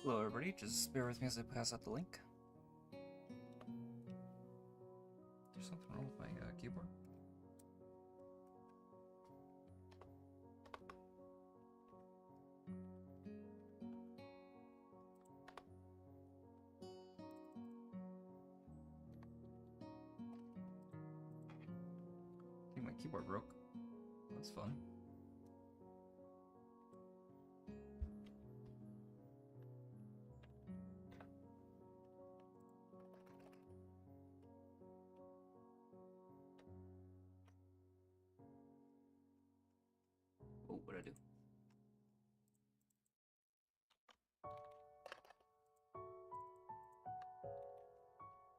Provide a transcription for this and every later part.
Hello everybody, just bear with me as I pass out the link. There's something wrong with my keyboard. I think my keyboard broke. That's fun. Oh, what'd I do?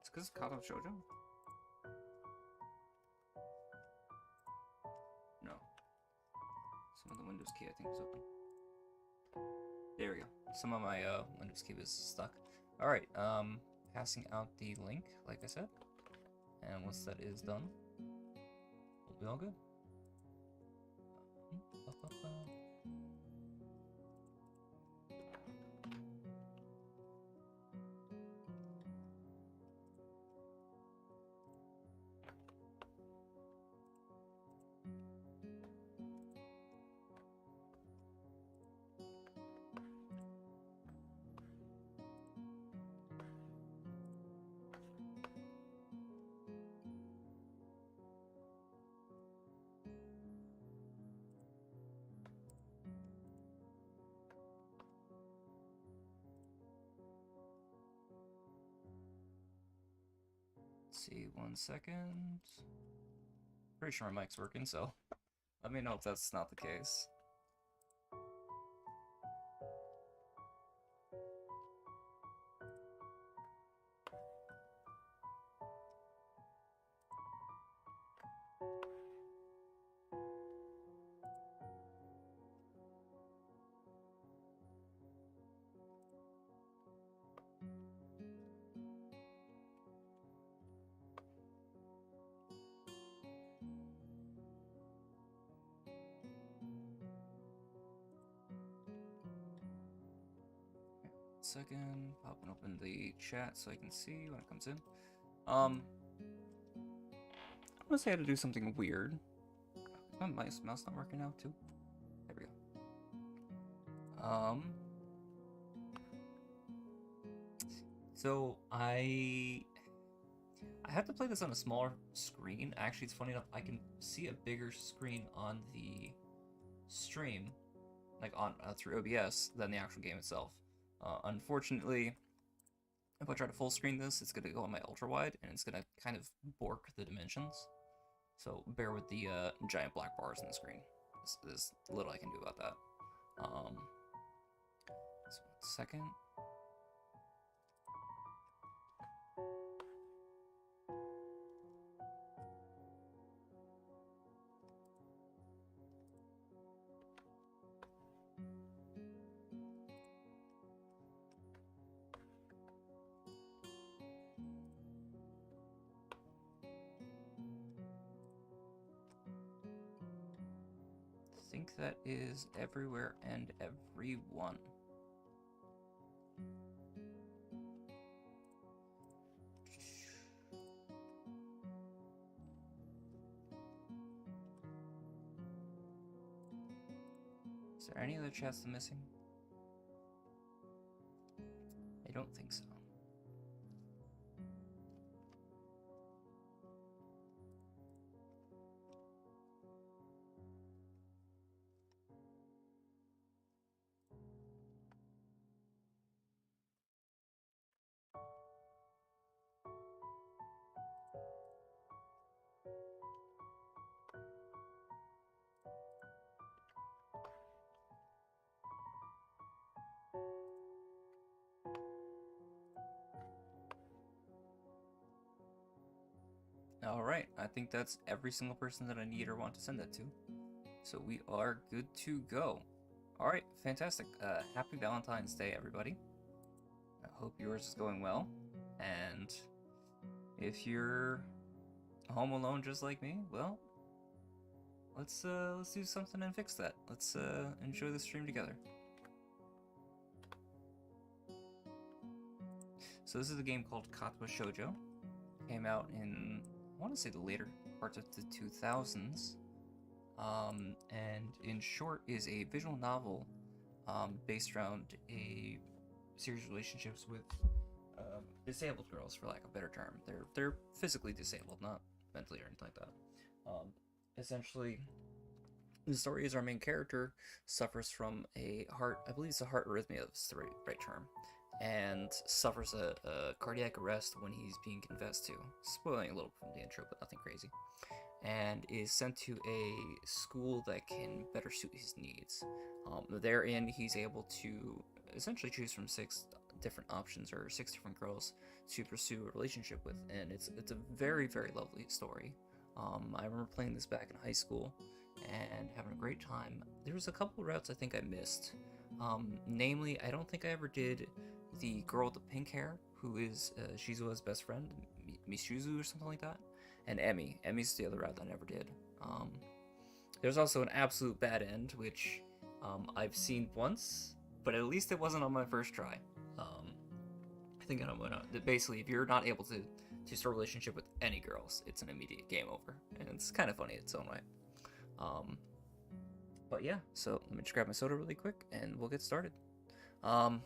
It's because Katawa Shojou? No. Some of the Windows key I think is open. There we go. Some of my Windows key was stuck. Alright, passing out the link, like I said. And once that is done, we'll be all good. See, 1 second. Pretty sure my mic's working, so let me know if that's not the case. Second, popping open the chat so I can see when it comes in. I'm gonna say I had to do something weird. My mouse not working now too. There we go. So I have to play this on a smaller screen. Actually, it's funny enough, I can see a bigger screen on the stream, like on through OBS, than the actual game itself. Unfortunately, if I try to full screen this, it's gonna go on my ultra wide, and it's gonna kind of bork the dimensions. So bear with the giant black bars on the screen. There's little I can do about that. So 1 second. I think that is everywhere and everyone. Is there any other chats I'm missing? I don't think so. Alright, I think that's every single person that I need or want to send that to. So we are good to go. Alright, fantastic. Happy Valentine's Day, everybody. I hope yours is going well. And if you're home alone just like me, well, let's do something and fix that. Let's enjoy the stream together. So this is a game called Katawa Shojou. Came out in, I want to say, the later parts of the 2000s. And in short is a visual novel based around a series of relationships with disabled girls, for lack of a better term. They're physically disabled, not mentally or anything like that. Essentially, the story is our main character suffers from a heart, I believe it's a heart arrhythmia, is the right term, and suffers a cardiac arrest when he's being confessed to. Spoiling a little from the intro, but nothing crazy. And is sent to a school that can better suit his needs. Therein, he's able to essentially choose from 6 different options, or 6 different girls to pursue a relationship with, and it's a very, very lovely story. I remember playing this back in high school and having a great time. There was a couple routes I think I missed. Namely, I don't think I ever did the girl with the pink hair, who is Shizua's best friend, Mishuzu or something like that. And Emmy. Emmy's the other route I never did. There's also an absolute bad end, which I've seen once, but at least it wasn't on my first try. I think I'm gonna basically, if you're not able to start a relationship with any girls, it's an immediate game over, and it's kind of funny in its own way. But yeah, so let me just grab my soda really quick, and we'll get started. I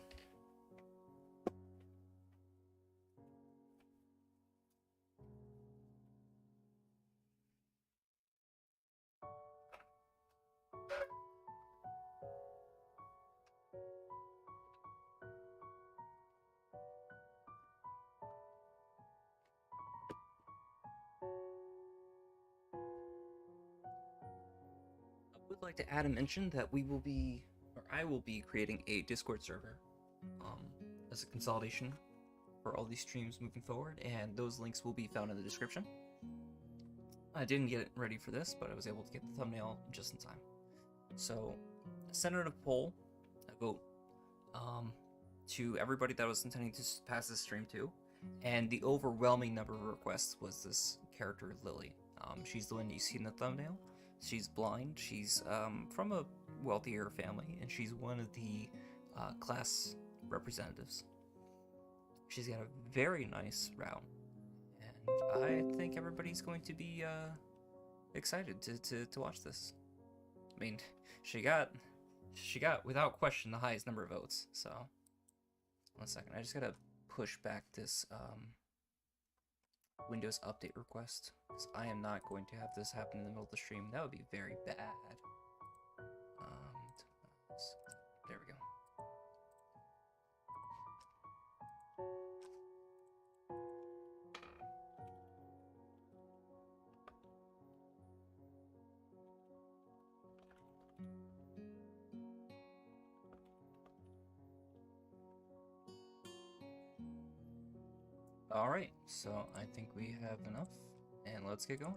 would like to add a mention that I will be creating a Discord server as a consolidation for all these streams moving forward, and those links will be found in the description. I didn't get it ready for this, but I was able to get the thumbnail just in time. So, send out a poll, a vote, to everybody that was intending to pass this stream to, and the overwhelming number of requests was this character, Lily. She's the one you see in the thumbnail. She's blind, she's from a wealthier family, and she's one of the class representatives. She's got a very nice route, and I think everybody's going to be excited to watch this. I mean, she got without question the highest number of votes. So, 1 second, I just gotta push back this Windows update request, because I am not going to have this happen in the middle of the stream. That would be very bad. There we go. Alright, so I think we have enough, and let's get going.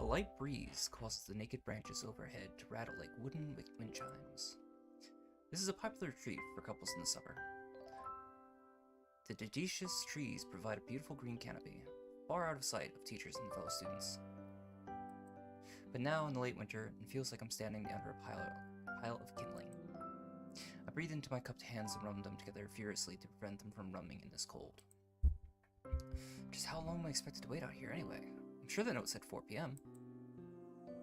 A light breeze causes the naked branches overhead to rattle like wooden wind chimes. This is a popular treat for couples in the summer. The deciduous trees provide a beautiful green canopy, far out of sight of teachers and fellow students. But now in the late winter, it feels like I'm standing under a pile of kindling. I breathe into my cupped hands and rub them together furiously to prevent them from numbing in this cold. Just how long am I expected to wait out here anyway? I'm sure the note said 4 p.m.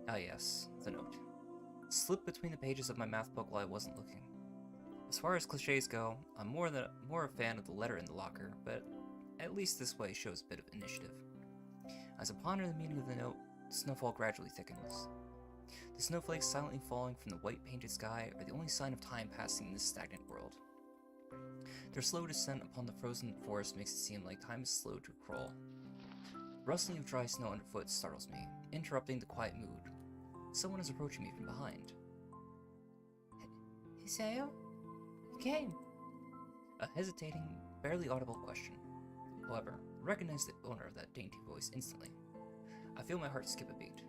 Ah yes, the note. It slipped between the pages of my math book while I wasn't looking. As far as cliches go, I'm more a fan of the letter in the locker, but at least this way shows a bit of initiative. As I ponder the meaning of the note, the snowfall gradually thickens. The snowflakes silently falling from the white painted sky are the only sign of time passing in this stagnant world. Their slow descent upon the frozen forest makes it seem like time is slow to crawl. The rustling of dry snow underfoot startles me, interrupting the quiet mood. Someone is approaching me from behind. Hiseo? You came? A hesitating, barely audible question. However, I recognize the owner of that dainty voice instantly. I feel my heart skip a beat.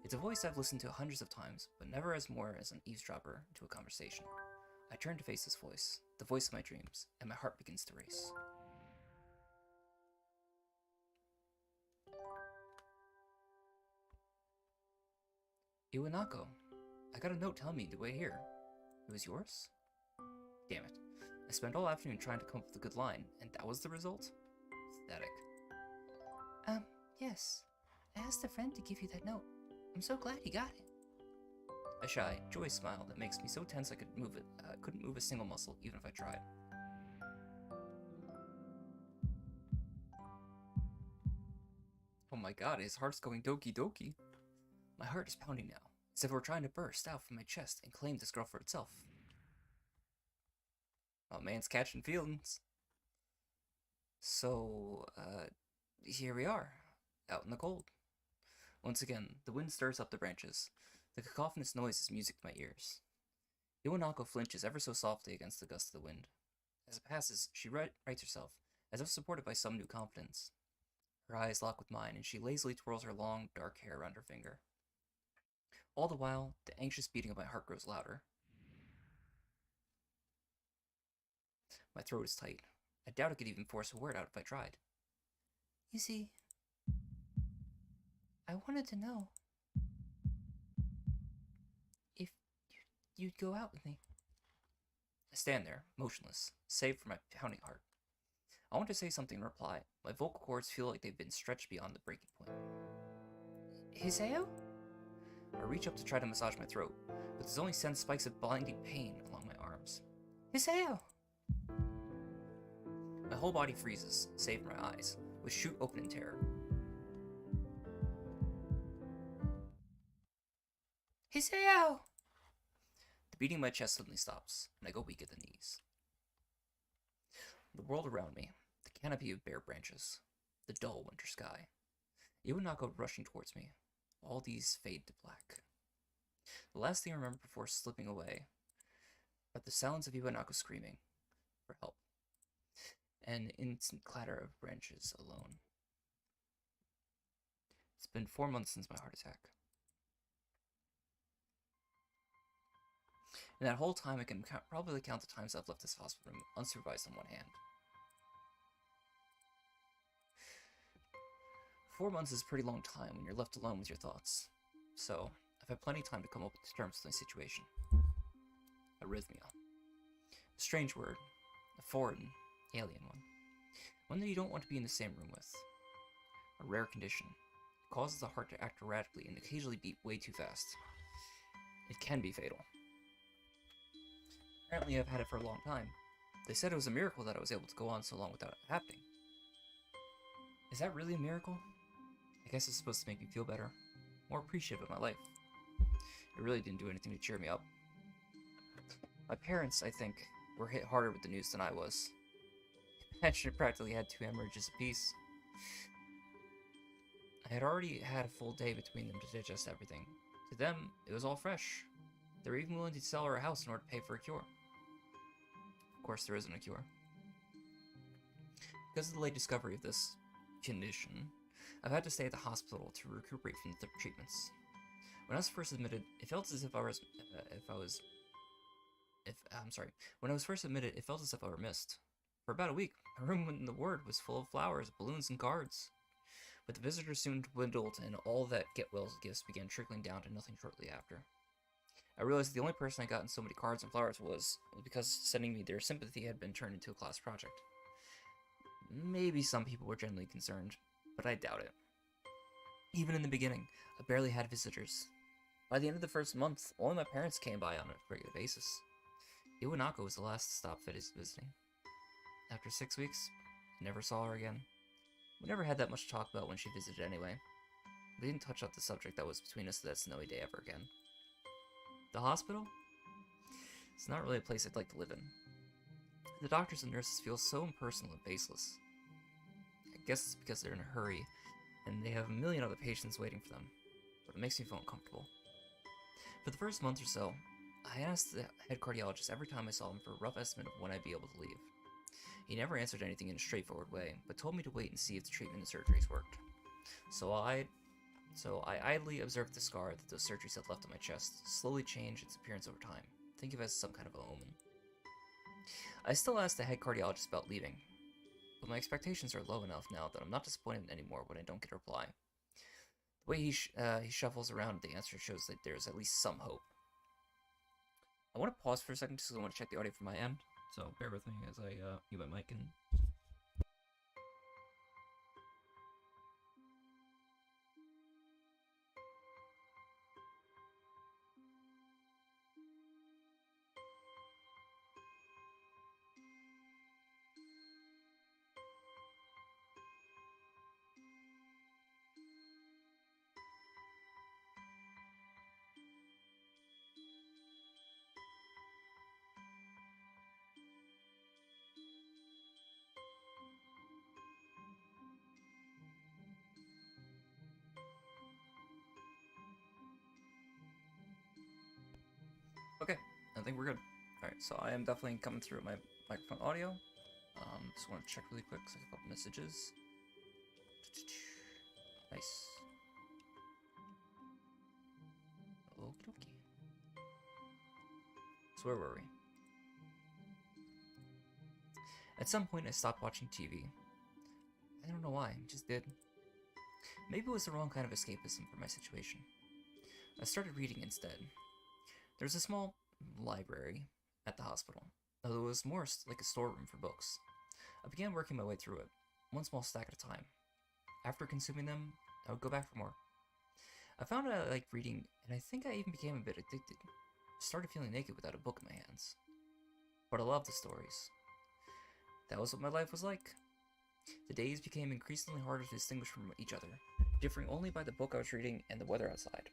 It's a voice I've listened to hundreds of times, but never as more as an eavesdropper to a conversation. I turn to face this voice, the voice of my dreams, and my heart begins to race. Iwanako, I got a note telling me the way here. It was yours? Damn it. I spent all afternoon trying to come up with a good line, and that was the result? Pathetic. Yes. I asked a friend to give you that note. I'm so glad he got it. A shy, joyous smile that makes me so tense I couldn't move a single muscle, even if I tried. Oh my god, his heart's going doki doki. My heart is pounding now, as if it were trying to burst out from my chest and claim this girl for itself. Oh, man's catching feelings. So, here we are, out in the cold. Once again, the wind stirs up the branches. The cacophonous noise is music to my ears. Iwanako flinches ever so softly against the gust of the wind. As it passes, she rights herself, as if supported by some new confidence. Her eyes lock with mine, and she lazily twirls her long, dark hair around her finger. All the while, the anxious beating of my heart grows louder. My throat is tight. I doubt I could even force a word out if I tried. You see, I wanted to know if you'd go out with me. I stand there, motionless, save for my pounding heart. I want to say something in reply. My vocal cords feel like they've been stretched beyond the breaking point. Hiseo? I reach up to try to massage my throat, but this only sends spikes of blinding pain along my arms. Hiseo! My whole body freezes, save for my eyes, which shoot open in terror. Hiseo! The beating in my chest suddenly stops, and I go weak at the knees. The world around me, the canopy of bare branches, the dull winter sky. Iwanako rushing towards me. All these fade to black. The last thing I remember before slipping away are the sounds of Iwanako screaming for help, and instant clatter of branches alone. It's been 4 months since my heart attack. In that whole time, I can probably count the times I've left this hospital room unsupervised on one hand. 4 months is a pretty long time when you're left alone with your thoughts. So, I've had plenty of time to come up with terms with my situation. Arrhythmia. A strange word. A foreign, alien one. One that you don't want to be in the same room with. A rare condition. It causes the heart to act erratically and occasionally beat way too fast. It can be fatal. Apparently I've had it for a long time. They said it was a miracle that I was able to go on so long without it happening. Is that really a miracle? I guess it's supposed to make me feel better, more appreciative of my life. It really didn't do anything to cheer me up. My parents, I think, were hit harder with the news than I was. Imagine it practically had 2 hemorrhages apiece. I had already had a full day between them to digest everything. To them, it was all fresh. They were even willing to sell our house in order to pay for a cure. Of course, there isn't a cure. Because of the late discovery of this condition, I've had to stay at the hospital to recuperate from the treatments. When I was first admitted, it felt as if I were missed. For about a week, my room in the ward was full of flowers, balloons, and cards. But the visitors soon dwindled, and all that get-well gifts began trickling down to nothing shortly after. I realized the only person I got in so many cards and flowers was because sending me their sympathy had been turned into a class project. Maybe some people were genuinely concerned, but I doubt it. Even in the beginning, I barely had visitors. By the end of the first month, only my parents came by on a regular basis. Iwanako was the last to stop visiting. After 6 weeks, I never saw her again. We never had that much to talk about when she visited anyway. We didn't touch up the subject that was between us that snowy day ever again. The hospital? It's not really a place I'd like to live in. The doctors and nurses feel so impersonal and faceless. I guess it's because they're in a hurry, and they have a million other patients waiting for them, but it makes me feel uncomfortable. For the first month or so, I asked the head cardiologist every time I saw him for a rough estimate of when I'd be able to leave. He never answered anything in a straightforward way, but told me to wait and see if the treatment and surgeries worked. So I idly observed the scar that those surgeries had left on my chest slowly change its appearance over time, think of it as some kind of an omen. I still ask the head cardiologist about leaving, but my expectations are low enough now that I'm not disappointed anymore when I don't get a reply. The The way he shuffles around the answer shows that there's at least some hope. I want to pause for a second because I want to check the audio from my end. So bear with me as I mute my mic and. Okay, I think we're good. Alright, so I am definitely coming through my microphone audio. Just want to check really quick, so a couple messages. Nice. Okie dokie. So where were we? At some point I stopped watching TV. I don't know why, I just did. Maybe it was the wrong kind of escapism for my situation. I started reading instead. There was a small library at the hospital, although it was more like a storeroom for books. I began working my way through it, one small stack at a time. After consuming them, I would go back for more. I found out I liked reading, and I think I even became a bit addicted. I started feeling naked without a book in my hands. But I loved the stories. That was what my life was like. The days became increasingly harder to distinguish from each other, differing only by the book I was reading and the weather outside.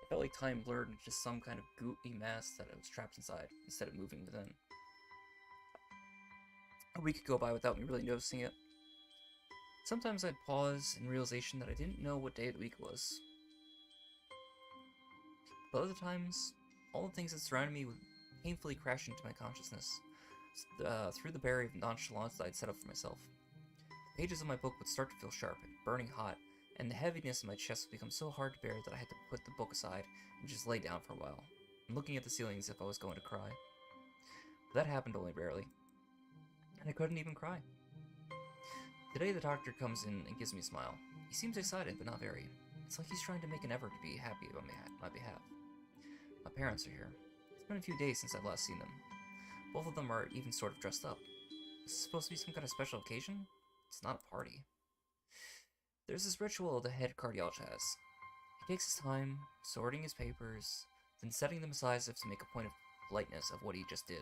It felt like time blurred into just some kind of gooey mass that I was trapped inside, instead of moving within. A week could go by without me really noticing it. Sometimes I'd pause in realization that I didn't know what day of the week it was. But other times, all the things that surrounded me would painfully crash into my consciousness, through the barrier of nonchalance that I'd set up for myself. The pages of my book would start to feel sharp and burning hot, and the heaviness in my chest would become so hard to bear that I had to put the book aside and just lay down for a while, looking at the ceiling as if I was going to cry. But that happened only rarely, and I couldn't even cry. Today the doctor comes in and gives me a smile. He seems excited, but not very. It's like he's trying to make an effort to be happy on my behalf. My parents are here. It's been a few days since I've last seen them. Both of them are even sort of dressed up. Is this supposed to be some kind of special occasion? It's not a party. There's this ritual the head cardiologist has. He takes his time, sorting his papers, then setting them aside as if to make a point of politeness of what he just did.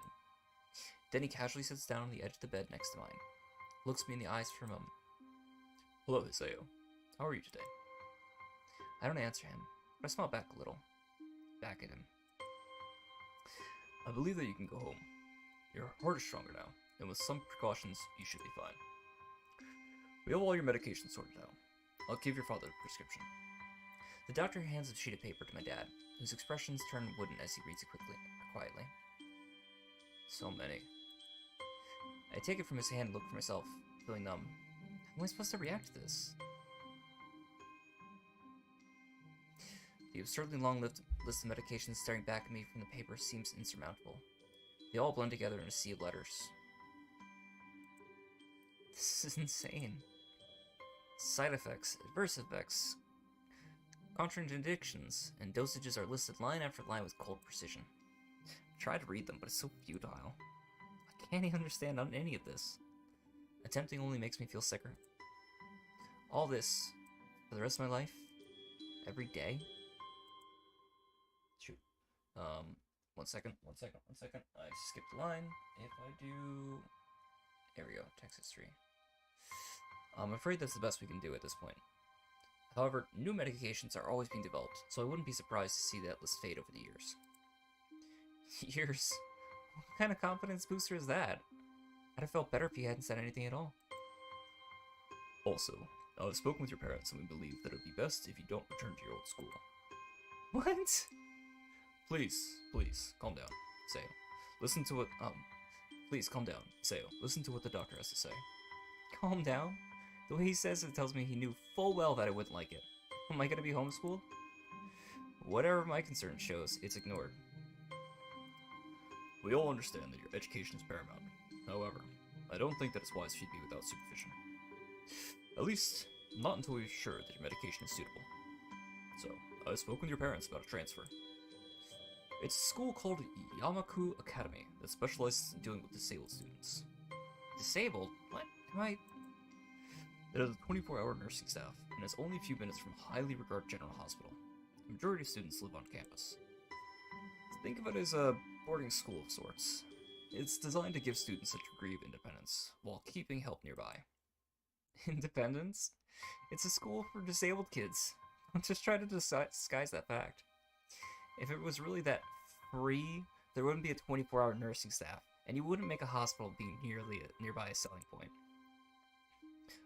Then he casually sits down on the edge of the bed next to mine, looks me in the eyes for a moment. Hello, Hiseo. How are you today? I don't answer him, but I smile back a little. Back at him. I believe that you can go home. Your heart is stronger now, and with some precautions, you should be fine. We have all your medications sorted out. I'll give your father a prescription. The doctor hands a sheet of paper to my dad, whose expressions turn wooden as he reads it quietly. So many. I take it from his hand and look for myself, feeling numb. How am I supposed to react to this? The absurdly long list of medications staring back at me from the paper seems insurmountable. They all blend together in a sea of letters. This is insane. Side effects, adverse effects, contradictions, and dosages are listed line after line with cold precision. I try to read them, but it's so futile. I can't even understand any of this. Attempting only makes me feel sicker. All this, for the rest of my life, every day. Shoot. One second. I skipped a line. If I do... There we go, text history. I'm afraid that's the best we can do at this point. However, new medications are always being developed, so I wouldn't be surprised to see that list fade over the years. Years? What kind of confidence booster is that? I'd have felt better if he hadn't said anything at all. Also, I've spoken with your parents and we believe that it would be best if you don't return to your old school. What? Please, calm down, Seo. Listen to what, please, calm down, Seo. Listen to what the doctor has to say. Calm down? The way he says it tells me he knew full well that I wouldn't like it. Am I gonna be homeschooled? Whatever my concern shows, it's ignored. We all understand that your education is paramount. However, I don't think that it's wise for you to be without supervision. At least, not until we're sure that your medication is suitable. So, I spoke with your parents about a transfer. It's a school called Yamaku Academy that specializes in dealing with disabled students. Disabled? What? Am I... It has a 24-hour nursing staff, and is only a few minutes from a highly regarded general hospital. The majority of students live on campus. Think of it as a boarding school of sorts. It's designed to give students a degree of independence, while keeping help nearby. Independence? It's a school for disabled kids. I'm just trying to disguise that fact. If it was really that free, there wouldn't be a 24-hour nursing staff, and you wouldn't make a hospital be nearby a selling point.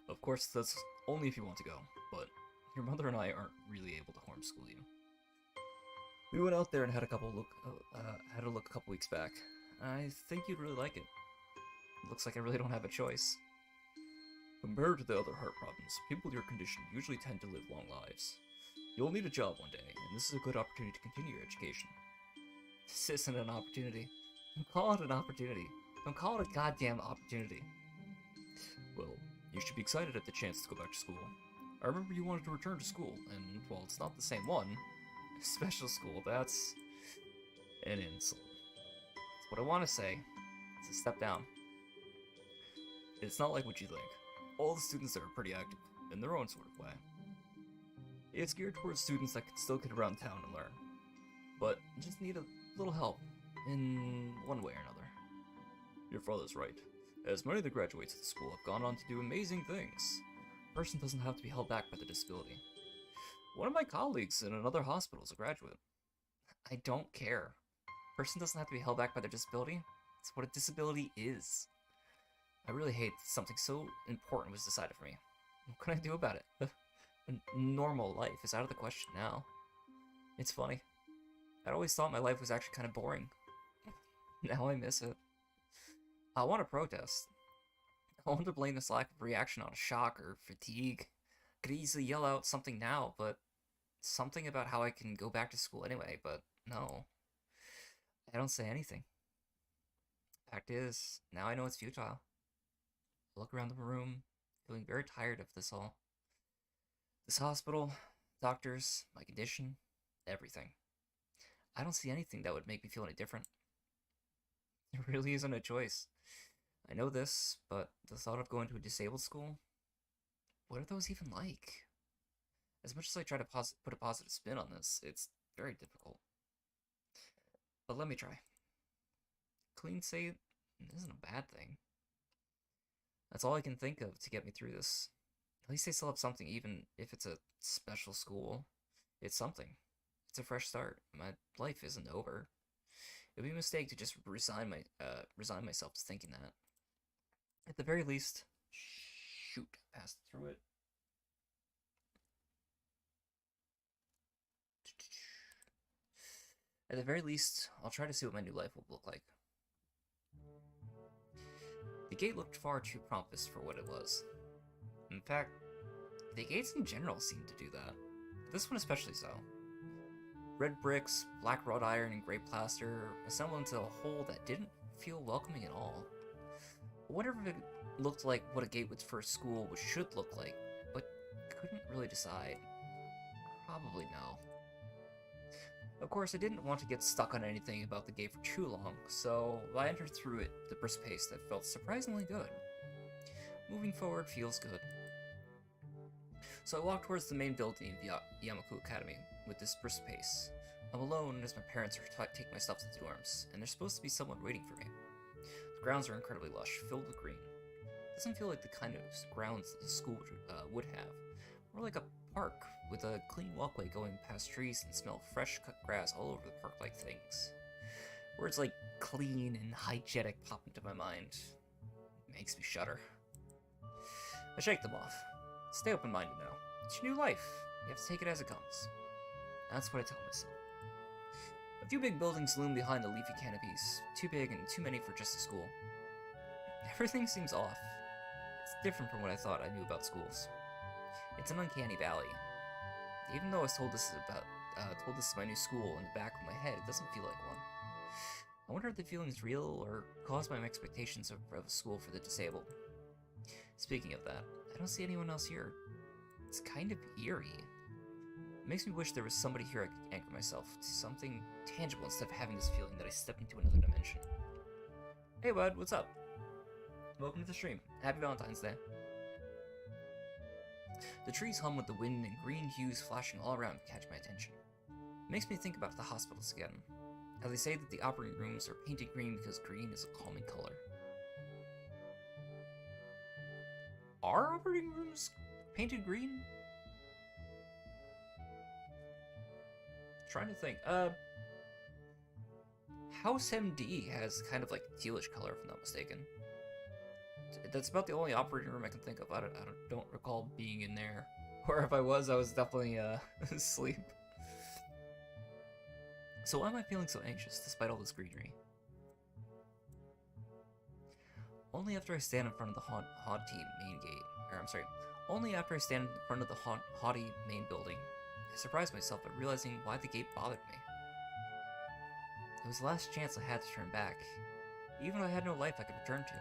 Of course, that's only if you want to go, but your mother and I aren't really able to homeschool you. We went out there and had a look a couple weeks back. I think you'd really like it. Looks like I really don't have a choice. Compared to the other heart problems, people with your condition usually tend to live long lives. You'll need a job one day, and this is a good opportunity to continue your education. This isn't an opportunity. Don't call it an opportunity. Don't call it a goddamn opportunity. Well, you should be excited at the chance to go back to school. I remember you wanted to return to school, and while it's not the same one, special school, that's an insult. That's what I want to say. It's a step down. It's not like what you think. All the students there are pretty active, in their own sort of way. It's geared towards students that can still get around town and learn, but just need a little help, in one way or another. Your father's right. As many of the graduates of the school have gone on to do amazing things, a person doesn't have to be held back by their disability. One of my colleagues in another hospital is a graduate. I don't care. A person doesn't have to be held back by their disability. It's what a disability is. I really hate that something so important was decided for me. What can I do about it? A normal life is out of the question now. It's funny. I'd always thought my life was actually kind of boring. Now I miss it. I want to protest. I want to blame this lack of reaction on shock or fatigue. I could easily yell out something now, but something about how I can go back to school anyway, but no. I don't say anything. Fact is, now I know it's futile. I look around the room, feeling very tired of this all. This hospital, doctors, my condition, everything. I don't see anything that would make me feel any different. There really isn't a choice. I know this, but the thought of going to a disabled school, what are those even like? As much as I try to put a positive spin on this, it's very difficult. But let me try. Clean slate isn't a bad thing. That's all I can think of to get me through this. At least they still have something, even if it's a special school. It's something. It's a fresh start. My life isn't over. It would be a mistake to just resign myself to thinking that. At the very least, shoot, passed through it. At the very least, I'll try to see what my new life will look like. The gate looked far too pompous for what it was. In fact, the gates in general seemed to do that. This one especially so. Red bricks, black wrought iron, and gray plaster assembled into a whole that didn't feel welcoming at all. I wondered if it looked like what a gate for a school should look like, but couldn't really decide. Probably no. Of course, I didn't want to get stuck on anything about the gate for too long, so I entered through it at a brisk pace that felt surprisingly good. Moving forward feels good. So I walked towards the main building of the Yamaku Academy with this brisk pace. I'm alone as my parents are taking my stuff to the dorms, and there's supposed to be someone waiting for me. The grounds are incredibly lush, filled with green. It doesn't feel like the kind of grounds that the school would have. More like a park with a clean walkway going past trees and smell of fresh cut grass all over the park-like things. Words like clean and hygienic pop into my mind. It makes me shudder. I shake them off. Stay open-minded now. It's your new life. You have to take it as it comes. That's what I tell myself. A few big buildings loom behind the leafy canopies, too big and too many for just a school. Everything seems off. It's different from what I thought I knew about schools. It's an uncanny valley. Even though I was told this is my new school in the back of my head, it doesn't feel like one. I wonder if the feeling is real or caused by my expectations of a school for the disabled. Speaking of that, I don't see anyone else here. It's kind of eerie. It makes me wish there was somebody here I could anchor myself to something tangible instead of having this feeling that I stepped into another dimension. Hey bud, what's up? Welcome to the stream. Happy Valentine's Day. The trees hum with the wind and green hues flashing all around catch my attention. It makes me think about the hospitals again. How they say that the operating rooms are painted green because green is a calming color. Are operating rooms painted green? Trying to think. House MD has kind of like tealish color, if I'm not mistaken. That's about the only operating room I can think of. I don't recall being in there. Or if I was definitely asleep. So why am I feeling so anxious despite all this greenery? Only after I stand in front of the haughty main gate, only after I stand in front of the haughty main building, I surprised myself by realizing why the gate bothered me. It was the last chance I had to turn back, even though I had no life I could return to.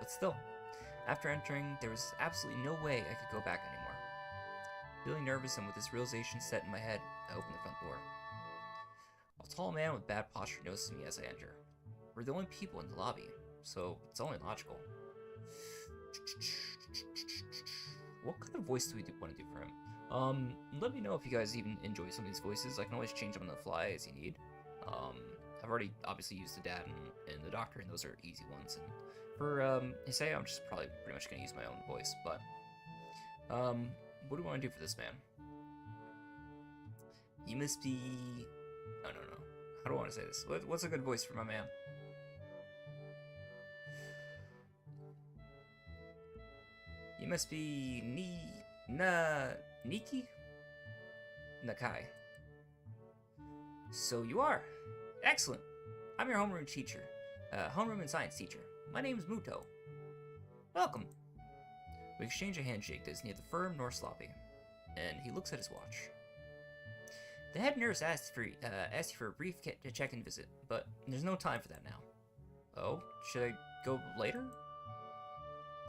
But still, after entering, there was absolutely no way I could go back anymore. Feeling nervous and with this realization set in my head, I opened the front door. A tall man with bad posture notices me as I enter. We're the only people in the lobby, so it's only logical. What kind of voice do we want to do for him? Let me know if you guys even enjoy some of these voices. I can always change them on the fly as you need. I've already obviously used the dad and the doctor, and those are easy ones. And for Isaiah, I'm just probably pretty much gonna use my own voice. But what do we want to do for this man? He must be... I don't know. How do I want to say this? What's a good voice for my man? You must be Niki? Nakai. So you are. Excellent. I'm your homeroom teacher. Homeroom and science teacher. My name's Muto. Welcome. We exchange a handshake that is neither firm nor sloppy, and he looks at his watch. The head nurse asked you for a brief check-in visit, but there's no time for that now. Oh, should I go later?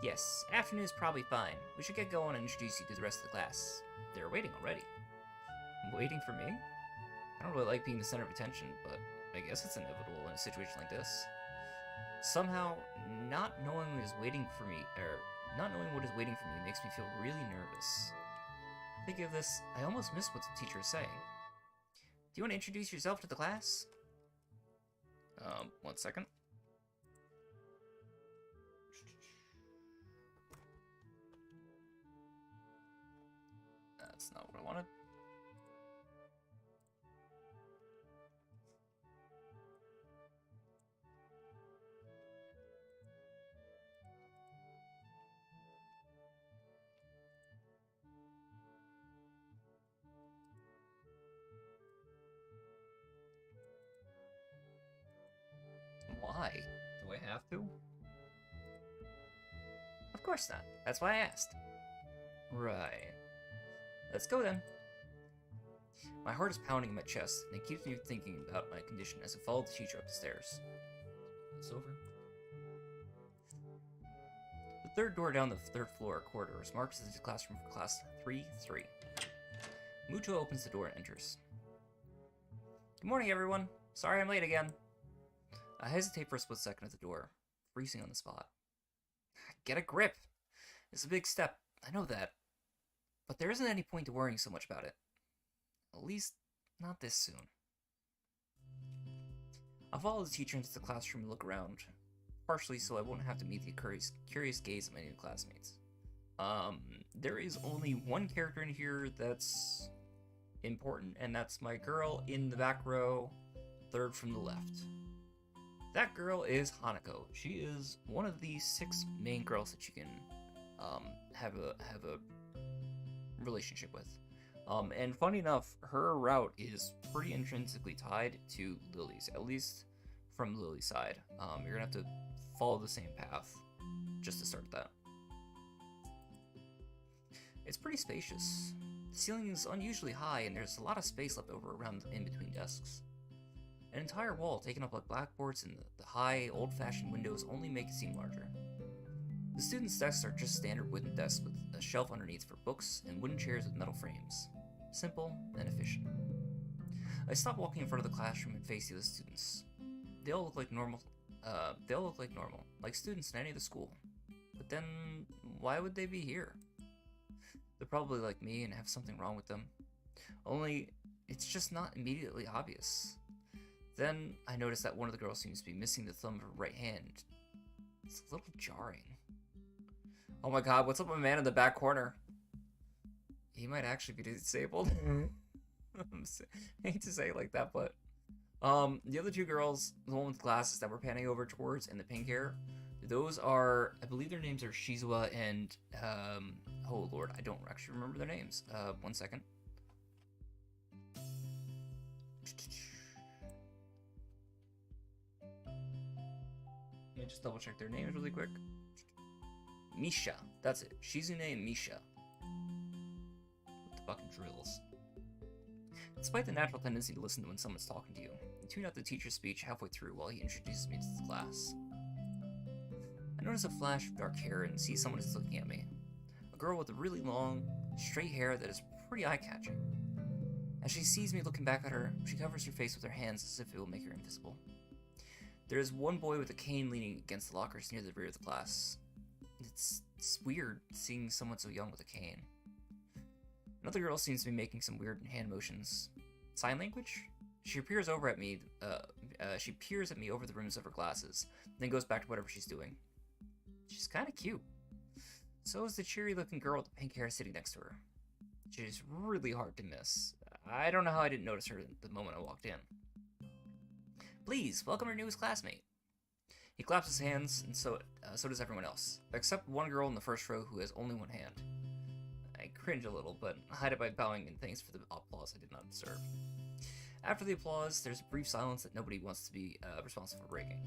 Yes, afternoon is probably fine. We should get going and introduce you to the rest of the class. They're waiting already. Waiting for me? I don't really like being the center of attention, but I guess it's inevitable in a situation like this. Somehow, not knowing what is waiting for me makes me feel really nervous. Thinking of this, I almost miss what the teacher is saying. Do you want to introduce yourself to the class? 1 second. That's not what I wanted. Why? Do I have to? Of course not. That's why I asked. Right. Let's go then. My heart is pounding in my chest, and it keeps me thinking about my condition as I follow the teacher up the stairs. It's over. The third door down the third floor corridor is marked as the classroom for class 3-3. Muto opens the door and enters. Good morning, everyone. Sorry I'm late again. I hesitate for a split second at the door, freezing on the spot. Get a grip. It's a big step, I know that. But there isn't any point to worrying so much about it. At least, not this soon. I'll follow the teacher into the classroom and look around, partially so I won't have to meet the curious gaze of my new classmates. There is only one character in here that's important, and that's my girl in the back row, third from the left. That girl is Hanako. She is one of the 6 main girls that you can have a relationship with. And funny enough, her route is pretty intrinsically tied to Lily's, at least from Lily's side. You're gonna have to follow the same path just to start that. It's pretty spacious. The ceiling is unusually high, and there's a lot of space left over around in between desks. An entire wall taken up by blackboards and the high, old-fashioned windows only make it seem larger. The students' desks are just standard wooden desks with a shelf underneath for books and wooden chairs with metal frames. Simple and efficient. I stop walking in front of the classroom and face the other students. They all look like normal. Like students in any other school. But then, why would they be here? They're probably like me and have something wrong with them. Only, it's just not immediately obvious. Then, I notice that one of the girls seems to be missing the thumb of her right hand. It's a little jarring. Oh my god, what's up with my man in the back corner? He might actually be disabled. I hate to say it like that, but... the other two girls, the one with glasses that we're panning over towards and the pink hair, those are, I believe their names are Shizua and, oh lord, I don't actually remember their names. 1 second. Let me just double check their names really quick. Misha, that's it. Shizune and Misha. With the fucking drills. Despite the natural tendency to listen to when someone's talking to you, you tune out the teacher's speech halfway through while he introduces me to the class. I notice a flash of dark hair and see someone is looking at me. A girl with a really long, straight hair that is pretty eye-catching. As she sees me looking back at her, she covers her face with her hands as if it will make her invisible. There is one boy with a cane leaning against the lockers near the rear of the class. It's weird seeing someone so young with a cane. Another girl seems to be making some weird hand motions. Sign language? She peers over at me. She peers at me over the rims of her glasses, then goes back to whatever she's doing. She's kind of cute. So is the cheery-looking girl with the pink hair sitting next to her. She's really hard to miss. I don't know how I didn't notice her the moment I walked in. Please welcome our newest classmate. He claps his hands, and so does everyone else, except one girl in the first row who has only one hand. I cringe a little, but hide it by bowing in thanks for the applause I did not deserve. After the applause, there's a brief silence that nobody wants to be responsible for breaking.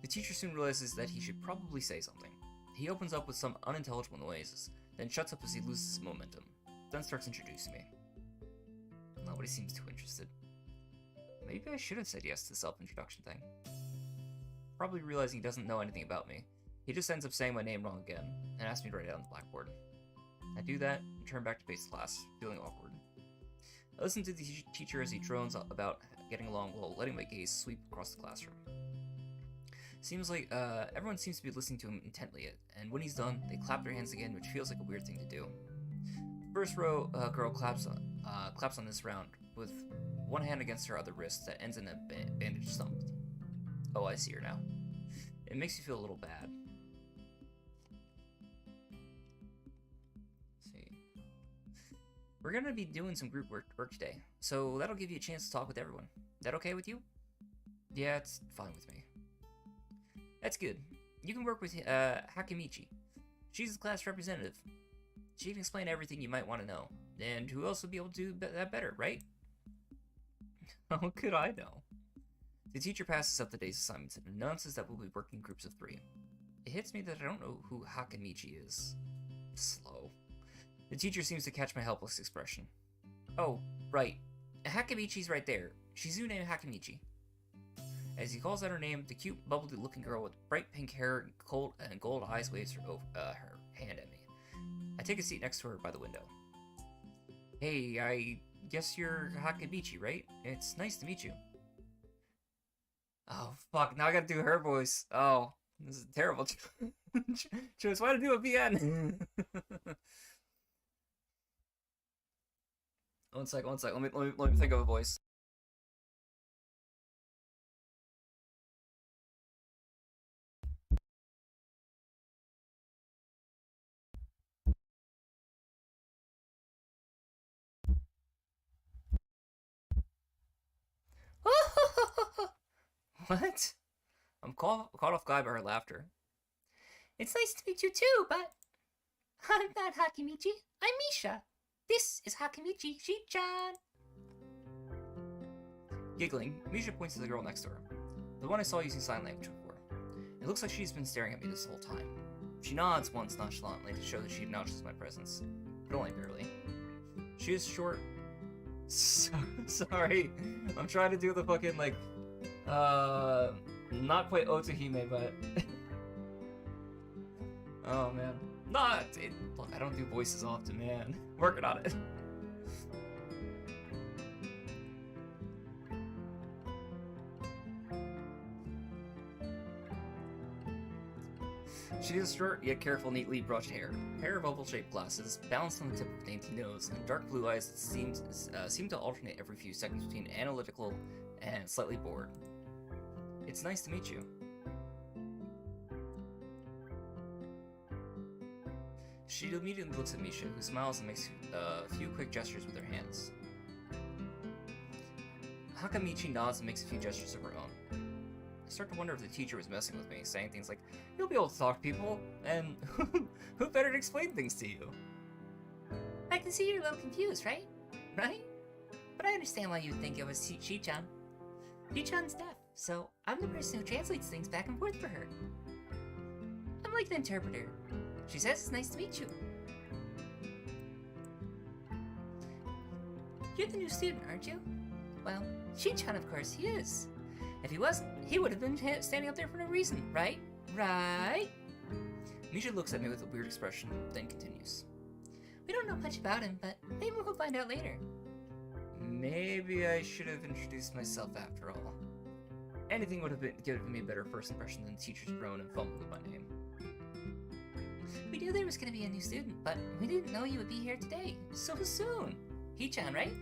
The teacher soon realizes that he should probably say something. He opens up with some unintelligible noises, then shuts up as he loses his momentum, then starts introducing me. Nobody seems too interested. Maybe I should have said yes to the self-introduction thing. Probably realizing he doesn't know anything about me, he just ends up saying my name wrong again, and asks me to write it on the blackboard. I do that, and turn back to face the class, feeling awkward. I listen to the teacher as he drones about getting along while letting my gaze sweep across the classroom. Seems like everyone seems to be listening to him intently, and when he's done, they clap their hands again, which feels like a weird thing to do. First row girl claps on this round, with one hand against her other wrist that ends in a bandaged thumb. Oh, I see her now. It makes you feel a little bad. Let's see. We're gonna be doing some group work today, so that'll give you a chance to talk with everyone. That okay with you? Yeah, it's fine with me. That's good. You can work with Hakimichi. She's the class representative. She can explain everything you might want to know. And who else would be able to do that better, right? How could I know? The teacher passes up the day's assignments and announces that we'll be working in groups of 3. It hits me that I don't know who Hakimichi is. Slow. The teacher seems to catch my helpless expression. Oh, right. Hakimichi's right there. Shizune Hakimichi. As he calls out her name, the cute, bubbly-looking girl with bright pink hair and gold eyes waves her hand at me. I take a seat next to her by the window. Hey, I guess you're Hakimichi, right? It's nice to meet you. Oh, fuck, now I gotta do her voice. Oh, this is terrible. Choose why to do a VN. One sec. Let me think of a voice. What? I'm caught off guard by her laughter. It's nice to meet you too, but I'm not Hakimichi. I'm Misha. This is Hakimichi Shi-chan. Giggling, Misha points to the girl next to her, the one I saw using sign language before. It looks like she's been staring at me this whole time. She nods once nonchalantly to show that she acknowledges my presence, but only barely. She is short. Sorry, I'm trying to do the fucking like. Not quite Otohime, but... oh, man. Look, I don't do voices often, man. Working on it. She has short yet careful, neatly brushed hair, a pair of oval-shaped glasses balanced on the tip of a dainty nose, and dark blue eyes that seem to alternate every few seconds between analytical and slightly bored. It's nice to meet you. She immediately looks at Misha, who smiles and makes a few quick gestures with her hands. Hakamichi nods and makes a few gestures of her own. I start to wonder if the teacher was messing with me, saying things like, "You'll be able to talk to people," and who better to explain things to you? I can see you're a little confused, right? Right? But I understand why you'd think it was Shi-chan. Shi-chan's deaf, so I'm the person who translates things back and forth for her. I'm like an interpreter. She says it's nice to meet you. You're the new student, aren't you? Well, Shi-chan, of course, he is. If he wasn't, he would have been standing up there for no reason, right? Right? Misha looks at me with a weird expression, then continues. We don't know much about him, but maybe we'll find out later. Maybe I should have introduced myself after all. Anything would have given me a better first impression than the teacher's groan and fumble with my name. We knew there was going to be a new student, but we didn't know you would be here today. So soon. He-chan, right?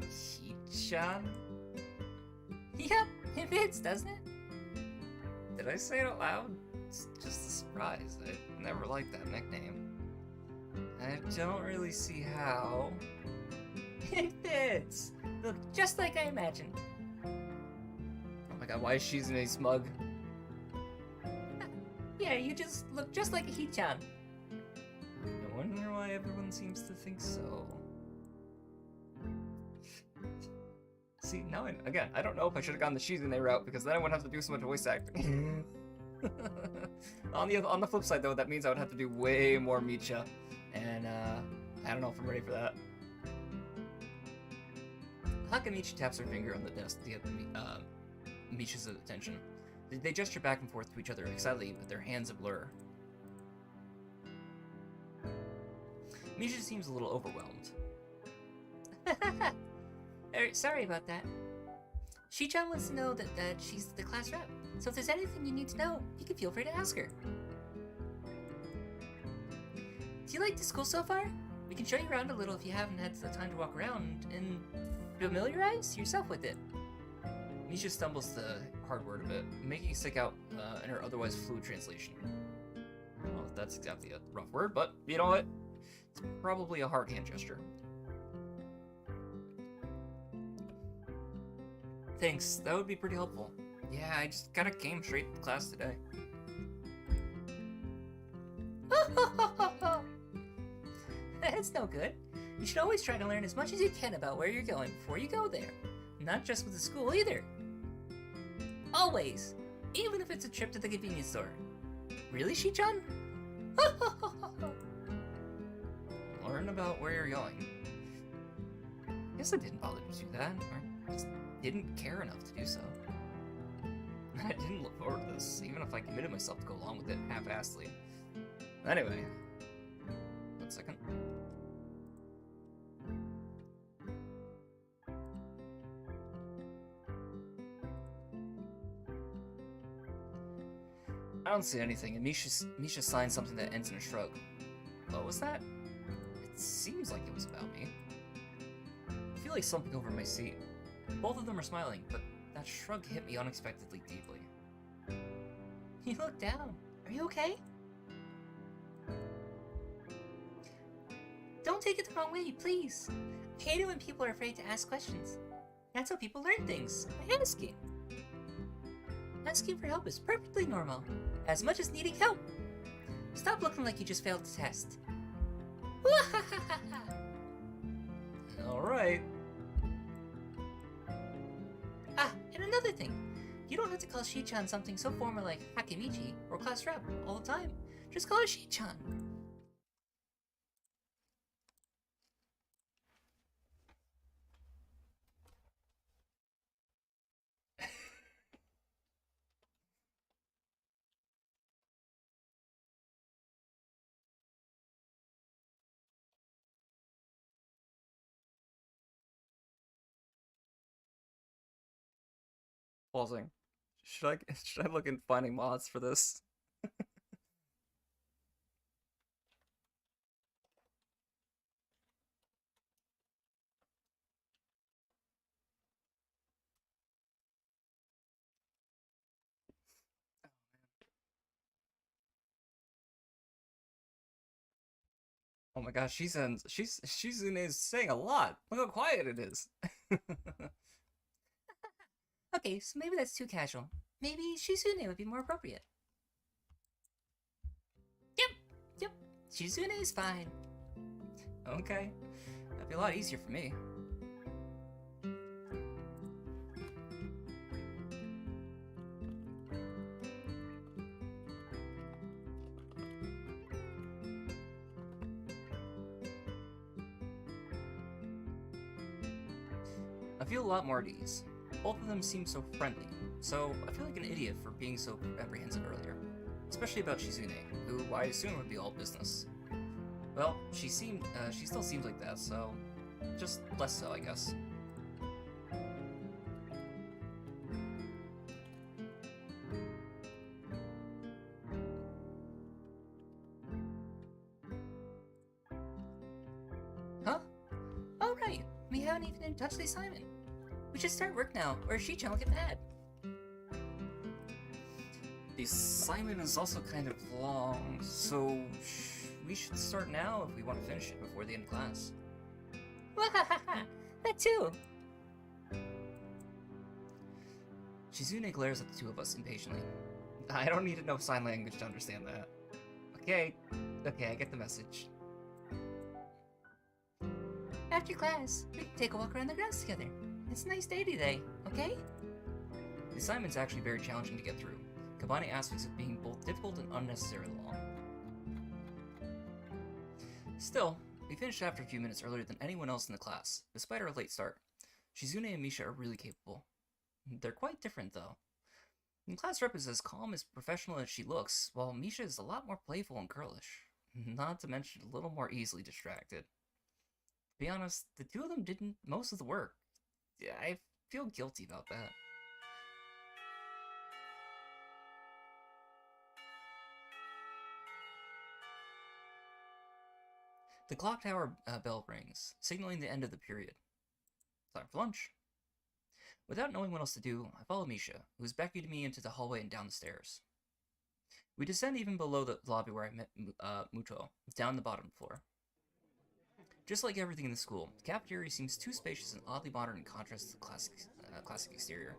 He-chan? Yep, it fits, doesn't it? Did I say it out loud? It's just a surprise. I never liked that nickname. I don't really see how. It fits! Look, just like I imagined. Oh my god, why is Shizune smug? Yeah, you just look just like a He-chan. I wonder why everyone seems to think so. See, now I don't know if I should have gone the Shizune route, because then I wouldn't have to do so much voice acting. On the flip side, though, that means I would have to do way more Micha, and I don't know if I'm ready for that. Hakamichi taps her finger on the desk to get Micha's attention. They gesture back and forth to each other excitedly with their hands ablur. Misha seems a little overwhelmed. Sorry about that. Shi-chan wants to know that she's the class rep, so if there's anything you need to know, you can feel free to ask her. Do you like the school so far? We can show you around a little if you haven't had the time to walk around and familiarize yourself with it. Misha stumbles the hard word a bit, making it stick out in her otherwise fluid translation. Well, that's exactly a rough word, but you know what? It's probably a hard hand gesture. Thanks, that would be pretty helpful. Yeah, I just kinda came straight to class today. That's no good. You should always try to learn as much as you can about where you're going before you go there. Not just with the school either. Always. Even if it's a trip to the convenience store. Really, Shi-chan? Learn about where you're going. I guess I didn't bother to do that, or just didn't care enough to do so. I didn't look forward to this, even if I committed myself to go along with it half-assedly. Anyway, 1 second. I don't see anything, and Misha signs something that ends in a shrug. What was that? It seems like it was about me. I feel like slumping over my seat. Both of them are smiling, but that shrug hit me unexpectedly deeply. You look down. Are you okay? Don't take it the wrong way, please. I hate it when people are afraid to ask questions. That's how people learn things, by asking. Asking for help is perfectly normal, as much as needing help. Stop looking like you just failed the test. Alright. Ah, and another thing. You don't have to call Shi-chan something so formal like Hakimichi or class rep all the time. Just call her Shi-chan. Pausing. Should I look in finding mods for this? Oh my gosh, Shizune is saying a lot. Look how quiet it is. Okay, so maybe that's too casual. Maybe Shizune would be more appropriate. Yep, Shizune is fine. Okay, that'd be a lot easier for me. I feel a lot more at ease. Both of them seem so friendly, so I feel like an idiot for being so apprehensive earlier. Especially about Shizune, who I assume would be all business. Well, she still seems like that, so just less so, I guess. Huh? Oh right, we haven't even touched the assignment. We should start work now, or Shi-chan will get mad. The assignment is also kind of long, so we should start now if we want to finish it before the end of class. Wahahaha! That too! Shizune glares at the two of us impatiently. I don't need to know sign language to understand that. Okay, I get the message. After class, we can take a walk around the grounds together. It's a nice day today, okay? The assignment's actually very challenging to get through, combining aspects of being both difficult and unnecessarily long. Still, we finished after a few minutes earlier than anyone else in the class, despite our late start. Shizune and Misha are really capable. They're quite different, though. The class rep is as calm as professional as she looks, while Misha is a lot more playful and girlish, not to mention a little more easily distracted. To be honest, the two of them did most of the work. I feel guilty about that. The clock tower bell rings, signaling the end of the period. Time for lunch. Without knowing what else to do, I follow Misha, who is beckoning me into the hallway and down the stairs. We descend even below the lobby where I met Muto, down the bottom floor. Just like everything in the school, the cafeteria seems too spacious and oddly modern in contrast to the classic exterior.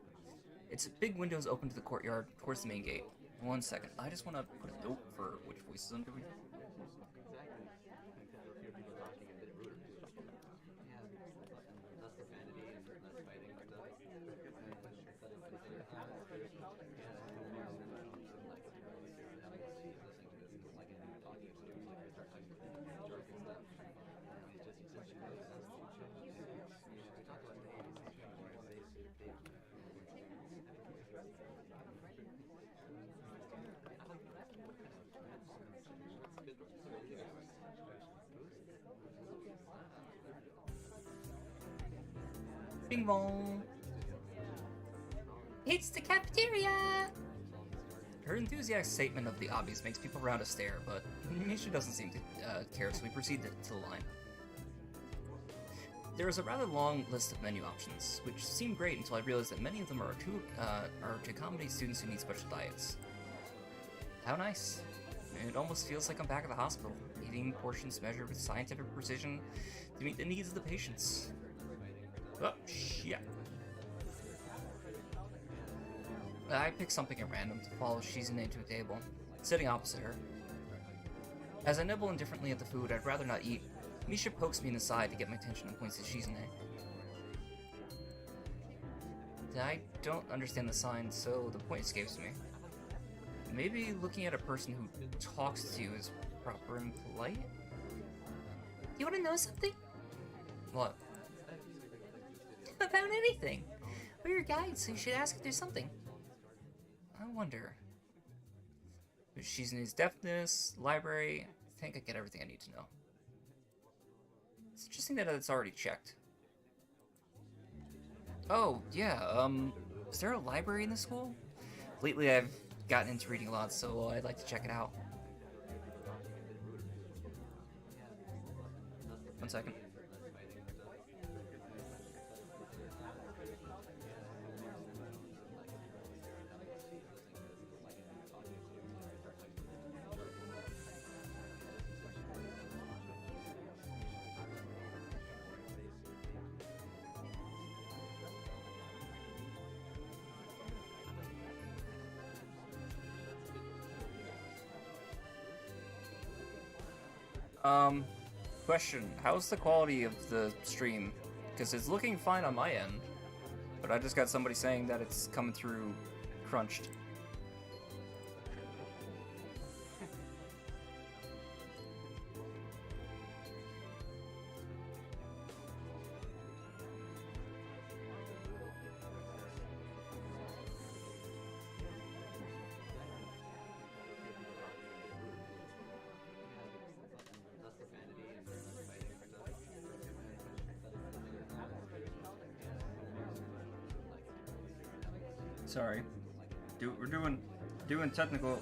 Its big windows open to the courtyard towards the main gate. 1 second, I just want to put a note for which voices I'm doing. Bing bong! It's the cafeteria! Her enthusiastic statement of the obvious makes people around us stare, but Misha doesn't seem to care, so we proceed to the line. There is a rather long list of menu options, which seem great until I realized that many of them are to accommodate students who need special diets. How nice. It almost feels like I'm back at the hospital, eating portions measured with scientific precision to meet the needs of the patients. Oh, shit. I pick something at random to follow Shizune to a table, sitting opposite her. As I nibble indifferently at the food I'd rather not eat, Misha pokes me in the side to get my attention and points to Shizune. I don't understand the sign, so the point escapes me. Maybe looking at a person who talks to you is proper and polite? You wanna know something? What? About anything. We're your guides, so you should ask if there's something. I wonder. Shizune's deafness, library. I think I get everything I need to know. It's interesting that it's already checked. Oh, yeah, Is there a library in the school? Lately, I've gotten into reading a lot, so I'd like to check it out. 1 second. Question. How's the quality of the stream? Because it's looking fine on my end, but I just got somebody saying that it's coming through crunched. Sorry. We're doing technical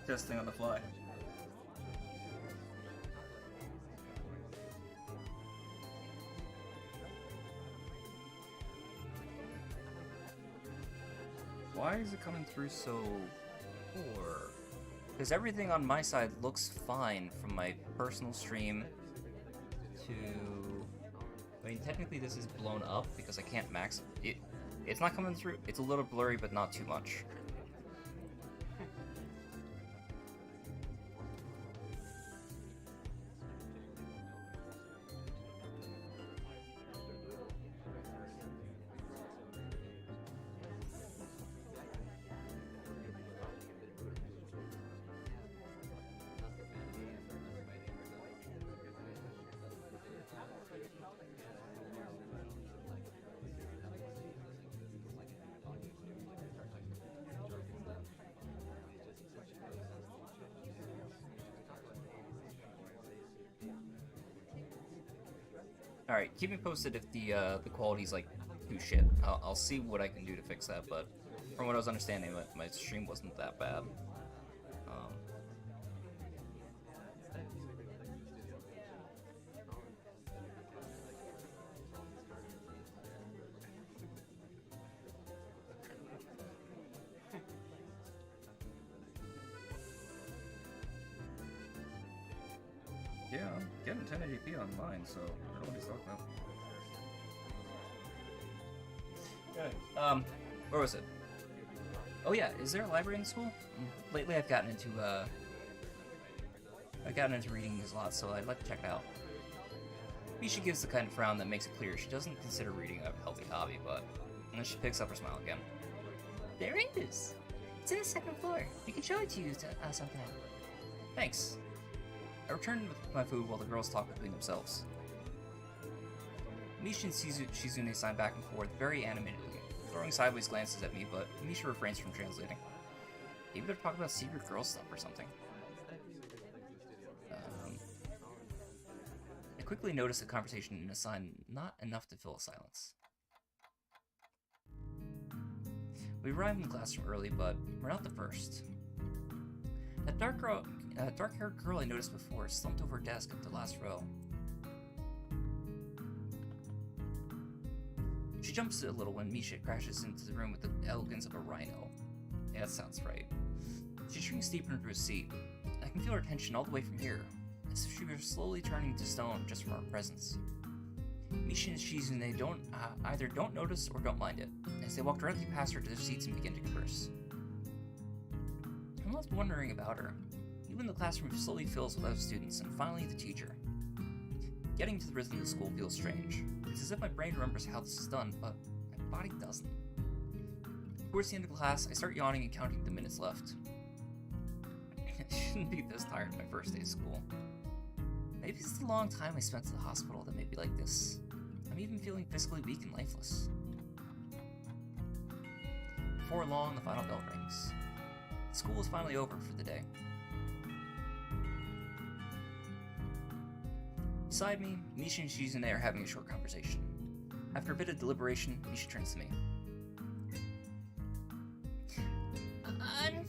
testing on the fly. Why is it coming through so poor? Because everything on my side looks fine from my personal stream to... I mean, technically this is blown up because I can't max it. It's not coming through. It's a little blurry, but not too much. Alright, keep me posted if the quality's like too shit. I'll see what I can do to fix that, but from what I was understanding, my stream wasn't that bad. Yeah, I'm getting 1080p online, so I don't know what he's talking about. Yeah. Where was it? Oh yeah, is there a library in the school? Lately I've gotten into reading a lot, so I'd like to check it out. Misha gives the kind of frown that makes it clear she doesn't consider reading a healthy hobby, but then she picks up her smile again. There is. It's in the second floor. We can show it to you sometime. Thanks. I returned with my food while the girls talked between themselves. Misha and Shizune sign back and forth very animatedly, throwing sideways glances at me, but Misha refrains from translating. Maybe they're talking about secret girl stuff or something. I quickly noticed the conversation in a sign not enough to fill a silence. We arrived in the classroom early, but we're not the first. That dark-haired girl I noticed before slumped over her desk at the last row. She jumps a little when Misha crashes into the room with the elegance of a rhino. Yeah, that sounds right. She shrinks deeper into her seat. I can feel her tension all the way from here, as if she were slowly turning to stone just from our presence. Misha and Shizune either don't notice or don't mind it, as they walk directly past her to their seats and begin to converse. I'm left wondering about her. Even the classroom slowly fills with other students, and finally the teacher. Getting to the rhythm of the school feels strange. It's as if my brain remembers how this is done, but my body doesn't. Towards the end of class, I start yawning and counting the minutes left. I shouldn't be this tired on my first day of school. Maybe it's the long time I spent at the hospital that made me like this. I'm even feeling physically weak and lifeless. Before long, the final bell rings. School is finally over for the day. Beside me, Misha and Shizune are having a short conversation. After a bit of deliberation, Misha turns to me.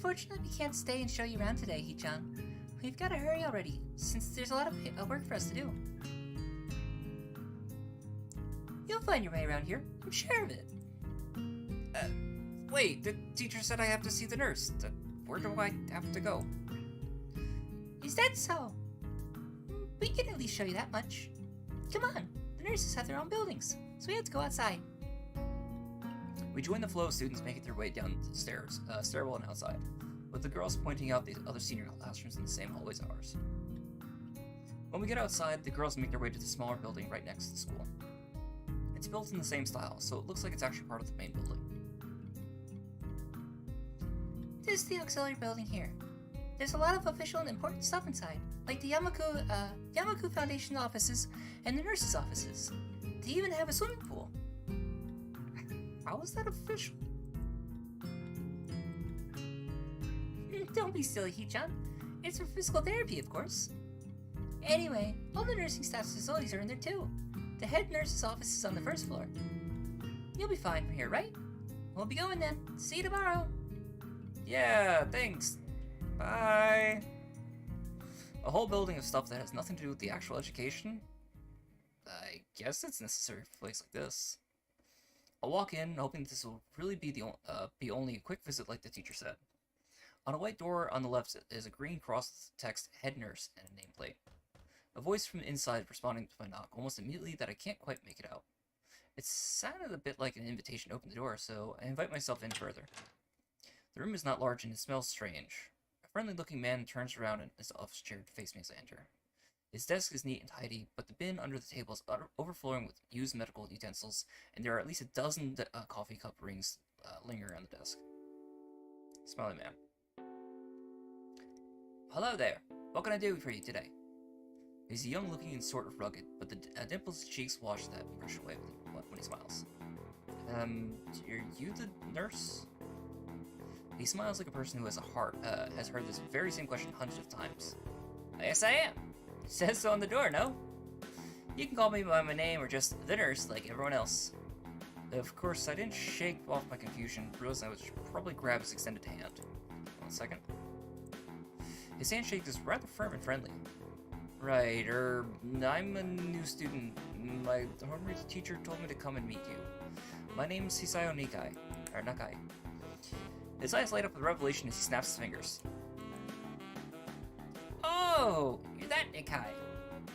Unfortunately, we can't stay and show you around today, Hee-chan. We've got to hurry already, since there's a lot of work for us to do. You'll find your way around here. I'm sure of it. Wait, the teacher said I have to see the nurse. Where do I have to go? Is that so? We can at least show you that much. Come on, the nurses have their own buildings, so we have to go outside. We join the flow of students making their way down the stairs, stairwell and outside, with the girls pointing out the other senior classrooms in the same hallway as ours. When we get outside, the girls make their way to the smaller building right next to the school. It's built in the same style, so it looks like it's actually part of the main building. This is the auxiliary building here. There's a lot of official and important stuff inside, like the Yamaku Foundation offices and the nurses' offices. They even have a swimming pool. How is that official? Don't be silly, Hee-chan. It's for physical therapy, of course. Anyway, all the nursing staff's facilities are in there too. The head nurse's office is on the first floor. You'll be fine from here, right? We'll be going then. See you tomorrow. Yeah, thanks. Bye. A whole building of stuff that has nothing to do with the actual education? I guess it's necessary for a place like this. I'll walk in, hoping this will really be only a quick visit like the teacher said. On a white door on the left is a green cross with text head nurse and a nameplate. A voice from the inside responding to my knock almost immediately that I can't quite make it out. It sounded a bit like an invitation to open the door, so I invite myself in further. The room is not large and it smells strange. A friendly-looking man turns around in his office chair to face me as I enter. His desk is neat and tidy, but the bin under the table is overflowing with used medical utensils, and there are at least a dozen coffee cup rings lingering around the desk. Smiley man. Hello there. What can I do for you today? He's young-looking and sort of rugged, but the dimples his cheeks wash that impression away when he smiles. Are you the nurse? He smiles like a person who has a heart, has heard this very same question hundreds of times. Yes, I am. It says so on the door, no? You can call me by my name or just the nurse like everyone else. Of course, I didn't shake off my confusion, realizing I should probably grab his extended hand. 1 second. His handshake is rather firm and friendly. Right, I'm a new student. My homeroom teacher told me to come and meet you. My name's Hisayo Nakai. His eyes light up with revelation as he snaps his fingers. Oh, you're that Nikai.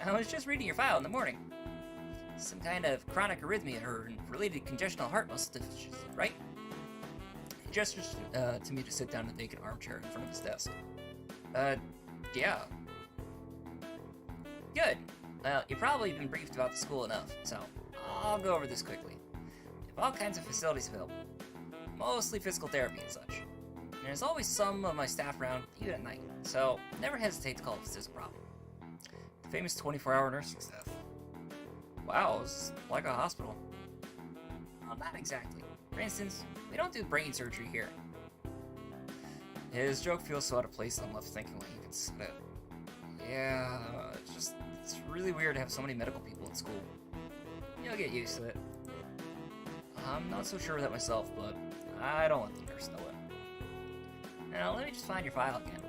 I was just reading your file in the morning. Some kind of chronic arrhythmia or related congestional heart muscle deficiency, right? He gestures to me to sit down in the vacant armchair in front of his desk. Yeah. Good. Well, you've probably been briefed about the school enough, so I'll go over this quickly. We have all kinds of facilities available, mostly physical therapy and such. And there's always some of my staff around, even at night, so never hesitate to call if there's a problem. The famous 24-hour nursing staff. Wow, it's like a hospital. Well, not exactly. For instance, we don't do brain surgery here. His joke feels so out of place that I'm left thinking what he even said it. Yeah, it's really weird to have so many medical people at school. You'll get used to it. I'm not so sure of that myself, but I don't let the nurse know it. Now, let me just find your file again.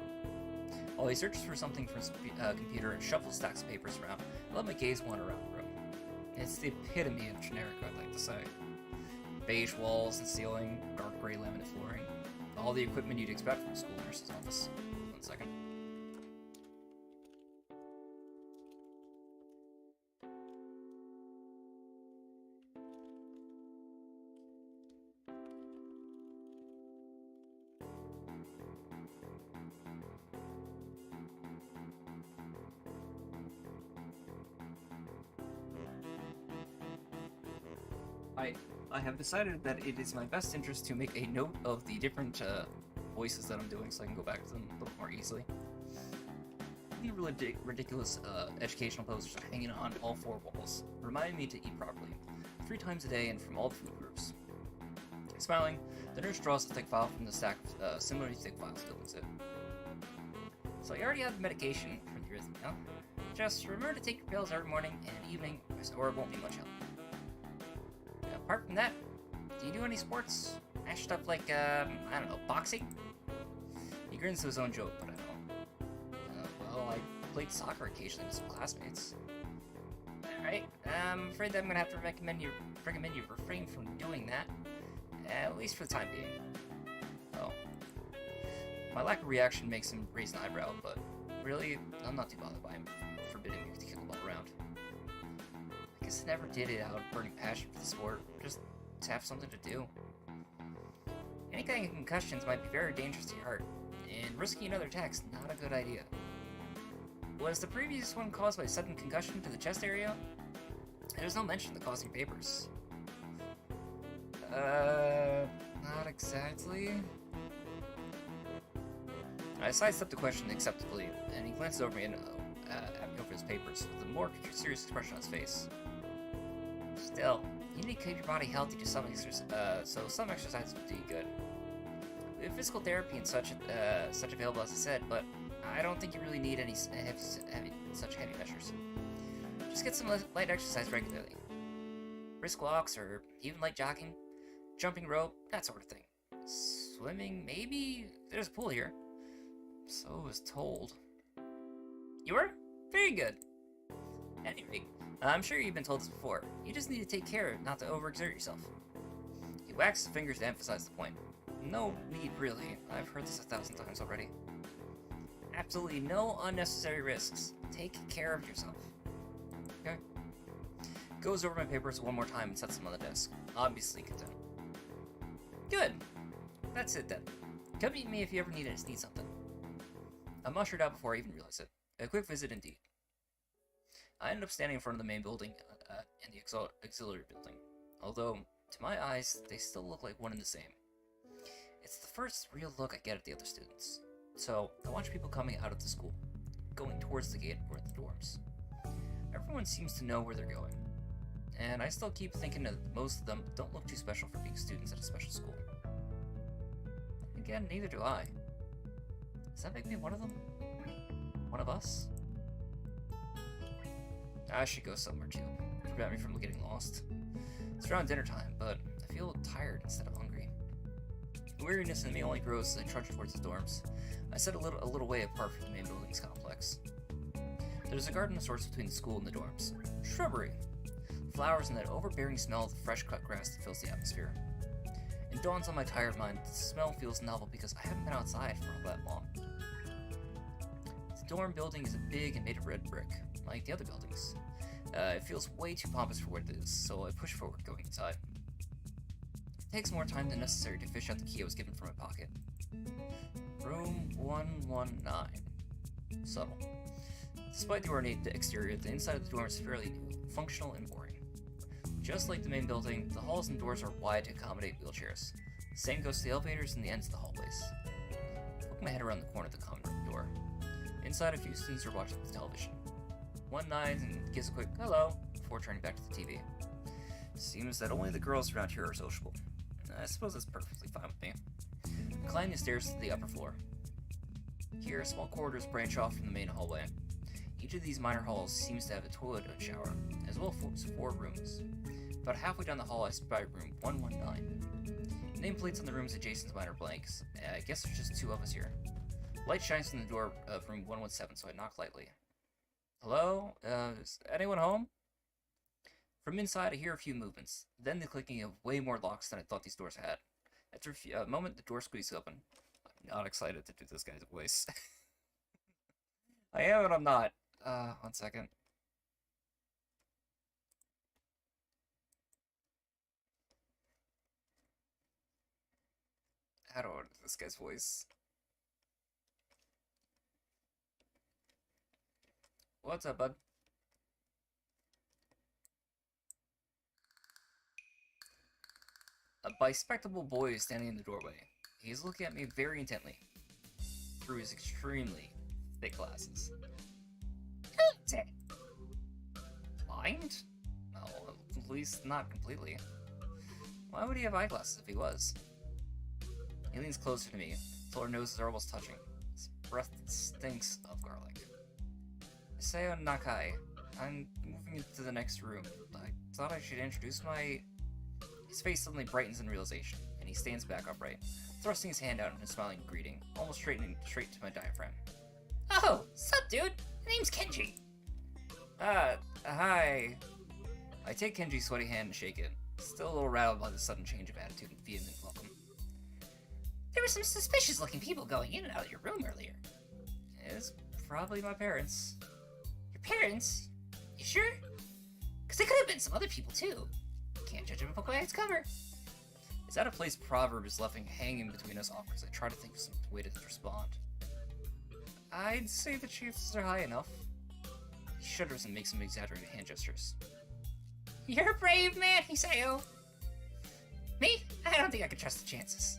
While he searches for something from his computer and shuffles stacks of papers around, I let my gaze wander around the room. It's the epitome of generic, I'd like to say. Beige walls and ceiling, dark gray laminate flooring, all the equipment you'd expect from a school nurse's office. 1 second. I have decided that it is my best interest to make a note of the different voices that I'm doing so I can go back to them a little more easily. The really ridiculous educational posters are hanging on all 4 walls, reminding me to eat properly, 3 times a day and from all the food groups. Smiling, the nurse draws a thick file from the stack of similarly thick files and opens it. So you already have the medication for the arrhythmia. Just remember to take your pills every morning and evening, or it won't be much help. Apart from that, do you do any sports? Stuff like, I don't know, boxing? grins to his own joke, but I know. Well, I played soccer occasionally with some classmates. Alright, I'm afraid that I'm gonna have to recommend you refrain from doing that. At least for the time being. Oh. My lack of reaction makes him raise an eyebrow, but really, I'm not too bothered by him forbidding me to kick the ball around. I guess I never did it out of burning passion for the sport, just to have something to do. Any kind of concussions might be very dangerous to your heart, and risking another attack's not a good idea. Was the previous one caused by sudden concussion to the chest area? There's no mention of the causing papers. Not exactly. I sidestepped the question acceptably, and he glances over me and at me over his papers with a more serious expression on his face. Still, you need to keep your body healthy to some exercise, so some exercises will do you good. We have physical therapy and such available, as I said, but I don't think you really need any such heavy measures. Just get some light exercise regularly. Brisk walks, or even light jogging, jumping rope, that sort of thing. Swimming, maybe? There's a pool here. So I was told. You were? Very good. Anyway, I'm sure you've been told this before. You just need to take care not to overexert yourself. He wags his fingers to emphasize the point. No need, really. I've heard this 1,000 times already. Absolutely no unnecessary risks. Take care of yourself. Okay. Goes over my papers one more time and sets them on the desk. Obviously content. Good. That's it then. Come meet me if you ever need something. I'm ushered out before I even realize it. A quick visit indeed. I ended up standing in front of the main building and the auxiliary building. Although, to my eyes, they still look like one and the same. It's the first real look I get at the other students. So, I watch people coming out of the school, going towards the gate or the dorms. Everyone seems to know where they're going. And I still keep thinking that most of them don't look too special for being students at a special school. Again, neither do I. Does that make me one of them? One of us? I should go somewhere too, to prevent me from getting lost. It's around dinner time, but I feel tired instead of hungry. The weariness in me only grows as I trudge towards the dorms. I sit a little way apart from the main building's complex. There's a garden of sorts between the school and the dorms. Shrubbery. Flowers and that overbearing smell of the fresh cut grass that fills the atmosphere. It dawns on my tired mind that the smell feels novel because I haven't been outside for all that long. The dorm building is big and made of red brick, like the other buildings. It feels way too pompous for what it is, so I push forward going inside. It takes more time than necessary to fish out the key I was given from my pocket. Room 119. Subtle. Despite the ornate exterior, the inside of the dorm is fairly new, functional, and boring. Just like the main building, the halls and doors are wide to accommodate wheelchairs. The same goes to the elevators and the ends of the hallways. I poke my head around the corner of the common room door. Inside, a few students are watching the television. One nods and gives a quick hello before turning back to the TV. Seems that only the girls around here are sociable. I suppose that's perfectly fine with me. I climb the stairs to the upper floor. Here, small corridors branch off from the main hallway. Each of these minor halls seems to have a toilet and shower, as well as 4 rooms. About halfway down the hall, I spy room 119. Nameplates on the rooms adjacent to mine are blanks. I guess there's just 2 of us here. Light shines from the door of room 117, so I knock lightly. Hello? Is anyone home? From inside, I hear a few movements, then the clicking of way more locks than I thought these doors had. After a moment, the door squeezes open. I'm not excited to do this guy's voice. I am, but I'm not. 1 second. I don't want this guy's voice. What's up, bud? A bespectacled boy is standing in the doorway. He's looking at me very intently through his extremely thick glasses. Blind? No, at least not completely. Why would he have eyeglasses if he was? He leans closer to me, till our noses are almost touching. His breath stinks of garlic. Sayo Nakai. I'm moving into the next room. I thought I should introduce my... His face suddenly brightens in realization, and he stands back upright, thrusting his hand out in a smiling greeting, almost straight to my diaphragm. Oh, sup, dude? My name's Kenji. Hi. I take Kenji's sweaty hand and shake it, still a little rattled by the sudden change of attitude and vehement welcome. There were some suspicious-looking people going in and out of your room earlier. It's probably my parents. Your parents? You sure? Because they could have been some other people, too. Can't judge a book by its cover. Is that a place proverb is left hanging between us awkward as I try to think of some way to respond? I'd say the chances are high enough. He shudders and makes some exaggerated hand gestures. You're a brave man, Hisayo. Me? I don't think I can trust the chances.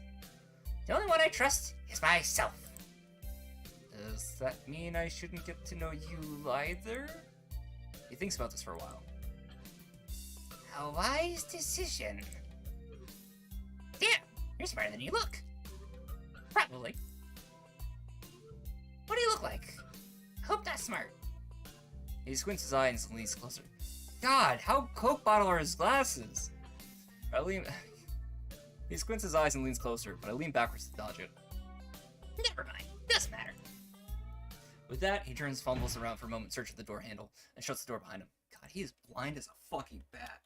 The only one I trust is myself. Does that mean I shouldn't get to know you either? He thinks about this for a while. A wise decision. Damn, you're smarter than you look. Probably. What do you look like? I hope that's smart. He squints his eyes and leans closer. God, how Coke bottle are his glasses? He squints his eyes and leans closer, but I lean backwards to dodge it. Never mind. Doesn't matter. With that, he turns, fumbles around for a moment, searches the door handle, and shuts the door behind him. God, he is blind as a fucking bat.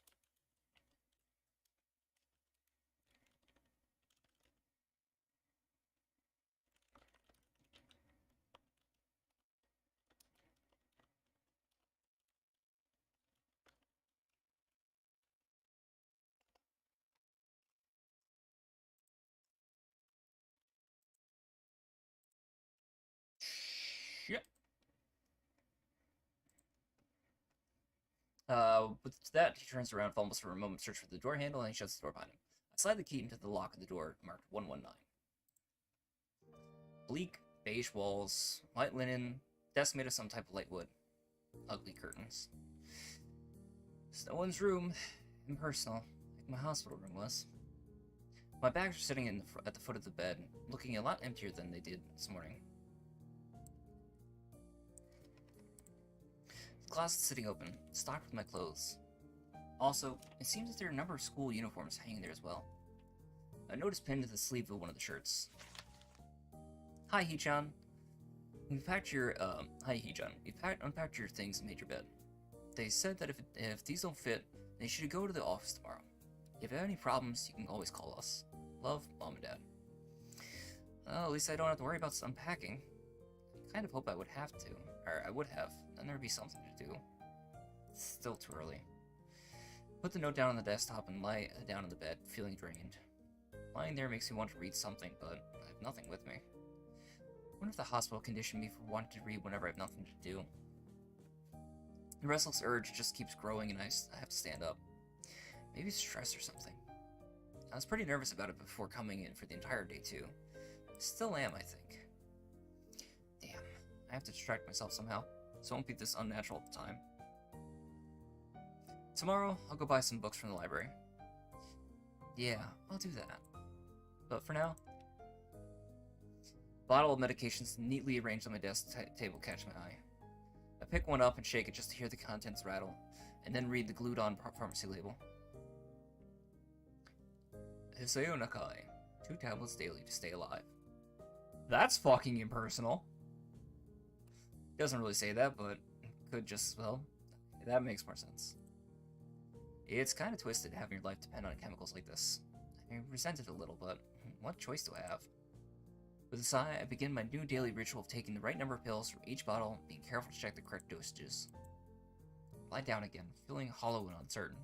Yep. With that, he turns around, fumbles for a moment, searches for the door handle, and he shuts the door behind him. I slide the key into the lock of the door, marked 119. Bleak, beige walls, white linen, desk made of some type of light wood. Ugly curtains. It's no one's room. Impersonal, like my hospital room was. My bags are sitting at the foot of the bed, looking a lot emptier than they did this morning. The closet's sitting open, stocked with my clothes. Also, it seems that there are a number of school uniforms hanging there as well. A note is pinned to the sleeve of one of the shirts. Hi, Hee-chan. We've packed your, hi, Hee-chan. We've unpacked your things and made your bed. They said that if these don't fit, then you should go to the office tomorrow. If you have any problems, you can always call us. Love, Mom and Dad. Well, at least I don't have to worry about unpacking. I kind of hope I would have to. Or I would have. Then there'd be something to do. It's still too early. Put the note down on the desktop and lie down on the bed, feeling drained. Lying there makes me want to read something, but I have nothing with me. I wonder if the hospital conditioned me for wanting to read whenever I have nothing to do. The restless urge just keeps growing and I have to stand up. Maybe stress or something. I was pretty nervous about it before coming in for the entire day too. Still am, I think. Damn, I have to distract myself somehow, so it won't be this unnatural at the time. Tomorrow, I'll go buy some books from the library. Yeah, I'll do that. But for now, bottle of medications neatly arranged on my desk table catch my eye. I pick one up and shake it just to hear the contents rattle, and then read the glued-on pharmacy label. Hisayo Nakai, 2 tablets daily to stay alive. That's fucking impersonal. Doesn't really say that, but could just, well, that makes more sense. It's kind of twisted having your life depend on chemicals like this. I resent it a little, but what choice do I have? With a sigh, I begin my new daily ritual of taking the right number of pills from each bottle, being careful to check the correct dosages. Lie down again, feeling hollow and uncertain.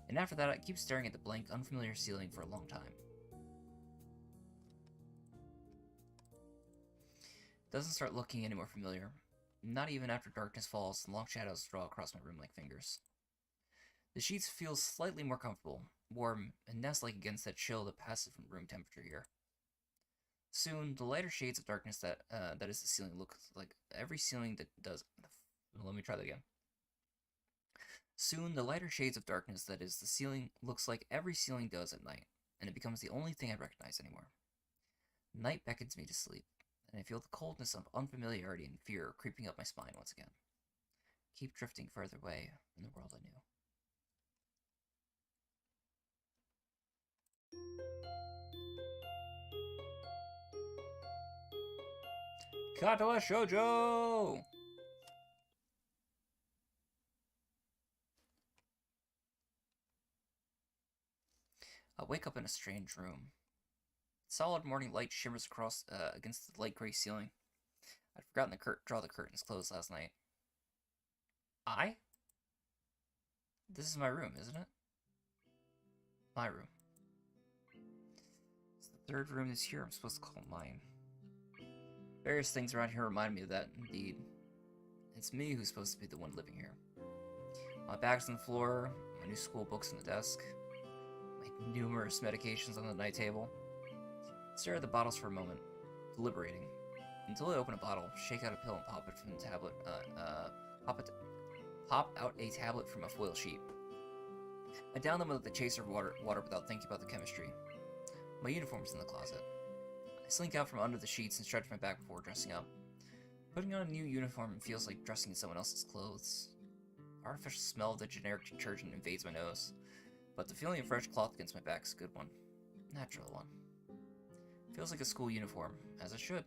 And after that, I keep staring at the blank, unfamiliar ceiling for a long time. It doesn't start looking any more familiar. Not even after darkness falls and long shadows draw across my room like fingers. The sheets feel slightly more comfortable, warm, and nest-like against that chill that passes from room temperature here. Soon, the lighter shades of darkness that is the ceiling look like every ceiling that does... Let me try that again. Soon, the lighter shades of darkness that is the ceiling looks like every ceiling does at night, and it becomes the only thing I recognize anymore. Night beckons me to sleep, and I feel the coldness of unfamiliarity and fear creeping up my spine once again. Keep drifting further away from the world I knew. Katawa Shojou! I wake up in a strange room. Solid morning light shimmers across against the light gray ceiling. I'd forgotten to draw the curtains closed last night. This is my room, isn't it? My room. It's the third room this year I'm supposed to call mine. Various things around here remind me of that, indeed. It's me who's supposed to be the one living here. My bag's on the floor, my new school books on the desk, my numerous medications on the night table. I stare at the bottles for a moment, deliberating, until I open a bottle, shake out a pill, and pop it from the tablet. Pop out a tablet from a foil sheet. I down them with the chaser of water without thinking about the chemistry. My uniform's in the closet. I slink out from under the sheets and stretch my back before dressing up. Putting on a new uniform feels like dressing in someone else's clothes. The artificial smell of the generic detergent invades my nose, but the feeling of fresh cloth against my back is a good one. Natural one. Feels like a school uniform, as it should.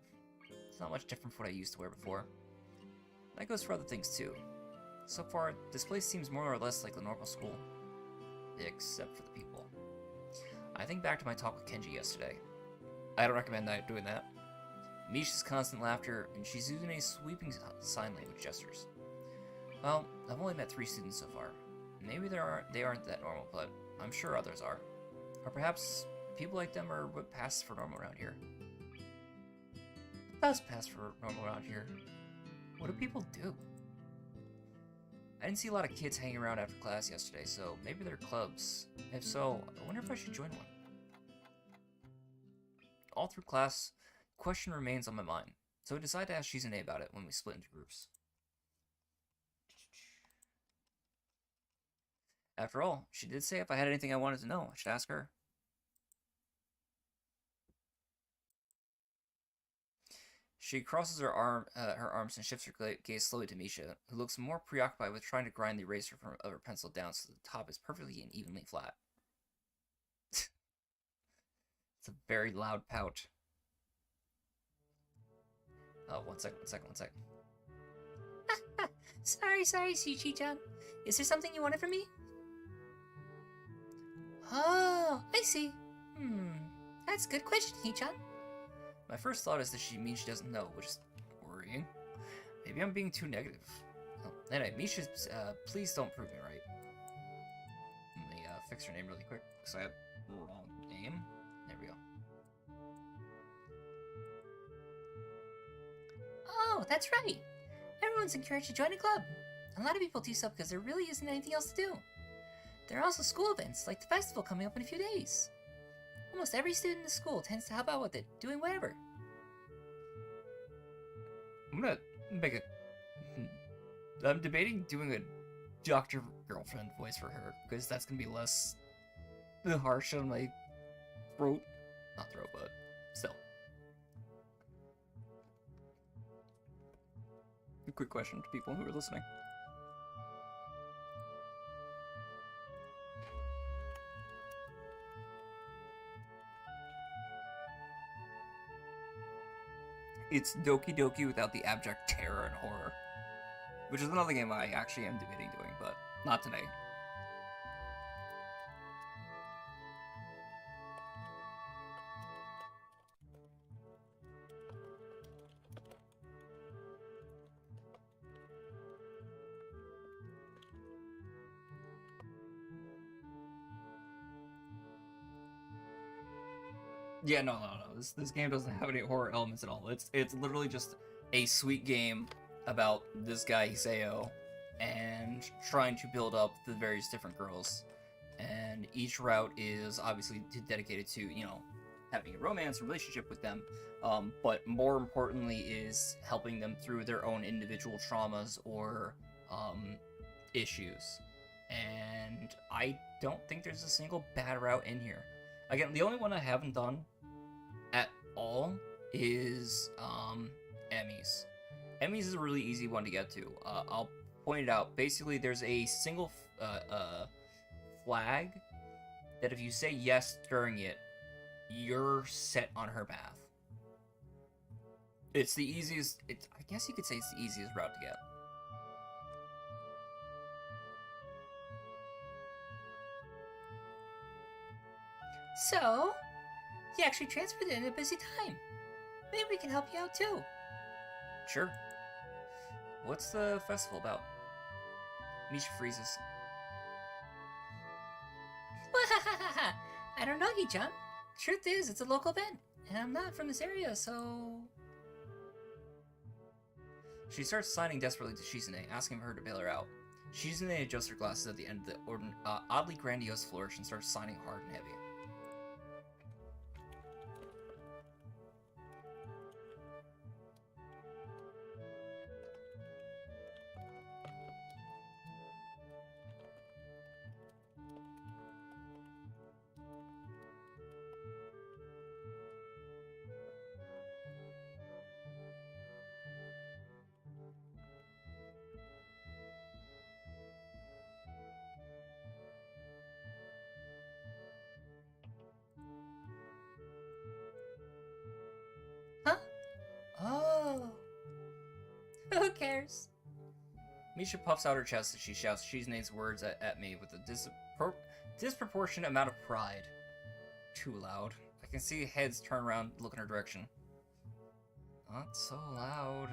It's not much different from what I used to wear before. That goes for other things too. So far, this place seems more or less like a normal school. Except for the people. I think back to my talk with Kenji yesterday. I don't recommend doing that. Misha's constant laughter, and she's using a sweeping sign language gestures. Well, I've only met 3 students so far. Maybe they aren't that normal, but I'm sure others are. Or perhaps people like them are what passes for normal around here. What does pass for normal around here? What do people do? I didn't see a lot of kids hanging around after class yesterday, so maybe they're clubs. If so, I wonder if I should join one. All through class, the question remains on my mind, so I decide to ask Shizune about it when we split into groups. After all, she did say if I had anything I wanted to know, I should ask her. She crosses her arms and shifts her gaze slowly to Misha, who looks more preoccupied with trying to grind the eraser of her pencil down so the top is perfectly and evenly flat. It's a very loud pout. Oh, one second. Sorry, Suichi-chan. Is there something you wanted from me? Oh, I see. That's a good question, Hee-chan. My first thought is that she means she doesn't know, which is worrying. Maybe I'm being too negative. Oh, anyway, Misha, please don't prove me right. Let me fix her name really quick, because I had the wrong name. There we go. Oh, that's right. Everyone's encouraged to join a club. A lot of people do so because there really isn't anything else to do. There are also school events, like the festival coming up in a few days. Almost every student in the school tends to help out with it, doing whatever. I'm debating doing a doctor girlfriend voice for her, because that's gonna be less harsh on my throat. Not throat, but still. A quick question to people who are listening. It's Doki Doki without the abject terror and horror. Which is another game I actually am debating doing, but not today. Yeah, no. This game doesn't have any horror elements at all. It's literally just a sweet game about this guy Hiseo and trying to build up the various different girls. And each route is obviously dedicated to, having a romance, relationship with them. But more importantly is helping them through their own individual traumas or issues. And I don't think there's a single bad route in here. Again, the only one I haven't done at all is Emmy's. Emmy's is a really easy one to get to. I'll point it out. Basically, there's a single flag that if you say yes during it, you're set on her path. It's the easiest. I guess you could say it's the easiest route to get. So, you actually transferred it in a busy time. Maybe we can help you out too. Sure. What's the festival about? Misha freezes. I don't know, Hee-chan. Truth is, it's a local event, and I'm not from this area, so... She starts signing desperately to Shizune, asking for her to bail her out. Shizune adjusts her glasses at the end of the oddly grandiose flourish and starts signing hard and heavy. Huh? Oh. Who cares? Misha puffs out her chest as she shouts Shizune's words at me with a disproportionate amount of pride. Too loud. I can see heads turn around, look in her direction. Not so loud.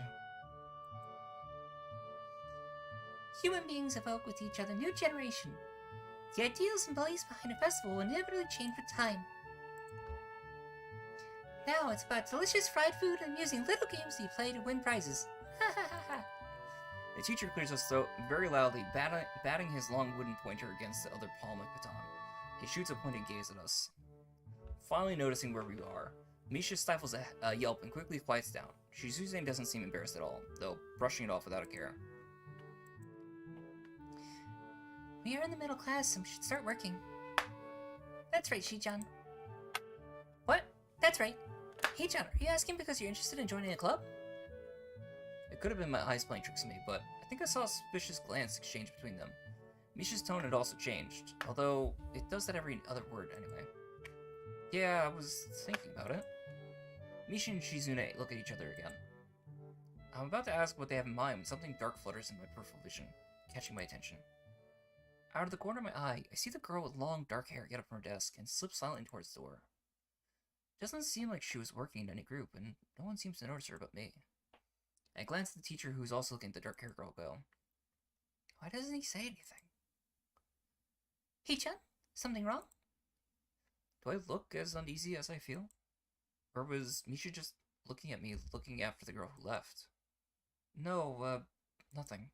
Human beings evoke with each other new generation. The ideals and beliefs behind a festival will inevitably change with time. Now it's about delicious fried food and amusing little games you play to win prizes. Ha ha ha ha. The teacher clears his throat very loudly, batting his long wooden pointer against the other palm like baton. He shoots a pointed gaze at us. Finally noticing where we are, Misha stifles a yelp and quickly quiets down. Shizune doesn't seem embarrassed at all, though brushing it off without a care. We are in the middle class and we should start working. That's right, Hee-chan. What? That's right. Hee-chan, are you asking because you're interested in joining a club? It could have been my eyes playing tricks on me, but I think I saw a suspicious glance exchange between them. Misha's tone had also changed, although it does that every other word anyway. Yeah, I was thinking about it. Misha and Shizune look at each other again. I'm about to ask what they have in mind when something dark flutters in my peripheral vision, catching my attention. Out of the corner of my eye, I see the girl with long dark hair get up from her desk and slip silently towards the door. It doesn't seem like she was working in any group, and no one seems to notice her but me. I glance at the teacher who's also looking at the dark hair girl go. Why doesn't he say anything? Hee-chan, something wrong? Do I look as uneasy as I feel? Or was Misha just looking at me, looking after the girl who left? No, nothing.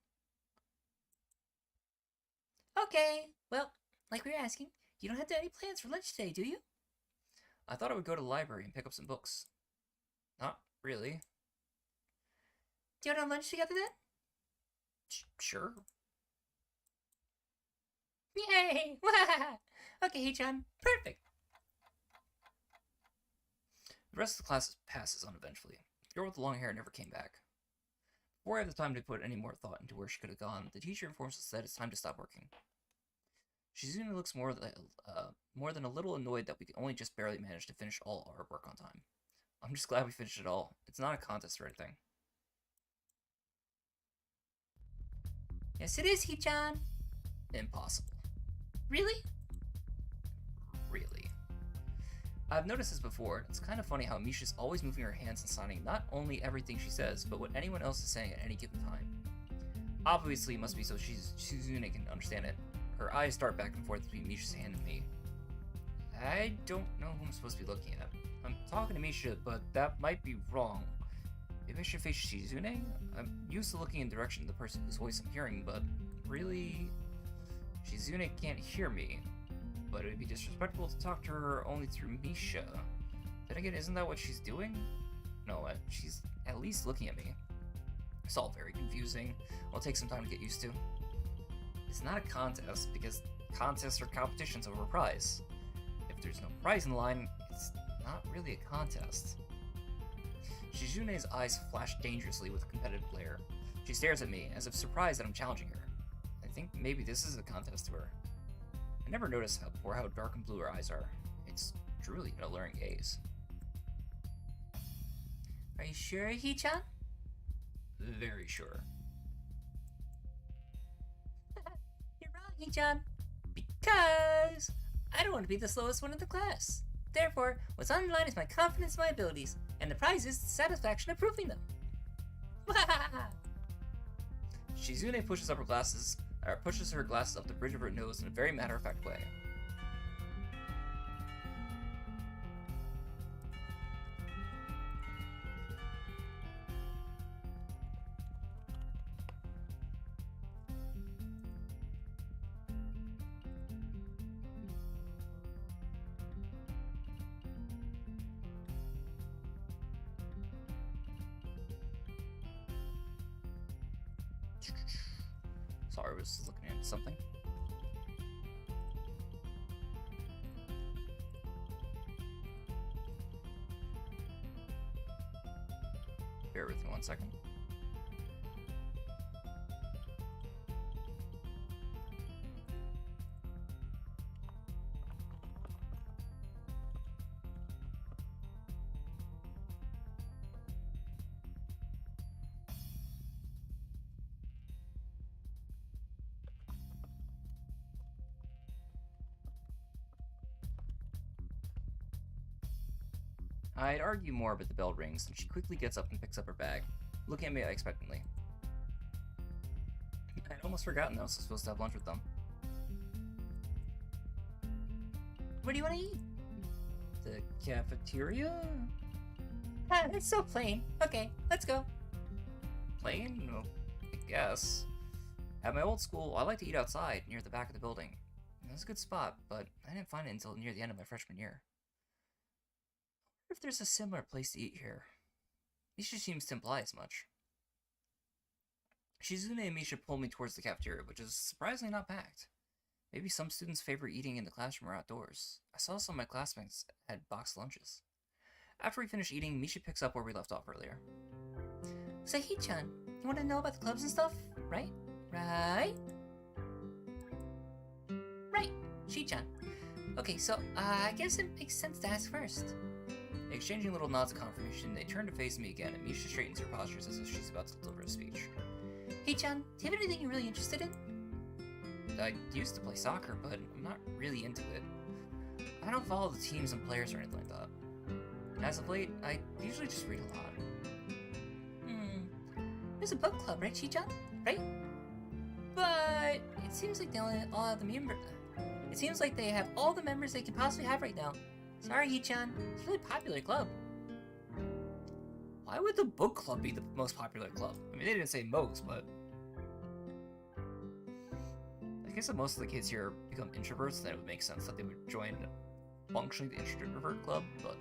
Okay, well, like we were asking, you don't have any plans for lunch today, do you? I thought I would go to the library and pick up some books. Not really. Do you want to have lunch together then? Sure. Yay! Okay, Hee-chan, perfect. The rest of the class passes uneventfully. The girl with the long hair never came back. Before I have the time to put any more thought into where she could have gone, the teacher informs us that it's time to stop working. Shizune looks more than a little annoyed that we only just barely managed to finish all our work on time. I'm just glad we finished it all. It's not a contest or anything. Yes, it is, Hee-chan. Impossible. Really? Really. I've noticed this before, and it's kind of funny how Misha's always moving her hands and signing not only everything she says, but what anyone else is saying at any given time. Obviously, it must be so Shizune can understand it. Her eyes dart back and forth between Misha's hand and me. I don't know who I'm supposed to be looking at. I'm talking to Misha, but that might be wrong. Maybe I should face Shizune? I'm used to looking in the direction of the person whose voice I'm hearing, but really... Shizune can't hear me. But it would be disrespectful to talk to her only through Misha. Then again, isn't that what she's doing? No, she's at least looking at me. It's all very confusing. It'll take some time to get used to. It's not a contest, because contests are competitions over a prize. If there's no prize in the line, it's not really a contest. Shizune's eyes flash dangerously with a competitive glare. She stares at me, as if surprised that I'm challenging her. I think maybe this is a contest to her. I never noticed how dark and blue her eyes are. It's truly an alluring gaze. Are you sure, Hee-chan? Very sure. You're wrong, Hee-chan. Because I don't want to be the slowest one in the class. Therefore, what's on the line is my confidence in my abilities, and the prize is the satisfaction of proving them. Shizune pushes her glasses up the bridge of her nose in a very matter-of-fact way. Sorry, I was looking at something. Bear with me 1 second. I'd argue more, but the bell rings, and she quickly gets up and picks up her bag, looking at me expectantly. I'd almost forgotten I was supposed to have lunch with them. Where do you want to eat? The cafeteria? Ah, that's so plain. Okay, let's go. Plain? Well, I guess. At my old school, I like to eat outside, near the back of the building. It was a good spot, but I didn't find it until near the end of my freshman year. I wonder if there's a similar place to eat here. Misha seems to imply as much. Shizune and Misha pulled me towards the cafeteria, which is surprisingly not packed. Maybe some students favor eating in the classroom or outdoors. I saw some of my classmates had boxed lunches. After we finish eating, Misha picks up where we left off earlier. So, Hee-chan, you want to know about the clubs and stuff, right? Right? Right, Shi-chan. Okay, so, I guess it makes sense to ask first. Exchanging little nods of confirmation, they turn to face me again, and Misha straightens her postures as if she's about to deliver a speech. Hee-chan, do you have anything you're really interested in? I used to play soccer, but I'm not really into it. I don't follow the teams and players or anything like that. As of late, I usually just read a lot. There's a book club, right, Shi-chan? Right? But it seems like they It seems like they have all the members they could possibly have right now. Sorry, Hee-chan. It's a really popular club. Why would the book club be the most popular club? I mean, they didn't say most, but... I guess if most of the kids here become introverts, then it would make sense that they would join functionally the introvert club, but...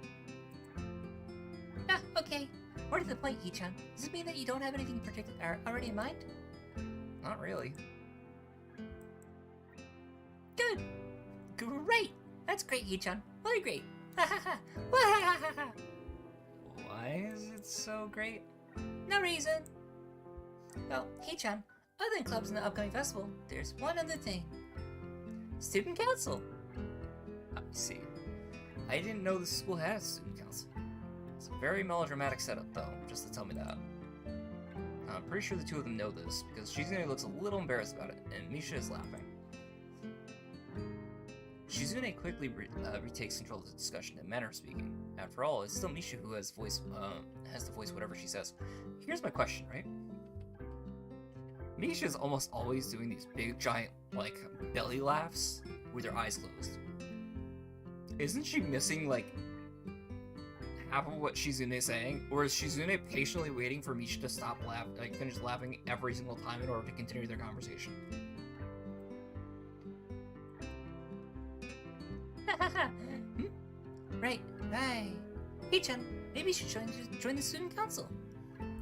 Ah, okay. More to the point, Hee-chan. Does it mean that you don't have anything particular already in mind? Not really. Good. Great. That's great, Hee-chan. Really great. Ha ha ha. Ha ha ha ha. Why is it so great? No reason. Well, Hee-chan, other than clubs in the upcoming festival, there's one other thing. Student council. I see. I didn't know the school had a student council. It's a very melodramatic setup, though, just to tell me that. I'm pretty sure the two of them know this, because Shizune looks a little embarrassed about it, and Misha is laughing. Shizune quickly retakes control of the discussion in manner of speaking. After all, it's still Misha who has to voice whatever she says. Here's my question, right? Misha is almost always doing these big, giant, like, belly laughs with her eyes closed. Isn't she missing, like, half of what Shizune is saying? Or is Shizune patiently waiting for Misha to stop laughing, like, finish laughing every single time in order to continue their conversation? Right. Hee-chan, maybe you should join the student council.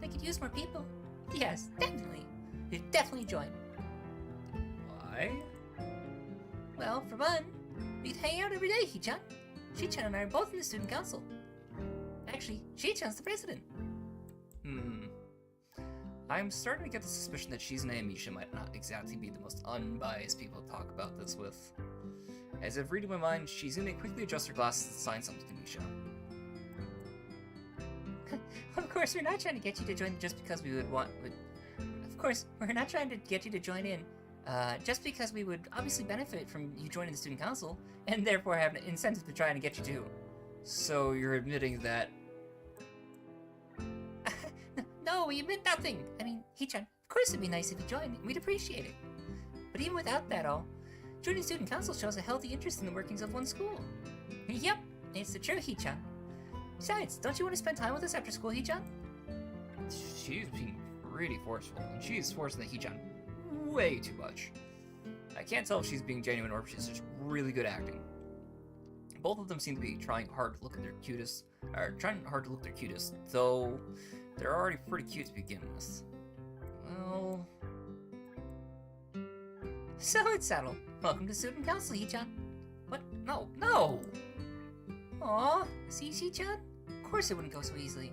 They could use more people. Yes, definitely. You should definitely join. Why? Well, for one, we could hang out every day, Hee-chan. Shi-chan and I are both in the student council. Actually, Shi-chan's the president. I'm starting to get the suspicion that Shizune and Misha might not exactly be the most unbiased people to talk about this with. As if reading my mind, Shizune quickly adjusts her glasses to sign something to Misha. Of course, we're not trying to get you to join just because we would want... Of course, we're not trying to get you to join in just because we would obviously benefit from you joining the student council, and therefore have an incentive to try and get you to. So you're admitting that... No, we admit nothing. I mean, Hichan, of course it'd be nice if you joined, and we'd appreciate it. But even without that all, joining student council shows a healthy interest in the workings of one school. Yep, it's the truth, Hichan. Besides, don't you want to spend time with us after school, Hichan? She's being pretty forceful, and she's forcing the Hichan way too much. I can't tell if she's being genuine or if she's just really good acting. Both of them seem to be trying hard to look their cutest, though they're already pretty cute to begin with. Well... So it's settled. Welcome to student council, Hichan. What? No, no! Aw, see, Hichan? Of course it wouldn't go so easily.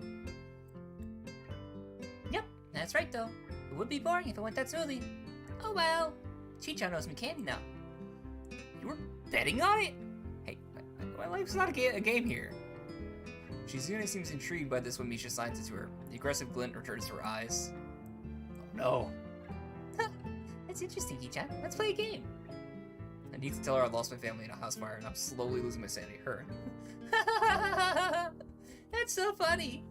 Yep, that's right though. It would be boring if it went that smoothly. Oh well. Hichan owes me candy now. You were betting on it? Hey, my life's not a game here. Shizune seems intrigued by this when Misha signs it to her. The aggressive glint returns to her eyes. Oh no. That's interesting, Hichan. Let's play a game. I need to tell her I lost my family in a house fire and I'm slowly losing my sanity. Her. That's so funny.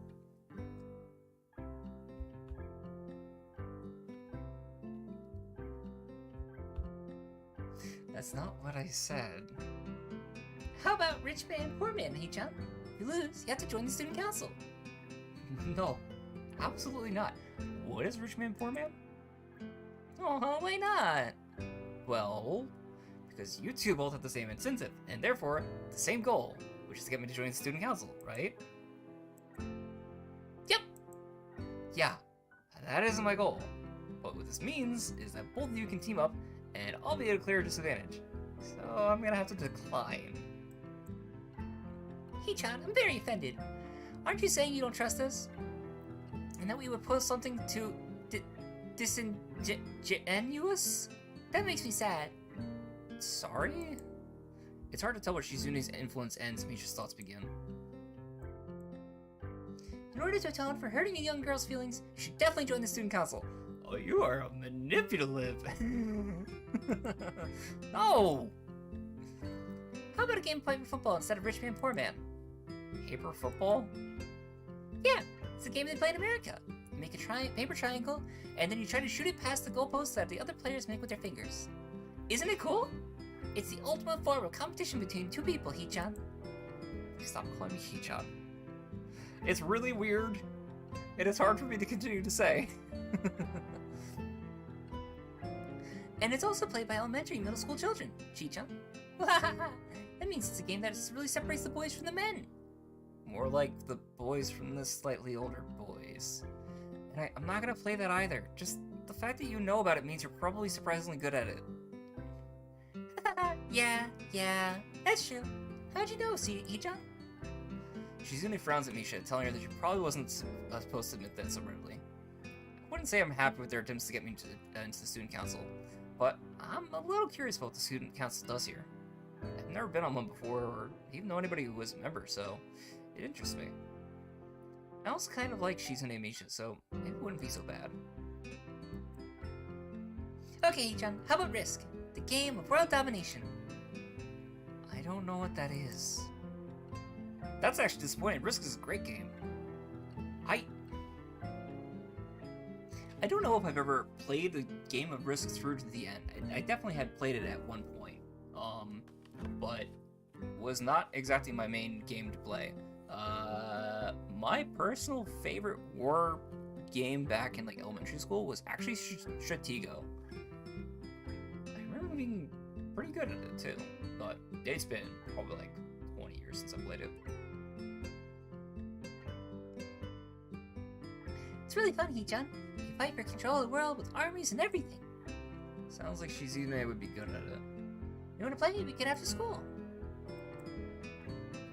That's not what I said. How about rich man, poor man, Hichan? If you lose, you have to join the student council. No, absolutely not. What is rich man, poor man? Oh, why not? Well, because you two both have the same incentive, and therefore, the same goal, which is to get me to join the student council, right? Yep. Yeah, that isn't my goal. But what this means is that both of you can team up, and I'll be at a clear disadvantage. So I'm gonna have to decline. Hichan, I'm very offended. Aren't you saying you don't trust us? And that we would post something too disingenuous? That makes me sad. Sorry? It's hard to tell where Shizune's influence ends and Misha's thoughts begin. In order to atone for hurting a young girl's feelings, you should definitely join the student council. Oh, you are a manipulative. No! How about a game of paper football instead of rich man, poor man? Paper football? Yeah, it's a game they play in America. You make a paper triangle, and then you try to shoot it past the goalposts that the other players make with their fingers. Isn't it cool? It's the ultimate form of competition between two people, Hichan. Stop calling me Hichan. It's really weird. It is hard for me to continue to say. And it's also played by elementary and middle school children, Hichan. That means it's a game that really separates the boys from the men. More like the boys from the slightly older boys. And I'm not gonna play that either. Just the fact that you know about it means you're probably surprisingly good at it. Yeah, that's true. How'd you know, Hichan? Shizune frowns at Misha, telling her that she probably wasn't supposed to admit that so readily. I wouldn't say I'm happy with their attempts to get me into the student council, but I'm a little curious about what the student council does here. I've never been on one before, or even know anybody who was a member, so it interests me. I also kind of like Shizune and Misha, so it wouldn't be so bad. Okay, Hichan, how about Risk? The game of world domination. I don't know what that is. That's actually disappointing. Risk is a great game. I don't know if I've ever played a game of Risk through to the end. I definitely had played it at one point, but was not exactly my main game to play. My personal favorite war game back in like elementary school was actually Stratego. I remember being pretty good at it too, but it's been probably like 20 years since I played it. It's really fun, Hichan. You fight for control of the world with armies and everything. Sounds like Shizune would be good at it. You want to play? We can after school.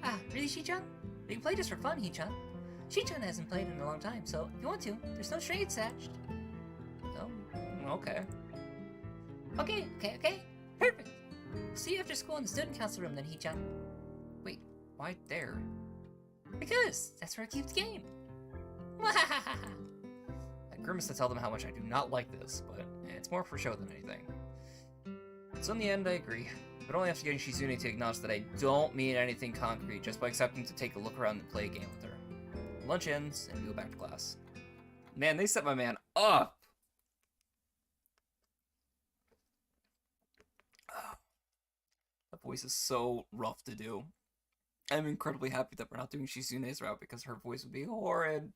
Ah, really, Hichan? We can play just for fun, Hichan. Hichan hasn't played in a long time, so if you want to, there's no strings attached. Oh, okay. Okay. Perfect. See you after school in the student council room then, Hichan. Wait, why there? Because that's where it keeps the game. I grimace to tell them how much I do not like this, but it's more for show than anything. So in the end, I agree, but only after getting Shizune to acknowledge that I don't mean anything concrete just by accepting to take a look around and play a game with her. Lunch ends, and we go back to class. Man, they set my man up! That voice is so rough to do. I'm incredibly happy that we're not doing Shizune's route because her voice would be horrid.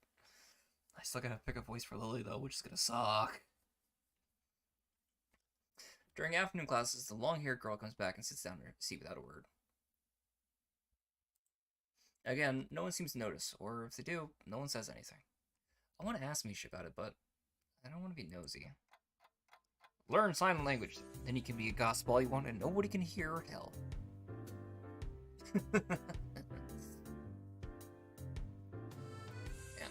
I still gotta pick a voice for Lily though, which is gonna suck. During afternoon classes, the long-haired girl comes back and sits down in her seat without a word. Again, no one seems to notice, or if they do, no one says anything. I want to ask Misha about it, but I don't want to be nosy. Learn sign language, then you can be a gossip all you want and nobody can hear or tell. Yeah.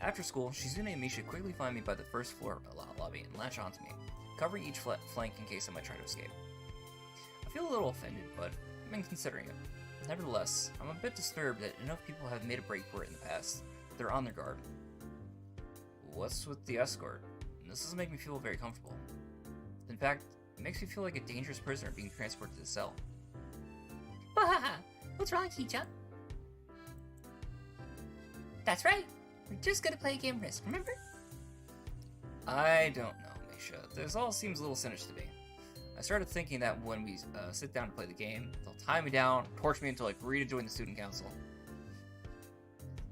After school, Shizune and Misha quickly find me by the first floor lobby and latch onto me, covering each flank in case I might try to escape. I feel a little offended, but I've been considering it. Nevertheless, I'm a bit disturbed that enough people have made a break for it in the past. They're on their guard. What's with the escort? This doesn't make me feel very comfortable. In fact, it makes me feel like a dangerous prisoner being transported to the cell. What's wrong, Chi-chan? That's right. We're just gonna play a game Risk, remember? I don't know, Misha. This all seems a little sinister to me. I started thinking that when we sit down to play the game, they'll tie me down, torture me until I agree to join the student council.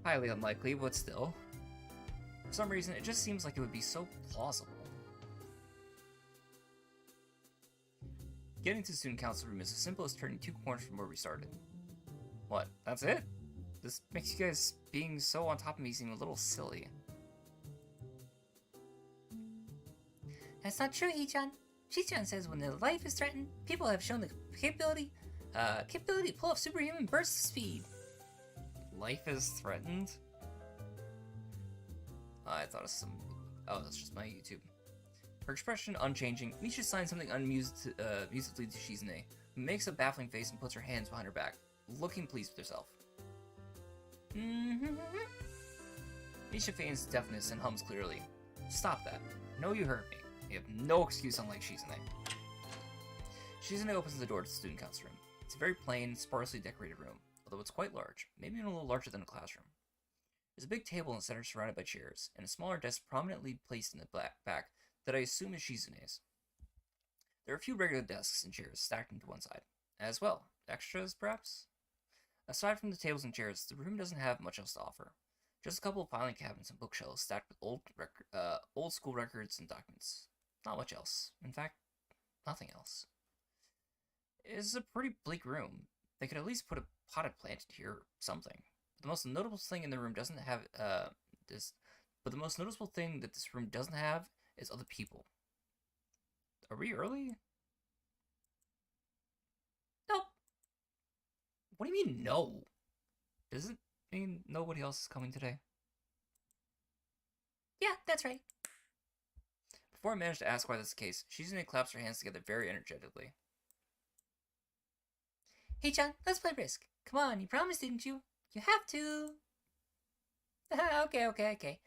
Highly unlikely, but still. For some reason, it just seems like it would be so plausible. Getting to the student council room is as simple as turning 2 corners from where we started. What, that's it? This makes you guys being so on top of me seem a little silly. That's not true, Chi-chan. Chi-chan says when their life is threatened, people have shown the capability to pull off superhuman bursts of speed. Life is threatened? I thought of some... Oh, that's just my YouTube. Her expression unchanging, Misha signs something unmusically to Shizune, who makes a baffling face and puts her hands behind her back, looking pleased with herself. Misha feigns deafness and hums clearly. Stop that. No, you heard me. You have no excuse unlike Shizune. Shizune opens the door to the student council room. It's a very plain, sparsely decorated room, although it's quite large, maybe even a little larger than a classroom. There's a big table in the center surrounded by chairs, and a smaller desk prominently placed in the back that I assume is Shizune's. There are a few regular desks and chairs stacked into one side. As well, extras, perhaps? Aside from the tables and chairs, the room doesn't have much else to offer. Just a couple of filing cabinets and bookshelves stacked with old school records and documents. Not much else. In fact, nothing else. It's a pretty bleak room. They could at least put a potted plant in here or something. The most notable thing in the room doesn't have But the most noticeable thing that this room doesn't have is other people. Are we early? Nope. What do you mean, no? Does it mean nobody else is coming today? Yeah, that's right. Before I manage to ask why that's the case, Shizune claps her hands together very energetically. Hey, Chan, let's play Risk. Come on, you promised, didn't you? You have to. Okay.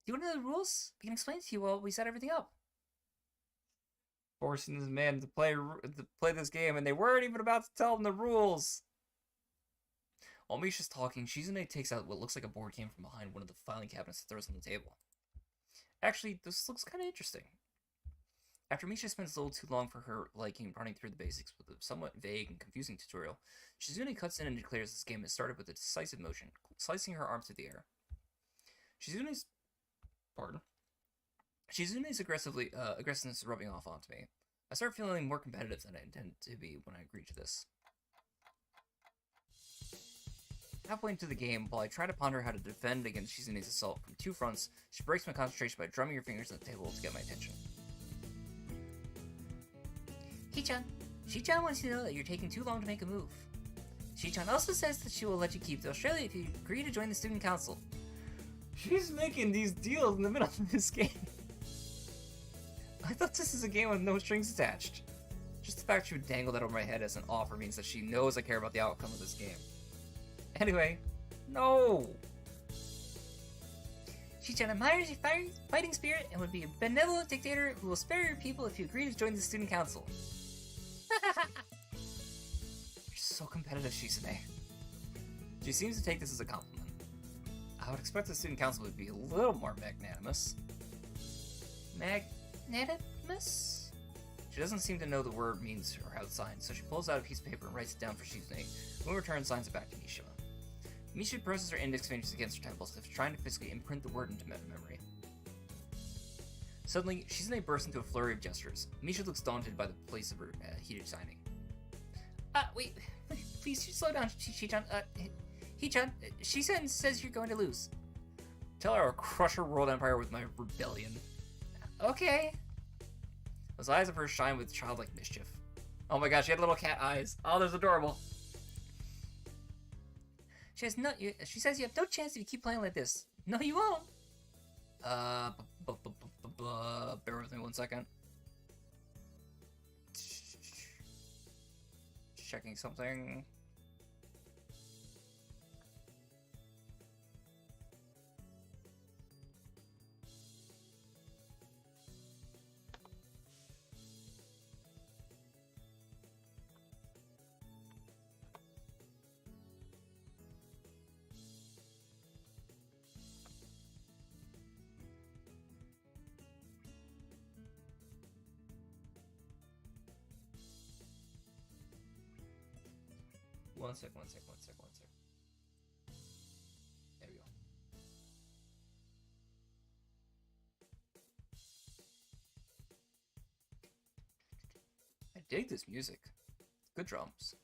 Do you want to know the rules? We can explain it to you while we set everything up. Forcing this man to play this game, and they weren't even about to tell him the rules. While Misha's talking, Shizune takes out what looks like a board game from behind one of the filing cabinets and throws on the table. Actually, this looks kind of interesting. After Misha spends a little too long for her liking running through the basics with a somewhat vague and confusing tutorial, Shizune cuts in and declares this game has started with a decisive motion, slicing her arm through the air. Shizune's aggressiveness is rubbing off onto me. I start feeling more competitive than I intended to be when I agreed to this. Halfway into the game, while I try to ponder how to defend against Shizune's assault from 2 fronts, she breaks my concentration by drumming her fingers on the table to get my attention. Shi-chan, Shi-chan wants you to know that you're taking too long to make a move. Shi-chan also says that she will let you keep the Australia if you agree to join the student council. She's making these deals in the middle of this game. I thought this is a game with no strings attached. Just the fact she would dangle that over my head as an offer means that she knows I care about the outcome of this game. Anyway, no! Shi-chan admires your fighting spirit and would be a benevolent dictator who will spare your people if you agree to join the student council. You're so competitive, Shizune. She seems to take this as a compliment. I would expect the student council would be a little more magnanimous. Magnanimous? She doesn't seem to know the word means or how it's signed, so she pulls out a piece of paper and writes it down for Shizune, who in return signs it back to Mishima. Mishima presses her index fingers against her temples as if trying to physically imprint the word into memory. Suddenly, Shizune bursts into a flurry of gestures. Misha looks daunted by the place of her heated signing. Wait, please slow down, Shi-chan. Hee-chan, Shi-chan says you're going to lose. Tell her I'll crush her world empire with my rebellion. Okay. Those eyes of hers shine with childlike mischief. Oh my gosh, she had little cat eyes. Oh, they're adorable. She says you have no chance if you keep playing like this. No, you won't. Bear with me 1 second. Checking something. One sec. There we go. I dig this music. Good drums.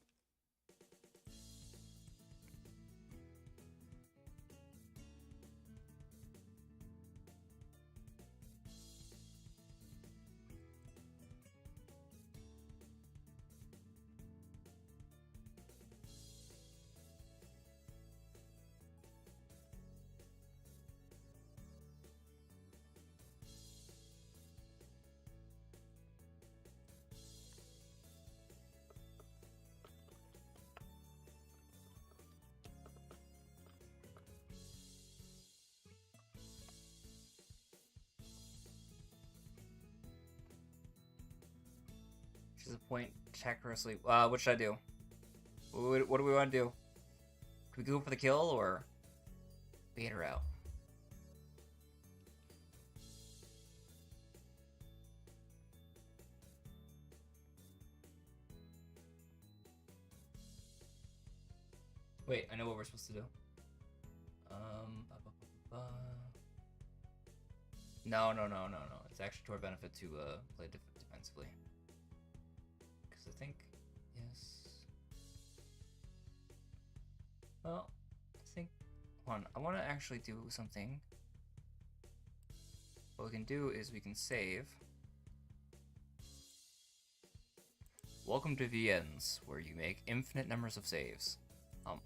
She's a point technically. What should I do? What do we want to do? Can we go for the kill or bait her out? Wait, I know what we're supposed to do. No. It's actually to our benefit to play defensively. Because I think, yes. Well, hold on, I want to actually do something. What we can do is we can save. Welcome to VNs, where you make infinite numbers of saves.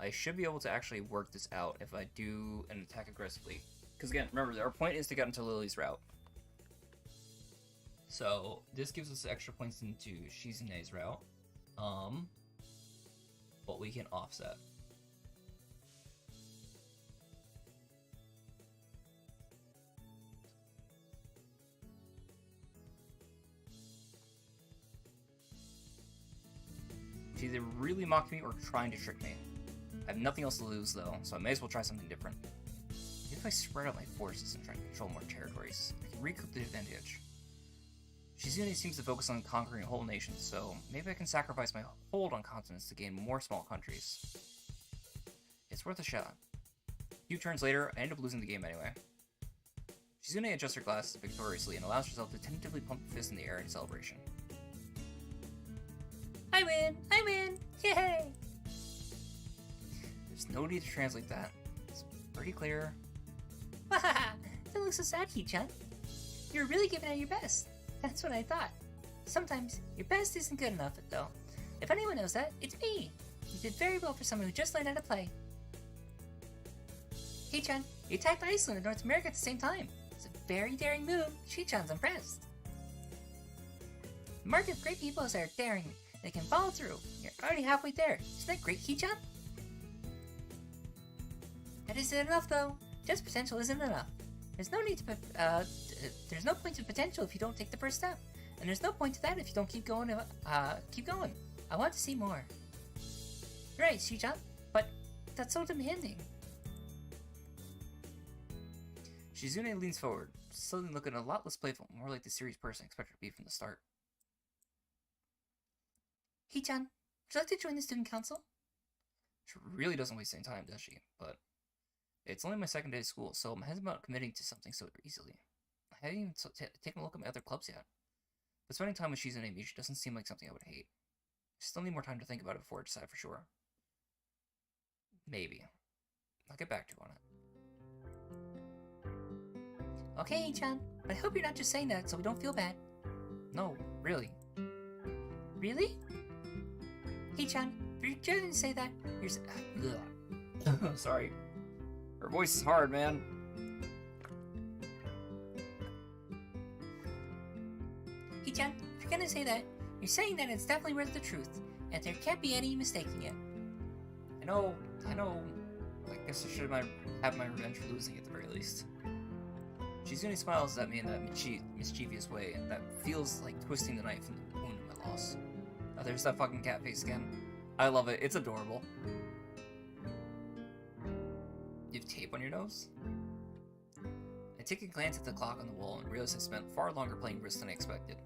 I should be able to actually work this out if I do an attack aggressively. Because again, remember, our point is to get into Lily's route. So, this gives us extra points into Shizune's route. But we can offset. She's either really mocking me or trying to trick me. I have nothing else to lose though, so I may as well try something different. Maybe if I spread out my forces and try to control more territories, I can recoup the advantage. Shizune seems to focus on conquering whole nations, so maybe I can sacrifice my hold on continents to gain more small countries. It's worth a shot. A few turns later, I end up losing the game anyway. Shizune adjusts her glasses victoriously and allows herself to tentatively pump a fist in the air in celebration. I win! Yay! There's no need to translate that. It's pretty clear. Wahaha! Don't look so sad, Hee-chan. You're really giving it your best. That's what I thought. Sometimes your best isn't good enough, though. If anyone knows that, it's me. You did very well for someone who just learned how to play. Hee-chan, you attacked Iceland and North America at the same time. It's a very daring move. Shi-chan's impressed. The mark of great people is they're daring. They can follow through. You're already halfway there. Isn't that great, Hee-chan? That isn't enough, though. Just potential isn't enough. There's no need to, there's no point to potential if you don't take the first step. And there's no point to that if you don't keep going, keep going. I want to see more. Right, Shichan, but that's so demanding. Shizune leans forward, suddenly looking a lot less playful, more like the serious person I expected to be from the start. Hee-chan, would you like to join the student council? She really doesn't waste any time, does she? But it's only my second day of school, so I'm hesitant about committing to something so easily. I haven't even taken a look at my other clubs yet. But spending time with Shizune Michi doesn't seem like something I would hate. I still need more time to think about it before I decide for sure. Maybe. I'll get back to you on it. Okay, Hee-chan, but I hope you're not just saying that so we don't feel bad. No, really. Really? Hee-chan, if you're going to say that, you're Sorry. Her voice is hard, man. Hee-chan, if you're gonna say that, you're saying that it's definitely worth the truth, and there can't be any mistaking it. I know. I guess I should have my revenge for losing at the very least. Shizune smiles at me in that mischievous way that feels like twisting the knife in the wound of my loss. Oh, there's that fucking cat face again. I love it. It's adorable. You have tape on your nose? I take a glance at the clock on the wall and realize I spent far longer playing Risk than I expected.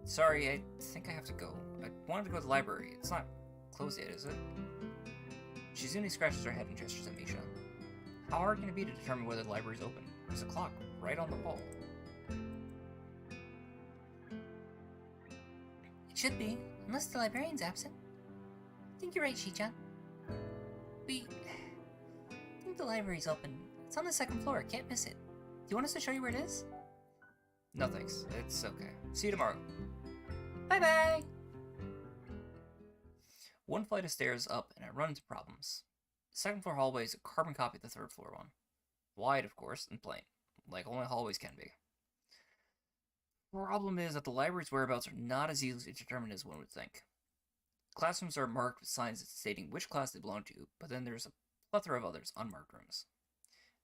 Sorry, I think I have to go. I wanted to go to the library. It's not closed yet, is it? Shizune scratches her head and gestures at Misha. How hard can it be to determine whether the library's open? There's a clock right on the wall. It should be, unless the librarian's absent. I think you're right, Shichan. I think the library's open. It's on the second floor, can't miss it. Do you want us to show you where it is? No thanks, it's okay. See you tomorrow. Bye-bye! One flight of stairs up and I run into problems. The second floor hallway is a carbon copy of the third floor one. Wide, of course, and plain, like only hallways can be. Problem is that the library's whereabouts are not as easily determined as one would think. Classrooms are marked with signs stating which class they belong to, but then there's a plethora of others, unmarked rooms.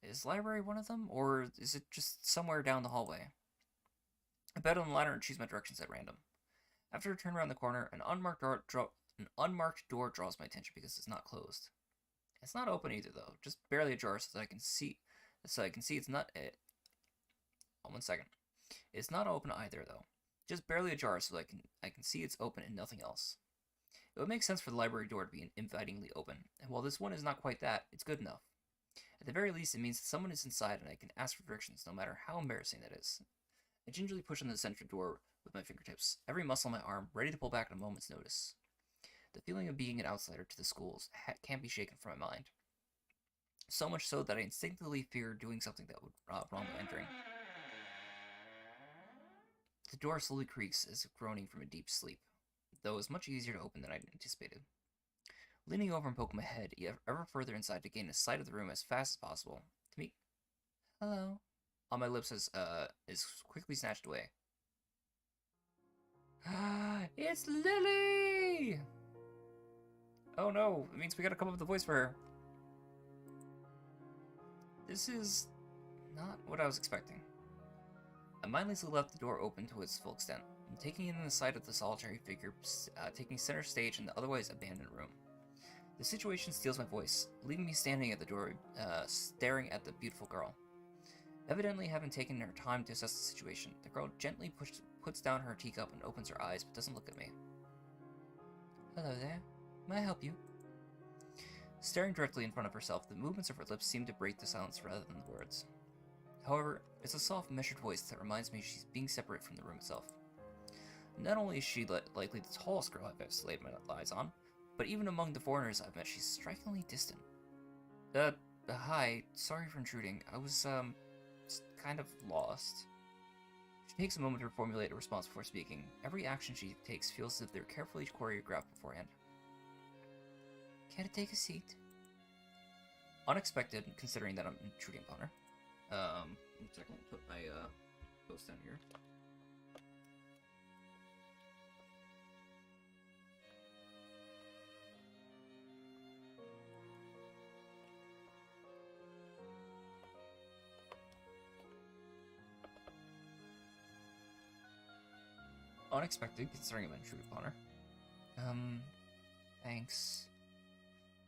Is the library one of them, or is it just somewhere down the hallway? I bet on the ladder and choose my directions at random. After I turn around the corner, an unmarked door draws my attention because it's not closed. It's not open either, though, just barely ajar so that I can see. It's not it. Oh, 1 second. It's not open either, though. Just barely ajar so that I can see it's open and nothing else. It would make sense for the library door to be invitingly open, and while this one is not quite that, it's good enough. At the very least, it means that someone is inside and I can ask for directions, no matter how embarrassing that is. I gingerly push on the central door with my fingertips, every muscle in my arm ready to pull back at a moment's notice. The feeling of being an outsider to the schools can't be shaken from my mind. So much so that I instinctively fear doing something that would wrong by entering. The door slowly creaks as if groaning from a deep sleep, though it was much easier to open than I'd anticipated. Leaning over and poking my head ever further inside to gain a sight of the room as fast as possible, to meet "Hello" on my lips is quickly snatched away. It's Lily! Oh no, it means we gotta come up with a voice for her. This is not what I was expecting. I mindlessly left the door open to its full extent, taking in the sight of the solitary figure taking center stage in the otherwise abandoned room. The situation steals my voice, leaving me standing at the door, staring at the beautiful girl. Evidently having taken her time to assess the situation, the girl gently puts down her teacup and opens her eyes but doesn't look at me. Hello there. May I help you? Staring directly in front of herself, the movements of her lips seem to break the silence rather than the words. However, it's a soft, measured voice that reminds me she's being separate from the room itself. Not only is she likely the tallest girl I've ever laid my eyes on, but even among the foreigners I've met, she's strikingly distant. Hi, sorry for intruding. I was, kind of lost. She takes a moment to formulate a response before speaking. Every action she takes feels as if they're carefully choreographed beforehand. Care to take a seat? Unexpected, considering that I'm intruding upon her. 1 second, put my, post down here. unexpected, considering I'm intruded upon her. Thanks.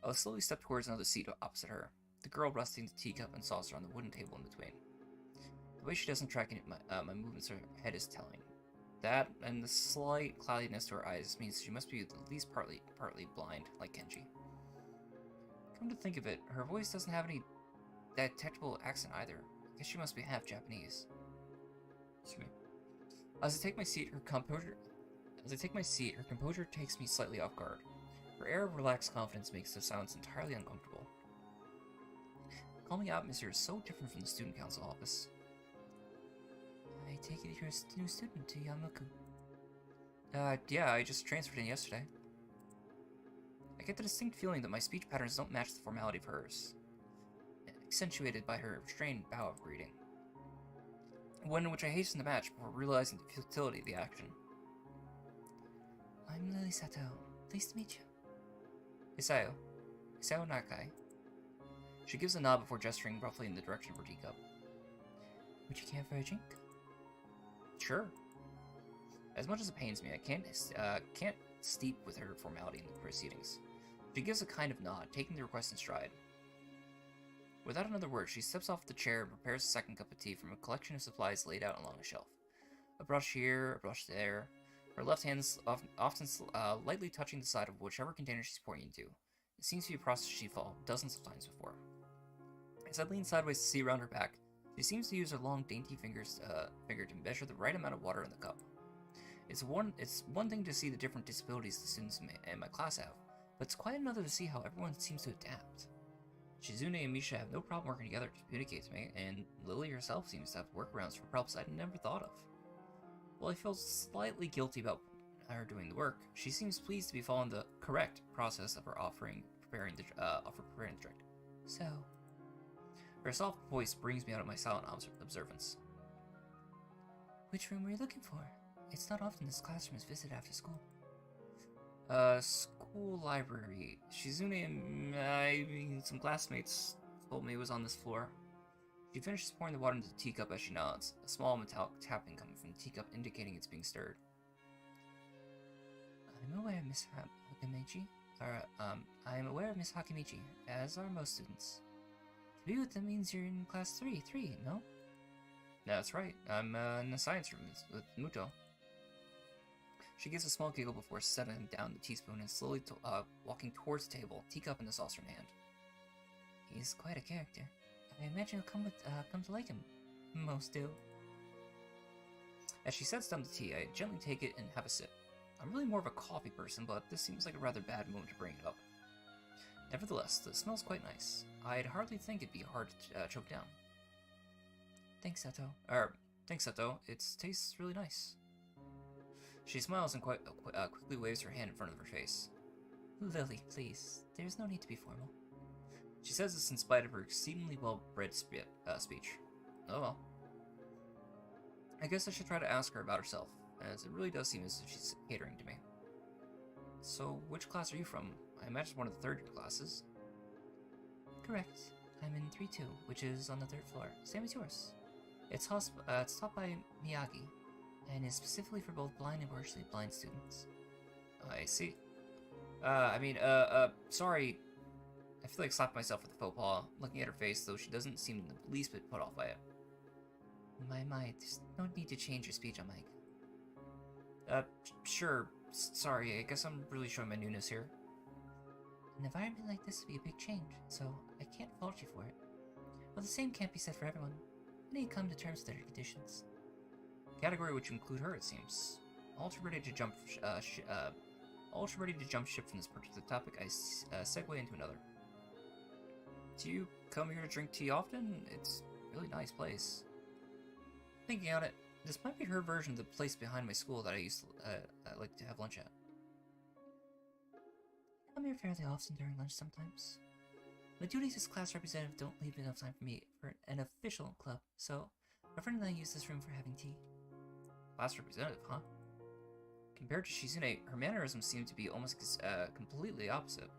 I'll slowly step towards another seat opposite her, the girl resting the teacup and saucer on the wooden table in between. The way she doesn't track any my movements in her head is telling. That, and the slight cloudiness to her eyes, means she must be at least partly blind, like Kenji. Come to think of it, her voice doesn't have any detectable accent either. I guess she must be half Japanese. Excuse me. As I take my seat, her composure takes me slightly off guard. Her air of relaxed confidence makes the silence entirely uncomfortable. The calming atmosphere is so different from the student council office. I take it you're a new student to Yamaku. Yeah, I just transferred in yesterday. I get the distinct feeling that my speech patterns don't match the formality of hers, accentuated by her restrained bow of greeting. One in which I hasten to match before realizing the futility of the action. I'm Lily Sato. Pleased to meet you. Isayo. Isayo Nakai. She gives a nod before gesturing roughly in the direction of her teacup. Would you care for a drink? Sure. As much as it pains me, I can't steep with her formality in the proceedings. She gives a kind of nod, taking the request in stride. Without another word, she steps off the chair and prepares a second cup of tea from a collection of supplies laid out along a shelf. A brush here, a brush there. Her left hand's often lightly touching the side of whichever container she's pouring into. It seems to be a process she's followed dozens of times before. As I lean sideways to see around her back, she seems to use her long, dainty finger to measure the right amount of water in the cup. It's one thing to see the different disabilities the students in my class have, but it's quite another to see how everyone seems to adapt. Shizune and Misha have no problem working together to communicate to me, and Lily herself seems to have workarounds for problems I'd never thought of. While I feel slightly guilty about her doing the work, she seems pleased to be following the correct process of her preparing the drink. So, her soft voice brings me out of my silent observance. Which room were you looking for? It's not often this classroom is visited after school. School library. Shizune and some classmates told me it was on this floor. She finishes pouring the water into the teacup as she nods, a small metallic tapping coming from the teacup indicating it's being stirred. I'm aware of Miss Hakamichi. I am aware of Miss Hakamichi, as are most students. To be with them means you're in class 3, no? That's right. I'm in the science room with Muto. She gives a small giggle before setting down the teaspoon and slowly walking towards the table, teacup and the saucer in hand. He's quite a character. I imagine you'll come to like him. Most do. As she sets down the tea, I gently take it and have a sip. I'm really more of a coffee person, but this seems like a rather bad moment to bring it up. Nevertheless, the smell's quite nice. I'd hardly think it'd be hard to choke down. Thanks, Sato. It tastes really nice. She smiles and quickly waves her hand in front of her face. Lily, please. There's no need to be formal. She says this in spite of her exceedingly well-bred speech. Oh well. I guess I should try to ask her about herself, as it really does seem as if she's catering to me. So, which class are you from? I imagine one of the third year classes. Correct. I'm in 3-2, which is on the 3rd floor, same as yours. It's taught by Miyagi, and is specifically for both blind and partially blind students. I see. Sorry. I feel like slapping myself with a faux pas, looking at her face, though she doesn't seem in the least bit put off by it. My, there's no need to change your speech on mic. Sure. Sorry, I guess I'm really showing my newness here. An environment like this would be a big change, so I can't fault you for it. But the same can't be said for everyone. I need to come to terms with their conditions. Category which include her, it seems. All too ready to jump ship from this particular topic, I segue into another. Do you come here to drink tea often? It's a really nice place. Thinking on it, this might be her version of the place behind my school that I used to like to have lunch at. I come here fairly often during lunch sometimes. My duties as class representative don't leave enough time for me for an official club, so my friend and I use this room for having tea. Class representative, huh? Compared to Shizune, her mannerisms seem to be almost completely opposite.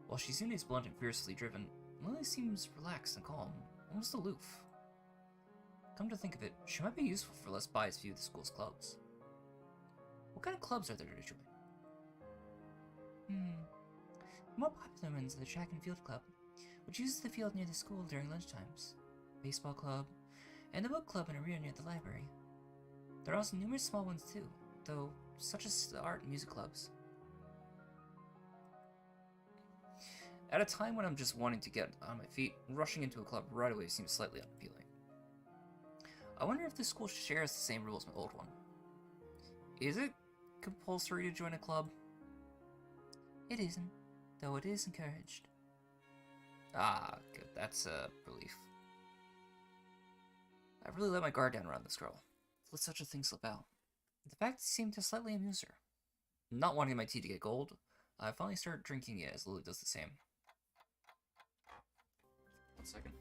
While Shizune is blunt and fiercely driven, Lily seems relaxed and calm, almost aloof. Come to think of it, she might be useful for less biased view of the school's clubs. What kind of clubs are there to join? The more popular ones are the track and field club, which uses the field near the school during lunchtimes, baseball club, and the book club in a rear near the library. There are also numerous small ones too, though, such as the art and music clubs. At a time when I'm just wanting to get on my feet, rushing into a club right away seems slightly unappealing. I wonder if this school shares the same rules as my old one. Is it compulsory to join a club? It isn't, though it is encouraged. Ah, good. That's a relief. I really let my guard down around this girl. Let such a thing slip out. The fact seemed to slightly amuse her. Not wanting my tea to get cold, I finally start drinking it as Lily does the same. 1 second.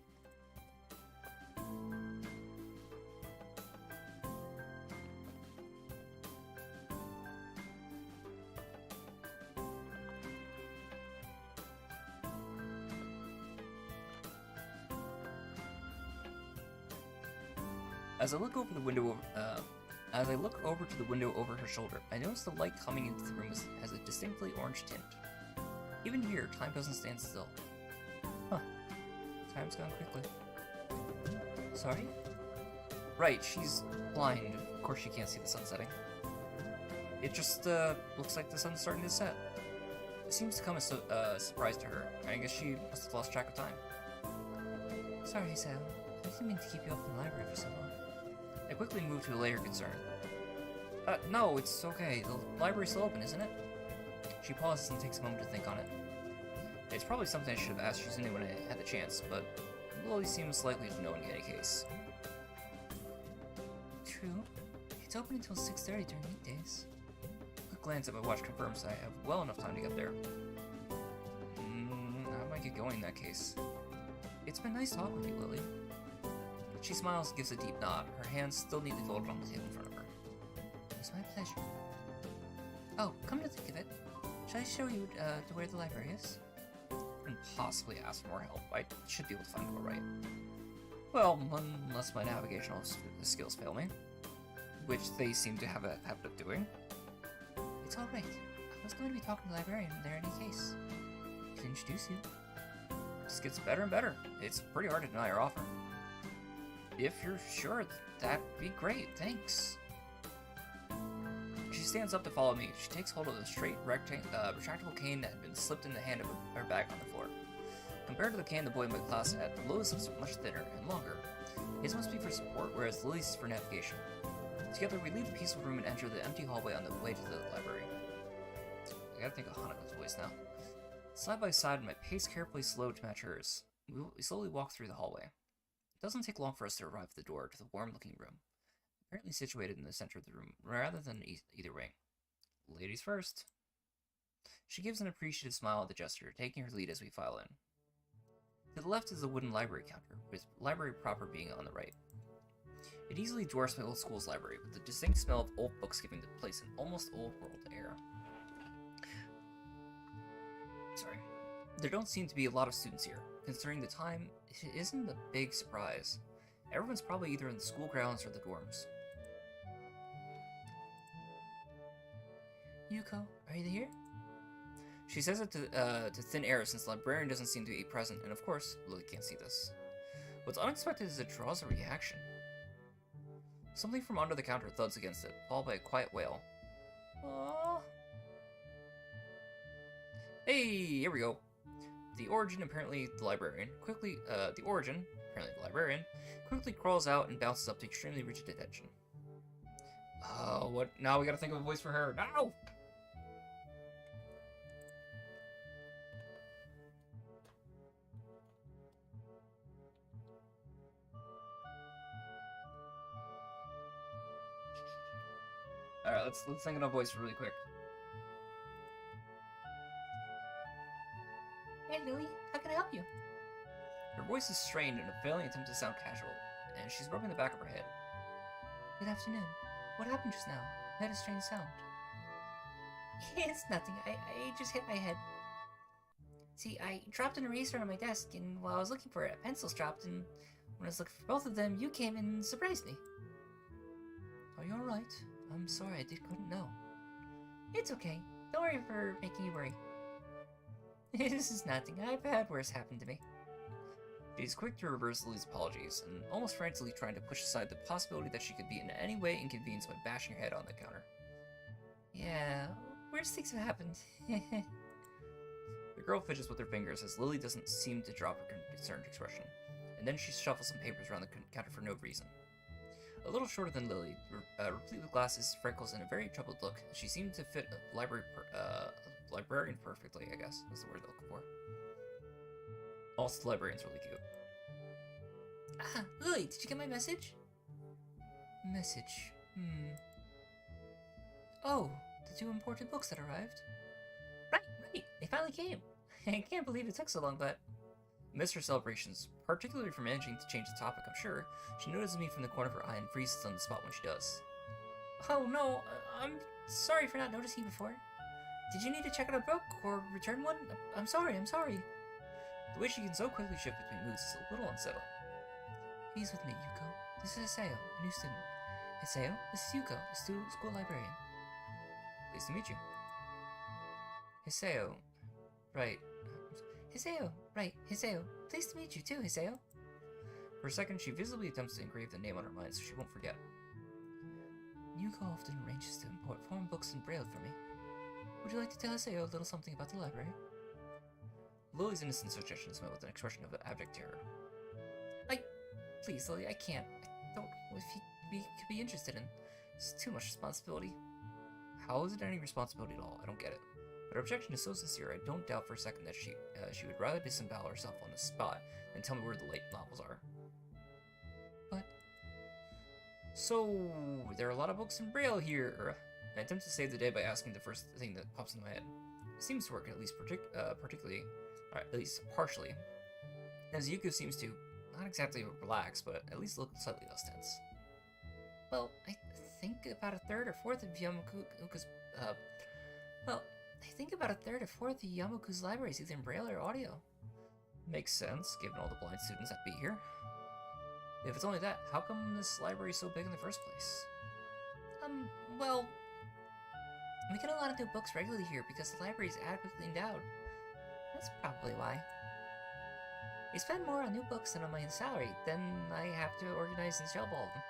As I look over to the window over her shoulder, I notice the light coming into the room has a distinctly orange tint. Even here, time doesn't stand still. Huh. Time's gone quickly. Sorry? Right, she's blind. Of course she can't see the sun setting. It just, looks like the sun's starting to set. It seems to come as a surprise to her. I guess she must have lost track of time. Sorry, Sam. I didn't mean to keep you up in the library for so long. I quickly move to allay her concern. No, it's okay. The library's still open, isn't it? She pauses and takes a moment to think on it. It's probably something I should have asked Shizune when I had the chance, but Lily seems likely to know in any case. True. It's open until 6:30 during weekdays. A quick glance at my watch confirms I have well enough time to get there. I might get going in that case. It's been nice talking with you, Lily. She smiles and gives a deep nod, her hands still neatly folded on the table in front of her. It's my pleasure. Oh, come to think of it, shall I show you to where the library is? And possibly ask for more help. I should be able to find it all right. Well, unless my navigational skills fail me, which they seem to have a habit of doing. It's all right. I was going to be talking to the librarian there in any case. I can introduce you. This gets better and better. It's pretty hard to deny her offer. If you're sure, that'd be great, thanks. She stands up to follow me. She takes hold of the straight, retractable cane that had been slipped in the hand of her bag on the floor. Compared to the cane the boy in my class had, Lily's is much thinner and longer. His must be for support, whereas Lily's is for navigation. Together, we leave the peaceful room and enter the empty hallway on the way to the library. I gotta think of Hanako's voice now. Side by side, my pace carefully slowed to match hers. We slowly walk through the hallway. It doesn't take long for us to arrive at the door to the warm-looking room, apparently situated in the center of the room, rather than either wing. Ladies first. She gives an appreciative smile at the gesture, taking her lead as we file in. To the left is the wooden library counter, with library proper being on the right. It easily dwarfs my old school's library, with the distinct smell of old books giving the place an almost old-world air. Sorry. There don't seem to be a lot of students here. Considering the time, it isn't a big surprise. Everyone's probably either in the school grounds or the dorms. Yuko, are you here? She says it to thin air since the librarian doesn't seem to be present, and of course, Lily can't see this. What's unexpected is it draws a reaction. Something from under the counter thuds against it, followed by a quiet wail. Aww. Hey, here we go. The origin, apparently the librarian, quickly crawls out and bounces up to extremely rigid attention. Oh, what? Now we gotta think of a voice for her. No! Alright, let's think of a voice really quick. Hey, Lily, how can I help you? Her voice is strained in a failing attempt to sound casual, and she's rubbing the back of her head. Good afternoon. What happened just now? I heard a strange sound. It's nothing. I just hit my head. See, I dropped an eraser on my desk, and while I was looking for it, pencils dropped, and when I was looking for both of them, you came and surprised me. Are you alright? I'm sorry, couldn't know. It's okay. Don't worry for making you worry. This is nothing. I've had worse happen to me. She's quick to reverse Lily's apologies, and almost frantically trying to push aside the possibility that she could be in any way inconvenienced by bashing her head on the counter. Yeah, worse things have happened. The girl fidgets with her fingers as Lily doesn't seem to drop her concerned expression, and then she shuffles some papers around the counter for no reason. A little shorter than Lily, replete with glasses, freckles, and a very troubled look, she seemed to fit a librarian perfectly, I guess, is the word they're looking for. Also, the librarian's really cute. Ah, Lily, did you get my message? Message, Oh, the 2 important books that arrived. Right, they finally came. I can't believe it took so long, but... Amidst her celebrations, particularly for managing to change the topic, I'm sure, she notices me from the corner of her eye and freezes on the spot when she does. Oh no, I'm sorry for not noticing before. Did you need to check out a book or return one? I'm sorry. The way she can so quickly shift between moods is a little unsettling. Please with me, Yuko. This is Hisao, a new student. Hisao, this is Yuko, the school librarian. Pleased to meet you. Hisao. Right. Hisao. Pleased to meet you too, Hisao. For a second, she visibly attempts to engrave the name on her mind so she won't forget. Yuko often arranges to import foreign books in Braille for me. Would you like to tell Hisao a little something about the library? Lily's innocent suggestion is met with an expression of abject terror. Please, Lily, I can't. I don't know if he could be interested in. It's too much responsibility. How is it any responsibility at all? I don't get it. But her objection is so sincere, I don't doubt for a second that she would rather disembowel herself on the spot than tell me where the late novels are. But... So, there are a lot of books in Braille here. I attempt to save the day by asking the first thing that pops into my head. It seems to work, at least at least partially. As Yuko seems to, not exactly relax, but at least look slightly less tense. Well, I think about a third or fourth of Yamaku's library is either in Braille or audio. Makes sense, given all the blind students that be here. If it's only that, how come this library is so big in the first place? Well, we get a lot of new books regularly here because the library is adequately endowed. That's probably why. I spend more on new books than on my salary, then I have to organize and shelve all of them.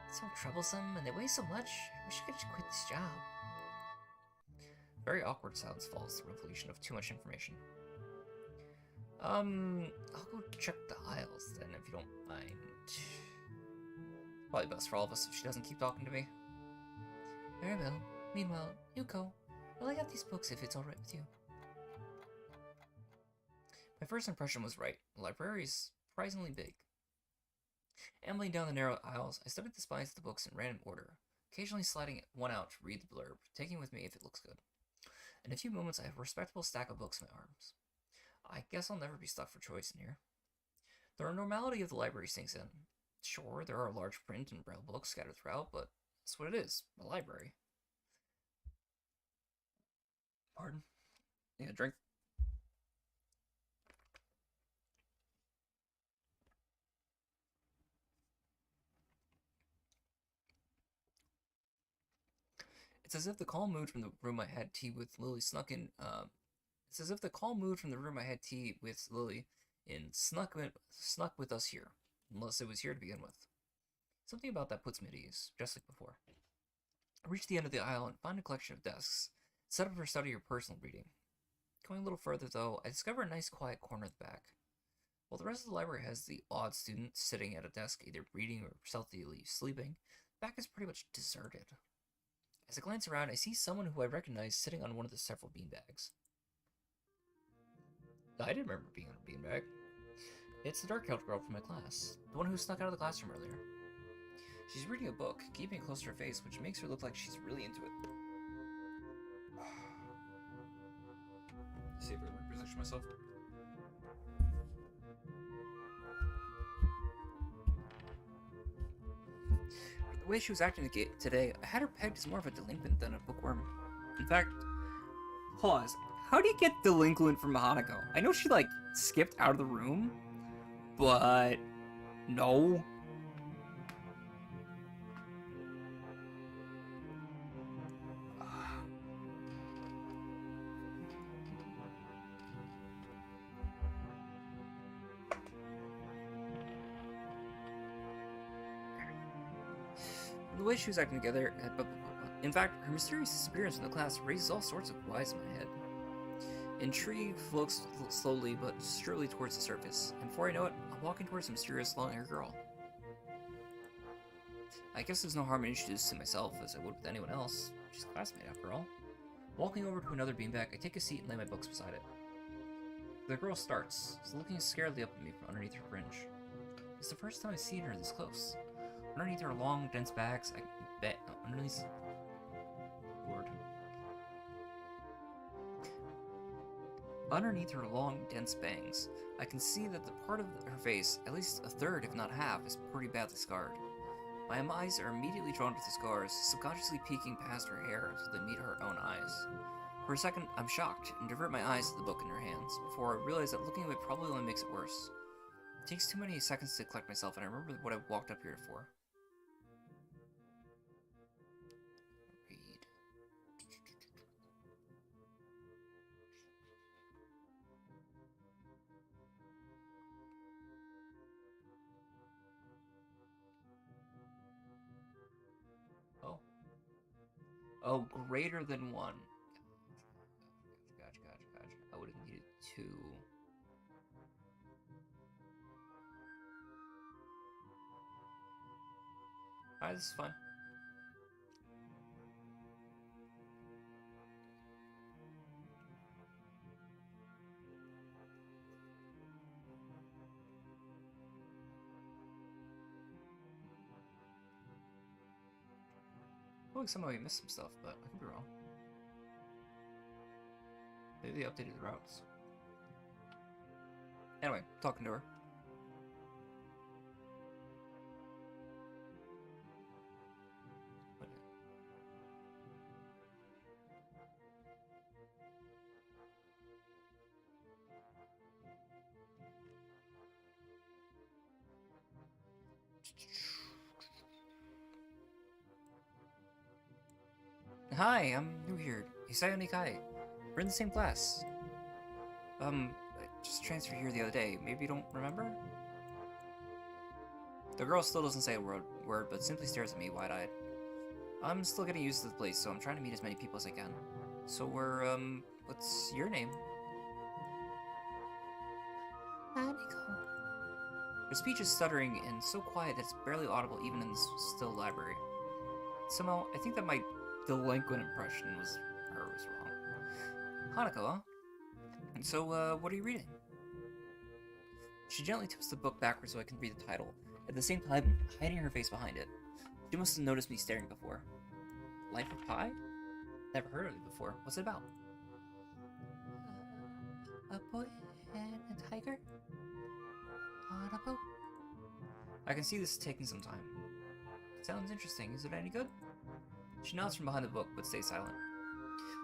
It's so troublesome, and they weigh so much. I wish I could just quit this job. Very awkward silence follows the revelation of too much information. I'll go check the aisles then, if you don't mind. Probably best for all of us if she doesn't keep talking to me. Very well. Meanwhile, Yuko, I'll lay out these books if it's alright with you. My first impression was right. The library is surprisingly big. Ambling down the narrow aisles, I studied the spines of the books in random order, occasionally sliding one out to read the blurb, taking with me if it looks good. In a few moments, I have a respectable stack of books in my arms. I guess I'll never be stuck for choice in here. The normality of the library sinks in. Sure, there are large print and Braille books scattered throughout, but that's what it is, a library. Pardon? Need a drink? It's as if the calm mood from the room I had tea with Lily snuck in. It's as if the calm mood from the room I had tea with Lily in snuck with us here, unless it was here to begin with. Something about that puts me at ease, just like before. I reach the end of the aisle and find a collection of desks, set up for study or personal reading. Going a little further, though, I discover a nice quiet corner at the back. While the rest of the library has the odd student sitting at a desk, either reading or stealthily sleeping, the back is pretty much deserted. As I glance around, I see someone who I recognize sitting on one of the several beanbags. I didn't remember being on a beanbag. It's the dark-haired girl from my class, the one who snuck out of the classroom earlier. She's reading a book, keeping it close to her face, which makes her look like she's really into it. See if I can reposition myself. The way she was acting today, I had her pegged as more of a delinquent than a bookworm. In fact, pause. How do you get delinquent from Hanako? I know she, skipped out of the room, but no. the way she was acting together, in fact, her mysterious disappearance from the class raises all sorts of whys in my head. Intrigue floats slowly but surely towards the surface, and before I know it, I'm walking towards a mysterious long-haired girl. I guess there's no harm in introducing myself as I would with anyone else. She's a classmate after all. Walking over to another beanbag, I take a seat and lay my books beside it. The girl starts, looking scaredly up at me from underneath her fringe. It's the first time I've seen her this close. Underneath her long, dense bags, I can bet underneath. Lord. Underneath her long, dense bangs, I can see that the part of her face, at least a third, if not half, is pretty badly scarred. My eyes are immediately drawn to the scars, subconsciously peeking past her hair until they meet her own eyes. For a second, I'm shocked and divert my eyes to the book in her hands, before I realize that looking at it probably only makes it worse. It takes too many seconds to collect myself, and I remember what I walked up here for. Read. Oh. Oh, greater than 1. Gotcha. I would have needed 2. Alright, this is fine. I feel like somehow we missed some stuff, but I could be wrong. Maybe they updated the routes. Anyway, talking to her. Hi, I'm new here. Hisayo Nikai. We're in the same class. I just transferred here the other day. Maybe you don't remember? The girl still doesn't say a word, but simply stares at me wide-eyed. I'm still getting used to the place, so I'm trying to meet as many people as I can. So what's your name? Hanako. Her speech is stuttering and so quiet that it's barely audible even in this still library. Somehow, I think that my delinquent impression was wrong. Hanako, huh? And so, what are you reading? She gently tips the book backwards so I can read the title, at the same time hiding her face behind it. She must have noticed me staring before. Life of Pi? Never heard of it before. What's it about? A boy and a tiger? On a boat. I can see this is taking some time. Sounds interesting. Is it any good? She nods from behind the book, but stays silent.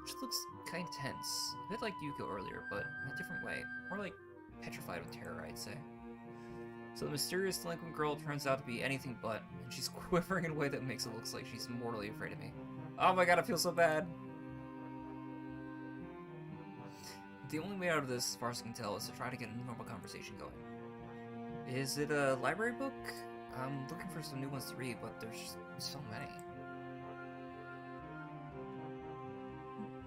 She looks kind of tense, a bit like Yuko earlier, but in a different way. More like petrified with terror, I'd say. So the mysterious delinquent girl turns out to be anything but, and she's quivering in a way that makes it look like she's mortally afraid of me. Oh my god, I feel so bad! The only way out of this, as far as I can tell, is to try to get a normal conversation going. Is it a library book? I'm looking for some new ones to read, but there's so many.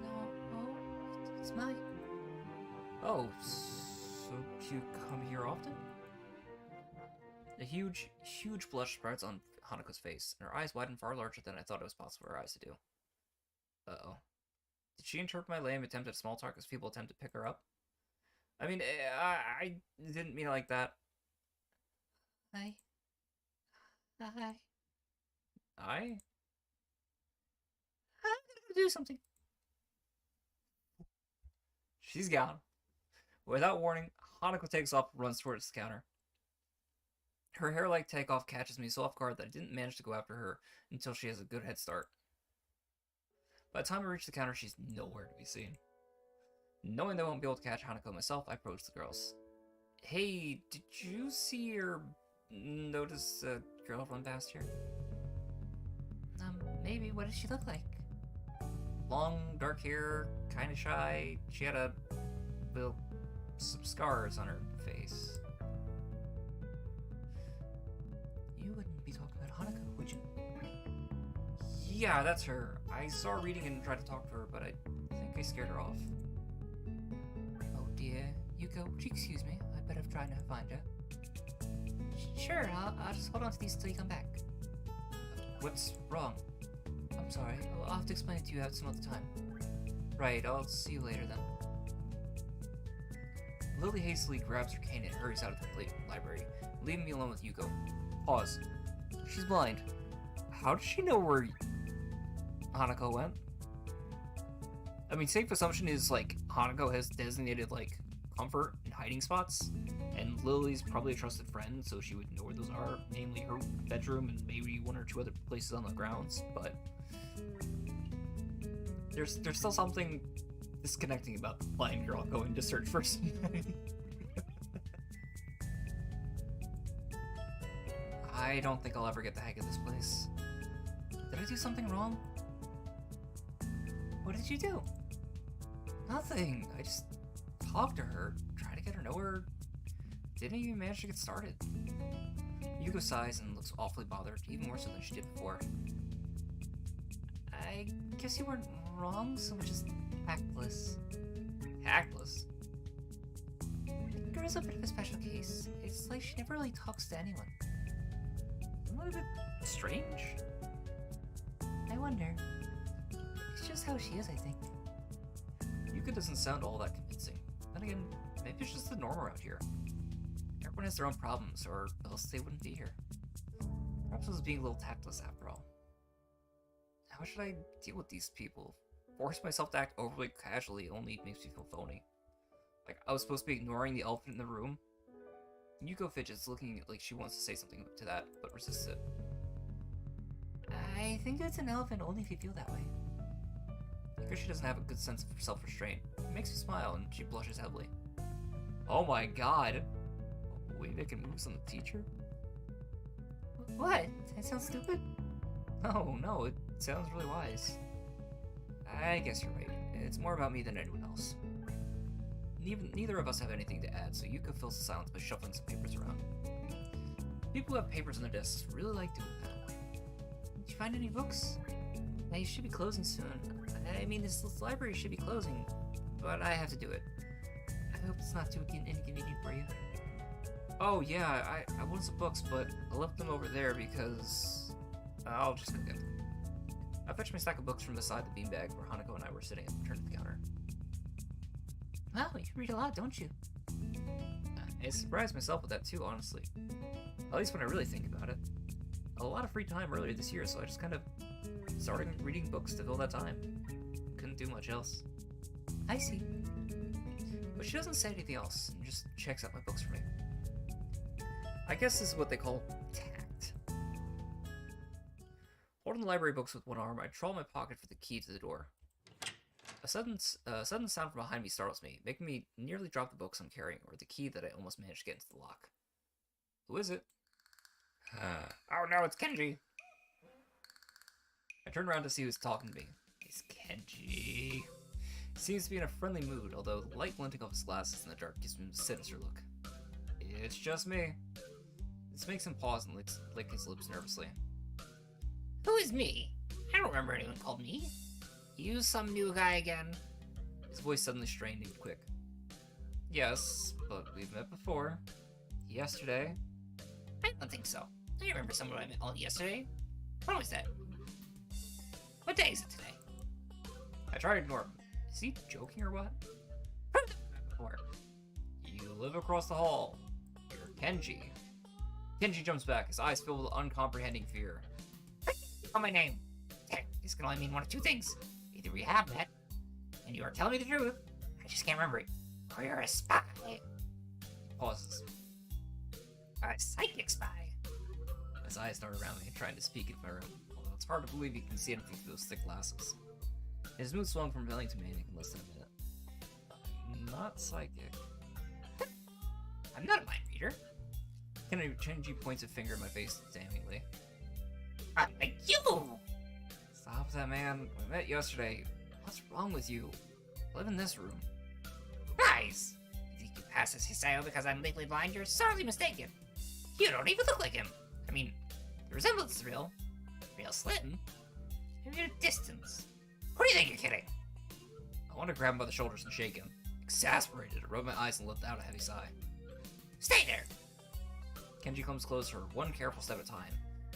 No, it's mine. Oh, so you come here often? A huge blush spreads on Hanako's face, and her eyes widen far larger than I thought it was possible for her eyes to do. Uh-oh. Did she interpret my lame attempt at small talk as people attempt to pick her up? I mean, I didn't mean it like that. Hi. I? I'm gonna do something. She's gone. Without warning, Hanako takes off and runs towards the counter. Her hair-like takeoff catches me so off guard that I didn't manage to go after her until she has a good head start. By the time I reach the counter, she's nowhere to be seen. Knowing that I won't be able to catch Hanako myself, I approach the girls. Hey, did you see or notice a girl run past here? Maybe. What does she look like? Long, dark hair, kinda shy. She had some scars on her face. You wouldn't be talking about Hanako, would you? Yeah, that's her. I saw her reading and tried to talk to her, but I think I scared her off. Oh dear. Yuko, would you excuse me? I better try to find her. Sure, I'll just hold on to these until you come back. What's wrong? I'm sorry. I'll have to explain it to you at some other time. Right, I'll see you later then. Lily hastily grabs her cane and hurries out of the library, leaving me alone with Yuko. Pause. She's blind. How does she know where Hanako went? I mean, safe assumption is, like, Hanako has designated, like, comfort and hiding spots, and Lily's probably a trusted friend, so she would know where those are, namely her bedroom and maybe one or two other places on the grounds, but there's still something disconnecting about the blind girl going to search for somebody. I don't think I'll ever get the hang of this place. Did I do something wrong? What did you do? Nothing. I just talked to her, tried to get her nowhere. Didn't even manage to get started. Yuko sighs and looks awfully bothered, even more so than she did before. I guess you weren't wrong, so much as tactless. Tactless? The girl's a bit of a special case. It's like she never really talks to anyone. Isn't that a bit strange? I wonder. It's just how she is, I think. Yuka doesn't sound all that convincing. Then again, maybe it's just the norm around here. Everyone has their own problems, or else they wouldn't be here. Perhaps I was being a little tactless after all. How should I deal with these people? Force myself to act overly casually only makes me feel phony. Like, I was supposed to be ignoring the elephant in the room? Yuko fidgets, looking like she wants to say something to that, but resists it. I think it's an elephant only if you feel that way. Because she doesn't have a good sense of self-restraint. It makes me smile, and she blushes heavily. Oh my god! Are we making moves on the teacher? What? That sounds stupid? No, it sounds really wise. I guess you're right. It's more about me than anyone else. Neither of us have anything to add, so Yuka fills the silence by shuffling some papers around. People who have papers on their desks really like doing that. Did you find any books? They should be closing soon. I mean, this library should be closing, but I have to do it. I hope it's not too inconvenient for you. Oh yeah, I wanted some books, but I left them over there because I'll just go get them. I fetched my stack of books from beside the beanbag where Hanako and I were sitting at the turn of the counter. Wow, you read a lot, don't you? I surprised myself with that too, honestly. At least when I really think about it. A lot of free time earlier this year, so I just kind of started reading books to fill that time. Couldn't do much else. I see. But she doesn't say anything else, and just checks out my books for me. I guess this is what they call tact. Holding the library books with one arm, I trawl my pocket for the key to the door. A sudden sound from behind me startles me, making me nearly drop the books I'm carrying, or the key that I almost managed to get into the lock. Who is it? Oh no, it's Kenji! I turn around to see who's talking to me. It's Kenji. He seems to be in a friendly mood, although the light glinting off his glasses in the dark gives him a sinister look. It's just me. This makes him pause and lick his lips nervously. Who is me? I don't remember anyone called me. You some new guy again? His voice suddenly strained and quick. Yes, but we've met before. Yesterday. I don't think so. I remember someone I met yesterday. When was that? What day is it today? I try to ignore him. Is he joking or what? Before. You live across the hall. You're Kenji. Kenji jumps back, his eyes filled with uncomprehending fear. Oh, my name. This can only mean one of two things. Either we have met, and you are telling me the truth, I just can't remember it, or you're a spy. He pauses. A psychic spy. His eyes dart around me, trying to speak into my room, although it's hard to believe he can see anything through those thick glasses. His mood swung from villain to manic in less than a minute. I'm not psychic. I'm not a mind reader. Kenji points a finger at my face damningly. You! Stop that, man. We met yesterday. What's wrong with you? I live in this room. Guys! You think you pass as Hisao because I'm legally blind? You're sorely mistaken. You don't even look like him. I mean, the resemblance is real. Real slim. from your distance. Who do you think you're kidding? I want to grab him by the shoulders and shake him. Exasperated, I rub my eyes and let out a heavy sigh. Stay there! Kenji comes closer, one careful step at a time.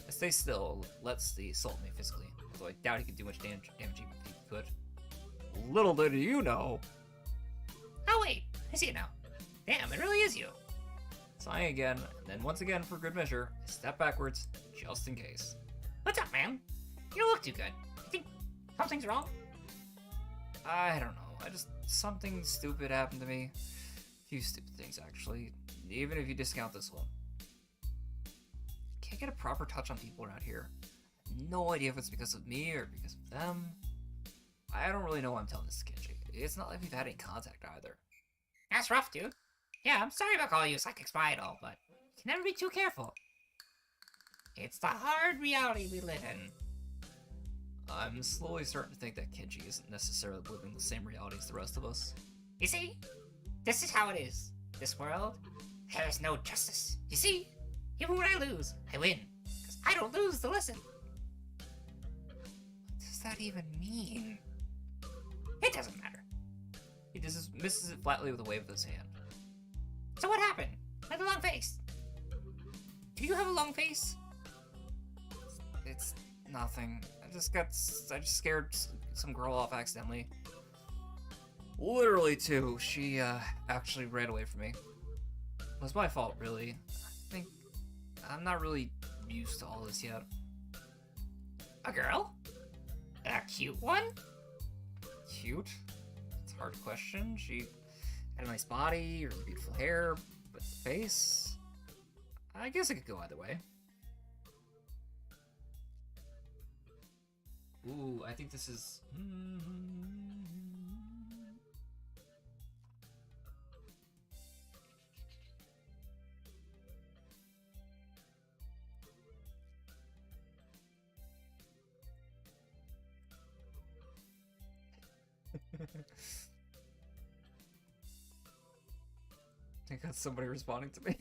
I stay still, lets the assault me physically, although I doubt he could do much damage even if he could. Little did you know! Oh wait, I see it now. Damn, it really is you. Sighing again, and then once again, for good measure, I step backwards, just in case. What's up, man? You don't look too good. You think something's wrong? I don't know. Something stupid happened to me. A few stupid things, actually. Even if you discount this one. Can't get a proper touch on people around here. No idea if it's because of me or because of them. I don't really know why I'm telling this to Kenji. It's not like we've had any contact either. That's rough, dude. Yeah, I'm sorry about calling you a psychic spy and all, but you can never be too careful. It's the hard reality we live in. I'm slowly starting to think that Kenji isn't necessarily living the same reality as the rest of us. You see? This is how it is. This world, there's no justice. You see? Even when I lose, I win. Because I don't lose to listen. What does that even mean? It doesn't matter. He just misses it flatly with a wave of his hand. So what happened? I have a long face. Do you have a long face? It's nothing. I just scared some girl off accidentally. Literally too. She actually ran away from me. It was my fault, really. I think I'm not really used to all this yet. A girl? A cute one? Cute? It's a hard question. She had a nice body, really beautiful hair, but the face? I guess it could go either way. Ooh, I think this is... I got somebody responding to me.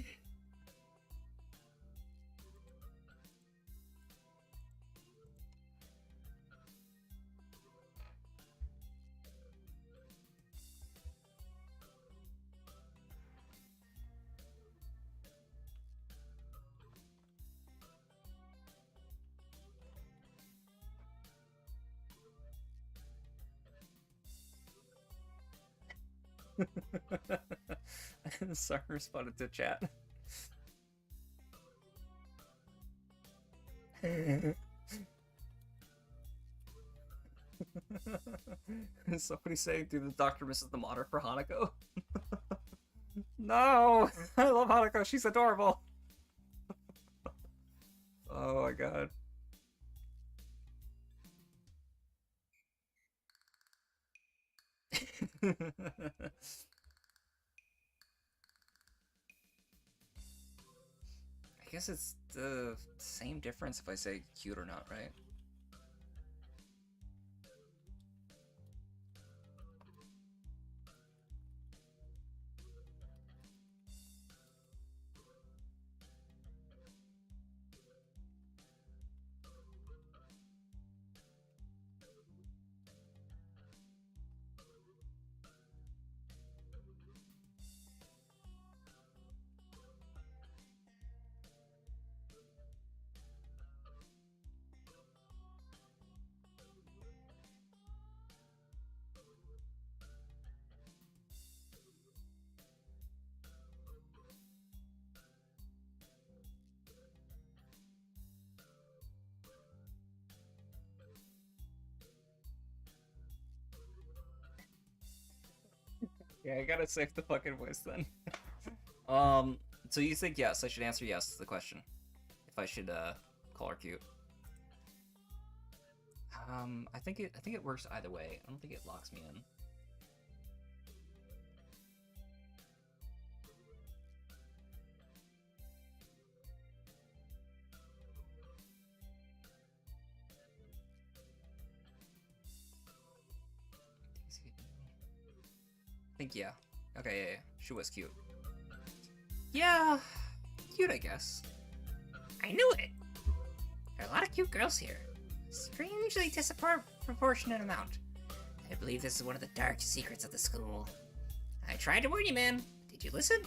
Sorry, responded to chat. Somebody saying, dude, the doctor misses the monitor for Hanako. No! I love Hanako, she's adorable! Oh my god. I guess it's the same difference if I say cute or not, right? Yeah, I gotta save the fucking voice then. So you think yes, I should answer yes to the question. If I should, call her cute. I think it works either way. I don't think it locks me in. I think yeah. Okay, yeah. She was cute. Yeah, cute, I guess. I knew it. There are a lot of cute girls here. strangely disproportionate amount. I believe this is one of the dark secrets of the school. I tried to warn you, man. Did you listen?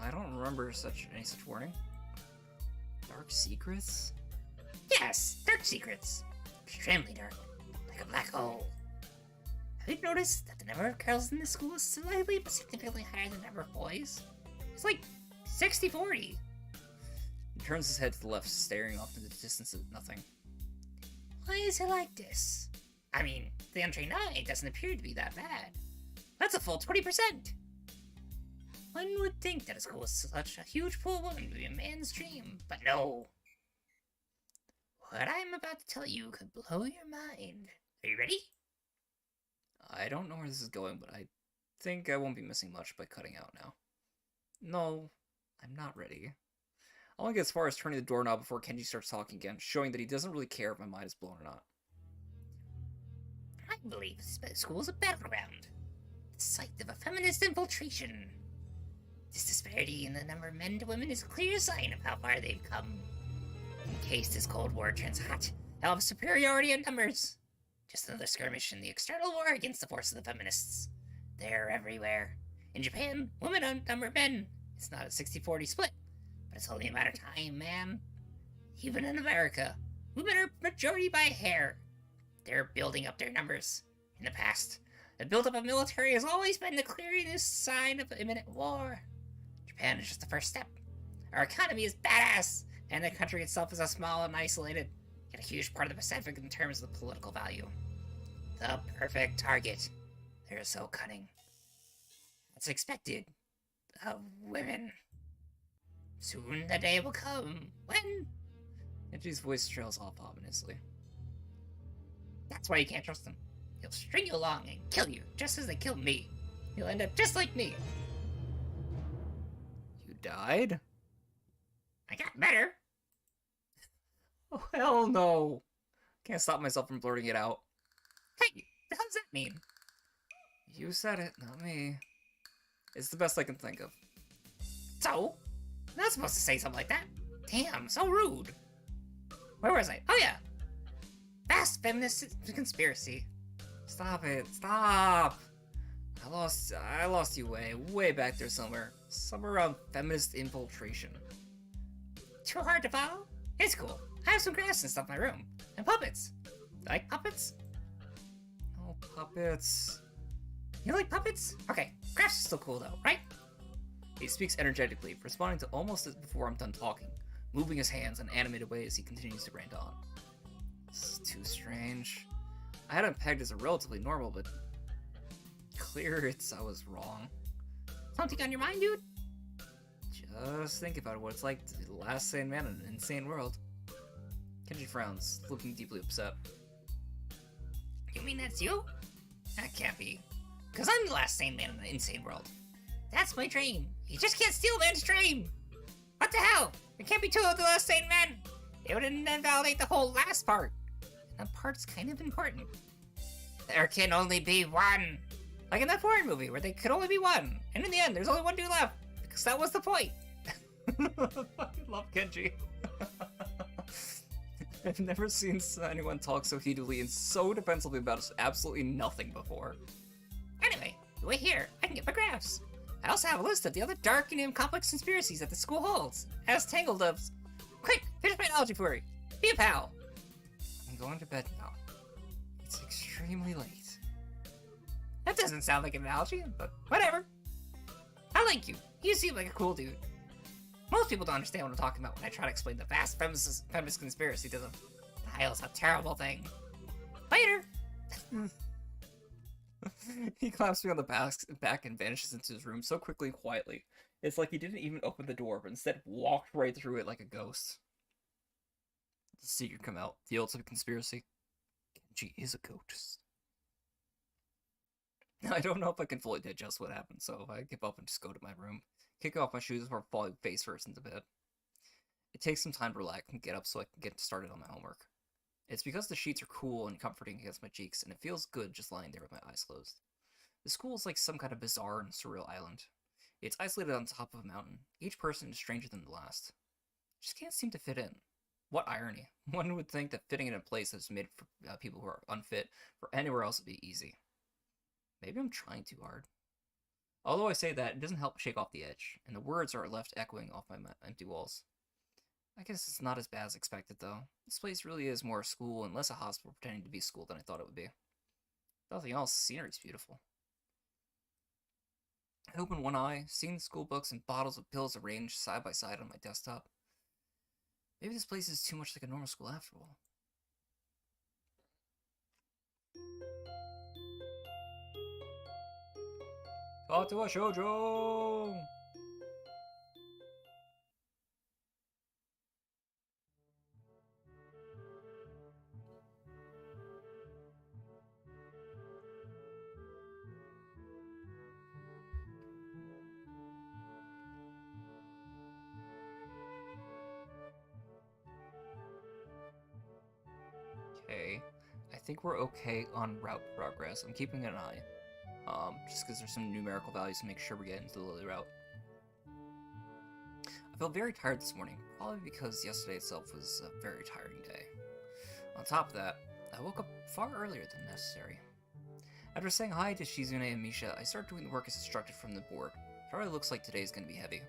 I don't remember any such warning. Dark secrets? Yes, dark secrets. Extremely dark. Like a black hole. Have you noticed that the number of girls in this school is slightly but significantly higher than the number of boys? It's like 60-40. He turns his head to the left, staring off into the distance at nothing. Why is it like this? I mean, the untrained eye doesn't appear to be that bad. That's a full 20%. One would think that a school with such a huge pool of women would be a man's dream, but no. What I'm about to tell you could blow your mind. Are you ready? I don't know where this is going, but I think I won't be missing much by cutting out now. No, I'm not ready. I'll only get as far as turning the doorknob before Kenji starts talking again, showing that he doesn't really care if my mind is blown or not. I believe this school is a battleground. The site of a feminist infiltration. This disparity in the number of men to women is a clear sign of how far they've come. In case this Cold War turns hot, they'll have superiority in numbers. Just another skirmish in the external war against the force of the feminists. They're everywhere. In Japan, women outnumber men. It's not a 60-40 split, but it's only a matter of time, man. Even in America, women are majority by a hair. They're building up their numbers. In the past, the buildup of military has always been the clearest sign of imminent war. Japan is just the first step. Our economy is badass, and the country itself is a small and isolated, yet a huge part of the Pacific in terms of the political value. The perfect target. They're so cunning. That's expected of women. Soon the day will come when... Kenji's voice trails off ominously. That's why you can't trust him. He'll string you along and kill you, just as they killed me. You'll end up just like me. You died? I got better. Oh, hell no. Can't stop myself from blurting it out. Hey, what does that mean? You said it, not me. It's the best I can think of. So? I'm not supposed to say something like that. Damn, so rude. Where was I? Oh yeah. Vast feminist conspiracy. Stop it, stop! I lost you way back there somewhere. Somewhere around feminist infiltration. Too hard to follow? It's cool. I have some grass and stuff in my room. And puppets. Like puppets? Oh, puppets. You like puppets? Okay, grass is still cool though, right? He speaks energetically, responding to almost as before I'm done talking, moving his hands in animated ways he continues to rant on. This is too strange. I had him pegged as a relatively normal, but clear I was wrong. Something on your mind, dude? Just think about what it's like to be the last sane man in an insane world. Kenji frowns, looking deeply upset. You mean that's you? That can't be. Because I'm the last sane man in an insane world. That's my dream. You just can't steal man's dream. What the hell? There can't be two of the last sane men. It would invalidate the whole last part. And that part's kind of important. There can only be one. Like in that foreign movie where there could only be one. And in the end, there's only one dude left. Because that was the point. I love Kenji. I've never seen anyone talk so heatedly and so defensively about absolutely nothing before. Anyway, wait here. I can get my graphs. I also have a list of the other dark and complex conspiracies that the school holds, as Tangled does. Quick, finish my analogy for you. Be a pal. I'm going to bed now. It's extremely late. That doesn't sound like an analogy, but whatever. I like you. You seem like a cool dude. Most people don't understand what I'm talking about when I try to explain the vast feminist conspiracy to them. The Heil's a terrible thing. Later! He claps me on the back and vanishes into his room so quickly and quietly. It's like he didn't even open the door, but instead walked right through it like a ghost. The secret come out. The ultimate conspiracy. Kenji is a ghost. I don't know if I can fully digest what happened, so I give up and just go to my room. Kick off my shoes before falling face first into bed. It takes some time to relax and get up so I can get started on my homework. It's because the sheets are cool and comforting against my cheeks, and it feels good just lying there with my eyes closed. The school is like some kind of bizarre and surreal island. It's isolated on top of a mountain. Each person is stranger than the last. Just can't seem to fit in. What irony. One would think that fitting in a place that's made for people who are unfit for anywhere else would be easy. Maybe I'm trying too hard. Although I say that, it doesn't help shake off the edge, and the words are left echoing off my empty walls. I guess it's not as bad as expected, though. This place really is more a school and less a hospital pretending to be a school than I thought it would be. Nothing else, the scenery's beautiful. I opened one eye, seeing the school books and bottles of pills arranged side by side on my desktop. Maybe this place is too much like a normal school after all. Katawa Shojou! Okay, I think we're okay on route progress. I'm keeping an eye. Just because there's some numerical values to make sure we get into the Lily route. I felt very tired this morning, probably because yesterday itself was a very tiring day. On top of that, I woke up far earlier than necessary. After saying hi to Shizune and Misha, I started doing the work as instructed from the board. It already looks like today's going to be heavy.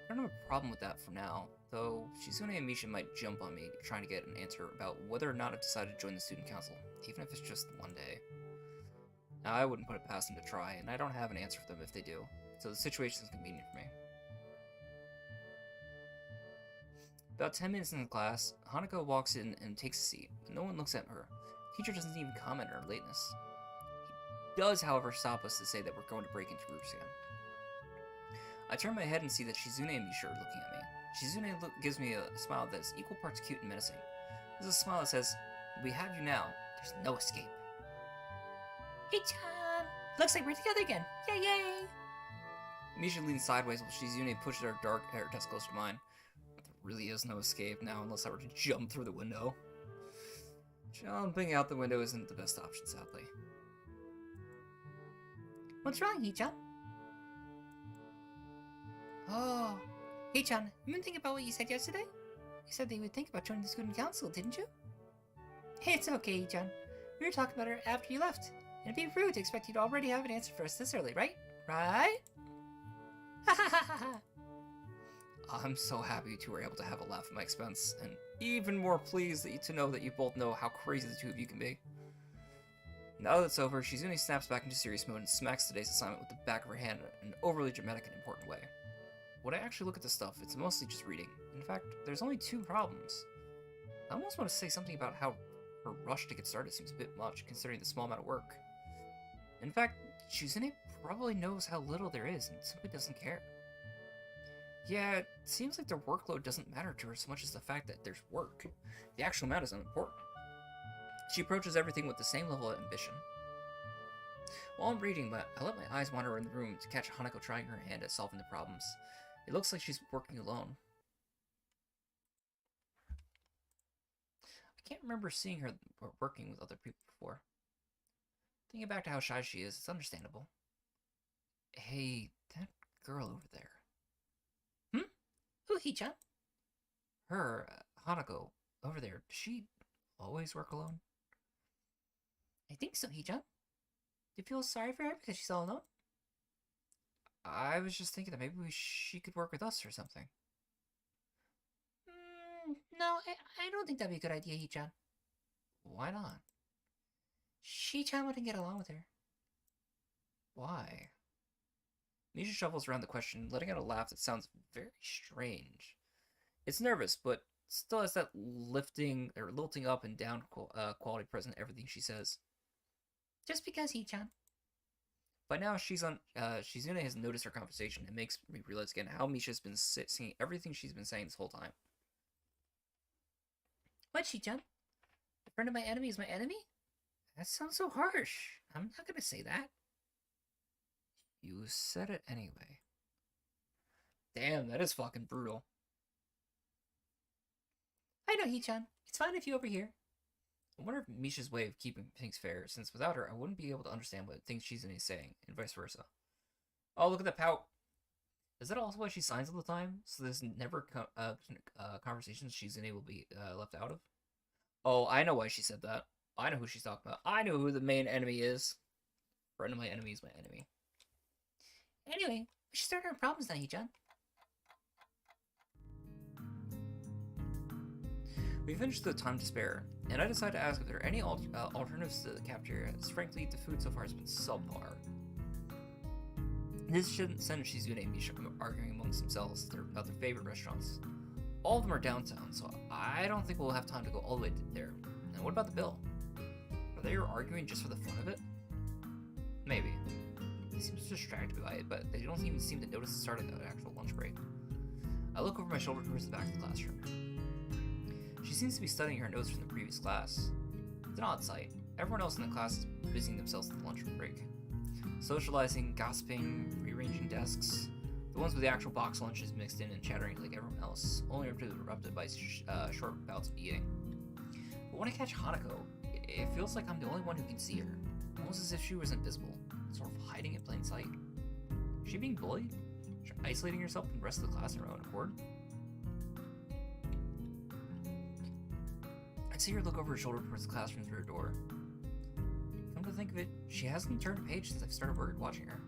I don't have a problem with that for now, though Shizune and Misha might jump on me trying to get an answer about whether or not I've decided to join the student council, even if it's just one day. Now, I wouldn't put it past them to try, and I don't have an answer for them if they do, so the situation is convenient for me. About 10 minutes in the class, Hanako walks in and takes a seat, but no one looks at her. The teacher doesn't even comment on her lateness. He does, however, stop us to say that we're going to break into groups again. I turn my head and see that Shizune and Misha are looking at me. Shizune gives me a smile that is equal parts cute and menacing. This is a smile that says, "We have you now. There's no escape." Hey-chan! Looks like we're together again. Yay, yay! Misha leans sideways while Shizune pushes her dark hair desk close to mine. But there really is no escape now unless I were to jump through the window. Jumping out the window isn't the best option, sadly. What's wrong, Hee-chan? Oh, Hee-chan, you been thinking about what you said yesterday? You said that you would think about joining the student council, didn't you? It's okay, Hee-chan. We were talking about it after you left. It'd be rude to expect you to already have an answer for us this early, right? Right? Ha ha ha ha ha! I'm so happy you two were able to have a laugh at my expense, and even more pleased to know that you both know how crazy the two of you can be. Now that it's over, Shizune snaps back into serious mode and smacks today's assignment with the back of her hand in an overly dramatic and important way. When I actually look at the stuff, it's mostly just reading. In fact, there's only 2 problems. I almost want to say something about how her rush to get started seems a bit much, considering the small amount of work. In fact, Shizune probably knows how little there is and simply doesn't care. Yeah, it seems like the workload doesn't matter to her so much as the fact that there's work. The actual amount is unimportant. She approaches everything with the same level of ambition. While I'm reading, I let my eyes wander in the room to catch Hanako trying her hand at solving the problems. It looks like she's working alone. I can't remember seeing her working with other people before. Thinking back to how shy she is, it's understandable. Hey, that girl over there. Who, Hee-chan? Her, Hanako, over there, does she always work alone? I think so, Hee-chan. Do you feel sorry for her because she's all alone? I was just thinking that maybe she could work with us or something. No, I don't think that'd be a good idea, Hee-chan. Why not? She-chan wouldn't get along with her. Why? Misha shuffles around the question, letting out a laugh that sounds very strange. It's nervous, but still has that lifting or lilting up and down quality present in everything she says. Just because, Hee-chan. By now, Shizune has noticed her conversation and makes me realize again how Misha's been singing everything she's been saying this whole time. What, Hee-chan? The friend of my enemy is my enemy? That sounds so harsh. I'm not gonna say that. You said it anyway. Damn, that is fucking brutal. I know, Hee-chan. It's fine if you overhear. I wonder if Misha's way of keeping things fair, since without her, I wouldn't be able to understand what things Shizune is saying, and vice versa. Oh, look at the pout. Is that also why she signs all the time? So there's never conversations she's unable to be left out of? Oh, I know why she said that. I know who she's talking about. I know who the main enemy is. Friend of my enemy is my enemy. Anyway, we should start our problems now, Hee-chan. We finished the time to spare, and I decided to ask if there are any alternatives to the cafeteria, as frankly, the food so far has been subpar. This shouldn't send Shizune and Misha arguing amongst themselves about their favorite restaurants. All of them are downtown, so I don't think we'll have time to go all the way there. And what about the bill? Are they arguing just for the fun of it? Maybe. They seem distracted by it, but they don't even seem to notice the start of the actual lunch break. I look over my shoulder towards the back of the classroom. She seems to be studying her notes from the previous class. It's an odd sight. Everyone else in the class is busying themselves with the lunch break. Socializing, gossiping, rearranging desks. The ones with the actual box lunches mixed in and chattering like everyone else, only interrupted by short bouts of eating. But when I catch Hanako, it feels like I'm the only one who can see her, almost as if she was invisible, sort of hiding in plain sight. Is she being bullied? Is she isolating herself from the rest of the class on her own accord? I see her look over her shoulder towards the classroom through her door. Come to think of it, she hasn't turned a page since I've started watching her.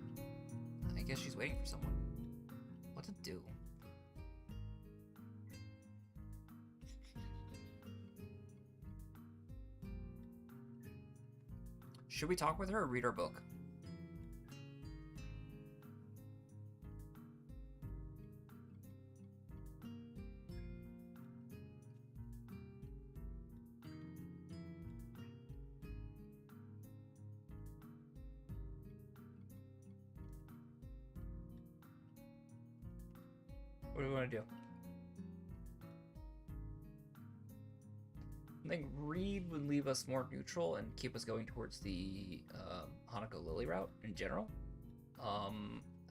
I guess she's waiting for someone. What to do? Should we talk with her or read our book? What do we want to do? I think read would leave us more neutral and keep us going towards the Hanako Lily route in general. I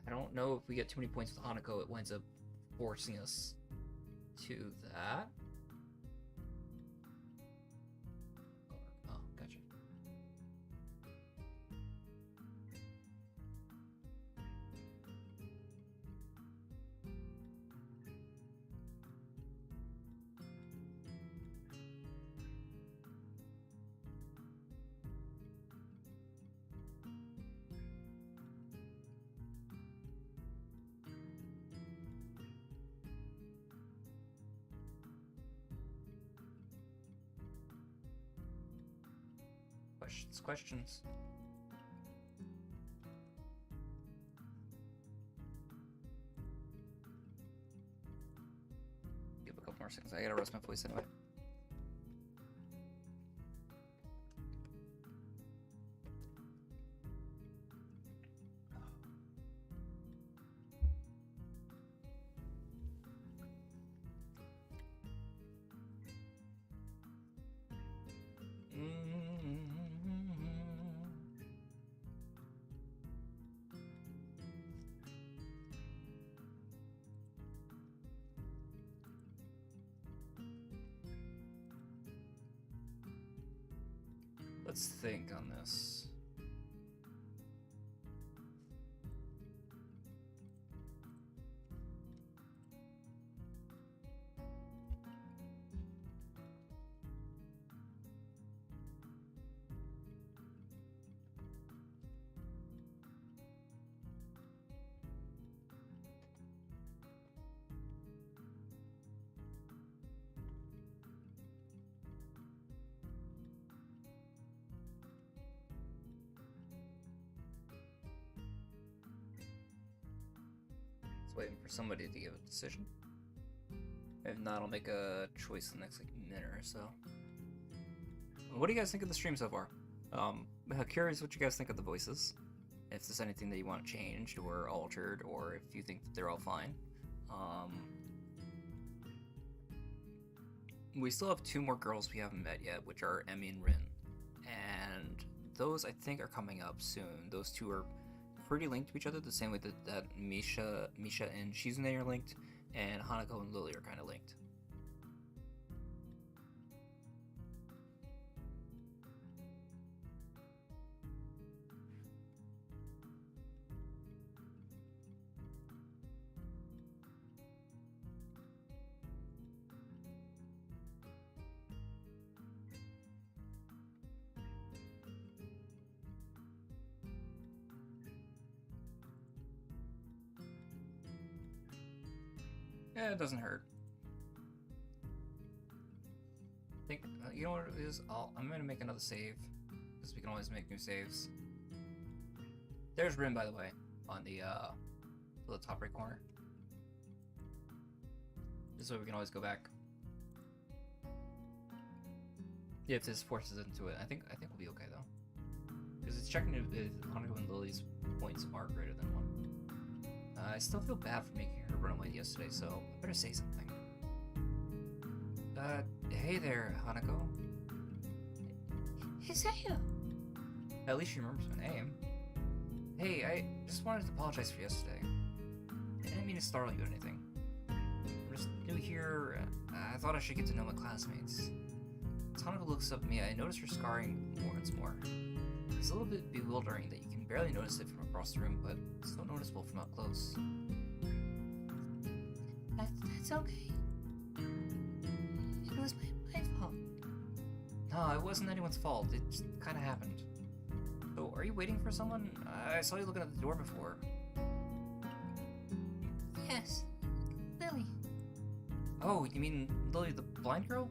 don't know if we get too many points with Hanako, it winds up forcing us to that. Oh, gotcha. Questions. Give a couple more seconds. I gotta rest my voice anyway. Let's think on this. Waiting for somebody to give a decision. If not, I'll make a choice in the next minute or so. What do you guys think of the stream so far? Curious what you guys think of the voices. If there's anything that you want changed or altered, or if you think that they're all fine. We still have two more girls we haven't met yet, which are Emmy and Rin. And those I think are coming up soon. Those two are pretty linked to each other, the same way that Misha and Shizune are linked, and Hanako and Lily are kind of linked. Yeah, it doesn't hurt. I think, you know what it is? I'm gonna make another save, because we can always make new saves. There's Rin, by the way, on the top right corner. This way we can always go back. Yeah, if this forces into it, I think we'll be okay though, because it's checking if Hanako and Lily's points are greater than 1. I still feel bad for making her run away yesterday, so I better say something. Hey there, Hanako. Is that you? At least she remembers my name. Hey, I just wanted to apologize for yesterday. I didn't mean to startle you or anything. I'm just new here. I thought I should get to know my classmates. As Hanako looks up at me, I notice her scarring more and more. It's a little bit bewildering that you can barely notice it from across the room, but it's so noticeable from up close. That's okay. It was my fault. No, it wasn't anyone's fault. It just kind of happened. So, are you waiting for someone? I saw you looking at the door before. Yes, Lily. Oh, you mean Lily the blind girl?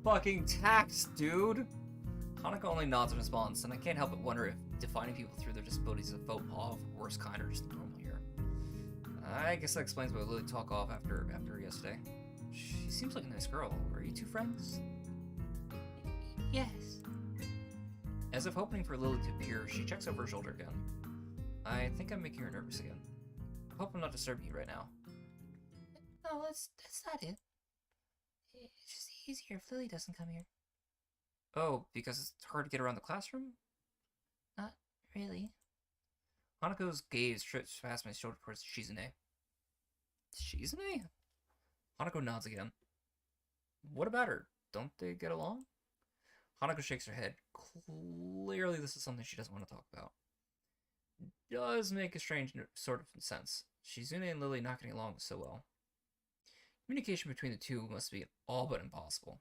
Fucking tax, dude! Hanako only nods in response, and I can't help but wonder if defining people through their disabilities is a faux pas of the worst kind or just normal here. I guess that explains why Lily took off after yesterday. She seems like a nice girl. Are you two friends? Yes. As if hoping for Lily to appear, she checks over her shoulder again. I think I'm making her nervous again. I hope I'm not disturbing you right now. No, that's not it. It's just easier if Lily doesn't come here. Oh, because it's hard to get around the classroom? Not really. Hanako's gaze trips past my shoulder towards Shizune. Shizune? Hanako nods again. What about her? Don't they get along? Hanako shakes her head. Clearly this is something she doesn't want to talk about. Does make a strange sort of sense. Shizune and Lily not getting along so well. Communication between the two must be all but impossible.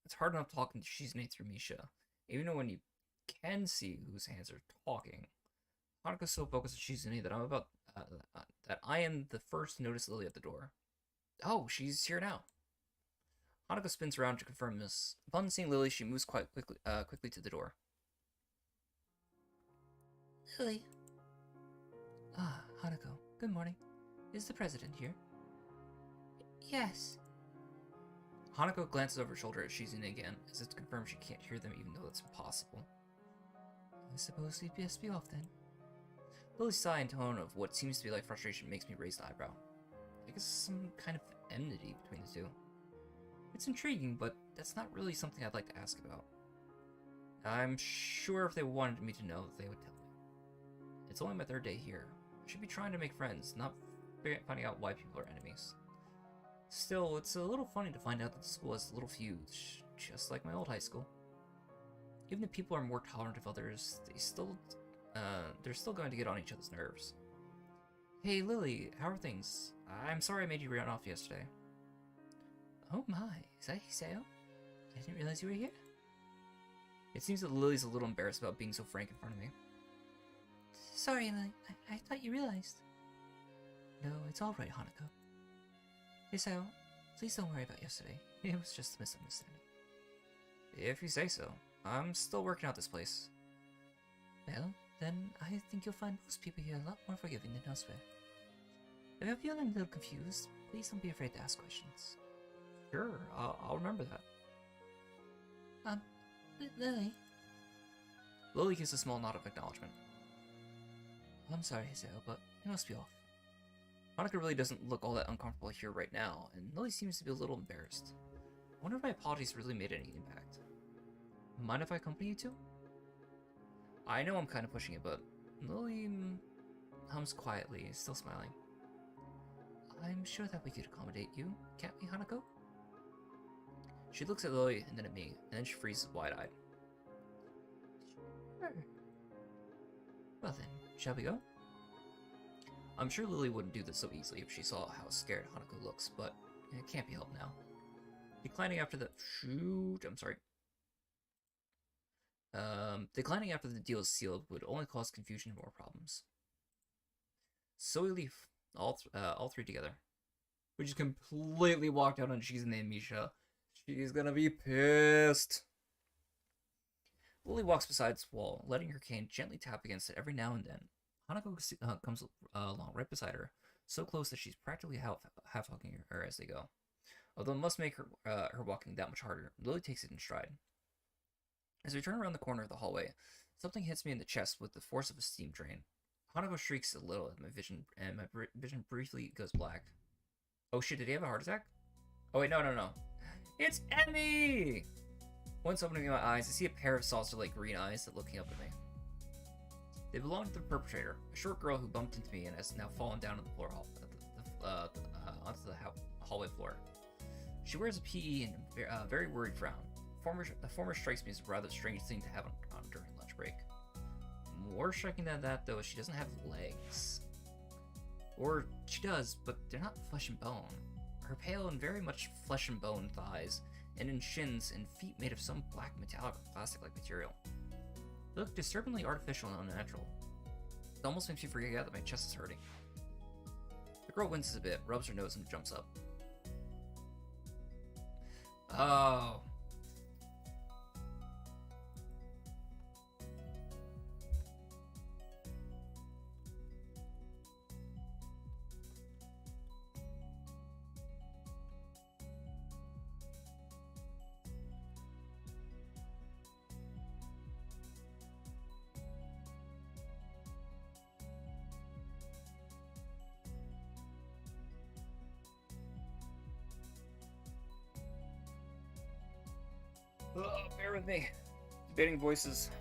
It's hard enough talking to Shizune through Misha, even when you can see whose hands are talking. Hanako's so focused on Shizune that that I am the first to notice Lily at the door. Oh, she's here now. Hanako spins around to confirm this. Upon seeing Lily, she moves quite quickly to the door. Lily. Ah, Hanako. Good morning. Is the president here? Yes. Hanako glances over her shoulder at Shizune again, as if to confirm she can't hear them even though it's impossible. I suppose we'd best be off then. Lily's sigh and tone of what seems to be like frustration makes me raise an eyebrow. I guess some kind of enmity between the two. It's intriguing, but that's not really something I'd like to ask about. I'm sure if they wanted me to know, they would tell me. It's only my 3rd day here. I should be trying to make friends, not finding out why people are enemies. Still, it's a little funny to find out that the school has little feuds, just like my old high school. Even if people are more tolerant of others, they're still going to get on each other's nerves. Hey Lily, how are things? I'm sorry I made you run off yesterday. Oh my, is that Hiseo? I didn't realize you were here. It seems that Lily's a little embarrassed about being so frank in front of me. Sorry, Lily. I thought you realized. No, it's alright, Hanako. Hiseo, please don't worry about yesterday. It was just a misunderstanding. If you say so. I'm still working out this place. Well, then I think you'll find most people here a lot more forgiving than elsewhere. If you're feeling a little confused, please don't be afraid to ask questions. Sure, I'll remember that. Lily? Lily gives a small nod of acknowledgement. I'm sorry, Hiseo, but you must be off. Hanako really doesn't look all that uncomfortable here right now, and Lily seems to be a little embarrassed. I wonder if my apologies really made any impact. Mind if I accompany you two? I know I'm kind of pushing it, but Lily hums quietly, still smiling. I'm sure that we could accommodate you, can't we, Hanako? She looks at Lily and then at me, and then she freezes wide-eyed. Sure. Well then, shall we go? I'm sure Lily wouldn't do this so easily if she saw how scared Hanako looks, but it can't be helped now. Declining after the declining after the deal is sealed would only cause confusion and more problems. So we leave, all three together. But she's completely walked out on Cheese and Misha. She's gonna be pissed. Lily walks beside its wall, letting her cane gently tap against it every now and then. Hanako comes along right beside her, so close that she's practically half hugging her as they go. Although it must make her walking that much harder, Lily takes it in stride. As we turn around the corner of the hallway, something hits me in the chest with the force of a steam drain. Hanako shrieks a little at my vision, and my vision briefly goes black. Oh shit, did he have a heart attack? Oh wait, no. It's Emmy! Once opening my eyes, I see a pair of saucer-like green eyes that looking up at me. They belong to the perpetrator, a short girl who bumped into me and has now fallen down to the floor onto the hallway floor. She wears a PE and a very worried frown. The former strikes me as a rather strange thing to have on during lunch break. More striking than that, though, is she doesn't have legs. Or she does, but they're not flesh and bone. Her pale and very much flesh and bone thighs, and in shins and feet made of some black metallic or plastic-like material. They look disturbingly artificial and unnatural. It almost makes me forget that my chest is hurting. The girl winces a bit, rubs her nose, and jumps up. Oh. Bear with me. Debating voices.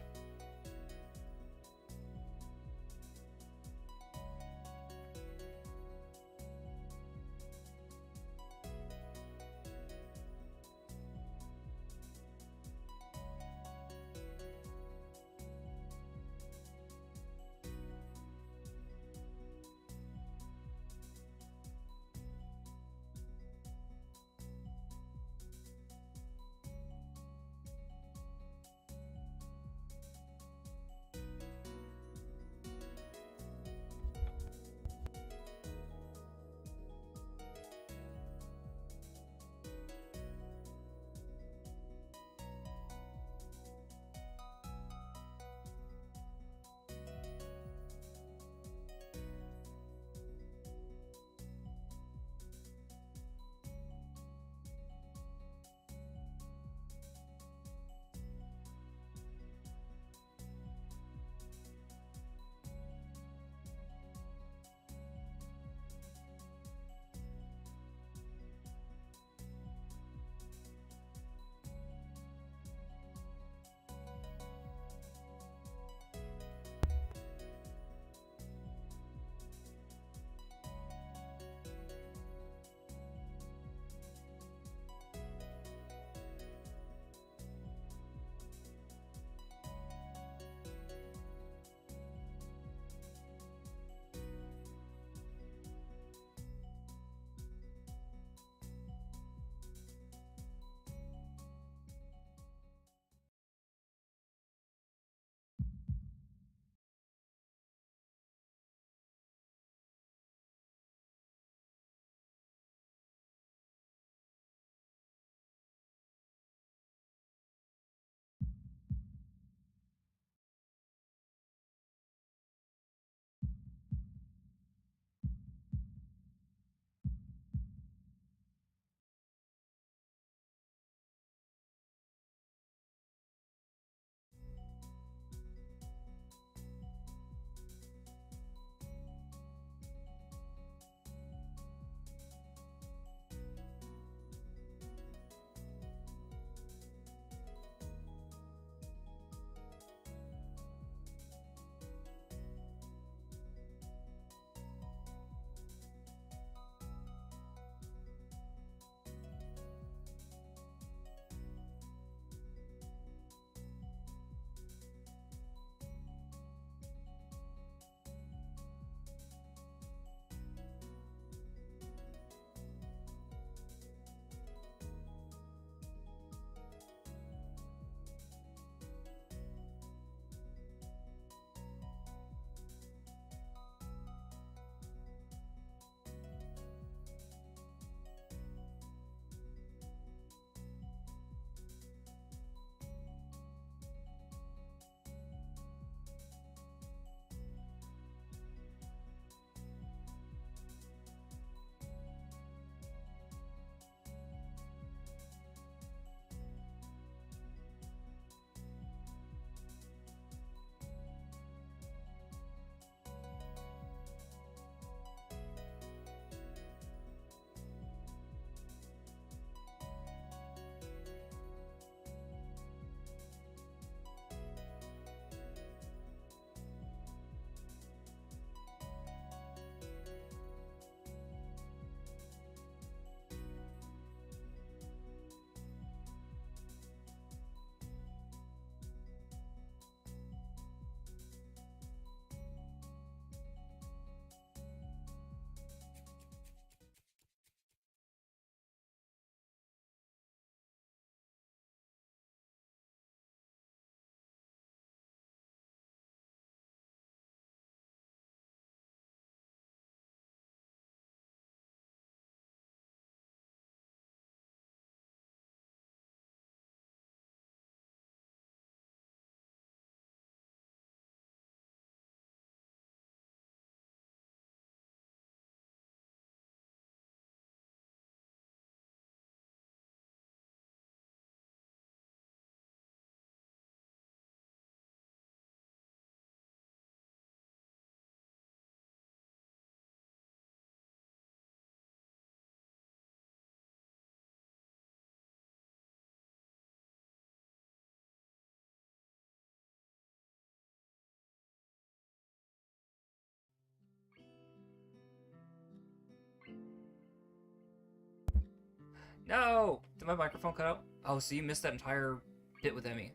No! Did my microphone cut out? Oh, so you missed that entire bit with Emmy.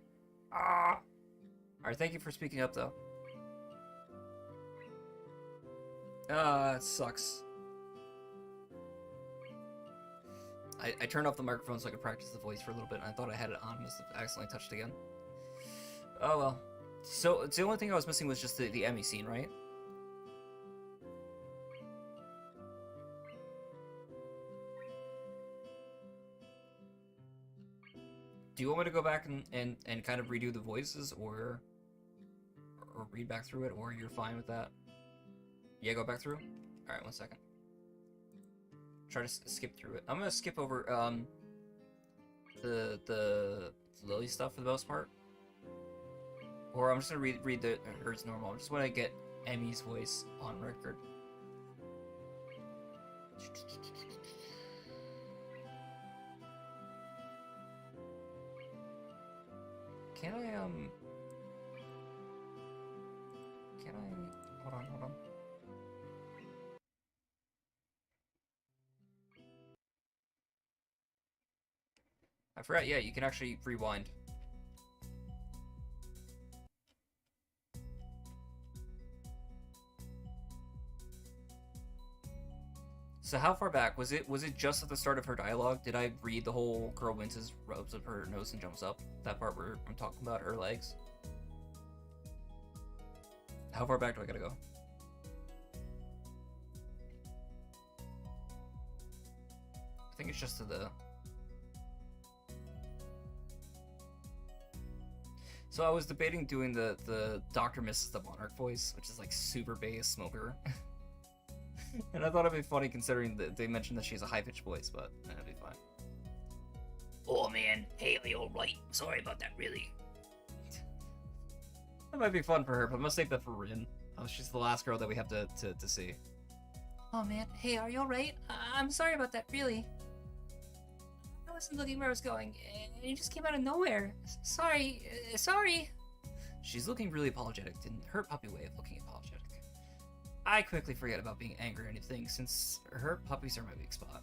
Ah! Alright, thank you for speaking up, though. It sucks. I turned off the microphone so I could practice the voice for a little bit, and I thought I had it on, must have accidentally touched again. Oh well. So, the only thing I was missing was just the Emmy scene, right? Do you want me to go back and kind of redo the voices, or read back through it, or you're fine with that? Yeah, go back through? Alright, 1 second. Try to skip through it. I'm gonna skip over, the Lily stuff for the most part. Or I'm just gonna read hers normal. I just want to get Emmy's voice on record. Can I, hold on. I forgot, yeah, you can actually rewind. So how far back? Was it just at the start of her dialogue? Did I read the whole girl winces, rubs up her nose and jumps up? That part where I'm talking about her legs? How far back do I gotta go? I think it's just to the... So I was debating doing the Dr. Mrs. the Monarch voice, which is like super bass smoker. And I thought it'd be funny considering that they mentioned that she has a high-pitched voice, but it'd be fine. Oh man, hey, are you alright? Sorry about that, really. That might be fun for her, but I'm gonna save that for Rin. Oh, she's the last girl that we have to see. Oh man, hey, are you alright? I'm sorry about that, really. I wasn't looking where I was going, and it just came out of nowhere. Sorry. She's looking really apologetic in her puppy way of looking apologetic. I quickly forget about being angry or anything, since her puppies are my weak spot.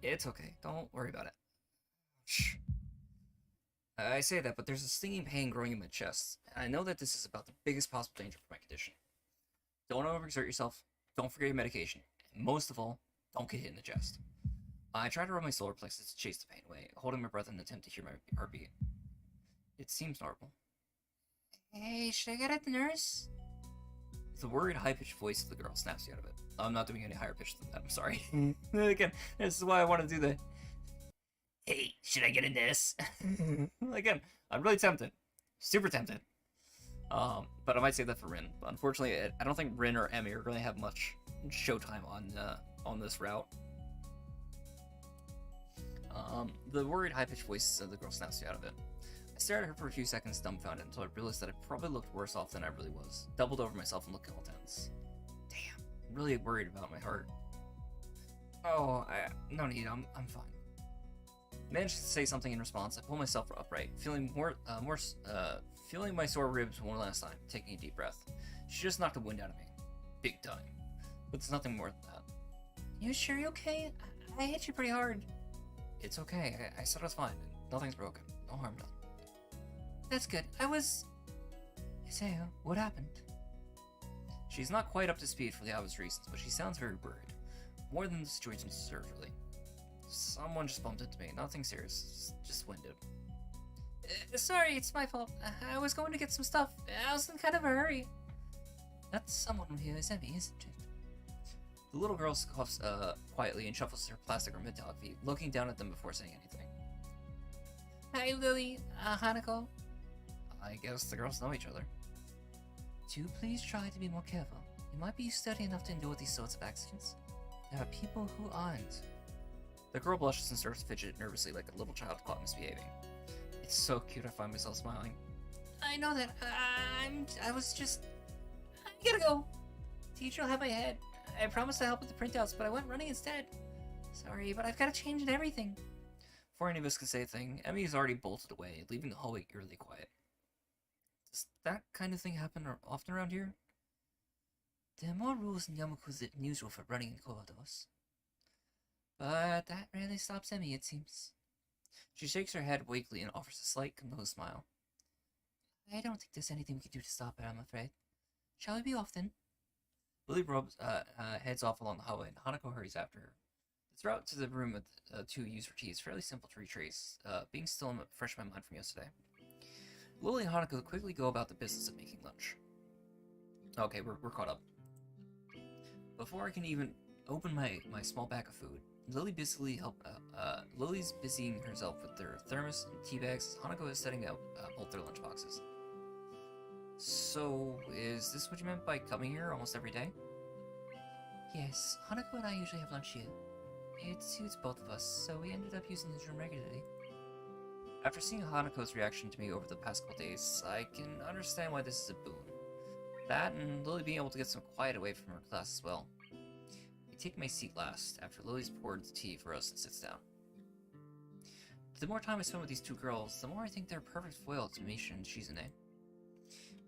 It's okay, don't worry about it. Shh. I say that, but there's a stinging pain growing in my chest, and I know that this is about the biggest possible danger for my condition. Don't overexert yourself, don't forget your medication, and most of all, don't get hit in the chest. I try to rub my solar plexus to chase the pain away, holding my breath in an attempt to hear my heartbeat. It seems normal. Hey, should I get at the nurse? The worried, high-pitched voice of the girl snaps you out of it. I'm not doing any higher pitch than that, I'm sorry. Again, this is why I want to do the... Hey, should I get in this? Again, I'm really tempted. Super tempted. But I might save that for Rin. But unfortunately, I don't think Rin or Emmy are going to have much showtime on this route. The worried, high-pitched voice of the girl snaps you out of it. I stared at her for a few seconds dumbfounded until I realized that I probably looked worse off than I really was. Doubled over myself and looked all tense. Damn, I'm really worried about my heart. Oh, no need, I'm fine. Managed to say something in response. I pulled myself upright, feeling feeling my sore ribs one last time, taking a deep breath. She just knocked the wind out of me. Big time. But there's nothing more than that. You sure you're okay? I hit you pretty hard. It's okay, I said I was fine. Nothing's broken. No harm done. That's good. Isaiah, what happened? She's not quite up to speed for the obvious reasons, but she sounds very worried. More than the situation deserves, really. Someone just bumped into me. Nothing serious. Just winded. Sorry, it's my fault. I was going to get some stuff. I was in kind of a hurry. That's someone here is Emmy, isn't it? The little girl coughs quietly and shuffles her plastic or metallic feet, looking down at them before saying anything. Hi, Lily. Hanako. I guess the girls know each other. Do please try to be more careful. You might be sturdy enough to endure these sorts of accidents. There are people who aren't. The girl blushes and starts to fidget nervously like a little child caught misbehaving. It's so cute I find myself smiling. I know that. I gotta go. Teacher will have my head. I promised to help with the printouts, but I went running instead. Sorry, but I've got to change everything. Before any of us can say a thing, Emmy has already bolted away, leaving the hallway eerily quiet. Does that kind of thing happen often around here? There are more rules in Yamaku's than usual for running in corridors. But that rarely stops Emmy, it seems. She shakes her head weakly and offers a slight, composed smile. I don't think there's anything we can do to stop it, I'm afraid. Shall we be off then? Lily heads off along the hallway, and Hanako hurries after her. The route to the room with two user tea is fairly simple to retrace, being still fresh in my mind from yesterday. Lily and Hanako quickly go about the business of making lunch. Okay, we're caught up. Before I can even open my small bag of food, Lily's busying herself with their thermos and tea bags as Hanako is setting out both their lunch boxes. So, is this what you meant by coming here almost every day? Yes, Hanako and I usually have lunch here. It suits both of us, so we ended up using this room regularly. After seeing Hanako's reaction to me over the past couple days, I can understand why this is a boon. That and Lily being able to get some quiet away from her class as well. I take my seat last, after Lily's poured the tea for us and sits down. The more time I spend with these two girls, the more I think they're a perfect foil to Misha and Shizune.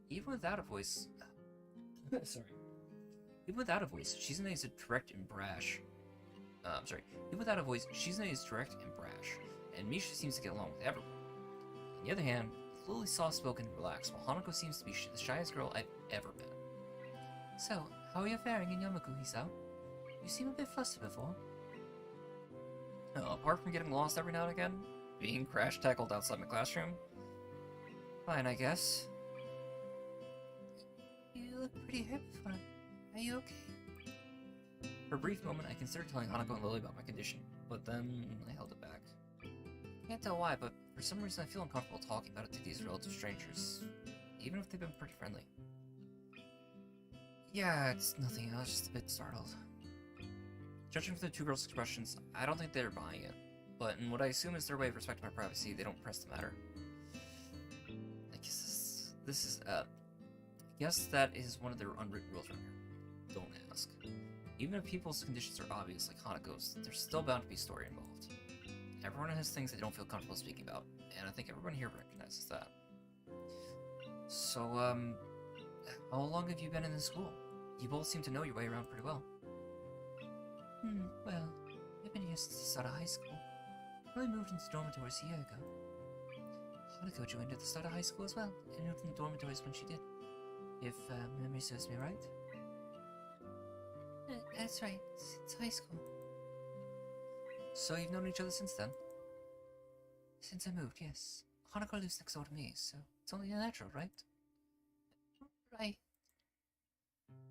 Even without a voice... Even without a voice, Shizune is direct and brash. Even without a voice, Shizune is direct and brash, and Misha seems to get along with everyone. On the other hand, Lily's soft-spoken and relaxed, while Hanako seems to be the shyest girl I've ever met. So, how are you faring in Yamaku, Hisao? You seem a bit flustered before. Apart from getting lost every now and again, being crash-tackled outside my classroom, fine, I guess. You look pretty hurt before. Are you okay? For a brief moment, I considered telling Hanako and Lily about my condition, but then I held it back. Can't tell why, but for some reason I feel uncomfortable talking about it to these relative strangers, even if they've been pretty friendly. Yeah, it's nothing, I was just a bit startled. Judging from the two girls' expressions, I don't think they're buying it, but in what I assume is their way of respecting my privacy, they don't press the matter. I guess I guess that is one of their unwritten rules around here. Don't ask. Even if people's conditions are obvious, like Hanako's, there's still bound to be story involved. Everyone has things they don't feel comfortable speaking about, and I think everyone here recognizes that. So, how long have you been in this school? You both seem to know your way around pretty well. Well, I've been here since the start of high school. I only moved into dormitories a year ago. Hanako joined at the start of high school as well, and moved into dormitories when she did. If memory serves me right. That's right, since high school. So you've known each other since then? Since I moved, yes. Hanako lives next door to me, so it's only natural, right? Right.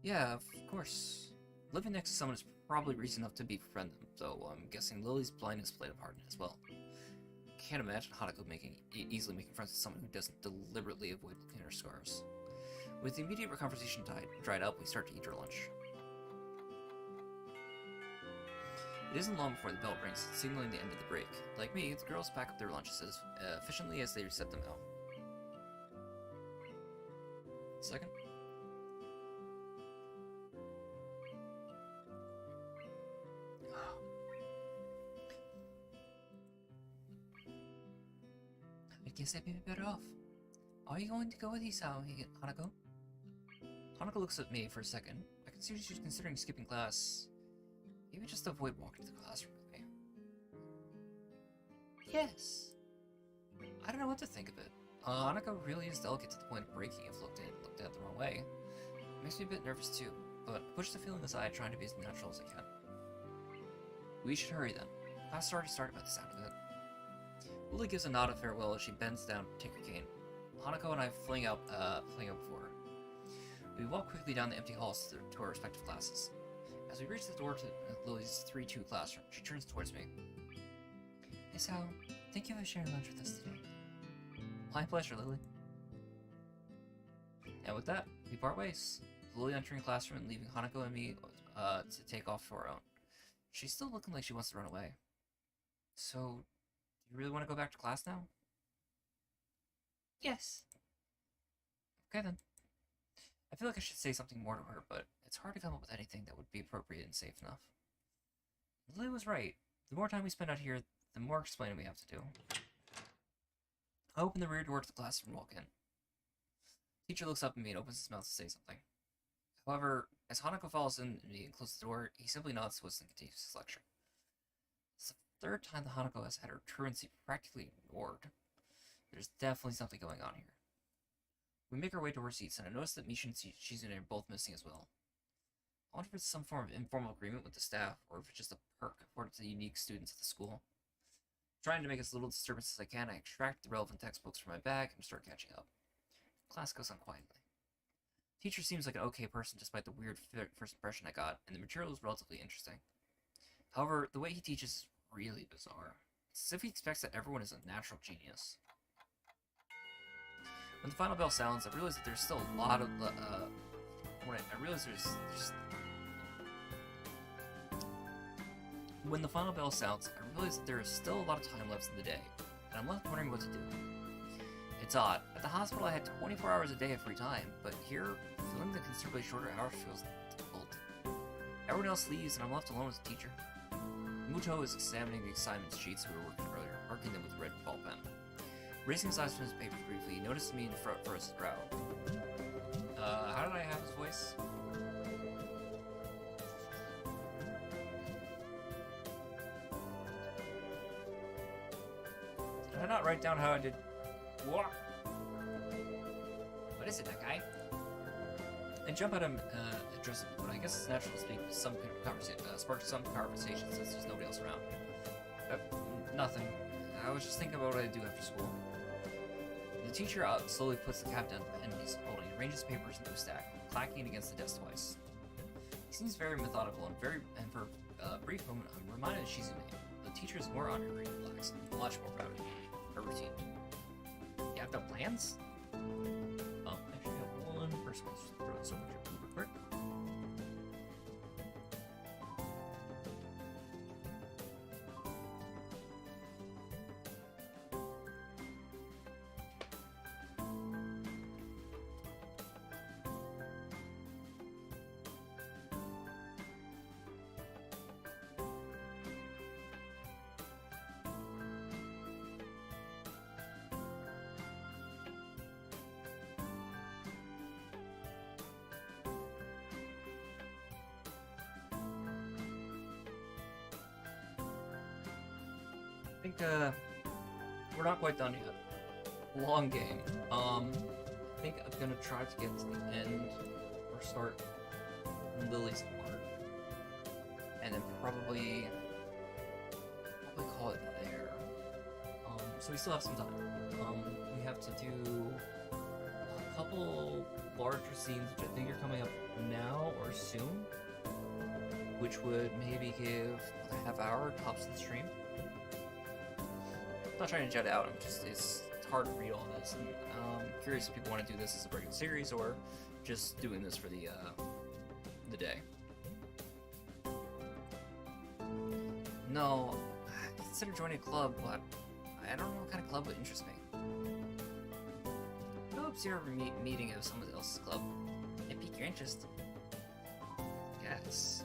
Yeah, of course. Living next to someone is probably reason enough to befriend them, though I'm guessing Lily's blindness played a part in it as well. Can't imagine Hanako easily making friends with someone who doesn't deliberately avoid looking at her scars. With the immediate conversation dried up, we start to eat our lunch. It isn't long before the bell rings, signaling the end of the break. Like me, the girls pack up their lunches as efficiently as they set them out. Second. I guess I'd be better off. Are you going to go with Hisao, Hanako? Hanako looks at me for a second. I can see she's considering skipping class. Maybe just avoid walking to the classroom with me. Yes. I don't know what to think of it. Hanako really is delicate to the point of breaking if looked at the wrong way. It makes me a bit nervous too, but push the feeling aside, trying to be as natural as I can. We should hurry then. Class already started by the sound of it. Lily gives a nod of farewell as she bends down to take her cane. Hanako and I fling out before her. We walk quickly down the empty halls to our respective classes. As we reach the door to Lily's 3-2 classroom, she turns towards me. Hisao, thank you for sharing lunch with us today. My pleasure, Lily. And with that, we part ways. Lily entering the classroom and leaving Hanako and me to take off to our own. She's still looking like she wants to run away. So, do you really want to go back to class now? Yes. Okay then. I feel like I should say something more to her, but it's hard to come up with anything that would be appropriate and safe enough. Lily was right. The more time we spend out here, the more explaining we have to do. I open the rear door to the classroom and walk in. Teacher looks up at me and opens his mouth to say something. However, as Hanako follows in me and closes the door, he simply nods to us and continues his lecture. third time the Hanako has had her truancy practically ignored. There's definitely something going on here. We make our way to our seats, and I notice that Misha and Shizune are both missing as well. I wonder if it's some form of informal agreement with the staff, or if it's just a perk according to the unique students at the school. Trying to make as little disturbance as I can, I extract the relevant textbooks from my bag and start catching up. Class goes on quietly. Teacher seems like an okay person despite the weird first impression I got, and the material is relatively interesting. However, the way he teaches is really bizarre. It's as if he expects that everyone is a natural genius. When the final bell sounds, I realize that there's still a lot of When the final bell sounds, I realize that there is still a lot of time left in the day, and I'm left wondering what to do. It's odd. At the hospital, I had 24 hours a day of free time, but here, filling the considerably shorter hours feels difficult. Everyone else leaves, and I'm left alone as a teacher. Muto is examining the assignment sheets we were working earlier, marking them with a red ball pen. Raising his eyes from his papers briefly, he noticed me and furrowed his brow. How did I have his voice? Did I not write down how I did? What? What is it, that guy? I jump at him, address him, but I guess it's natural to speak with some conversation, spark some conversation since there's nobody else around. Nothing. I was just thinking about what I do after school. The teacher slowly puts the cap down the pen he's holding and arranges papers into a stack, clacking it against the desk twice. He seems very methodical and for a brief moment I'm reminded of Shizune. The teacher is more on her green relaxed and much more proud of her routine. You have no plans? Actually I have one person. Let's just throw this over here real quick. I think we're not quite done yet. Long game. I think I'm gonna try to get to the end or start Lily's part, and then probably call it there. So we still have some time. We have to do a couple larger scenes, which I think are coming up now or soon, which would maybe give a half hour tops of the stream. I'm not trying to jet out, it's hard to read all this, and I'm curious if people want to do this as a regular series or just doing this for the day. No, I consider joining a club, but I don't know what kind of club would interest me. Go observe a meeting of someone else's club. It pique your interest. Yes.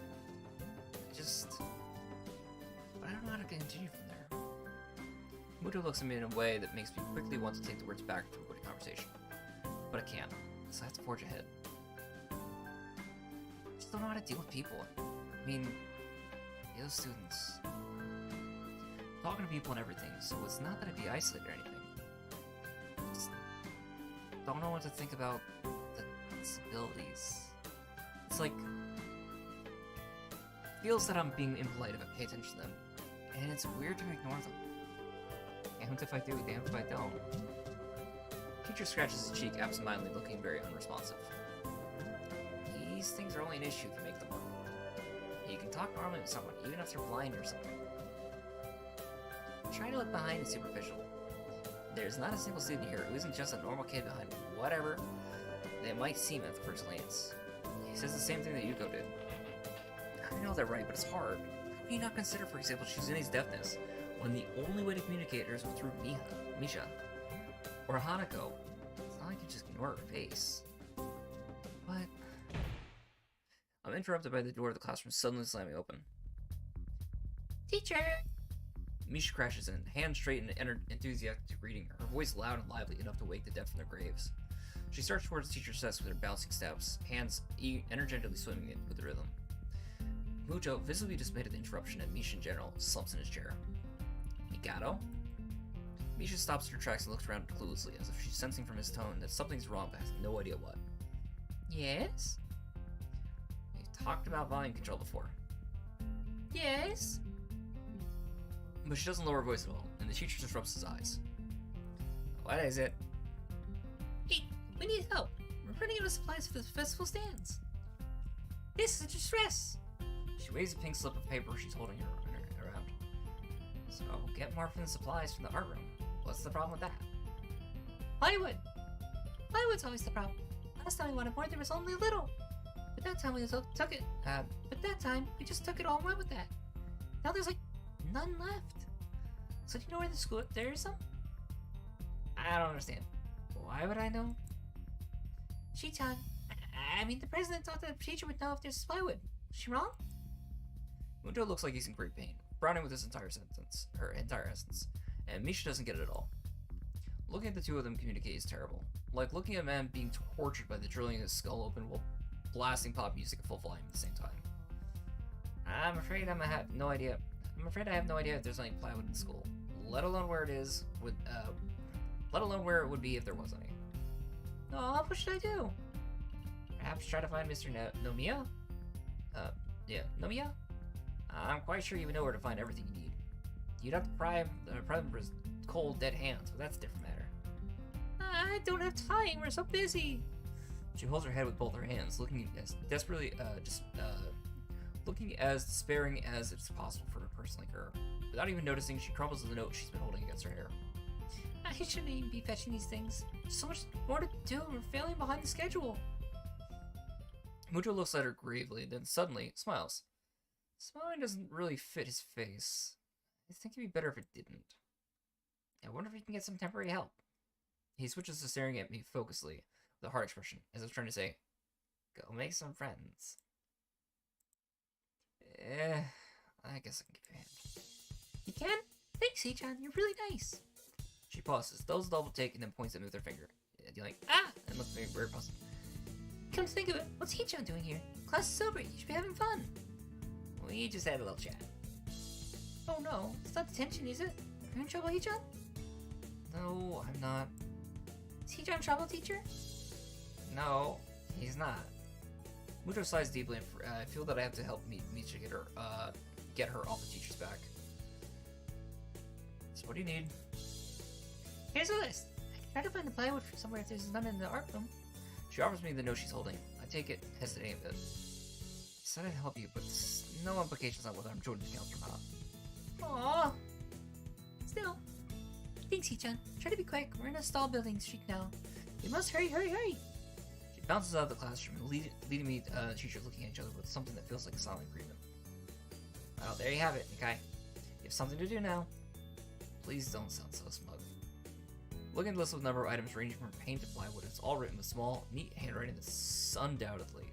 But I don't know how to continue from there. Muto looks at me in a way that makes me quickly want to take the words back to avoid a conversation. But I can't, so I have to forge ahead. I just don't know how to deal with people. I mean, those students. Talking to people and everything, so it's not that I'd be isolated or anything. I just don't know what to think about the disabilities. It's like, it feels that I'm being impolite if I pay attention to them, and it's weird to ignore them. Damned if I do, damned if I don't. Teacher scratches his cheek absentmindedly, looking very unresponsive. These things are only an issue if you make them work. You can talk normally with someone, even if they're blind or something. Try to look behind and superficial. There's not a single student here who isn't just a normal kid behind whatever they might seem at the first glance. He says the same thing that Yuko did. I know they're right, but it's hard. How do you not consider, for example, Shizune's deafness, when the only way to communicate her is through Misha? Or Hanako? It's not like you just ignore her face. But I'm interrupted by the door of the classroom suddenly slamming open. Teacher! Misha crashes in, hands straight and enthusiastic greeting her voice loud and lively enough to wake the deaf from their graves. She starts towards the teacher's desk with her bouncing steps, hands energetically swimming with the rhythm. Muto, visibly dismayed at the interruption and Misha in general, slumps in his chair. Gato. Misha stops in her tracks and looks around cluelessly, as if she's sensing from his tone that something's wrong but has no idea what. Yes? We've talked about volume control before. Yes? But she doesn't lower her voice at all, and the teacher just rubs his eyes. What is it? Hey, we need help. We're running out of supplies for the festival stands. This is a distress. She waves a pink slip of paper she's holding around. So we'll get more from the supplies from the art room. What's the problem with that? Plywood. Plywood's always the problem. Last time we wanted more, there was only a little. But that time we took it. But that time we just took it all and went with that. Now there's like none left. So do you know where the school? There is some. I don't understand. Why would I know? Shi-chan. I mean, the president thought that the teacher would know if there's plywood. Is she wrong? Muto looks like he's in great pain, frowning with his entire essence, and Misha doesn't get it at all. Looking at the two of them communicate is terrible, like looking at a man being tortured by the drilling his skull open while blasting pop music at full volume at the same time. I'm afraid I have no idea if there's any plywood in the school, let alone where it is. Let alone where it would be if there was any. Oh, what should I do? Perhaps try to find Mr. Nomiya? Nomiya? I'm quite sure you would know where to find everything you need. You'd have to pry him for his cold, dead hands, but that's a different matter. I don't have time, we're so busy. She holds her head with both her hands, looking as looking as despairing as it's possible for a person like her. Without even noticing, she crumbles the note she's been holding against her hair. I shouldn't even be fetching these things. There's so much more to do, we're failing behind the schedule. Muto looks at her gravely, then suddenly smiles. Smiling doesn't really fit his face. I think it'd be better if it didn't. I wonder if he can get some temporary help. He switches to staring at me focusedly, with a hard expression, as if trying to say, go make some friends. I guess I can give you a hand. You can? Thanks, Hee-chan, you're really nice. She pauses, does a double take, and then points at me with her finger. Yelling, ah! And looks at me very puzzled. Come to think of it, what's Hee-chan doing here? Class is over, you should be having fun. We just had a little chat. Oh no, it's not detention, is it? Are you in trouble, Hee-chan? No, I'm not. Is Hee-chan trouble, teacher? No, he's not. Muto sighs deeply, and I feel that I have to help Misha get her off the teacher's back. So what do you need? Here's a list. I can try to find the plywood from somewhere if there's none in the art room. She offers me the note she's holding. I take it, hesitating a bit. I said I'd help you, but no implications on whether I'm joining the council or not. Aww. Still. Thanks, Hee-chan. Try to be quick. We're in a stall building streak now. We must hurry, hurry, hurry. She bounces out of the classroom, leading me and the teacher looking at each other with something that feels like a silent agreement. Well, there you have it, Nikai. You have something to do now. Please don't sound so smug. Looking at the list of number of items ranging from paint to plywood, it's all written with small, neat handwriting that's undoubtedly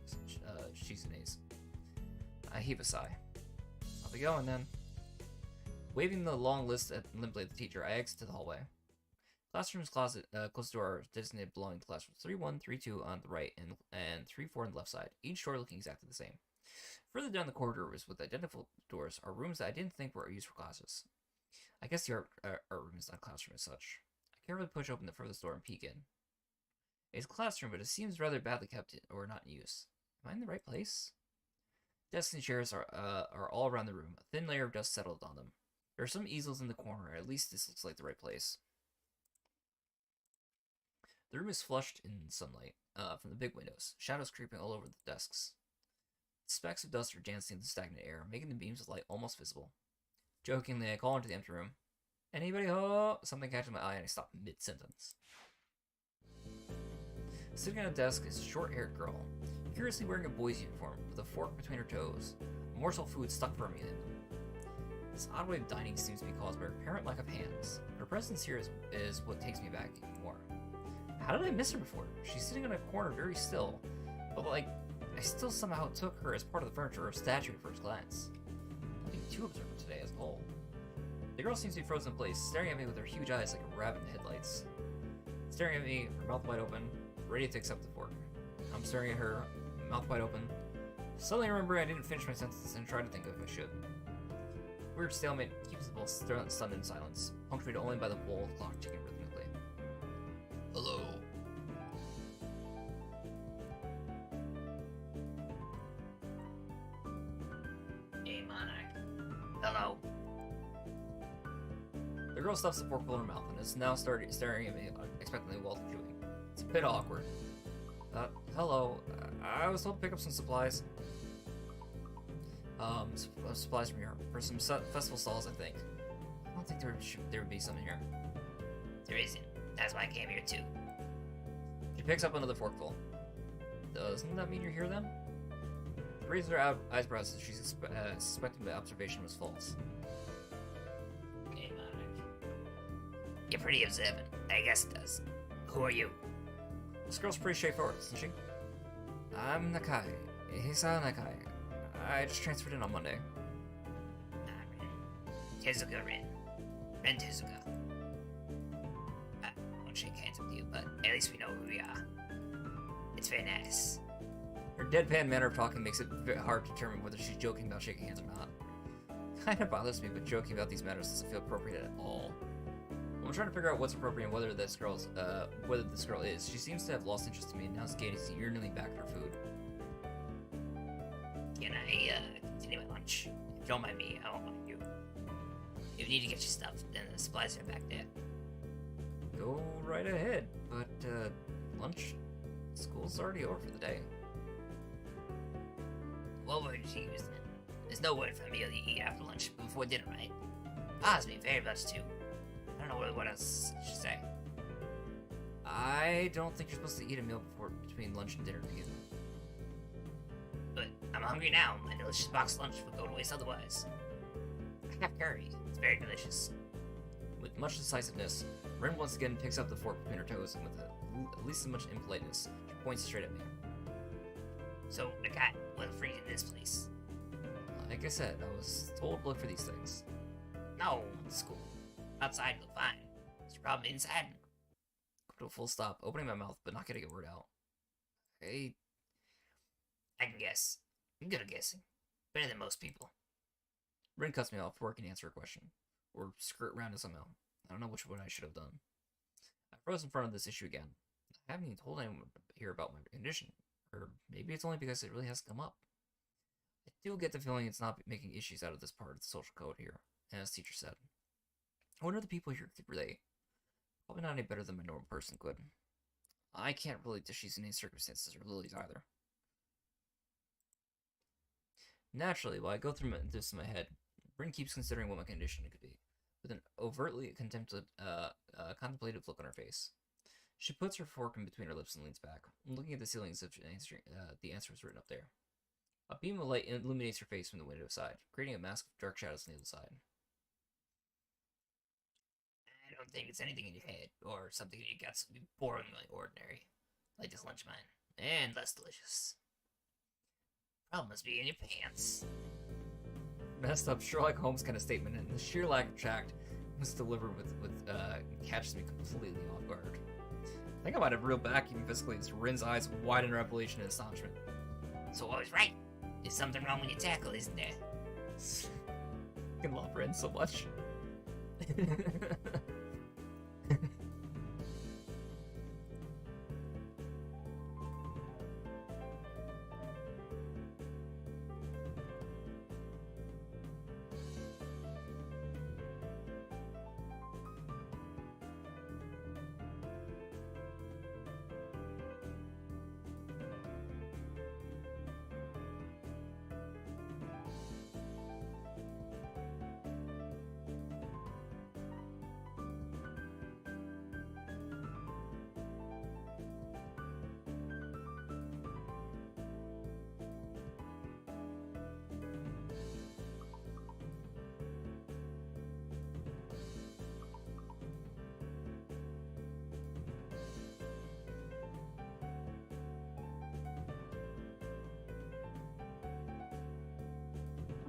Shizune's. I heave a sigh. I'll be going then. Waving the long list limply at the teacher, I exit to the hallway. Classroom's closet, close to our designated belonging to classrooms 3-1, 3-2 on the right, and 3-4 on the left side, each door looking exactly the same. Further down the corridors with identical doors are rooms that I didn't think were used for classes. I guess the art room is not a classroom as such. I carefully push open the furthest door and peek in. It's a classroom, but it seems rather badly kept or not in use. Am I in the right place? Desks and chairs are all around the room. A thin layer of dust settled on them. There are some easels in the corner, at least this looks like the right place. The room is flushed in sunlight from the big windows, shadows creeping all over the desks. Specks of dust are dancing in the stagnant air, making the beams of light almost visible. Jokingly, I call into the empty room. Anybody home? Something catches my eye and I stop mid-sentence. Sitting on a desk is a short-haired girl, curiously wearing a boy's uniform, with a fork between her toes, a morsel of food stuck firmly in it. This odd way of dining seems to be caused by her apparent lack of hands. Her presence here is what takes me back even more. How did I miss her before? She's sitting in a corner very still, but like, I still somehow took her as part of the furniture or statue at first glance. Only two observers today as a whole. The girl seems to be frozen in place, staring at me with her huge eyes like a rabbit in headlights. Staring at me, her mouth wide open, ready to accept the fork. I'm staring at her, mouth wide open. Suddenly I remember I didn't finish my sentence and tried to think of if I should. weird stalemate keeps us both stunned in silence, punctuated only by the wall of clock ticking rhythmically. Hello. Hey, Monarch. Hello. The girl stuffs the fork in her mouth and is now staring at me expectantly while chewing. It's a bit awkward. Hello. I was told to pick up some supplies. Supplies from here. For some festival stalls, I think. I don't think there would be some in here. There isn't. That's why I came here too. She picks up another forkful. Doesn't that mean you're here then? She raises her eyebrows as she's suspecting the observation was false. Hey, Monarch. You're pretty observant. I guess it does. Who are you? This girl's pretty straightforward, isn't she? I'm Nakai. Hisao Nakai. I just transferred in on Monday. Rin. Tezuka Rin. Rin Tezuka. I won't shake hands with you, but at least we know who we are. It's very nice. Her deadpan manner of talking makes it hard to determine whether she's joking about shaking hands or not. Kinda bothers me, but joking about these matters doesn't feel appropriate at all. I'm trying to figure out what's appropriate and whether this girl is. She seems to have lost interest in me and now is gazing yearningly back at her food. Can I continue my lunch? If you don't mind me, I won't mind you. If you need to get your stuff, then the supplies are back there. Go right ahead, but lunch? School's already over for the day. What word did you use then? There's no word for a meal you eat after lunch before dinner, right? Bothers me very much too. I don't know what else I should say. I don't think you're supposed to eat a meal between lunch and dinner, do you? But I'm hungry now. My delicious boxed lunch would go to waste otherwise. I have curry. It's very delicious. With much decisiveness, Rin once again picks up the fork between her toes and with at least as much impoliteness, she points straight at me. So, the cat was free in this place. Like I said, I was told to look for these things. No, it's school. Outside look fine. It's your problem inside. Go to a full stop, opening my mouth but not getting a word out. Hey. I can guess. I'm good at guessing. Better than most people. Rin cuts me off before I can answer a question. Or skirt around it somehow. I don't know which one I should have done. I froze in front of this issue again. I haven't even told anyone here about my condition. Or maybe it's only because it really hasn't come up. I do get the feeling it's not making issues out of this part of the social code here, as the teacher said. I wonder if the people here could relate. Probably not any better than my normal person could. I can't relate to Shizune's circumstances or Lily's either. Naturally, while I go through this in my head, Rin keeps considering what my condition could be, with an overtly contemplative look on her face. She puts her fork in between her lips and leans back, looking at the ceiling as if the answer was written up there. A beam of light illuminates her face from the window side, creating a mask of dark shadows on the other side. I don't think it's anything in your head, or something in your guts would be boringly ordinary, like this lunch of mine, and less delicious. Problem must be in your pants. Messed up Sherlock Holmes kind of statement, and the sheer lack of tact was delivered with catches me completely off guard. I think I might have reeled back even physically as Rin's eyes widen in revelation and astonishment. So I was right. There's something wrong with your tackle, isn't there? I love Rin so much.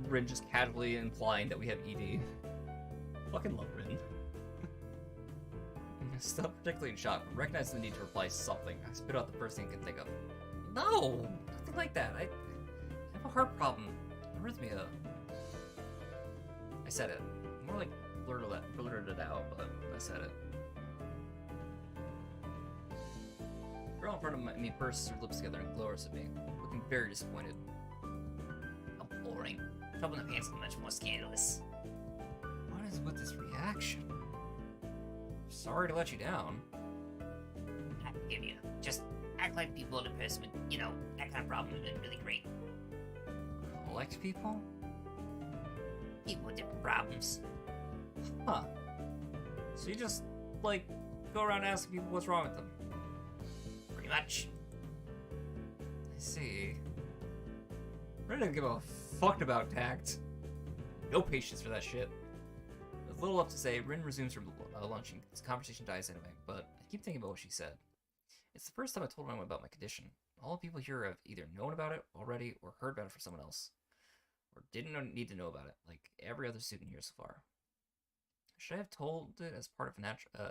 Rin just casually implying that we have ED. Fucking love Rin. Still particularly in shock, but recognize the need to reply something. I spit out the first thing I can think of. No! Nothing like that. I have a heart problem. Arrhythmia. I said it. More like blurted it out, but I said it. The girl in front of me purses her lips together and glowers at me, looking very disappointed. How boring. Trouble in the pants is much more scandalous. What is with this reaction? Sorry to let you down. I forgive you. Just act like people in a person with, you know, that kind of problem has been really great. Collect people? People with different problems. Huh. So you just, like, go around asking people what's wrong with them? Pretty much. I see. Rin doesn't give a fuck about tact. No patience for that shit. With little left to say, Rin resumes her lunch and the conversation dies anyway, but I keep thinking about what she said. It's the first time I told anyone about my condition. All the people here have either known about it already or heard about it from someone else. Or didn't need to know about it, like every other student here so far. Should I have told it as part of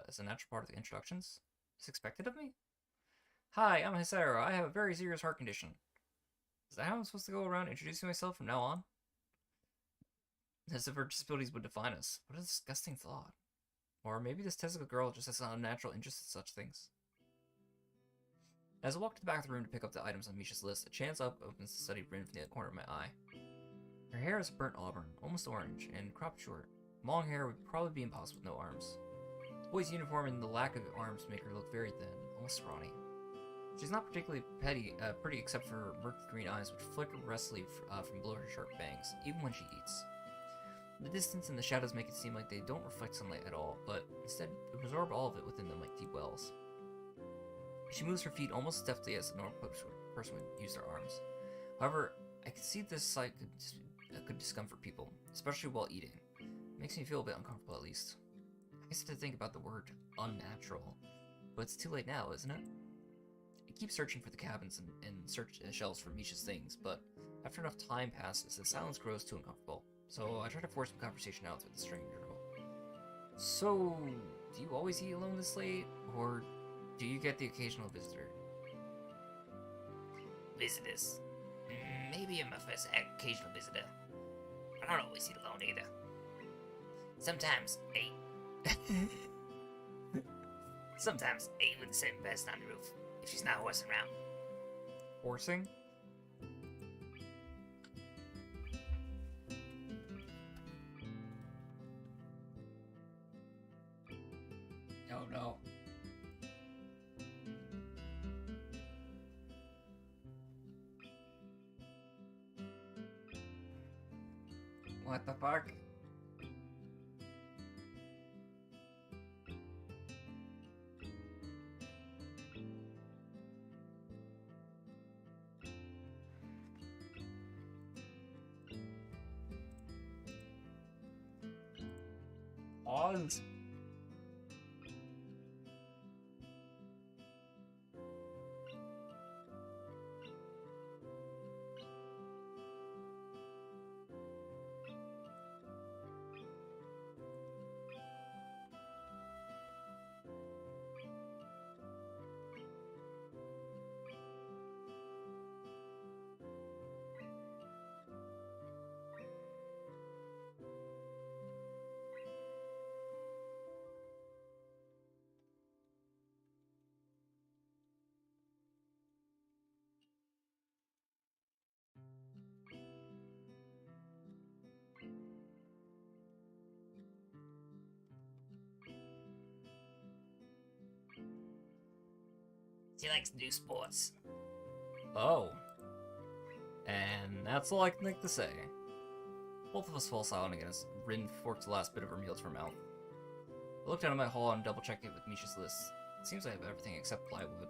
as a natural part of the introductions? Is expected of me? Hi, I'm Hisaro. I have a very serious heart condition. Is that how I'm supposed to go around introducing myself from now on? As if her disabilities would define us. What a disgusting thought. Or maybe this Tezuka girl just has an unnatural interest in such things. As I walk to the back of the room to pick up the items on Misha's list, a chance opens to study Rin from the corner of my eye. Her hair is burnt auburn, almost orange, and cropped short. Long hair would probably be impossible with no arms. The boy's uniform and the lack of arms make her look very thin, almost scrawny. She's not particularly pretty except for her murky green eyes which flicker restlessly from below her sharp bangs, even when she eats. The distance and the shadows make it seem like they don't reflect sunlight at all, but instead absorb all of it within them like deep wells. She moves her feet almost as deftly as a normal person would use their arms. However, I can see this sight could discomfort people, especially while eating. It makes me feel a bit uncomfortable at least. I guess I have to think about the word unnatural, but it's too late now, isn't it? I keep searching for the cabins and search shelves for Misha's things, but after enough time passes, the silence grows too uncomfortable. So I try to force some conversation out with the stranger girl. So, do you always eat alone this late, or do you get the occasional visitor? Visitors. Maybe I'm a first occasional visitor. I don't always eat alone either. Sometimes Sometimes I eat with the same person on the roof, if she's not horsing around. Horsing? Oh no. What the fuck? Pause. She likes to do sports. Oh. And that's all I can think to say. Both of us fall silent again as Rin forks the last bit of her meal to her mouth. I look down at my haul and double-check it with Misha's list. It seems I have everything except plywood.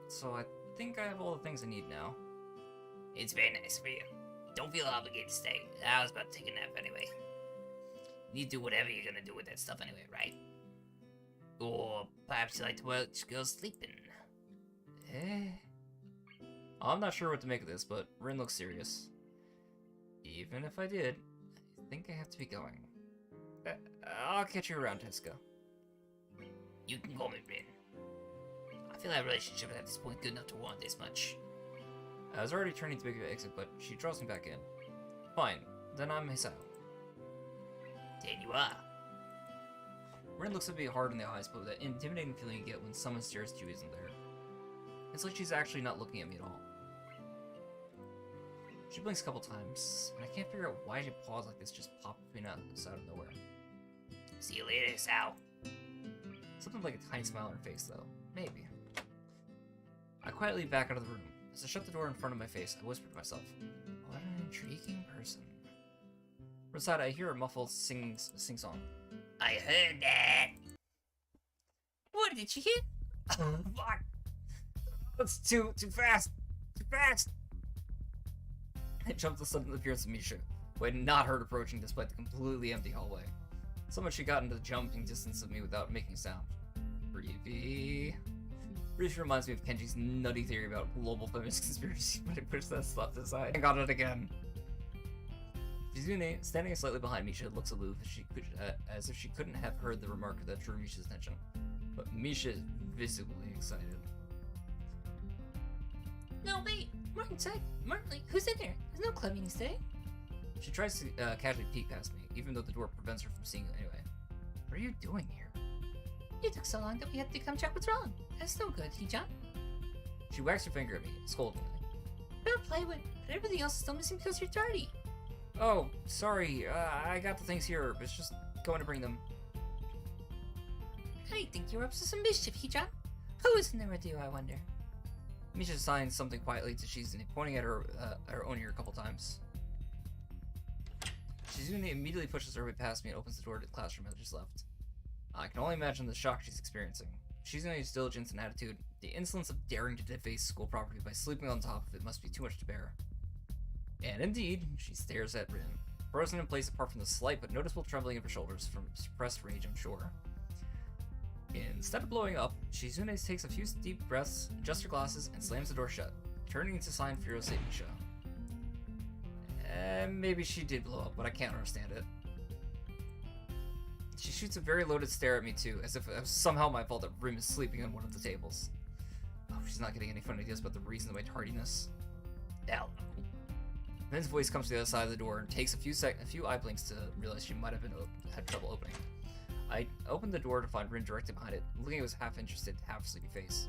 So I think I have all the things I need now. It's very nice for you. Don't feel obligated to stay. I was about to take a nap anyway. You do whatever you're gonna do with that stuff anyway, right? Or perhaps you like to watch girls sleeping. I'm not sure what to make of this, but Rin looks serious. Even if I did, I think I have to be going. I'll catch you around, Tezuka. You can call me Rin. I feel our relationship at this point good enough to warrant this much. I was already turning to make an exit, but she draws me back in. Fine, then I'm Hisao. Then you are. Rin looks at me hard in the eyes, but with that intimidating feeling you get when someone stares at you isn't there. It's like she's actually not looking at me at all. She blinks a couple times, and I can't figure out why she paused like this just popped between us out of nowhere. See you later, Sal. Something like a tiny smile on her face, though. Maybe. I quietly back out of the room. As I shut the door in front of my face, I whisper to myself, what an intriguing person. From the side, I hear a muffled sing-song. I heard that. What did you hear? Fuck! That's too fast! Too fast! I jumped to the sudden appearance of Misha, who I had not heard approaching despite the completely empty hallway. So much she got into the jumping distance of me without making a sound. Creepy. Briefly reminds me of Kenji's nutty theory about global feminist conspiracy, but I pushed that stuff aside. I got it again. Shizune, standing slightly behind Misha, looks aloof as if she couldn't have heard the remark that drew Misha's attention. But Misha is visibly excited. No, wait. Martin's inside. Martin, who's in there? There's no club meetings today. She tries to casually peek past me, even though the door prevents her from seeing it anyway. What are you doing here? You took so long that we had to come check what's wrong. That's no good, Hee-chan. She wags her finger at me, scoldingly. Better play with, but everything else is still missing because you're dirty. Oh, sorry. I got the things here. It's just going to bring them. I think you were up to some mischief, Hee-chan. Who is in there with you, I wonder? Misha signs something quietly to Shizune, pointing at her own ear a couple times. Shizune immediately pushes her way past me and opens the door to the classroom I just left. I can only imagine the shock she's experiencing. Shizune's diligence and attitude, the insolence of daring to deface school property by sleeping on top of it must be too much to bear. And indeed, she stares at Rin, frozen in place apart from the slight but noticeable trembling of her shoulders from suppressed rage, I'm sure. Instead of blowing up, Shizune takes a few deep breaths, adjusts her glasses, and slams the door shut, turning to sign Furo Misha. Maybe she did blow up, but I can't understand it. She shoots a very loaded stare at me too, as if it was somehow my fault that Rim is sleeping on one of the tables. Oh, she's not getting any fun ideas about the reason of my tardiness. Hell no. Rin's voice comes to the other side of the door and takes a few eye blinks to realize she might have had trouble opening. I opened the door to find Rin directly behind it, looking at his half-interested, half-sleepy face.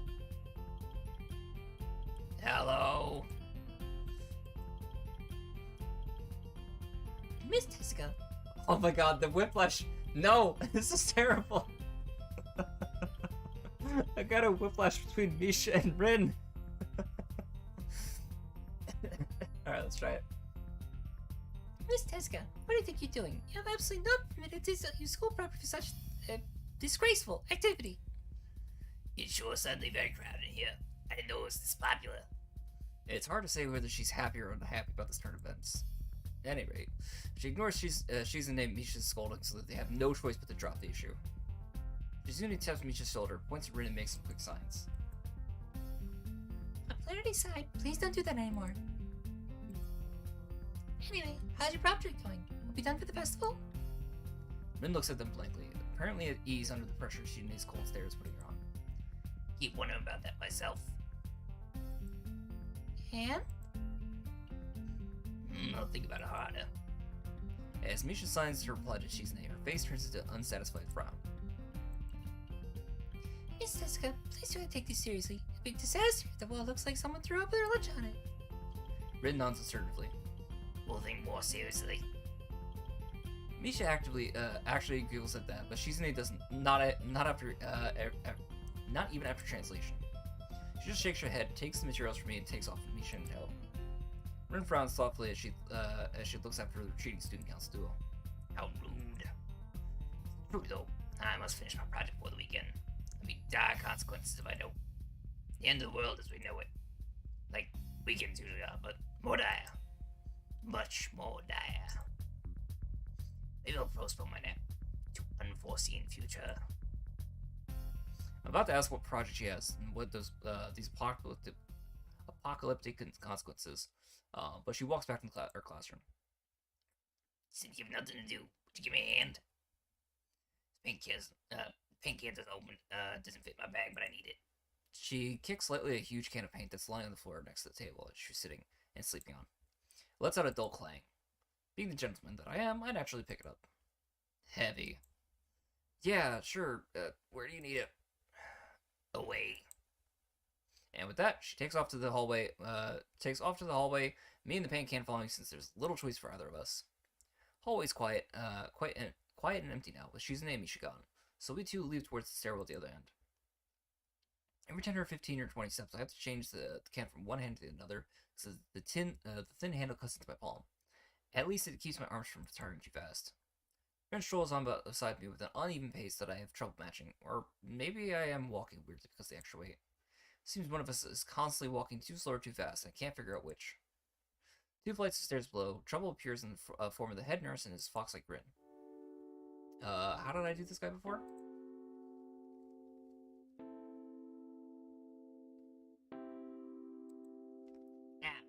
Hello? Miss Tezuka. Oh my god, the whiplash! No! This is terrible! I got a whiplash between Misha and Rin! Alright, let's try it. Miss Tezuka, what do you think you're doing? You have absolutely no permitted to use school property for such disgraceful activity. It's sure suddenly very crowded in here. I didn't know it was this popular. It's hard to say whether she's happy or unhappy about this turn of events. At any rate, she ignores Shizune and Misha's scolding so that they have no choice but to drop the issue. Shizune taps Misha's shoulder, points at Rin and makes some quick signs. On Polarity's side, please don't do that anymore. Anyway, how's your project going? Will be done for the festival? Rin looks at them blankly, apparently at ease under the pressure Shizune's cold stare is putting her on. Keep wondering about that myself. And? I'll think about it harder. As Misha signs her reply to Shizune, her face turns into an unsatisfied frown. Miss Tezuka, please do not take this seriously. A big disaster. The wall looks like someone threw up their lunch on it. Rin nods assertively. We'll think more seriously. Misha actually giggles at that, but Shizune doesn't. Not even after translation. She just shakes her head, takes the materials from me, and takes off with Misha and tow. Rin frowns thoughtfully as she looks after the retreating student council duo. How rude. True though, I must finish my project for the weekend. There'll be dire consequences if I don't. The end of the world as we know it. Like weekends usually are, but more dire. Much more dire. Maybe I'll postpone my nap to unforeseen future. I'm about to ask what project she has and what those these apocalyptic consequences. But she walks back to her classroom. Since you have nothing to do, would you give me a hand? Pink can doesn't fit my bag, but I need it. She kicks slightly a huge can of paint that's lying on the floor next to the table that she's sitting and sleeping on. It lets out a dull clang. Being the gentleman that I am, I'd actually pick it up. Heavy. Yeah, sure. Where do you need it? Away. And with that, she takes off to the hallway. Me and the paint can following since there's little choice for either of us. Hallway's quiet, quiet and empty now, with Shoes and Amy gone. So we two leave towards the stairwell at the other end. Every 10 or 15 or 20 steps, I have to change the can from one hand to another, so the thin handle cuts into my palm. At least it keeps my arms from retiring too fast. Ren strolls on beside me with an uneven pace that I have trouble matching, or maybe I am walking weirdly because of the extra weight. Seems one of us is constantly walking too slow or too fast, and I can't figure out which. 2 flights of stairs below, trouble appears in the form of the head nurse and his fox-like grin. How did I do this guy before?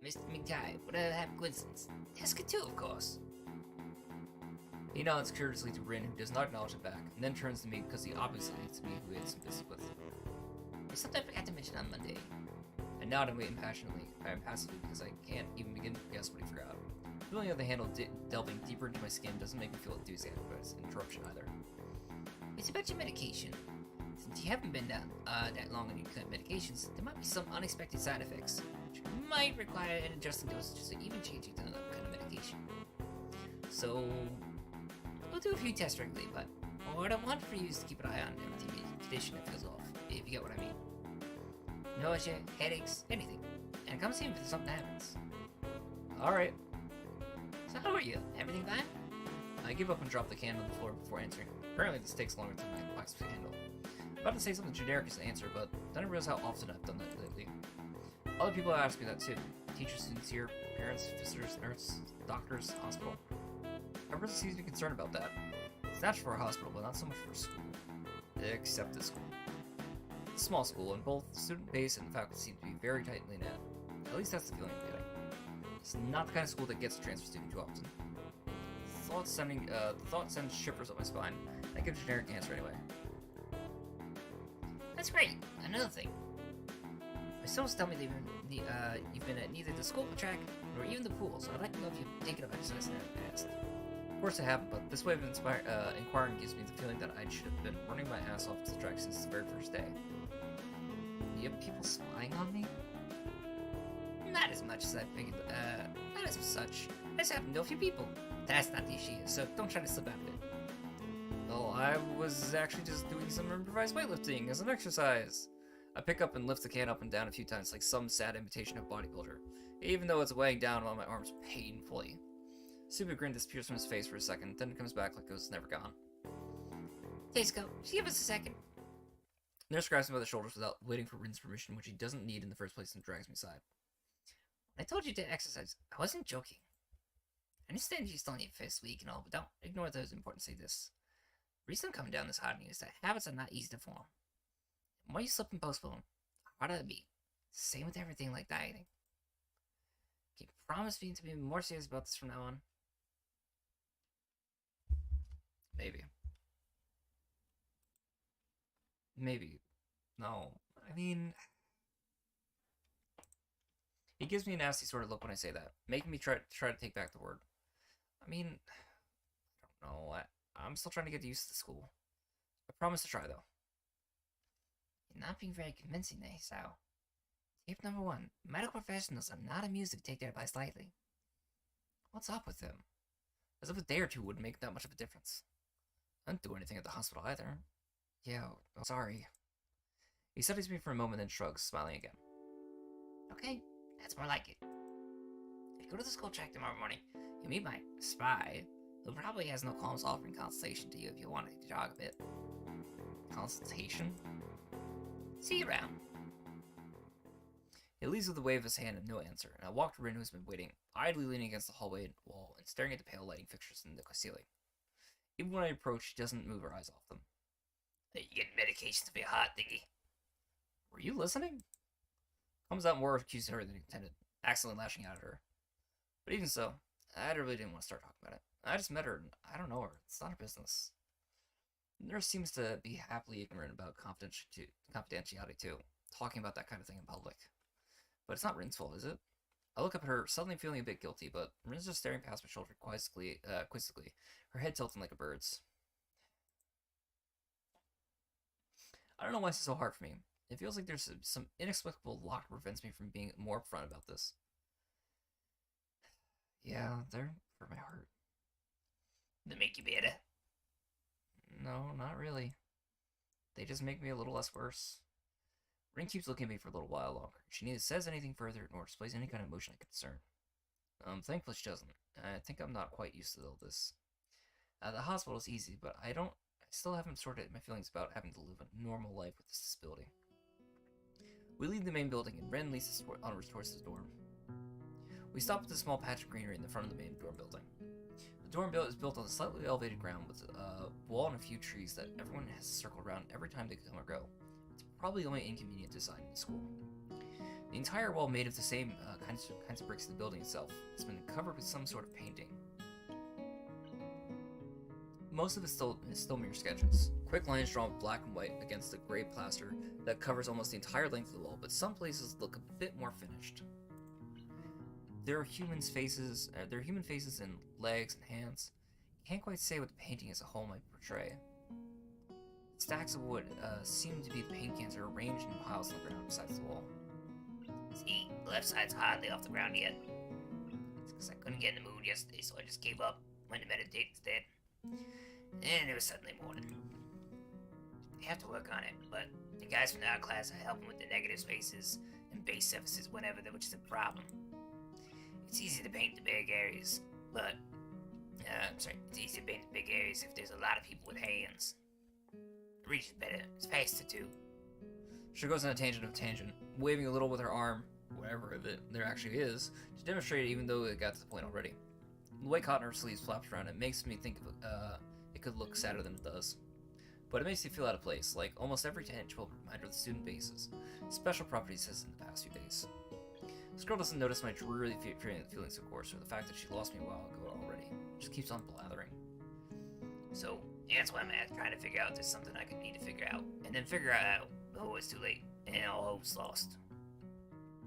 Mr. McTighe, what a happy coincidence. Ask it too, of course. He nods courteously to Rin, who does not acknowledge it back, and then turns to me because he obviously hates me, who he had some business with. There's something I forgot to mention on Monday. I nod and wait impassively because I can't even begin to guess what he forgot. The feeling of the handle delving deeper into my skin doesn't make me feel enthusiastic about its interruption either. It's about your medication. Since you haven't been down that long on your current medications, there might be some unexpected side effects, which might require an adjusting dosage or even changing to another kind of medication. So, we'll do a few tests regularly, but what I want for you is to keep an eye on everything in condition that feels off, if you get what I mean. Nausea, headaches, anything. And come see me if something happens. Alright. So how are you? Everything fine? I give up and drop the can on the floor before answering. Apparently this takes longer than my wax to handle. I'm about to say something generic as an answer, but then I realize how often I've done that lately. Other people ask me that too. Teachers, students here, parents, visitors, nurses, doctors, hospital. Everyone seems to be concerned about that. It's natural for a hospital, but not so much for a school. Except this school. It's a small school, and both the student base and the faculty seem to be very tightly knit. At least that's the feeling I'm getting. It's not the kind of school that gets a transfer student too often. The thought sends shivers up my spine. I give a generic answer anyway. That's great. Another thing. My sources tell me that you've been at neither the school track nor even the pool, so I'd like to know if you've taken up exercise in the past. Of course I haven't, but this way of inquiring gives me the feeling that I should have been running my ass off to the track since the very first day. You have people spying on me? Not as much as I figured, not as such. I just happen to know a few people. That's not the issue, so don't try to slip out of it. Well, I was actually just doing some improvised weightlifting as an exercise. I pick up and lift the can up and down a few times like some sad imitation of bodybuilder, even though it's weighing down on my arms painfully. Stupid grin disappears from his face for a second, then comes back like it was never gone. Daisco, just give us a second. Nurse grabs me by the shoulders without waiting for Rin's permission, which he doesn't need in the first place, and drags me aside. When I told you to exercise, I wasn't joking. I understand you're still in your first week and all, but don't ignore those important say this. The reason I'm coming down this hard on you is that habits are not easy to form. The more you slip and postpone, the harder it'll be. Same with everything like dieting. Can you promise me to be more serious about this from now on? Maybe. Maybe. No. I mean... He gives me a nasty sort of look when I say that, making me try to take back the word. I mean, I don't know. I'm still trying to get used to the school. I promise to try, though. You're not being very convincing there, Sal. Tip number 1. Medical professionals are not amused to take their advice lightly. What's up with him? As if a day or two wouldn't make that much of a difference. I didn't do anything at the hospital either. Yeah, well, sorry. He studies me for a moment and shrugs, smiling again. Okay, that's more like it. If you go to the school track tomorrow morning, you'll meet my spy, who probably has no qualms offering consultation to you if you want to jog a bit. Consultation? See you around. He leaves with a wave of his hand and no answer, and I walk to Rin, who's been waiting, idly leaning against the hallway wall and staring at the pale lighting fixtures in the ceiling. Even when I approach, she doesn't move her eyes off them. You get medications for your heart, thingy. Were you listening? Comes out more accused of her than intended, accidentally lashing out at her. But even so, I really didn't want to start talking about it. I just met her, and I don't know her. It's not her business. The nurse seems to be happily ignorant about confidentiality, too, talking about that kind of thing in public. But it's not Rin's fault, is it? I look up at her, suddenly feeling a bit guilty, but Rin's just staring past my shoulder quizzically, her head tilting like a bird's. I don't know why it's so hard for me. It feels like there's some inexplicable lock that prevents me from being more upfront about this. Yeah, they're for my heart. They make you better. No, not really. They just make me a little less worse. Ring keeps looking at me for a little while longer. She neither says anything further nor displays any kind of emotion I can discern. Thankfully she doesn't. I think I'm not quite used to all this. The hospital is easy, but I still haven't sorted my feelings about having to live a normal life with this disability. We leave the main building and Ren leads us onwards towards the dorm. We stop at the small patch of greenery in the front of the main dorm building. The dorm is built on a slightly elevated ground with a wall and a few trees that everyone has circled around every time they come or go. It's probably the only inconvenient design in the school. The entire wall, made of the same kinds of bricks as the building itself, has been covered with some sort of painting. Most of it is still mere sketches. Quick lines drawn black and white against the gray plaster that covers almost the entire length of the wall, but some places look a bit more finished. There are human faces and legs and hands. Can't quite say what the painting as a whole might portray. Stacks of wood seem to be the paint cans are arranged in piles on the ground beside the wall. See, the left side's hardly off the ground yet. It's because I couldn't get in the mood yesterday, so I just gave up, went to meditate instead. And it was suddenly morning. I have to work on it, but the guys from our class are helping with the negative spaces and base surfaces whenever which is a problem. It's easy to paint the big areas, but it's easy to paint the big areas if there's a lot of people with hands. The reach is better. It's faster too. She goes on a tangent, waving a little with her arm, whatever there actually is, to demonstrate it even though it got to the point already. The white cotton on her sleeves flaps around. It makes me think it could look sadder than it does. But it makes me feel out of place, like almost every tangible reminder of the student bases. Special properties has in the past few days. This girl doesn't notice my dreary feelings, of course, or the fact that she lost me a while ago already. Just keeps on blathering. So, that's why I'm trying to figure out if there's something I could need to figure out. And then figure out, oh, it's too late, and all hope's lost.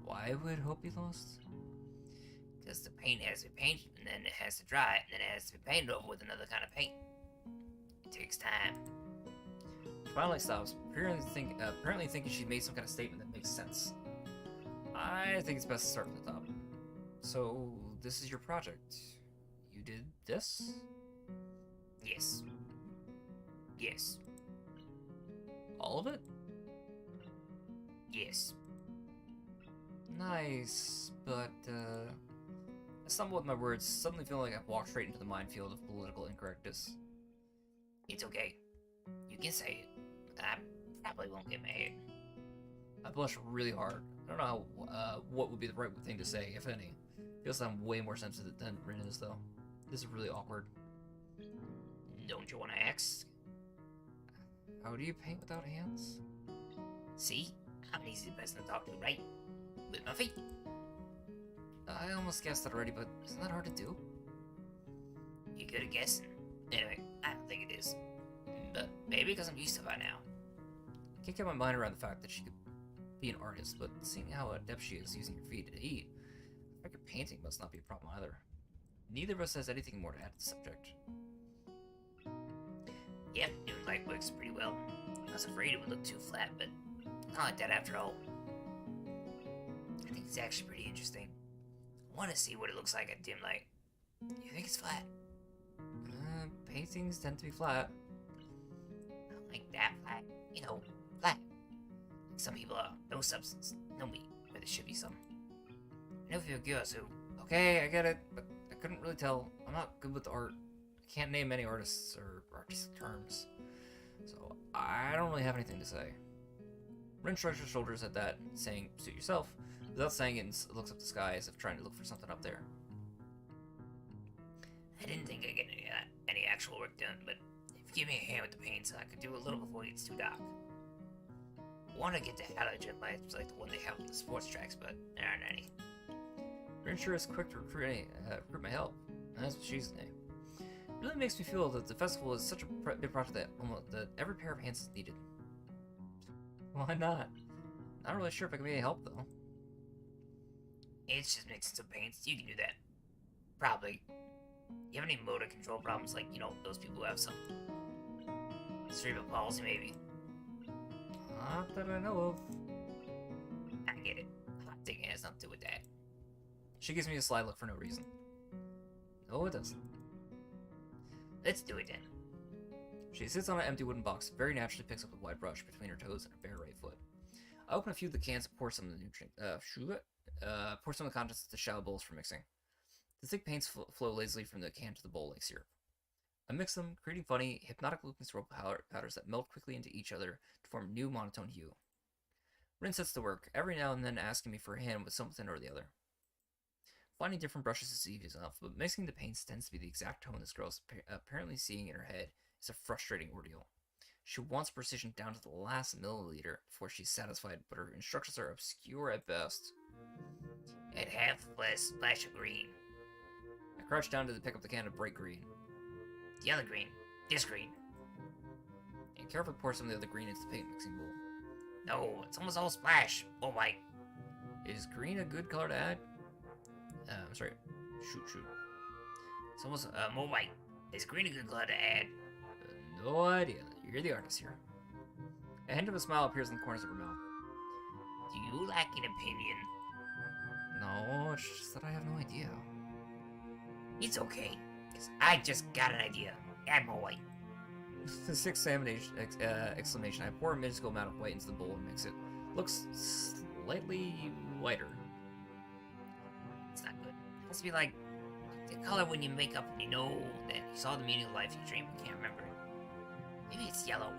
Why would hope be lost? Because the paint has to be painted, and then it has to dry, and then it has to be painted over with another kind of paint. It takes time. She finally stops, apparently thinking she made some kind of statement that makes sense. I think it's best to start from the top. So, this is your project. You did this? Yes. Yes. All of it? Yes. Nice, but, I stumble with my words, suddenly feeling like I've walked straight into the minefield of political incorrectness. It's okay. You can say it. I probably won't get mad. I blush really hard. I don't know what would be the right thing to say, if any. Feels like I'm way more sensitive than Rin is, though. This is really awkward. Don't you want to ask? How do you paint without hands? See? I'm an easy person to talk to, right? With my feet. I almost guessed that already, but isn't that hard to do? You're good at guessing. Anyway, I don't think it is. But maybe because I'm used to it by now. I can't get my mind around the fact that she could be an artist, but seeing how adept she is using her feet to eat, I figure painting must not be a problem either. Neither of us has anything more to add to the subject. Yep, doing light works pretty well. I was afraid it would look too flat, but not like that after all. I think it's actually pretty interesting. I want to see what it looks like at dim light. You think it's flat? Paintings tend to be flat. Not like that flat. You know, flat. Like some people are. No substance, no meat, where there should be some. I know if you're a girl, so... Okay, I get it, but I couldn't really tell. I'm not good with art. I can't name any artists or artistic terms. So, I don't really have anything to say. Rin shrugs her shoulders at that, saying, suit yourself, without saying it, and looks up the sky as if trying to look for something up there. I didn't think I'd get any actual work done, but if you give me a hand with the paints, I could do a little before it gets too dark. I want to get the halogen lights like the one they have on the sports tracks, but there aren't any. Rin sure is quick to recruit my help, and that's what she's saying. It really makes me feel that the festival is such a big project that every pair of hands is needed. Why not? Not really sure if I can be any help, though. It's just mixing some paints. You can do that. Probably. You have any motor control problems, like, you know, those people who have some cerebral palsy, maybe? Not that I know of. I get it. Hot thing has nothing to do with that. She gives me a sly look for no reason. No, it doesn't. Let's do it then. She sits on an empty wooden box, very naturally picks up a wide brush between her toes and her bare right foot. I open a few of the cans and pour some of the nutrient, pour some of the contents into shallow bowls for mixing. The thick paints flow lazily from the can to the bowl like syrup. I mix them, creating funny, hypnotic-looking swirl powders that melt quickly into each other to form a new monotone hue. Rin sets to work, every now and then asking me for a hand with something or the other. Finding different brushes is easy enough, but mixing the paints tends to be the exact tone this girl is apparently seeing in her head is a frustrating ordeal. She wants precision down to the last milliliter before she's satisfied, but her instructions are obscure at best. Add half less splash of green. I crouch down to pick up the can of bright green. The other green. This green. And carefully pour some of the other green into the paint mixing bowl. No, it's almost all splash. Oh my. Is green a good color to add? I'm sorry. Shoot. It's almost, oh my. Is green a good color to add? No idea. You're the artist here. A hint of a smile appears in the corners of her mouth. Do you lack an opinion? No, it's just that I have no idea. It's okay, because I just got an idea. Add more white. The sixth exclamation, I pour a minuscule amount of white into the bowl and mix it. Looks slightly whiter. It's not good. It has to be like the color when you make up and you know that you saw the meaning of life you dream but can't remember it. Maybe it's yellow.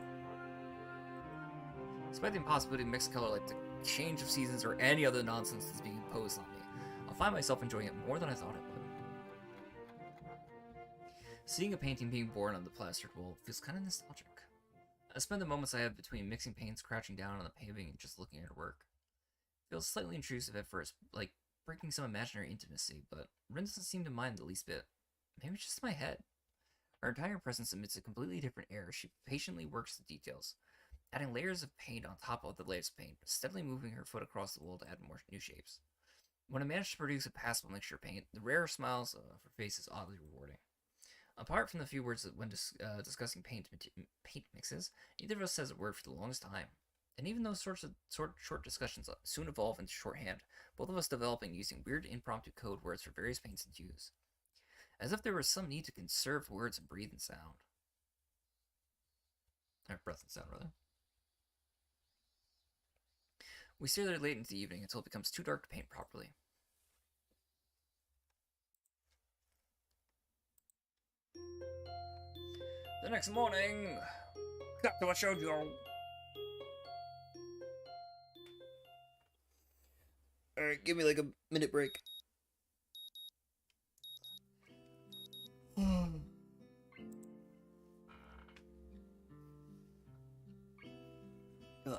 Despite the impossibility of mixed color like the change of seasons or any other nonsense that's being imposed on me, I'll find myself enjoying it more than I thought I would. Seeing a painting being born on the plastered wall feels kind of nostalgic. I spend the moments I have between mixing paints, crouching down on the paving, and just looking at her work. It feels slightly intrusive at first, like breaking some imaginary intimacy, but Rin doesn't seem to mind the least bit. Maybe it's just my head. Her entire presence emits a completely different air as she patiently works the details, adding layers of paint on top of the layers of paint, steadily moving her foot across the wall to add more new shapes. When I manage to produce a passable mixture of paint, the rare smiles of her face is oddly rewarding. Apart from the few words that when discussing paint mixes, neither of us says a word for the longest time. And even those short discussions soon evolve into shorthand, both of us developing using weird impromptu code words for various paints and hues. As if there was some need to conserve words and breathe and sound. Or breath and sound, rather. We stay there late into the evening until it becomes too dark to paint properly. The next morning, Katawa Shojou. Alright, give me like a minute break. Ugh.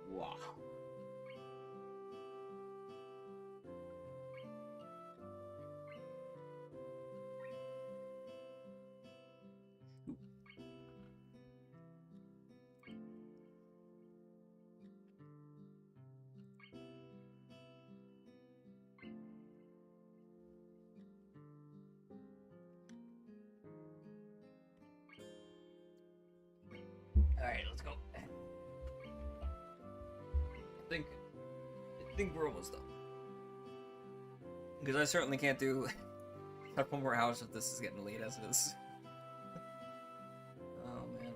Wow. Alright, let's go. I think we're almost done. Because I certainly can't do a couple more hours if this is getting late as it is. Oh man.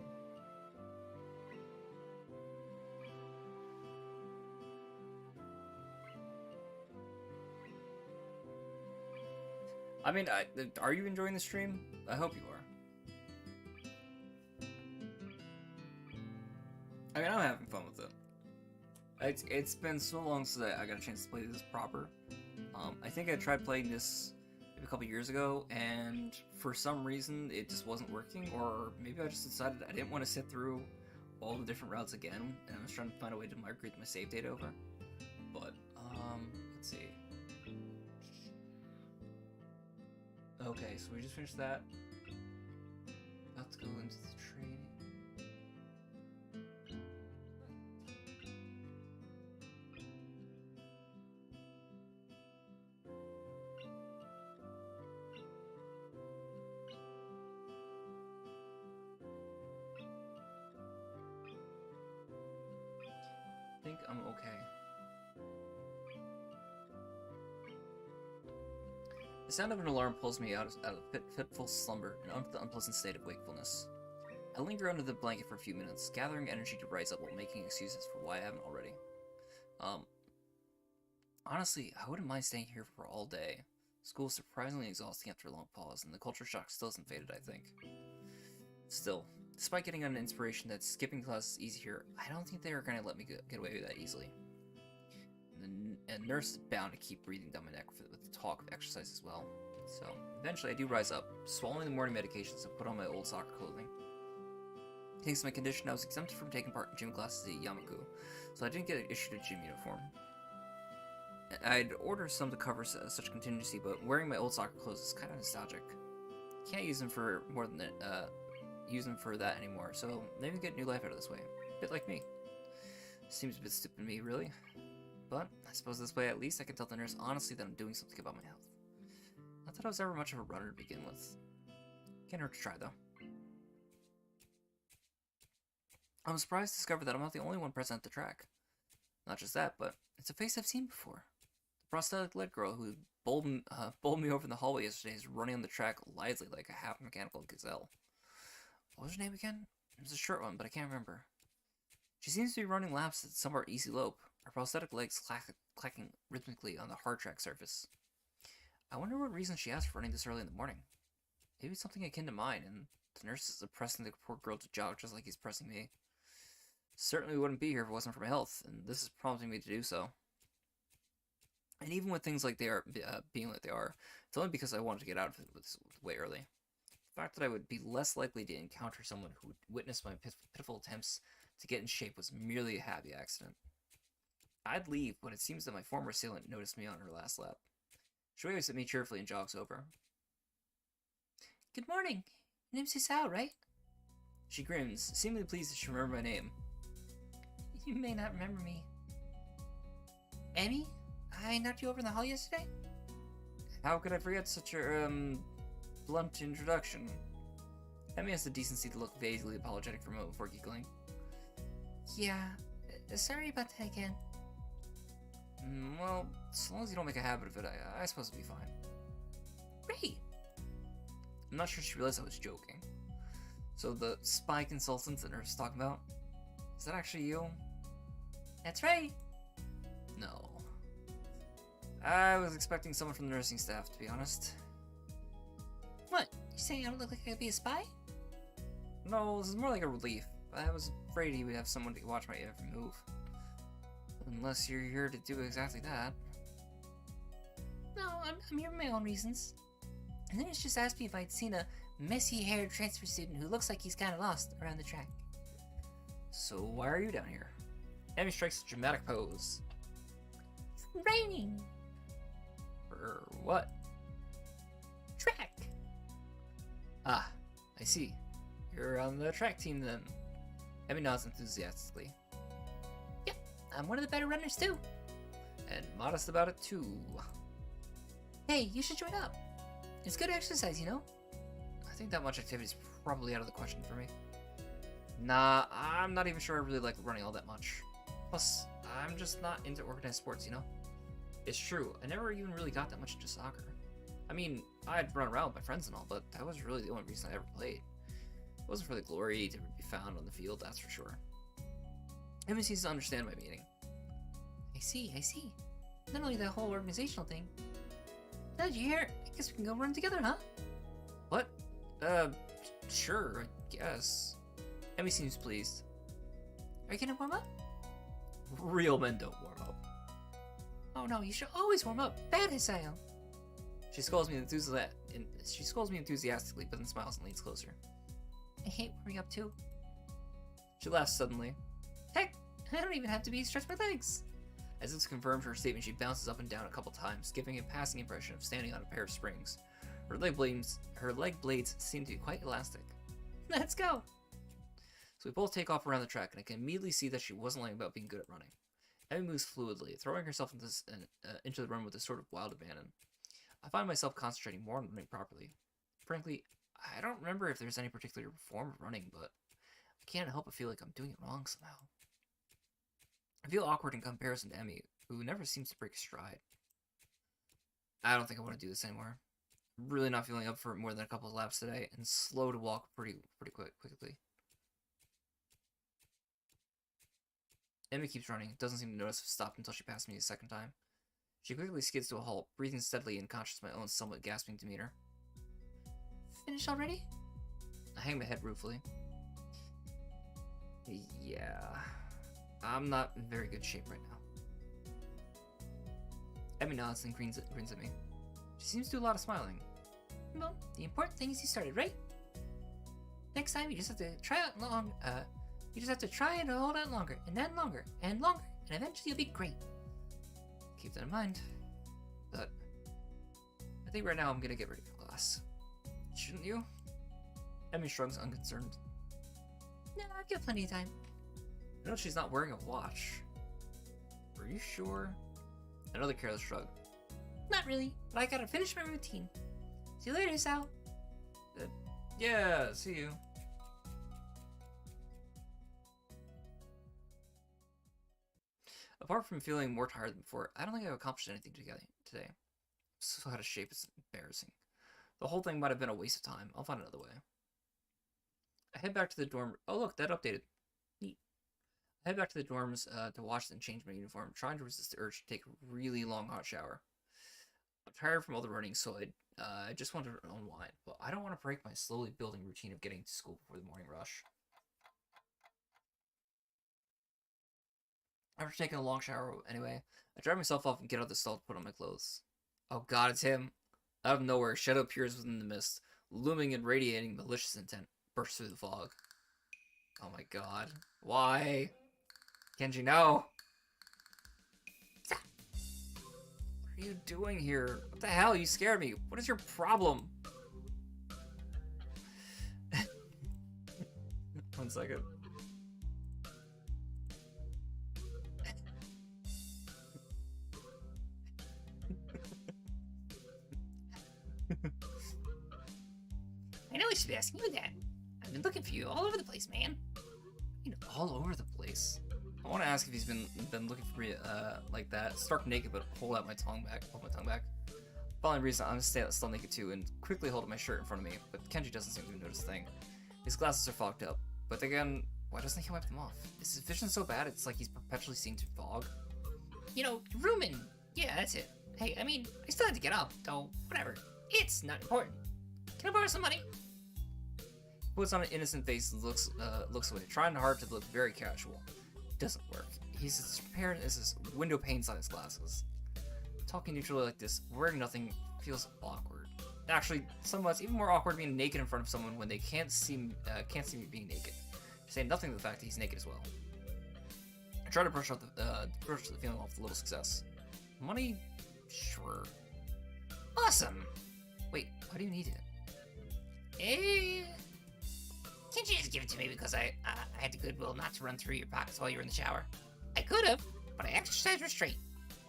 I mean, are you enjoying the stream? I hope you are. I mean, I'm having fun with it. It's been so long since I got a chance to play this proper. I think I tried playing this maybe a couple years ago, and for some reason it just wasn't working, or maybe I just decided I didn't want to sit through all the different routes again, and I was trying to find a way to migrate my save data over. But, let's see. Okay, so we just finished that. About Let's go into the training. I think I'm okay. The sound of an alarm pulls me out of fitful slumber and onto the unpleasant state of wakefulness. I linger under the blanket for a few minutes, gathering energy to rise up while making excuses for why I haven't already. Honestly, I wouldn't mind staying here for all day. School is surprisingly exhausting after a long pause, and the culture shock still hasn't faded, I think. Still, despite getting an inspiration that skipping class is easy here, I don't think they are going to let me get away with that easily. And nurse is bound to keep breathing down my neck with the talk of exercise as well. So, eventually I do rise up, swallowing the morning medications and put on my old soccer clothing. Thanks to my condition, I was exempted from taking part in gym classes at Yamaku, so I didn't get issued a gym uniform. I'd order some to cover such contingency, but wearing my old soccer clothes is kind of nostalgic. Can't use them for more than that anymore, so maybe get new life out of this way. A bit like me. Seems a bit stupid to me, really. But I suppose this way at least I can tell the nurse honestly that I'm doing something about my health. Not that I was ever much of a runner to begin with. Can't hurt to try, though. I'm surprised to discover that I'm not the only one present at the track. Not just that, but it's a face I've seen before. The prosthetic leg girl who bowled me over in the hallway yesterday is running on the track lithely like a half-mechanical gazelle. What was her name again? It was a short one, but I can't remember. She seems to be running laps at somewhat easy lope, her prosthetic legs clacking rhythmically on the hard track surface. I wonder what reason she has for running this early in the morning. Maybe something akin to mine, and the nurse is pressing the poor girl to jog just like he's pressing me. Certainly wouldn't be here if it wasn't for my health, and this is prompting me to do so. And even with things like they are being like they are, it's only because I wanted to get out of it way early. The fact that I would be less likely to encounter someone who would witness my pitiful attempts to get in shape was merely a happy accident. I'd leave, but it seems that my former assailant noticed me on her last lap. She waves at me cheerfully and jogs over. Good morning. Your name's Hisao, right? She grins, seemingly pleased that she remembered my name. You may not remember me. Emmy? I knocked you over in the hall yesterday? How could I forget such a, blunt introduction? Emmy has the decency to look vaguely apologetic for a moment before giggling. Yeah, sorry about that again. Well, as long as you don't make a habit of it, I suppose it'll be fine. Great! I'm not sure she realized I was joking. So the spy consultant that nurse was talking about, is that actually you? That's right! No. I was expecting someone from the nursing staff, to be honest. What? You saying I don't look like I could be a spy? No, this is more like a relief. I was afraid he would have someone to watch my every move. Unless you're here to do exactly that. No, I'm here for my own reasons. And then it's just asked me if I'd seen a messy-haired transfer student who looks like he's kind of lost around the track. So why are you down here? Emmy strikes a dramatic pose. It's raining! For what? Track! Ah, I see. You're on the track team then. Emmy nods enthusiastically. Yep, I'm one of the better runners too. And modest about it too. Hey, you should join up. It's good exercise, you know? I think that much activity is probably out of the question for me. Nah, I'm not even sure I really like running all that much. Plus, I'm just not into organized sports, you know? It's true, I never even really got that much into soccer. I mean, I'd run around with my friends and all, but that was really the only reason I ever played. It wasn't for the glory to be found on the field, that's for sure. Emmy seems to understand my meaning. I see. Not only that whole organizational thing. Now that you're here, I guess we can go run together, huh? What? Sure, I guess. Emmy seems pleased. Are you gonna warm up? Real men don't warm up. Oh no, you should always warm up. Bad Hisao. She scolds me enthusiastically, but then smiles and leans closer. I hate warming up too. She laughs suddenly. Heck, I don't even have to stretch my legs. As it's confirmed her statement, she bounces up and down a couple times, giving a passing impression of standing on a pair of springs. Her leg blades seem to be quite elastic. Let's go. So we both take off around the track, and I can immediately see that she wasn't lying about being good at running. Emmy moves fluidly, throwing herself into the run with a sort of wild abandon. I find myself concentrating more on running properly. Frankly, I don't remember if there's any particular form of running, but I can't help but feel like I'm doing it wrong somehow. I feel awkward in comparison to Emmy, who never seems to break a stride. I don't think I want to do this anymore. I'm really not feeling up for more than a couple of laps today, and slow to walk pretty quickly. Emmy keeps running, doesn't seem to notice I've stopped until she passed me a second time. She quickly skids to a halt, breathing steadily and conscious of my own somewhat gasping demeanor. Finished already? I hang my head ruefully. Yeah, I'm not in very good shape right now. Emmy nods and grins at me. She seems to do a lot of smiling. Well, the important thing is you started, right? Next time you just have to try out you just have to try and hold out longer, and then longer, and longer, and eventually you'll be great. Keep that in mind. But I think right now I'm gonna get ready for class. Shouldn't you? Emmy shrugs unconcerned. No, I've got plenty of time. I know she's not wearing a watch. Are you sure? Another careless shrug. Not really, but I gotta finish my routine. See you later, Sal. Yeah, see you. Apart from feeling more tired than before, I don't think I've accomplished anything today. I'm so out of shape, it's embarrassing. The whole thing might have been a waste of time. I'll find another way. I head back to the dorm. Oh, look, that updated. Neat. I head back to the dorms to wash and change my uniform, trying to resist the urge to take a really long hot shower. I'm tired from all the running, so I just want to unwind, but I don't want to break my slowly building routine of getting to school before the morning rush. After taking a long shower anyway, I dry myself off and get out of the stall to put on my clothes. Oh god, it's him. Out of nowhere, Shadow appears within the mist, looming and radiating malicious intent, bursts through the fog. Oh my god. Why? Kenji, no! What are you doing here? What the hell? You scared me. What is your problem? 1 second. I know I should be asking you that. I've been looking for you all over the place, man. You know, all over the place. I want to ask if he's been looking for me like that, stark naked, but hold my tongue back. Following reason, I'm still naked too, and quickly hold my shirt in front of me. But Kenji doesn't seem to notice a thing. His glasses are fogged up, but again, why doesn't he wipe them off? Is his vision so bad it's like he's perpetually seeing through fog? You know, rooming. Yeah, that's it. Hey, I mean, I still had to get up, though. Whatever. It's not important. Can I borrow some money? Puts on an innocent face and looks away, trying hard to look very casual. Doesn't work. He's as transparent as his window panes on his glasses. Talking neutrally like this, wearing nothing, feels awkward. Actually, somewhat even more awkward being naked in front of someone when they can't see me being naked. To say nothing of the fact that he's naked as well. I try to brush the feeling off with a little success. Money? Sure. Awesome. Wait, why do you need it? Can't you just give it to me because I had the goodwill not to run through your pockets while you were in the shower? I could have, but I exercised restraint.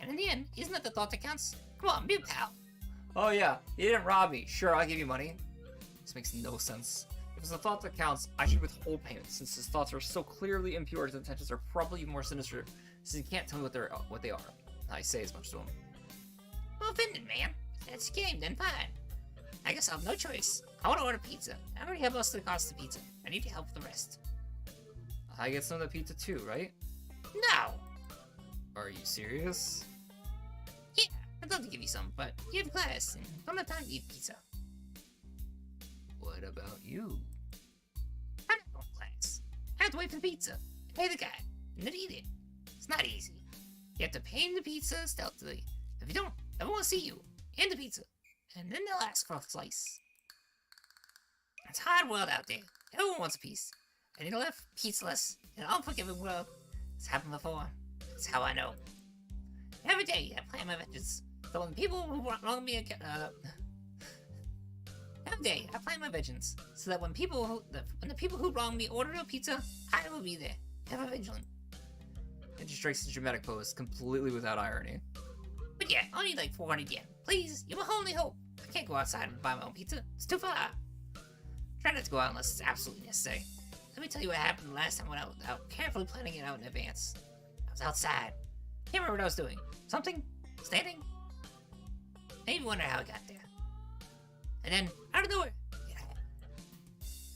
And in the end, isn't that the thought that counts? Come on, be a pal. Oh yeah, you didn't rob me. Sure, I'll give you money. This makes no sense. If it's the thought that counts, I should withhold payment, since his thoughts are so clearly impure, his intentions are probably even more sinister, since he can't tell me what they are. I say as much to him. Well, offended, man. If that's the game, then fine. I guess I'll have no choice. I want to order pizza. I already have most of the cost of the pizza. I need your help with the rest. I get some of the pizza too, right? No! Are you serious? Yeah, I'd love to give you some, but you have class and don't have time to eat pizza. What about you? I'm not going to class. I have to wait for the pizza, pay the guy, and then eat it. It's not easy. You have to pay him the pizza stealthily. If you don't, everyone will see you and the pizza, and then they'll ask for a slice. It's a hard world out there. Everyone wants a piece. And in a left, pizzaless, in an unforgiving world. It's happened before. It's how I know. Every day I plan my vengeance. But when people who wrong me again, Someday, I plan my vengeance, so that when the people who wrong me order a pizza, I will be there, ever vigilant. Kenji strikes a dramatic pose, completely without irony. But yeah, I'll need like 400 yen. Please, you're my only hope. I can't go outside and buy my own pizza. It's too far. Try not to go out unless it's absolutely necessary. Let me tell you what happened the last time I went out without carefully planning it out in advance. I was outside. Can't remember what I was doing. Something? Standing? Maybe wonder how I got there. And then, out of nowhere,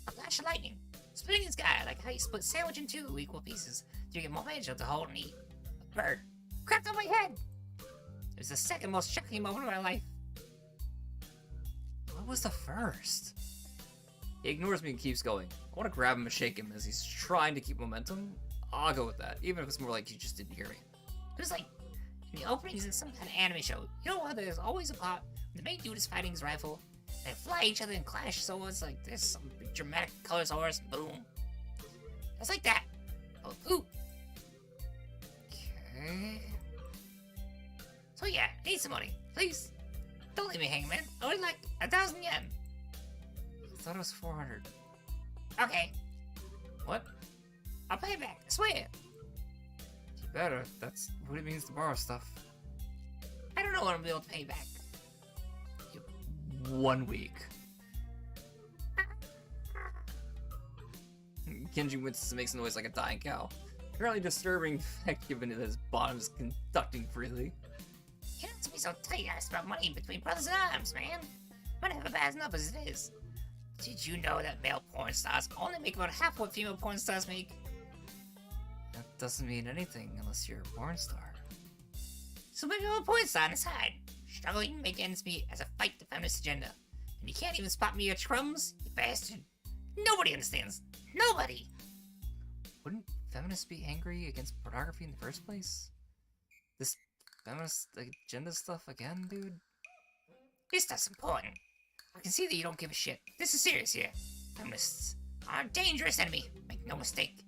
a flash of lightning, splitting the sky like how you split sandwich in 2 equal pieces to get more manageable to hold and eat. A bird cracked on my head. It was the second most shocking moment of my life. What was the first? He ignores me and keeps going. I want to grab him and shake him as he's trying to keep momentum. I'll go with that, even if it's more like you just didn't hear me. It was like in the openings in some kind of anime show. You know how there's always a part when the main dude is fighting his rifle, they fly each other and clash, so it's like there's some big dramatic colors horse, boom. It's like that. Oh, ooh. Okay. So yeah, I need some money, please. Don't leave me hanging, man. I would like 1,000 yen. I thought it was 400. Okay, What? I'll pay it back. I swear. You better. That's what it means to borrow stuff. I don't know when I'm gonna be able to pay you back. 1 week. Kenji winces and makes a noise like a dying cow. Apparently disturbing fact given that his bottom is conducting freely. You don't have to be so tight-assed about money between brothers in arms, man. Money never bad enough as it is. Did you know that male porn stars only make about half what female porn stars make? That doesn't mean anything unless you're a porn star. So maybe I'm a porn star on the side, struggling to make ends meet as I fight the feminist agenda. And you can't even spot me at crumbs, you bastard. Nobody understands. Nobody! Wouldn't feminists be angry against pornography in the first place? This feminist agenda stuff again, dude? This stuff's important. I can see that you don't give a shit. This is serious here. Feminists are a dangerous enemy. Make no mistake.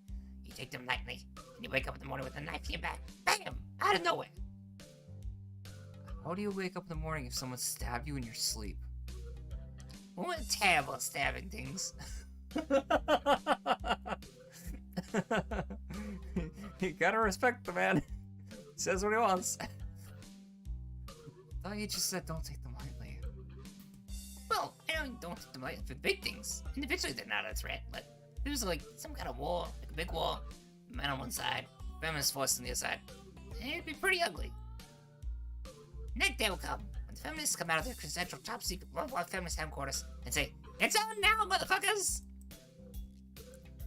You take them lightly, and you wake up in the morning with a knife in your back. Bam! Out of nowhere. How do you wake up in the morning if someone stabbed you in your sleep? We're terrible at stabbing things. You gotta respect the man. He says what he wants. I thought you just said don't take them lightly. Well, I don't take them lightly for big things. Individually, they're not a threat, but if it was like some kind of war, like a big war, men on one side, feminist force on the other side, it'd be pretty ugly. Next day will come when the feminists come out of their central top secret worldwide feminist headquarters and say, "It's on now, motherfuckers!"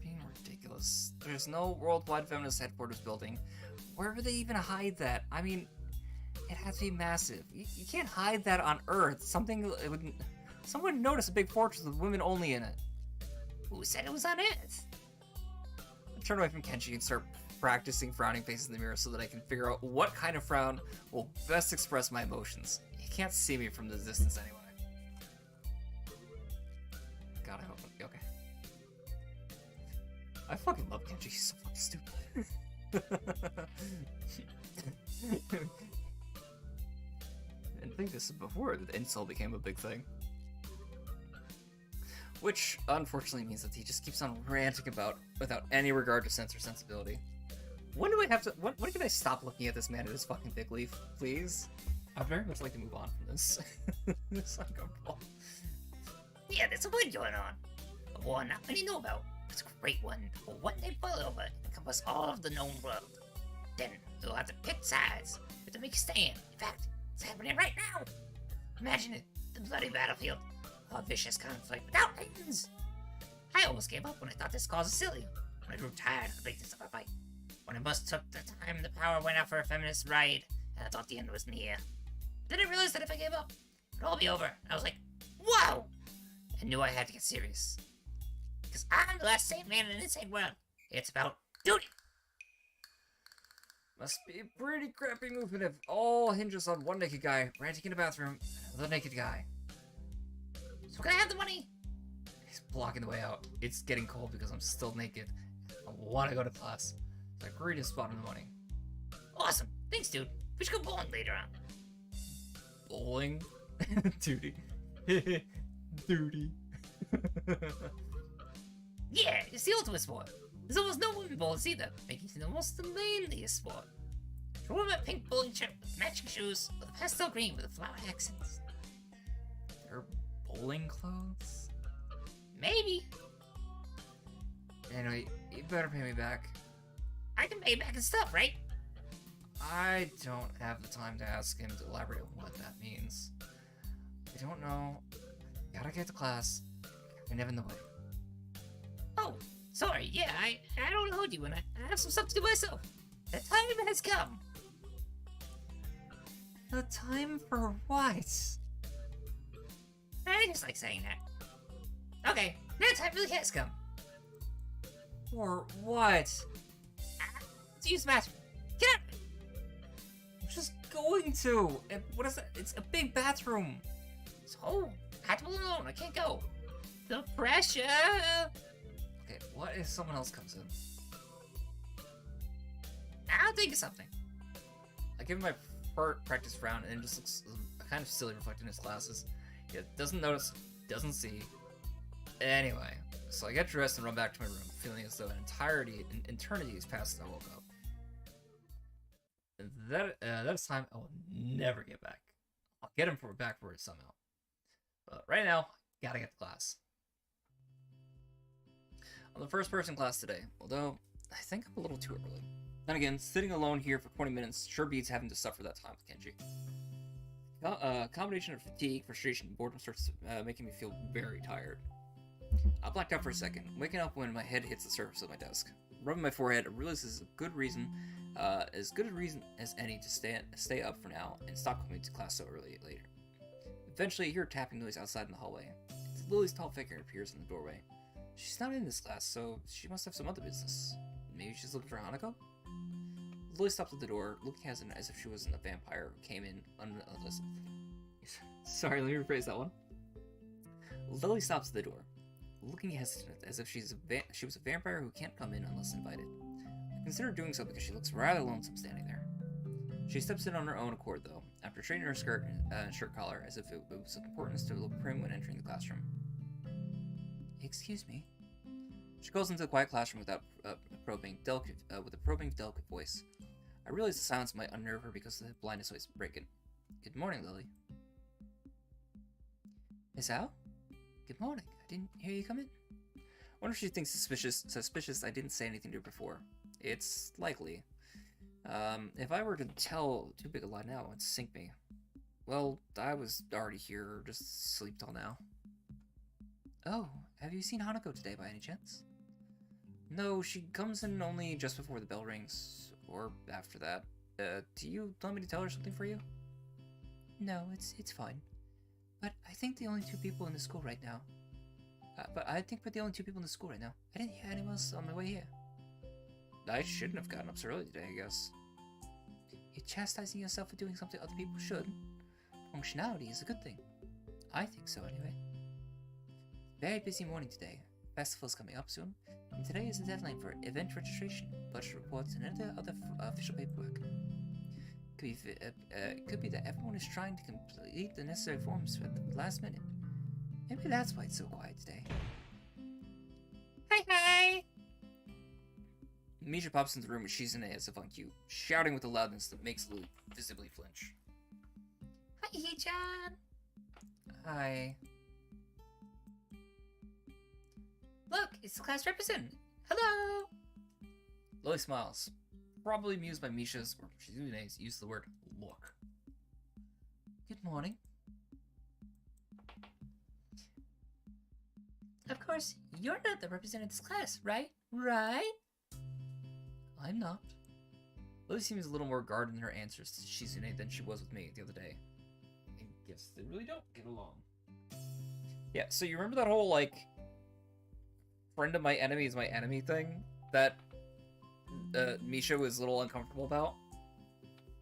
Being ridiculous. There's no worldwide feminist headquarters building. Where would they even hide that? I mean, it has to be massive. You can't hide that on Earth. Someone would notice a big fortress with women only in it. Who said it was on Earth? I turn away from Kenji and start practicing frowning faces in the mirror so that I can figure out what kind of frown will best express my emotions. He can't see me from the distance anyway. God, I hope. Okay. I fucking love Kenji. He's so fucking stupid. I didn't think this was before the incel became a big thing. Which, unfortunately, means that he just keeps on ranting about without any regard to sense or sensibility. When do I have to... When can I stop looking at this man at his fucking big leaf, please? I'd very much like to move on from this. It's uncomfortable. Yeah, there's a war going on. A war not many know about. It's a great one. A one day boil over and encompass all of the known world. Then we'll have to pick sides. We have to make a stand. In fact, it's happening right now. Imagine it. The bloody battlefield. A vicious conflict without ends. I almost gave up when I thought this cause was silly. When I grew tired of the bigness of our fight. When it must took the time the power went out for a feminist ride, and I thought the end was near. Then I realized that if I gave up, it'd all be over. And I was like, whoa! I knew I had to get serious. Because I'm the last sane man in an insane world. It's about duty. Must be a pretty crappy movement if all hinges on one naked guy ranting in a bathroom and another naked guy. So can I have the money? He's blocking the way out. It's getting cold because I'm still naked. I want to go to class. So I agree to spot him the money. Awesome. Thanks, dude. We should go bowling later on. Bowling? Duty. Duty. Yeah, it's the ultimate sport. There's almost no women bowlers either, making it almost the manliest sport. A woman in pink bowling shirt with matching shoes with a pastel green with flower accents. They're bowling clothes? Maybe. Anyway, you better pay me back. I can pay back and stuff, right? I don't have the time to ask him to elaborate on what that means. I don't know. Gotta get to class. You're never in the way. Oh, sorry. Yeah, I don't hold you, and I have some stuff to do myself. The time has come. The time for what? I just like saying that. Okay, now time really has come. For what? Let's use the bathroom. Get out! I'm just going to. What is that? It's a big bathroom. So, I have to be alone. I can't go. The pressure. Okay, what if someone else comes in? I'll think of something. I give him my practice round, and it just looks kind of silly reflecting his glasses. He doesn't notice, doesn't see. Anyway, so I get dressed and run back to my room, feeling as though an eternity has passed since I woke up. And that is time I will never get back. I'll get him back for it somehow. But right now, gotta get to class. I'm the first person in class today, although I think I'm a little too early. Then again, sitting alone here for 20 minutes sure beats having to suffer that time with Kenji. A combination of fatigue, frustration, and boredom starts making me feel very tired. I blacked out for a second, waking up when my head hits the surface of my desk. Rubbing my forehead, I realize this is a good reason, as good a reason as any to stay up for now and stop coming to class so early later. Eventually, I hear a tapping noise outside in the hallway. Lily's tall figure appears in the doorway. She's not in this class, so she must have some other business. Maybe she's looking for Hanako? Lily stopped at the door, looking as if she wasn't a vampire who came in unlisted. Sorry, let me rephrase that one. Lily stops at the door, looking hesitant as if she was a vampire who can't come in unless invited. I consider doing so because she looks rather lonesome standing there. She steps in on her own accord, though, after straightening her skirt and shirt collar as if it was of importance to look prim when entering the classroom. Excuse me. She goes into the quiet classroom with a probing, delicate voice. I realize the silence might unnerve her because the blindness was breaking. Good morning, Lily. Miss Al? Good morning. I didn't hear you come in. Wonder if she thinks suspicious I didn't say anything to her before. It's likely. If I were to tell too big a lie now, it'd sink me. Well, I was already here, or just sleep till now. Oh, have you seen Hanako today by any chance? No, she comes in only just before the bell rings, or after that. Do you want me to tell her something for you? No, it's fine. But I think the only two people in the school right now. I didn't hear anyone else on my way here. I shouldn't have gotten up so early today, I guess. You're chastising yourself for doing something other people should. Functionality is a good thing. I think so, anyway. Very busy morning today. Festival's coming up soon, and today is the deadline for event registration, budget reports, and other official paperwork. Could be that everyone is trying to complete the necessary forms for the last minute. Maybe that's why it's so quiet today. Hi! Misha pops into the room with Shizune as if on cue, shouting with a loudness that makes Lily visibly flinch. Hi, Hee-chan! Hi. Look, it's the class representative. Hello! Lily smiles, probably amused by Misha's or Shizune's use of the word look. Good morning. Of course, you're not the representative of this class, right? Right? I'm not. Lily seems a little more guarded in her answers to Shizune than she was with me the other day. I guess they really don't get along. Yeah, so you remember that whole, like, friend of my enemy is my enemy thing that Misha was a little uncomfortable about?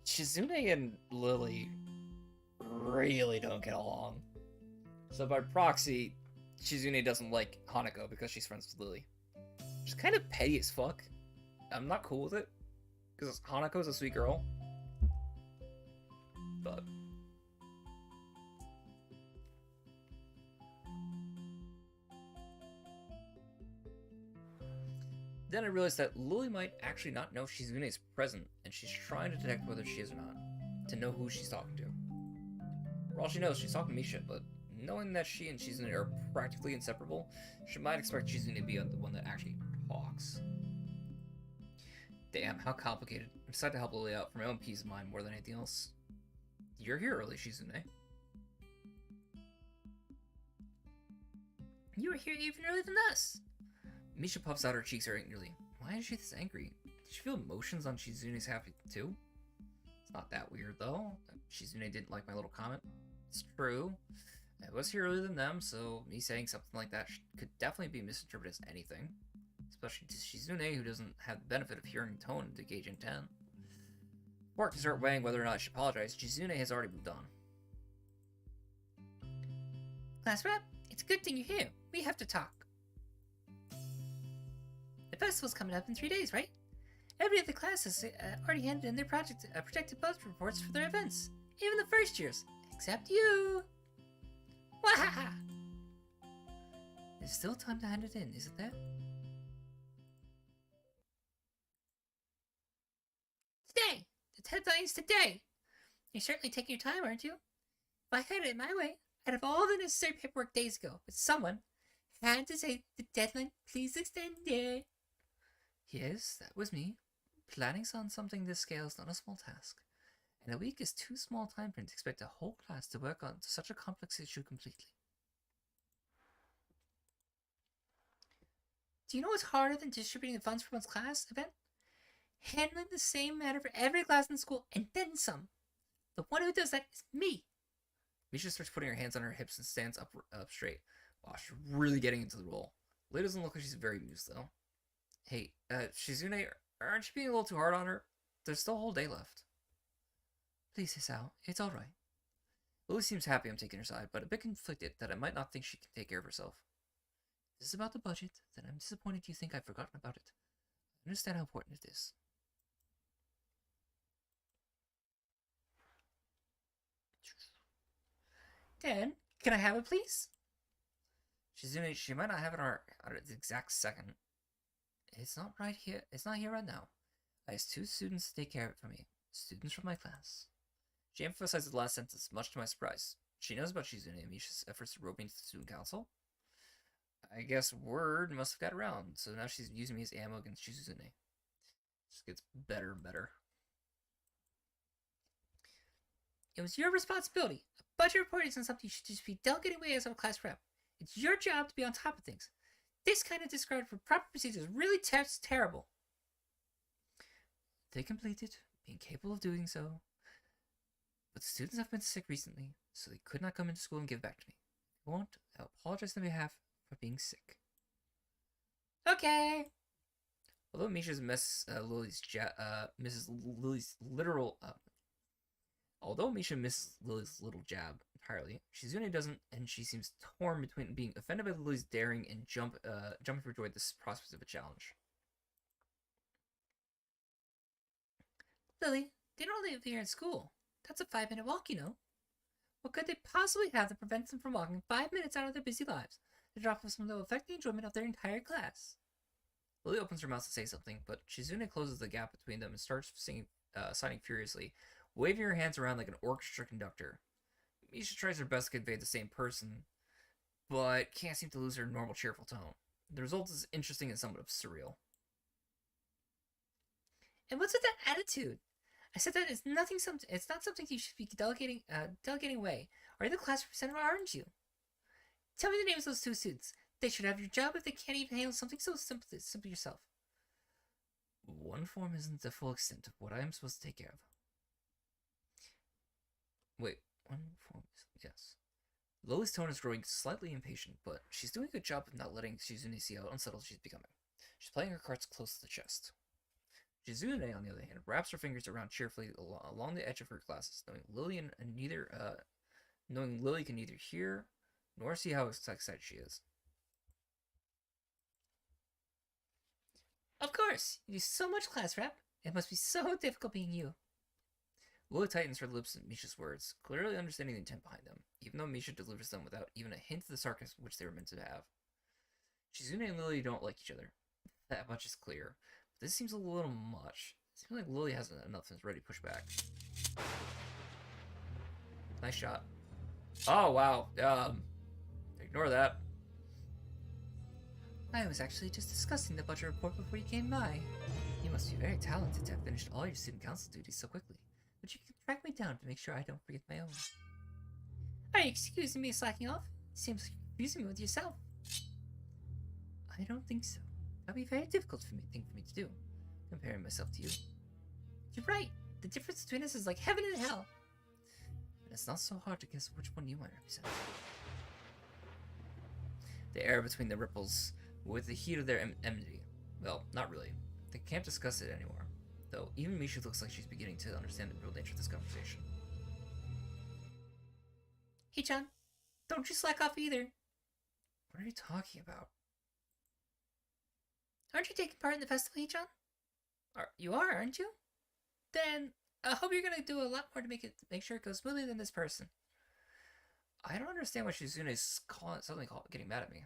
Shizune and Lily really don't get along. So by proxy, Shizune doesn't like Hanako because she's friends with Lily. Which is kind of petty as fuck. I'm not cool with it, because Hanako's a sweet girl. But Then I realized that Lily might actually not know Shizune is present, and she's trying to detect whether she is or not, to know who she's talking to. For all she knows, she's talking to Misha, but knowing that she and Shizune are practically inseparable, she might expect Shizune to be the one that actually talks. Damn, how complicated. I decided to help Lily out for my own peace of mind more than anything else. You're here early, Shizune. You were here even earlier than us. Misha puffs out her cheeks angrily. Why is she this angry? Did she feel emotions on Shizune's happy too? It's not that weird though. Shizune didn't like my little comment. It's true. I was here earlier than them, so me saying something like that could definitely be misinterpreted as anything. Especially to Shizune, who doesn't have the benefit of hearing tone to gauge intent. Before I can start weighing whether or not I should apologize, Shizune has already moved on. Class rep, it's a good thing you're here. We have to talk. The festival's coming up in 3 days, right? Every other class has already handed in their projected budget reports for their events. Even the first years. Except you. Wahaha! There's still time to hand it in, isn't there? Today! The deadline's today! You're certainly taking your time, aren't you? If I had it my way, I'd have all the necessary paperwork days ago, but someone had to say the deadline, please extend it. Yes, that was me. Planning on something this scale is not a small task, and a week is too small time frame to expect a whole class to work on such a complex issue completely. Do you know what's harder than distributing the funds for one's class event? Handling the same matter for every class in the school, and then some. The one who does that is me. Misha starts putting her hands on her hips and stands up straight. Wow, she's really getting into the role. Lily doesn't look like she's very amused, though. Hey, Shizune, aren't you being a little too hard on her? There's still a whole day left. Please, Hisao, it's alright. Lily seems happy I'm taking her side, but a bit conflicted that I might not think she can take care of herself. If this is about the budget, then I'm disappointed you think I've forgotten about it. I understand how important it is. Dan, can I have it, please? Shizune, she might not have it on her at the exact second. It's not right here. It's not here right now. I have 2 students to take care of it for me. Students from my class. She emphasizes the last sentence, much to my surprise. She knows about Shizune and Misha's efforts to rope me into the student council. I guess word must have got around, so now she's using me as ammo against Shizune. Just gets better and better. It was your responsibility. A budget report isn't something you should just be delegating away as a class rep. It's your job to be on top of things. This kind of disregard for proper procedures really terrible. They completed, being capable of doing so. But the students have been sick recently, so they could not come into school and give back to me. If they won't, I'll apologize on behalf for being sick. Okay. Although Misha's Mrs. Lily's literal although Misha missed Lily's little jab entirely, Shizune doesn't, and she seems torn between being offended by Lily's daring and jumping for joy at this prospect of a challenge. Lily, they don't live here in school. That's a 5-minute walk, you know. What could they possibly have that prevents them from walking 5 minutes out of their busy lives to drop off some that will affect the enjoyment of their entire class? Lily opens her mouth to say something, but Shizune closes the gap between them and starts signing furiously, waving her hands around like an orchestra conductor. Misha tries her best to convey the same person, but can't seem to lose her normal cheerful tone. The result is interesting and somewhat surreal. And what's with that attitude? I said that it's not something you should be delegating away. Are you the class representative, aren't you? Tell me the names of those 2 students. They should have your job if they can't even handle something so simple yourself. One form isn't the full extent of what I am supposed to take care of. Wait, one form is... yes. Lily's tone is growing slightly impatient, but she's doing a good job of not letting Shizune see how unsettled she's becoming. She's playing her cards close to the chest. Shizune, on the other hand, wraps her fingers around cheerfully along the edge of her glasses, knowing Lily can neither hear nor see how excited she is. Of course! You do so much, class rep. It must be so difficult being you. Lily tightens her lips at Misha's words, clearly understanding the intent behind them, even though Misha delivers them without even a hint of the sarcasm which they were meant to have. Shizune and Lily don't like each other. That much is clear. But this seems a little much. It seems like Lily hasn't enough and is ready to push back. Nice shot. Oh, wow. Ignore that. I was actually just discussing the budget report before you came by. You must be very talented to have finished all your student council duties so quickly. But you can track me down to make sure I don't forget my own. Are you excusing me slacking off? Seems like you're confusing me with yourself. I don't think so. That'd be a very difficult thing for me to do, comparing myself to you. You're right. The difference between us is like heaven and hell. And it's not so hard to guess which one you might represent. The air between the ripples with the heat of their enmity. Well, not really. They can't discuss it anymore. Though even Misha looks like she's beginning to understand the real nature of this conversation. Hee-chan, don't you slack off either. What are you talking about? Aren't you taking part in the festival, Hee-chan? You are, aren't you? Then I hope you're gonna do a lot more to make sure it goes smoothly than this person. I don't understand why Shizune's getting mad at me.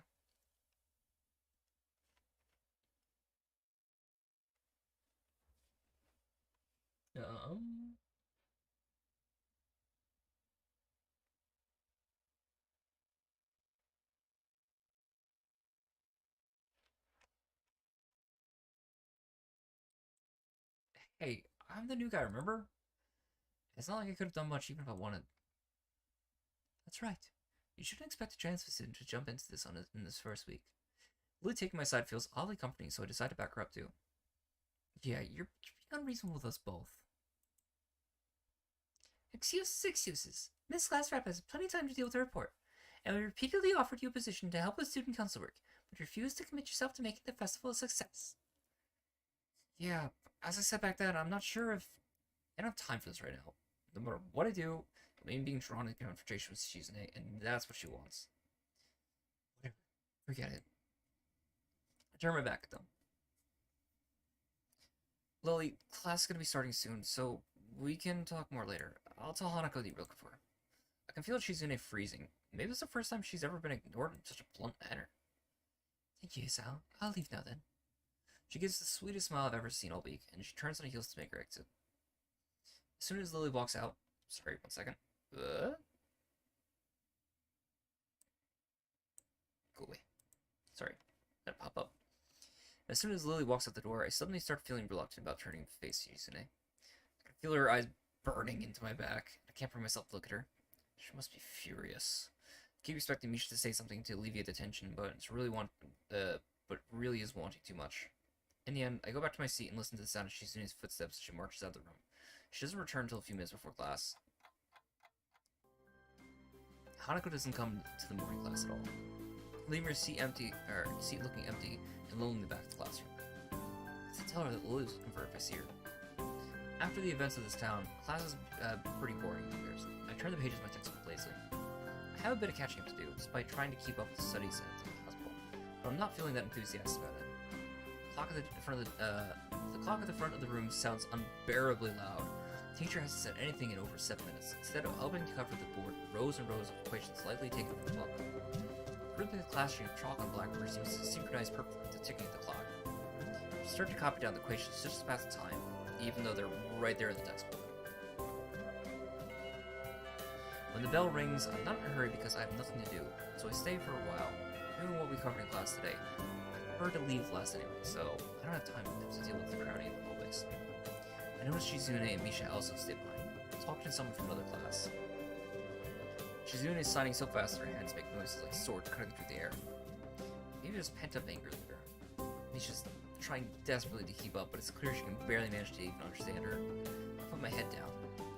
Hey, I'm the new guy, remember? It's not like I could have done much even if I wanted. That's right. You shouldn't expect a transfer student to jump into this in this first week. Lily taking my side feels oddly comforting, so I decided to back her up too. Yeah, you're being unreasonable with us both. Excuses. Miss Class Rep has plenty of time to deal with the report, and we repeatedly offered you a position to help with student council work, but you refused to commit yourself to making the festival a success. Yeah, as I said back then, I'm not sure if I don't have time for this right now. No matter what I do, I'm being drawn into confrontation with Shizune, and that's what she wants. Whatever. Forget it. I turn my back at them. Lily, class is going to be starting soon, so we can talk more later. I'll tell Hanako that you're looking for her. I can feel Shizune freezing. Maybe it's the first time she's ever been ignored in such a blunt manner. Thank you, Isao. I'll leave now then. She gives the sweetest smile I've ever seen all week, and she turns on her heels to make her exit. As soon as Lily walks out... Sorry, 1 second. Go away. Sorry. That pop up. As soon as Lily walks out the door, I suddenly start feeling reluctant about turning to face Shizune. I can feel her eyes burning into my back. I can't bring myself to look at her. She must be furious. I keep expecting Misha to say something to alleviate the tension, but really is wanting too much. In the end, I go back to my seat and listen to the sound of Shizune's footsteps as she marches out of the room. She doesn't return until a few minutes before class. Hanako doesn't come to the morning class at all, leaving her seat looking empty and lonely in the back of the classroom. I have to tell her that Lily's looking for her if I see her. After the events of this town, class is pretty boring in comparison. I turn the pages of my textbook lazily. I have a bit of catching up to do, despite trying to keep up with the studies at the hospital, but I'm not feeling that enthusiastic about it. The clock at the front of the room sounds unbearably loud. The teacher hasn't said anything in over 7 minutes. Instead of helping to cover the board, rows and rows of equations lightly take over the clock. The group in the class sheet of chalk on blackboard seems to synchronize perfectly with the ticking of the clock. I start to copy down the equations just to pass the time, even though they're right there in the textbook. When the bell rings, I'm not in a hurry because I have nothing to do, so I stay for a while, doing what we covered in class today. I prefer to leave class anyway, so I don't have time to deal with the crowding in the hallways. I notice Shizune and Misha also stay behind, talking to someone from another class. Shizune is signing so fast that her hands make noises like swords cutting through the air. Maybe there's pent-up anger there. Misha's trying desperately to keep up, but it's clear she can barely manage to even understand her. I put my head down.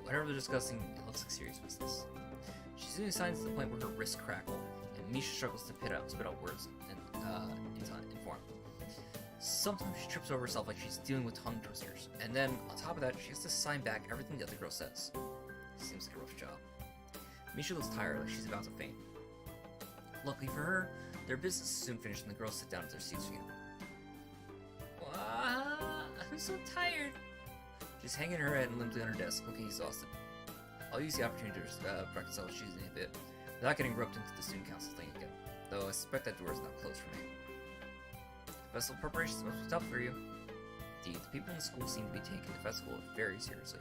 Whatever they're discussing, it looks like serious business. Shizune signs to the point where her wrists crackle, and Misha struggles to spit out words in form. Sometimes she trips over herself like she's dealing with tongue twisters, and then, on top of that, she has to sign back everything the other girl says. Seems like a rough job. Misha looks tired, like she's about to faint. Luckily for her, their business is soon finished and the girls sit down at their seats again. I'm so tired. She's hanging her head limply on her desk, looking exhausted. I'll use the opportunity to reconcile with Shizune a bit, without getting roped into the student council thing again, though I suspect that door is not closed for me. If Festival preparations must be tough for you. Indeed, the people in the school seem to be taking the festival very seriously.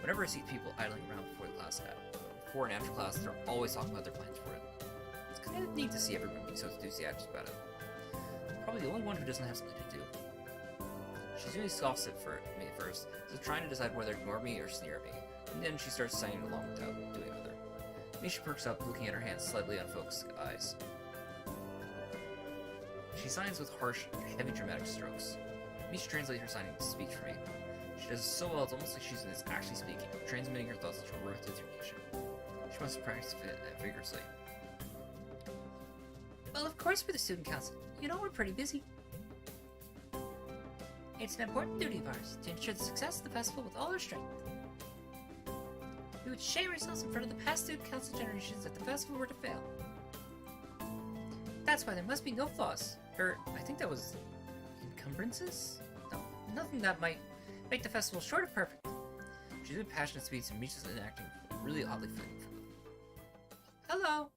Whenever I see people idling around before and after class, they're always talking about their plans for it. It's kind of neat to see everyone being so enthusiastic about it. Probably the only one who doesn't have something to do. She's really scoffs at me at first, so trying to decide whether to ignore me or sneer at me, and then she starts singing along without doing either. Misha perks up, looking at her hands slightly unfocused eyes. She signs with harsh, heavy dramatic strokes. Misha translates her signing to speech for me. She does it so well, it's almost like she's actually speaking, transmitting her thoughts directly through Misha. She must have practiced it vigorously. Well, of course we're the student council. You know we're pretty busy. It's an important duty of ours to ensure the success of the festival with all our strength. We would shame ourselves in front of the past student council generations if the festival were to fail. That's why there must be no flaws. I think that was encumbrances? No, nothing that might make the festival short of perfect. She's in passionate speech and Misha's enacting really oddly fitting for them. Hello!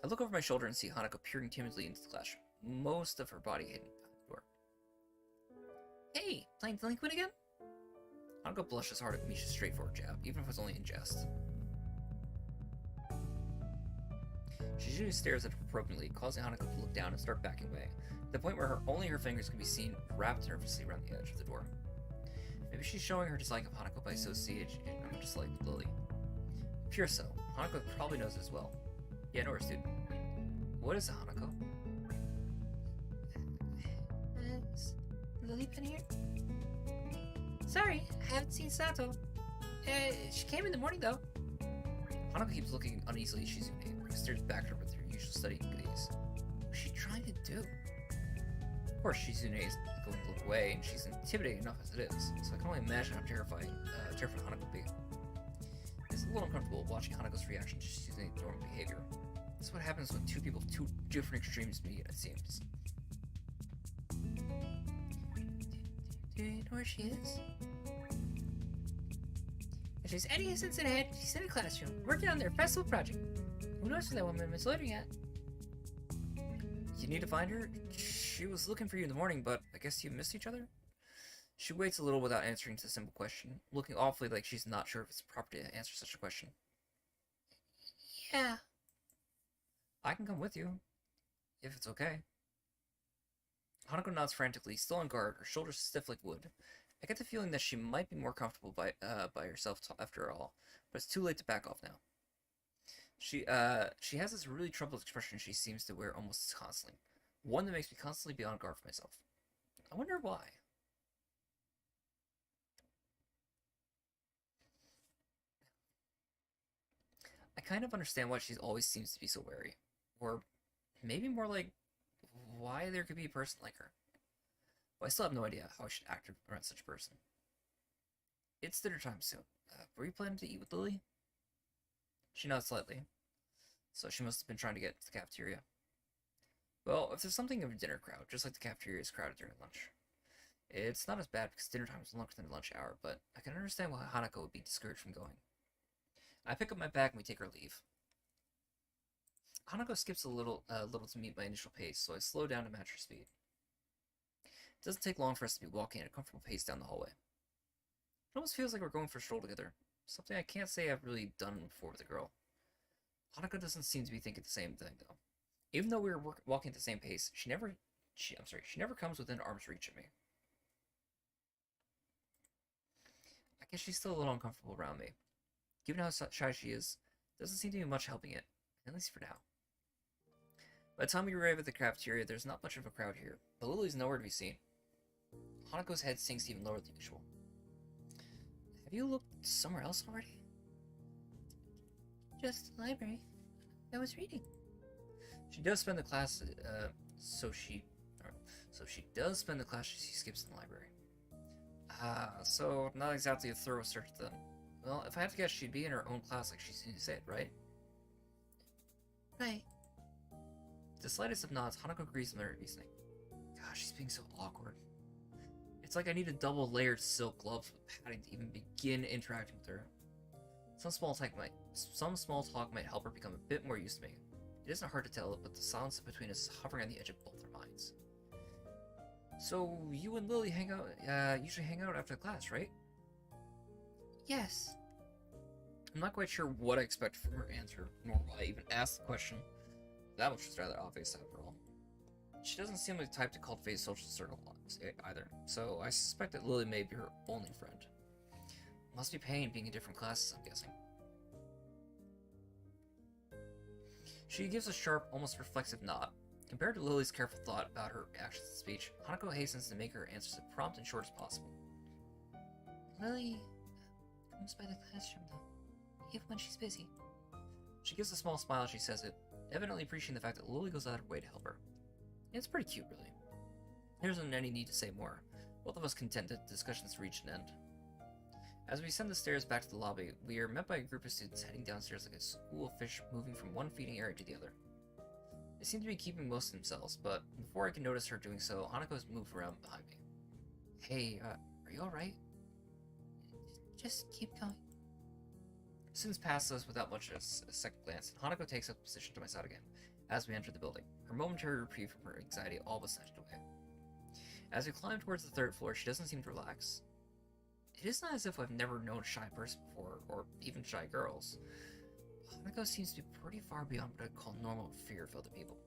I look over my shoulder and see Hanako peering timidly into the classroom, most of her body hidden behind the door. Hey, playing delinquent again? Hanako blushes hard at Misha's straightforward jab, even if it's only in jest. She usually stares at her appropriately, causing Hanako to look down and start backing away, to the point where only her fingers can be seen wrapped nervously around the edge of the door. Maybe she's showing her dislike of Hanako by associating her dislike with Lily. Pure so, Hanako probably knows as well. Yeah, nor a student. What is it, Hanako? Has Lily been here? Sorry, I haven't seen Sato. She came in the morning though. Hanako keeps looking uneasily at Shizune, who stares back at her with her usual studying gaze. What's she trying to do? Of course, Shizune is going to look away, and she's intimidating enough as it is, so I can only imagine how terrified Hanako will be. It's a little uncomfortable watching Hanako's reaction to Shizune's normal behavior. That's what happens when two people of two different extremes meet, it seems. Do you know where she is? If she's any instance ahead, she's in a classroom, working on their festival project. Who knows where that woman is loitering at? You need to find her? She was looking for you in the morning, but I guess you missed each other? She waits a little without answering the simple question, looking awfully like she's not sure if it's proper to answer such a question. Yeah. I can come with you, if it's okay. Hanako nods frantically, still on guard, her shoulders stiff like wood. I get the feeling that she might be more comfortable by herself after all, but it's too late to back off now. She has this really troubled expression she seems to wear almost constantly, one that makes me constantly be on guard for myself. I wonder why. I kind of understand why she always seems to be so wary, or maybe more like why there could be a person like her. But I still have no idea how I should act around such a person. It's dinner time soon. Were you planning to eat with Lily? She nods slightly, so she must have been trying to get to the cafeteria. Well, if there's something of a dinner crowd, just like the cafeteria is crowded during lunch, it's not as bad because dinner time is longer than the lunch hour, but I can understand why Hanako would be discouraged from going. I pick up my bag and we take our leave. Hanako skips a little to meet my initial pace, so I slow down to match her speed. It doesn't take long for us to be walking at a comfortable pace down the hallway. It almost feels like we're going for a stroll together, something I can't say I've really done before with a girl. Hanako doesn't seem to be thinking the same thing, though. Even though we were walking at the same pace, she never comes within arm's reach of me. I guess she's still a little uncomfortable around me. Given how shy she is, doesn't seem to be much helping it, at least for now. By the time we arrive at the cafeteria, there's not much of a crowd here, but Lily's nowhere to be seen. Hanako's head sinks even lower than usual. Have you looked somewhere else already? Just the library. I was reading. She does spend the class, so she does spend the class she skips in the library. So not exactly a thorough search then. Well, if I have to guess, she'd be in her own class like she said, right? Right. The slightest of nods, Hanako agrees with her reasoning. Gosh, she's being so awkward. It's like I need a double-layered silk gloves with padding to even begin interacting with her. Some small talk might help her become a bit more used to me. It isn't hard to tell, but the silence between us is hovering on the edge of both our minds. So, you and Lily usually hang out after class, right? Yes. I'm not quite sure what I expect from her answer, nor why I even asked the question. That much was rather obvious after all. She doesn't seem like the type to cultivate a social circle either, so I suspect that Lily may be her only friend. Must be pain being in different classes, I'm guessing. She gives a sharp, almost reflexive nod. Compared to Lily's careful thought about her actions and speech, Hanako hastens to make her answers as prompt and short as possible. Lily comes by the classroom, though, even when she's busy. She gives a small smile as she says it, evidently appreciating the fact that Lily goes out of her way to help her. It's pretty cute, really. There isn't any need to say more. Both of us content that the discussions reached an end. As we ascend the stairs back to the lobby, we are met by a group of students heading downstairs like a school of fish moving from one feeding area to the other. They seem to be keeping most to themselves, but before I can notice her doing so, Hanako has moved around behind me. Hey, are you alright? Just keep going. Students pass us without much as a second glance, and Hanako takes up position to my side again as we enter the building, her momentary reprieve from her anxiety all but snatched away. As we climb towards the third floor, she doesn't seem to relax. It isn't as if I've never known a shy person before, or even shy girls. Hanako seems to be pretty far beyond what I'd call normal fear of other people.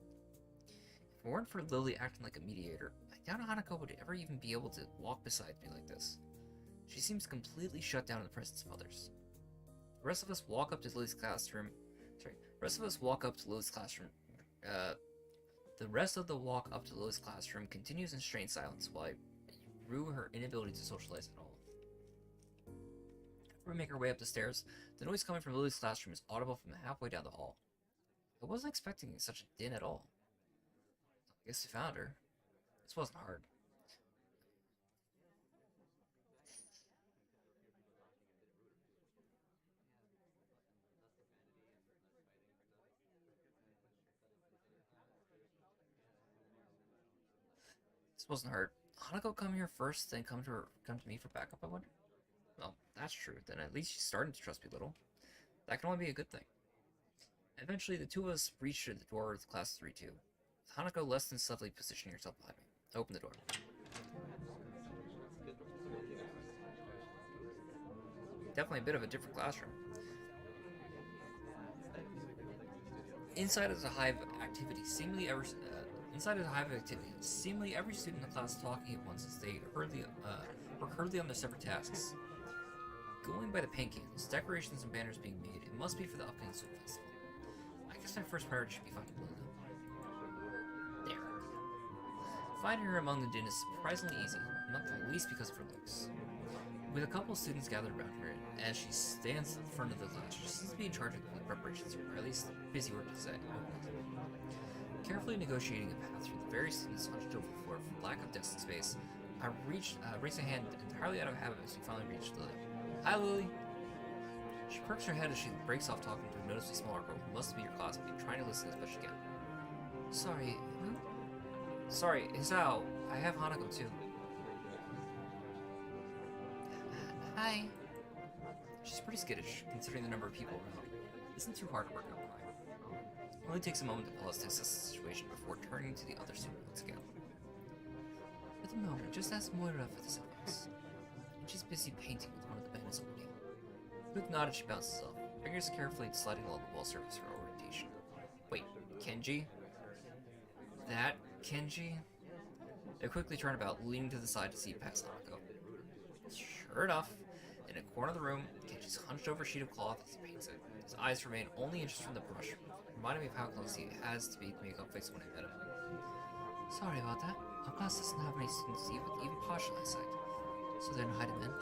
If it weren't for Lily acting like a mediator, I doubt Hanako would ever even be able to walk beside me like this. She seems completely shut down in the presence of others. The rest of us walk up to Lily's classroom. The rest of the walk up to Lily's classroom continues in strained silence while I rue her inability to socialize at all. After we make our way up the stairs, the noise coming from Lily's classroom is audible from halfway down the hall. I wasn't expecting such a din at all. I guess we found her. This wasn't hard. Wasn't hurt. Hanako come here first, then come to me for backup, I wonder? Well, that's true. Then at least she's starting to trust me a little. That can only be a good thing. Eventually, the two of us reached the door of class 3-2. With Hanako less than subtly positioning herself behind me. I opened the door. Definitely a bit of a different classroom. Inside is a hive of activity, seemingly every student in the class talking at once as they work hurriedly on their separate tasks. Going by the paint candles, decorations and banners being made, it must be for the upcoming swim festival. I guess my first priority should be finding Lily. There. Finding her among the din is surprisingly easy, not the least because of her looks. With a couple of students gathered around her, as she stands at the front of the class, she seems to be in charge of the preparations, or at least busy working to say. Carefully negotiating a path through the various students hunched over the floor for lack of desk space, I raised a hand entirely out of habit as we finally reached Lily. Hi, Lily! She perks her head as she breaks off talking to a noticeably smaller girl who must be your classmate, trying to listen as best she can. Sorry, who? Sorry, Hisao. I have Hanako too. Hi. She's pretty skittish, considering the number of people around. Isn't too hard to work out by. It only takes a moment to pause to assess the situation before turning to the other student once again. At the moment, just ask Moira for this advice. She's busy painting with one of the banners already. Quick nod as she bounces off, fingers carefully sliding along the wall surface for orientation. Wait, Kenji? That Kenji? They quickly turn about, leaning to the side to see past Hanako. Sure enough, in a corner of the room, Kenji's hunched over a sheet of cloth as he paints it. His eyes remain only interested in the brush, reminding me of how close he has to be to make up face when I met him. Sorry about that. Our class doesn't have any students even partial eyesight, so they're in high demand.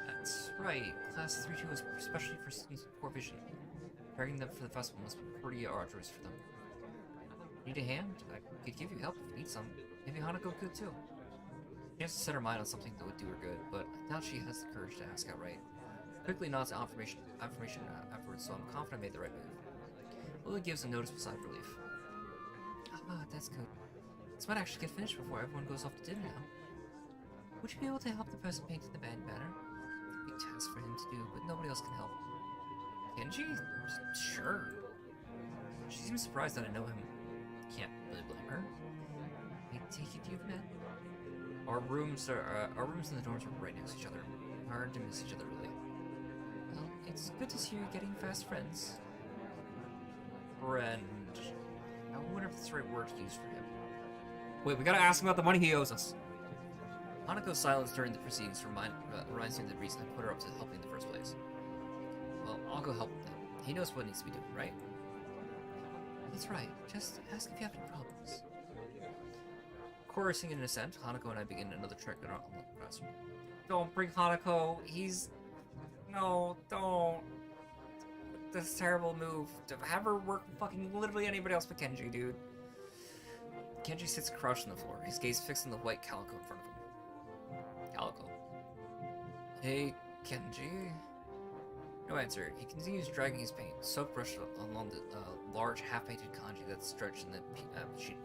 That's right. Class 3-2 is especially for students with poor vision. Preparing them for the festival must be pretty arduous for them. Need a hand? I could give you help if you need some. Maybe Hanako could too. She has to set her mind on something that would do her good, but I doubt she has the courage to ask outright. Quickly nods to affirmation afterwards, so I'm confident I made the right move. Lily gives a noticeable sigh of relief. Ah, that's good. This might actually get finished before everyone goes off to dinner now. Would you be able to help the person painting the band banner? It's a big task for him to do, but nobody else can help. Kenji? Sure. She seems surprised that I know him. Can't really blame her. I take it you've met. Our rooms in the dorms are right next to each other. Hard to miss each other, really. Well, it's good to see you're getting fast friends. Friend. I wonder if that's the right word to use for him. Wait, we gotta ask him about the money he owes us. Hanako's silence during the proceedings reminds me of the reason I put her up to helping in the first place. Well, I'll go help him then. He knows what needs to be done, right? That's right. Just ask if you have any problems. Chorusing in assent, Hanako and I begin another trek in our classroom. Don't bring Hanako. He's... No, don't. This terrible move. To have her work fucking literally anybody else but Kenji, dude. Kenji sits crouched on the floor, his gaze fixed on the white calico in front of him. Calico. Hey, Kenji. No answer. He continues dragging his paint, soap brush along the large half-painted kanji that's stretched in the sheet.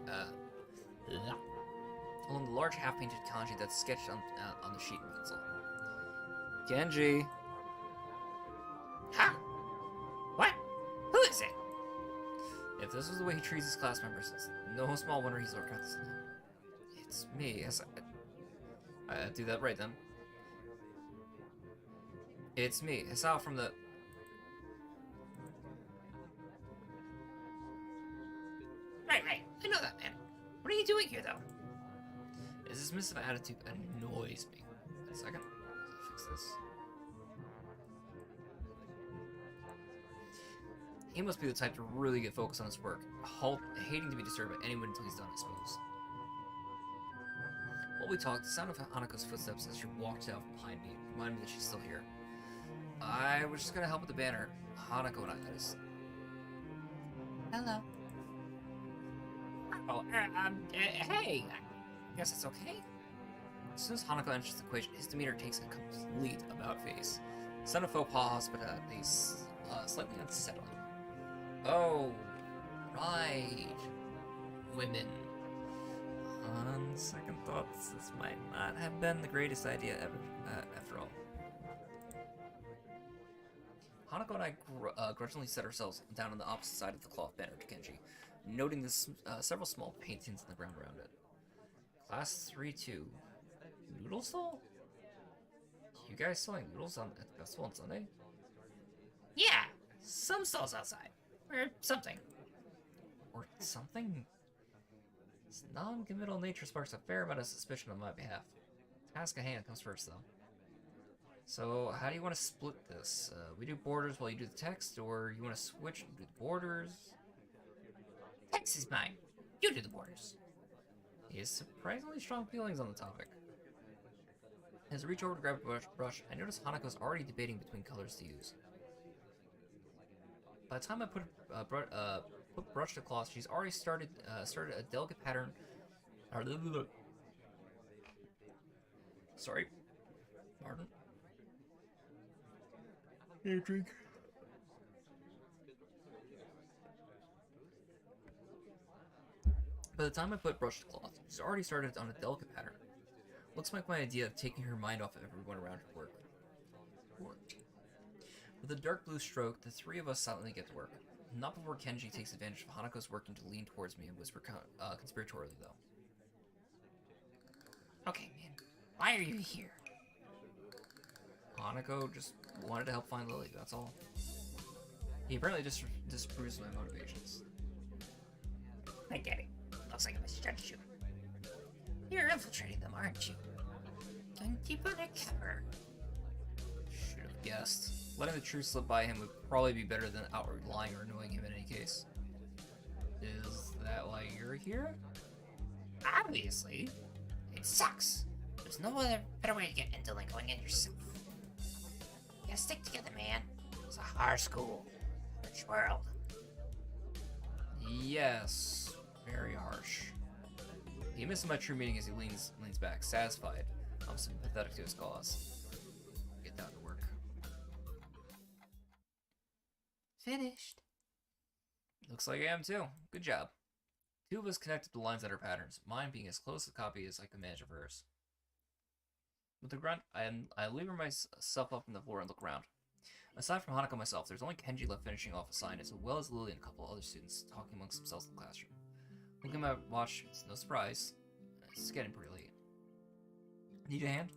Along the large half-painted kanji that's sketched on the sheet in pencil. Kenji. Huh? What? Who is it? If this was the way he treats his class members, it's no small wonder he's lurking out this long. It's me. Yes, I do that right then. It's me, Hisao from the... Right. I know that, man. What are you doing here, though? His dismissive attitude annoys me. Wait a second. Fix this. He must be the type to really get focused on his work, hating to be disturbed by anyone until he's done, I suppose. While we talked, the sound of Hanako's footsteps as she walked out behind me reminded me that she's still here. I was just gonna help with the banner. Hanako and I, that is. Hello. Oh, hey. I guess it's okay. As soon as Hanako enters the equation, his demeanor takes a complete about-face. Son of faux pas, but he's slightly unsettling. Oh, right. Women. On second thoughts, this might not have been the greatest idea ever, after all. Hanako and I grudgingly set ourselves down on the opposite side of the cloth banner to Kenji, noting the several small paintings in the ground around it. Class 3-2. Noodle stall? You guys selling noodles at the festival on Sunday? Yeah, some stalls outside. Or something. Or something? His non-committal nature sparks a fair amount of suspicion on my behalf. Task at hand comes first, though. So, how do you want to split this? We do borders while you do the text, or you want to switch and do the borders? Text is mine. You do the borders. He has surprisingly strong feelings on the topic. As I reach over to grab a brush, I notice Hanako's already debating between colors to use. By the time I put brush to cloth, she's already started a delicate pattern. Sorry. Pardon. Here, drink. By the time I put brush to cloth, she's already started on a delicate pattern. Looks like my idea of taking her mind off of everyone around her worked. With a dark blue stroke, the three of us silently get to work. Not before Kenji takes advantage of Hanako's working to lean towards me and whisper conspiratorially, though. Okay, man. Why are you here? Hanako just wanted to help find Lily, that's all. He apparently disapproves of my motivations. I get it. Looks like I misjudged you. You're infiltrating them, aren't you? Don't keep undercover. Should have guessed. Letting the truth slip by him would probably be better than outright lying or annoying him in any case. Is that why you're here? Obviously. It sucks. There's no better way to get into than going in yourself. You gotta stick together, man. It's a hard school. Harsh world. Yes. Very harsh. He misses my true meaning as he leans back, satisfied. I'm sympathetic to his cause. Get down to work. Finished. Looks like I am too. Good job. Two of us connected the lines that are patterns, mine being as close to the copy as I could manage of hers. With a grunt, I lever myself up from the floor and look around. Aside from Hanako and myself, there's only Kenji left finishing off assignment, as well as Lily and a couple other students talking amongst themselves in the classroom. Looking at my watch, it's no surprise. It's getting pretty late. Need a hand?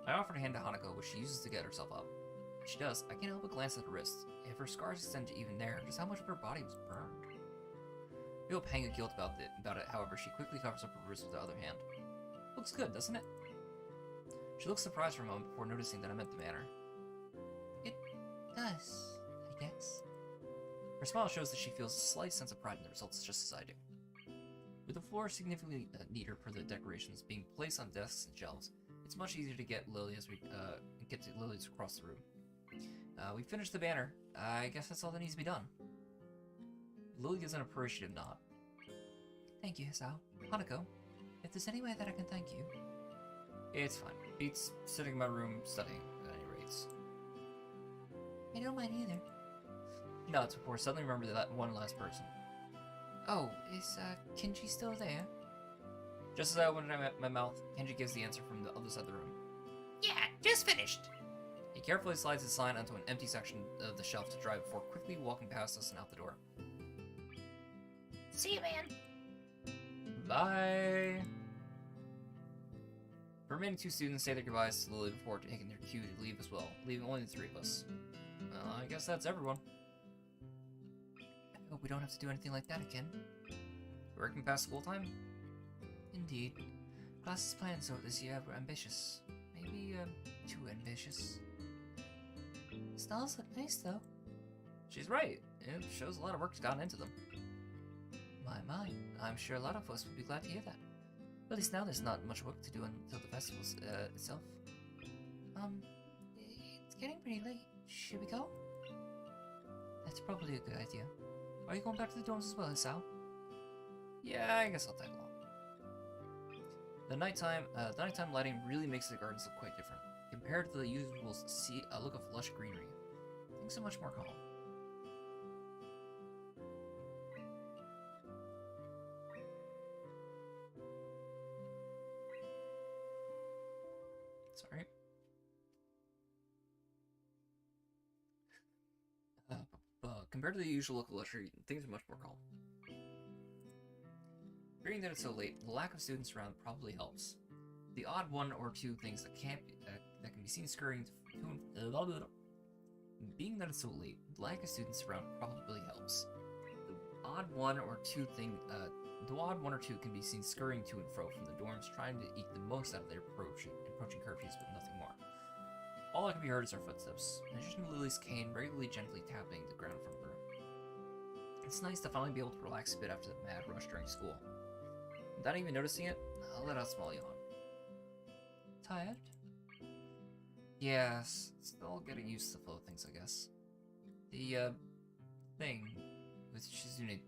I offered a hand to Hanako, which she uses to get herself up. When she does, I can't help but glance at her wrist. If her scars extend to even there, just how much of her body was burned. I feel a pang of guilt about it, however, she quickly covers up her wrist with the other hand. Looks good, doesn't it? She looks surprised for a moment before noticing that I meant the manner. It does, I guess. Her smile shows that she feels a slight sense of pride in the results, just as I do. With the floor significantly neater per the decorations being placed on desks and shelves, it's much easier to get Lily as we get to Lily's across the room. We finished the banner. I guess that's all that needs to be done. Lily gives an appreciative nod. Thank you, Hisao. Hanako, if there's any way that I can thank you... It's fine. Beats sitting in my room studying, at any rates. I don't mind either. She nods before suddenly remembering that one last person. Oh, is Kenji still there? Just as I opened my mouth, Kenji gives the answer from the other side of the room. Yeah, just finished. He carefully slides his sign onto an empty section of the shelf to dry before quickly walking past us and out the door. See you, man. Bye! The remaining two students say their goodbyes to Lily before taking their cue to leave as well, leaving only the three of us. Well, I guess that's everyone. I hope we don't have to do anything like that again. Working past school time? Indeed. Classes planned so this year were ambitious. Maybe, too ambitious. Stalls look nice, though. She's right. It shows a lot of work's gone into them. My. I'm sure a lot of us would be glad to hear that. At least now there's not much work to do until the festival itself. It's getting pretty late. Should we go? That's probably a good idea. Are you going back to the dorms as well, Hisao? Yeah, I guess I'll tag along. The nighttime lighting really makes the gardens look quite different. Compared to the usual look of lush greenery, things are much more calm. Sorry. Compared to the usual look of luxury, things are much more calm. Being that it's so late, the lack of students around probably helps. The odd one or two things that can be seen scurrying to being that it's so late, the lack of students around probably helps. The odd one or two can be seen scurrying to and fro from the dorms, trying to eke the most out of their approaching curfews, but nothing more. All that can be heard is our footsteps, in addition to Lily's cane regularly gently tapping the ground from her. It's nice to finally be able to relax a bit after the mad rush during school. Without even noticing it, I'll let out a small yawn. Tired? Yes, still getting used to the flow of things, I guess. The, thing with Shizune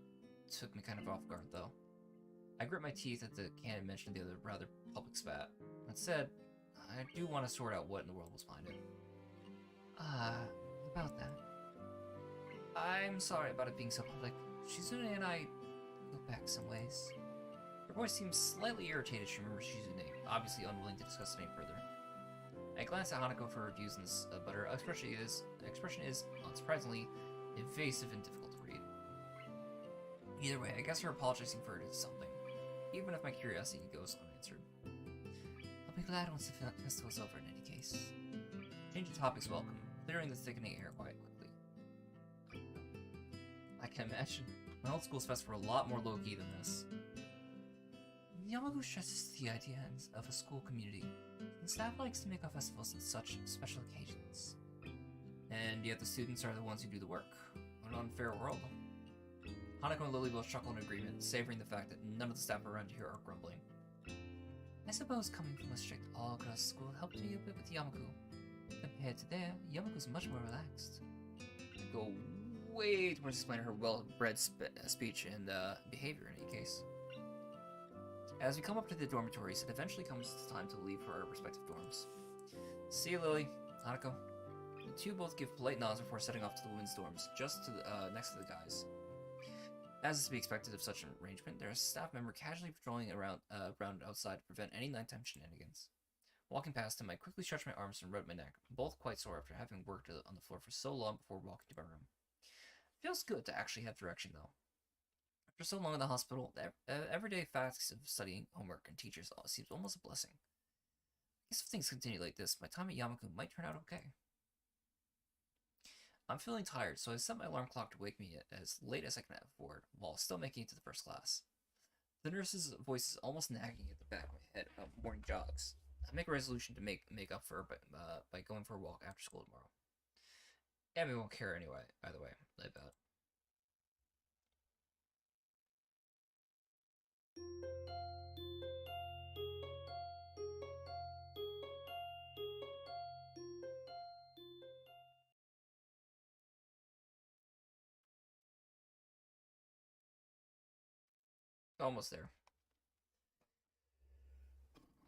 took me kind of off guard, though. I grit my teeth at the canon mention of the other rather public spat. That said, I do want to sort out what in the world was behind it. About that. I'm sorry about it being so public. Shizune and I go back some ways. Her voice seems slightly irritated as she remembers Shizune, obviously unwilling to discuss it any further. I glance at Hanako for her views on this, but her expression is, unsurprisingly, evasive and difficult to read. Either way, I guess her apologizing for it is something, even if my curiosity goes unanswered. I'll be glad once the festival's over in any case. Change of topic's welcome, clearing the thickening air quite quickly. I can imagine. My old school's fest were a lot more low-key than this. Yamagu stresses the idea of a school community, and staff likes to make our festivals on such special occasions. And yet the students are the ones who do the work. What an unfair world. Hanako and Lily both chuckle in agreement, savoring the fact that none of the staff around here are grumbling. I suppose coming from a strict all-girls school helped me a bit with Yamagu. Compared to there, Yamagu's much more relaxed. I go way towards explaining her well-bred speech and behavior in any case. As we come up to the dormitories, it eventually comes time to leave for our respective dorms. See you, Lily. Hanako. The two both give polite nods before setting off to the women's dorms, just to next to the guys. As is to be expected of such an arrangement, there is a staff member casually patrolling around outside to prevent any nighttime shenanigans. Walking past him, I quickly stretched my arms and rubbed my neck, both quite sore after having worked on the floor for so long before walking to my room. Feels good to actually have direction, though. After so long in the hospital, the everyday facts of studying, homework, and teachers seems almost a blessing. I guess if things continue like this, my time at Yamaku might turn out okay. I'm feeling tired, so I set my alarm clock to wake me as late as I can afford, while still making it to the first class. The nurse's voice is almost nagging at the back of my head about morning jogs. I make a resolution to make up for it by going for a walk after school tomorrow. Abby won't care anyway, either way, I bet. Almost there.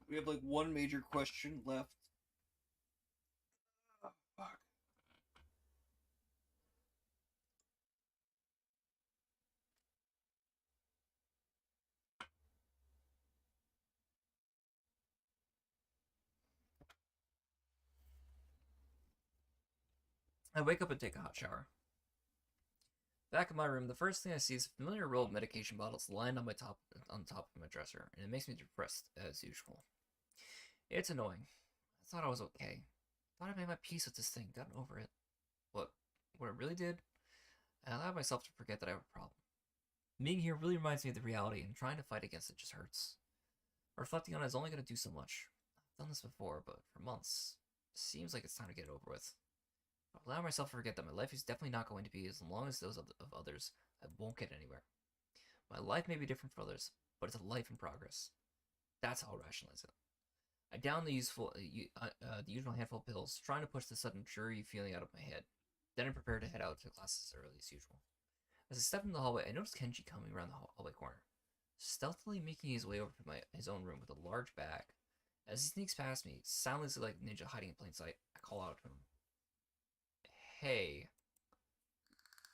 We have like one major question left. Oh, fuck. I wake up and take a hot shower. Back in my room, the first thing I see is a familiar roll of medication bottles lined on top of my dresser, and it makes me depressed as usual. It's annoying. I thought I was okay. Thought I made my peace with this thing, gotten over it. What I really did? I allowed myself to forget that I have a problem. Being here really reminds me of the reality, and trying to fight against it just hurts. Reflecting on it is only going to do so much. I've done this before, but for months. It seems like it's time to get it over with. I'll allow myself to forget that my life is definitely not going to be as long as those of others. I won't get anywhere. My life may be different for others, but it's a life in progress. That's how I'll rationalize it. I down the usual handful of pills, trying to push the sudden dreary feeling out of my head. Then I prepare to head out to class as early as usual. As I step into the hallway, I notice Kenji coming around the hallway corner, stealthily making his way over to his own room with a large bag. As he sneaks past me, soundlessly like a ninja hiding in plain sight, I call out to him. Hey.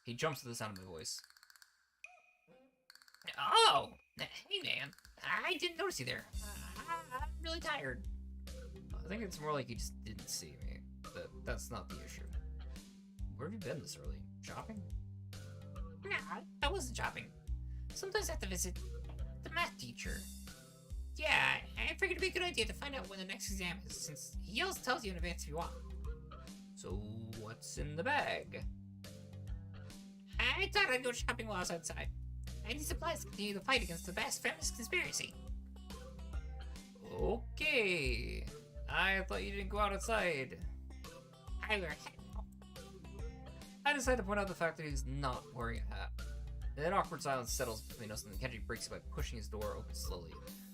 He jumps to the sound of my voice. Oh! Hey, man. I didn't notice you there. I'm really tired. I think it's more like he just didn't see me, but that's not the issue. Where have you been this early? Shopping? Nah, I wasn't shopping. Sometimes I have to visit the math teacher. Yeah, I figured it'd be a good idea to find out when the next exam is, since he always tells you in advance if you want. So, what's in the bag? I thought I'd go shopping while I was outside. I need supplies to continue the fight against the vast feminist conspiracy. Okay. I thought you didn't go outside. I wear a hat. I decided to point out the fact that he's not wearing a hat. An awkward silence settles between us, and Kenji breaks it by pushing his door open slowly,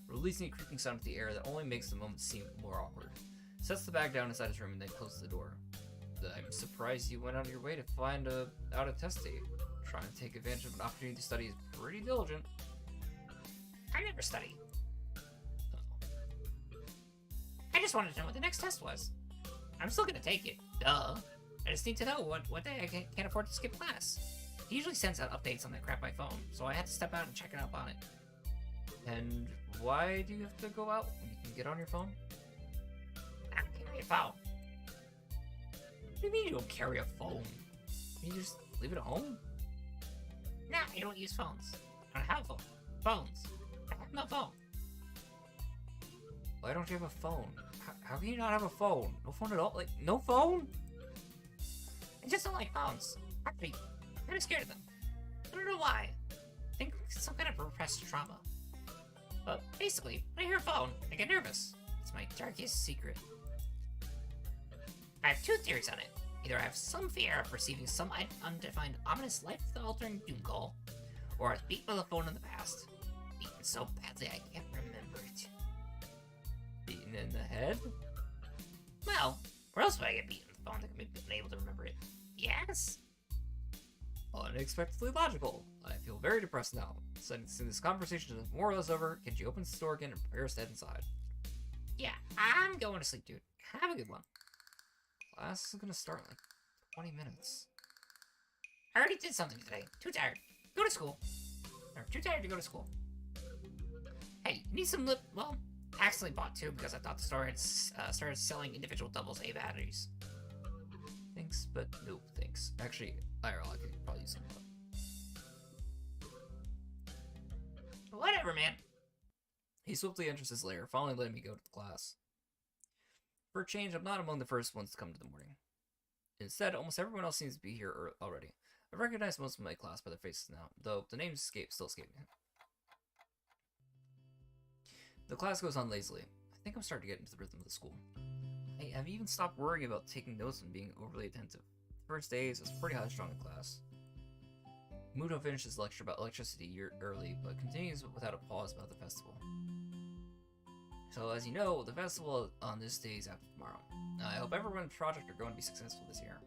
releasing a creaking sound into the air that only makes the moment seem more awkward. Sets the bag down inside his room and then closes the door. I'm surprised you went out of your way to find out a test date. Trying to take advantage of an opportunity to study is pretty diligent. I never study. I just wanted to know what the next test was. I'm still gonna take it. Duh. I just need to know what day I can't afford to skip class. He usually sends out updates on that crap by phone, so I had to step out and check it up on it. And why do you have to go out when you can get on your phone? I don't carry a phone. What do you mean you don't carry a phone? You just leave it at home? Nah, I don't use phones. I don't have phones. I have no phone. Why don't you have a phone? How can you not have a phone? No phone at all? Like, no phone? I just don't like phones. Actually, I'm kind of scared of them. I don't know why. I think it's some kind of repressed trauma. But basically, when I hear a phone, I get nervous. It's my darkest secret. I have two theories on it. Either I have some fear of receiving some undefined, ominous, life-altering doom call, or I was beaten with a phone in the past. Beaten so badly I can't remember it. Beaten in the head? Well, where else would I get beaten with a phone that could be unable to remember it? Yes? Unexpectedly logical. I feel very depressed now. Since this conversation is more or less over, can you open the store again and prepare us to head inside? Yeah, I'm going to sleep, dude. Have a good one. Class is gonna start in like 20 minutes. I already did something today. Too tired. Go to school. Or too tired to go to school. Hey, you need some accidentally bought two because I thought the store had started selling individual AA batteries. Thanks, but no thanks. Actually, IRL, I could probably use some. Whatever, man. He swiftly enters his lair, finally letting me go to the class. For a change, I'm not among the first ones to come to the morning. Instead, almost everyone else seems to be here already. I recognize most of my class by their faces now, though the names still escape me. The class goes on lazily. I think I'm starting to get into the rhythm of the school. I have even stopped worrying about taking notes and being overly attentive. The first days, I was pretty high-strung in class. Muto finished his lecture about electricity a year early, but continues without a pause about the festival. So, as you know, the festival on this day is after tomorrow. I hope everyone in the project are going to be successful this year.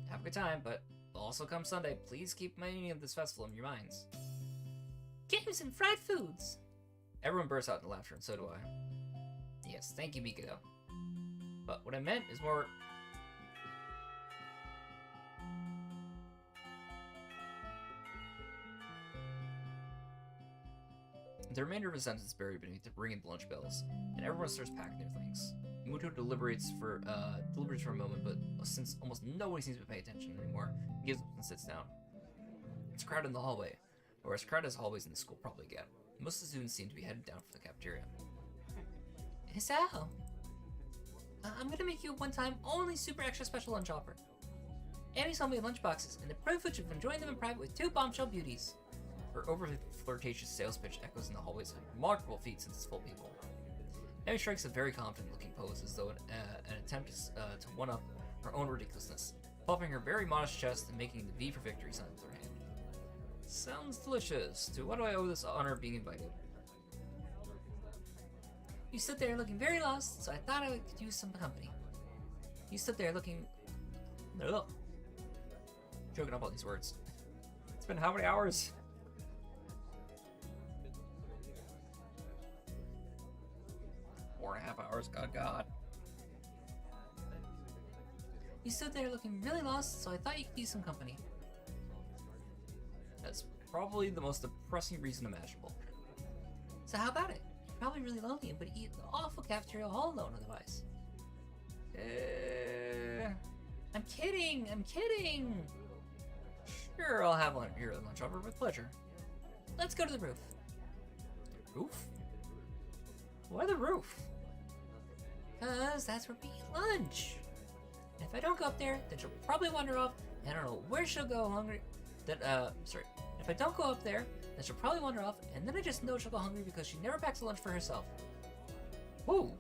Have a good time, but also come Sunday, please keep my meaning of this festival in your minds. Games and fried foods. Everyone bursts out into laughter, and so do I. Yes, thank you, Mikado. But what I meant is more... The remainder of his sentence is buried beneath the ringing lunch bells, and everyone starts packing their things. Muto deliberates for a moment, but since almost nobody seems to pay attention anymore, he gives up and sits down. It's crowded in the hallway, or as crowded as hallways in the school probably get. Most of the students seem to be headed down for the cafeteria. Hisao, I'm gonna make you a one-time, only super extra special lunch offer. Annie's homemade lunch boxes, and the privilege of enjoying them in private with two bombshell beauties. Her overly flirtatious sales pitch echoes in the hallways of a remarkable feat since it's full of people. Emmy strikes a very confident-looking pose as though an attempt to one-up her own ridiculousness, puffing her very modest chest and making the V for victory sign with her hand. Sounds delicious. To what do I owe this honor of being invited? You stood there looking very lost, so I thought I could use some company. You stood there looking... Ugh. Choking up all these words. It's been how many hours? Four and a half hours, God. You stood there looking really lost, so I thought you could use some company. That's probably the most depressing reason imaginable. So how about it? You're probably really lonely and would eat in the awful cafeteria all alone otherwise. I'm kidding! Sure, I'll have your lunch offer with pleasure. Let's go to the roof. The roof? Why the roof? Cause that's where we eat lunch. And if I don't go up there, then she'll probably wander off, and I don't know where she'll go hungry. If I don't go up there, then she'll probably wander off, and then I just know she'll go hungry because she never packs a lunch for herself. Whoa!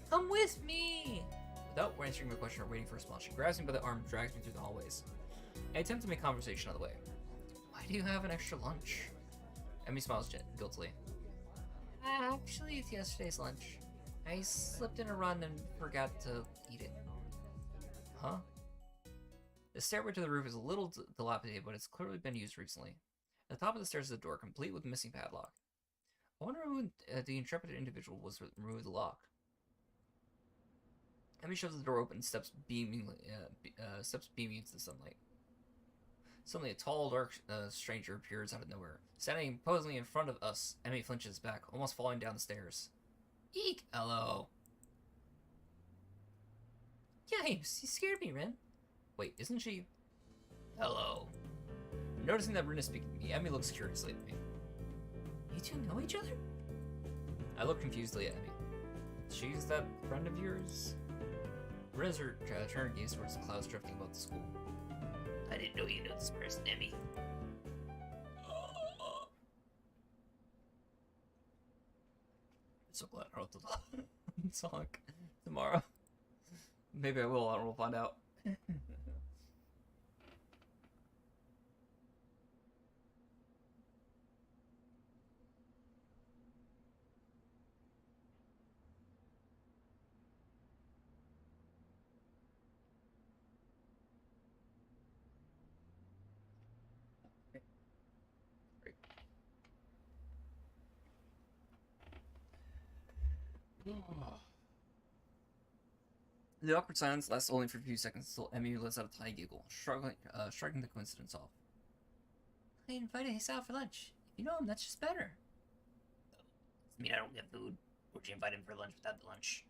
Come with me! Without answering my question or waiting for a response, she grabs me by the arm and drags me through the hallways. I attempt to make conversation on the way. Why do you have an extra lunch? Emmy smiles guiltily. Actually, it's yesterday's lunch. I slipped in a run and forgot to eat it. Huh? The stairway to the roof is a little dilapidated, but it's clearly been used recently. At the top of the stairs is a door, complete with a missing padlock. I wonder who the intrepid individual was to remove the lock. Emmy shoves the door open and steps beaming into the sunlight. Suddenly, a tall, dark stranger appears out of nowhere. Standing posingly in front of us, Emmy flinches back, almost falling down the stairs. Eek! Hello. Yikes, you scared me, Ren. Wait, isn't she? Hello. Noticing that Rin is speaking to me, Emmy looks curiously at me. You two know each other? I look confusedly at Emmy. She's that friend of yours? Rin has her turn and gaze towards the clouds drifting above the school. I didn't know you knew this person, Emmy. I'm so glad I wrote the song tomorrow. Maybe I will, and we'll find out. The awkward silence lasts only for a few seconds until Emmy lets out a tiny giggle, striking the coincidence off. I invited Hisao for lunch. If you know him, that's just better. I mean, I don't get food. Would you invite him for lunch without the lunch?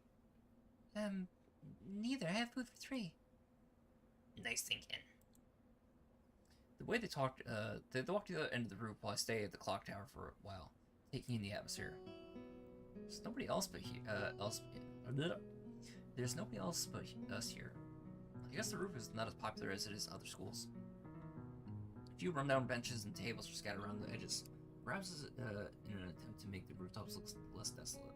Neither. I have food for 3. Nice thinking. The way they talked, they walked to the other end of the roof while I stayed at the clock tower for a while, taking in the atmosphere. There's nobody else but There's nobody else but us here. I guess the roof is not as popular as it is in other schools. A few rundown benches and tables are scattered around the edges, perhaps in an attempt to make the rooftops look less desolate.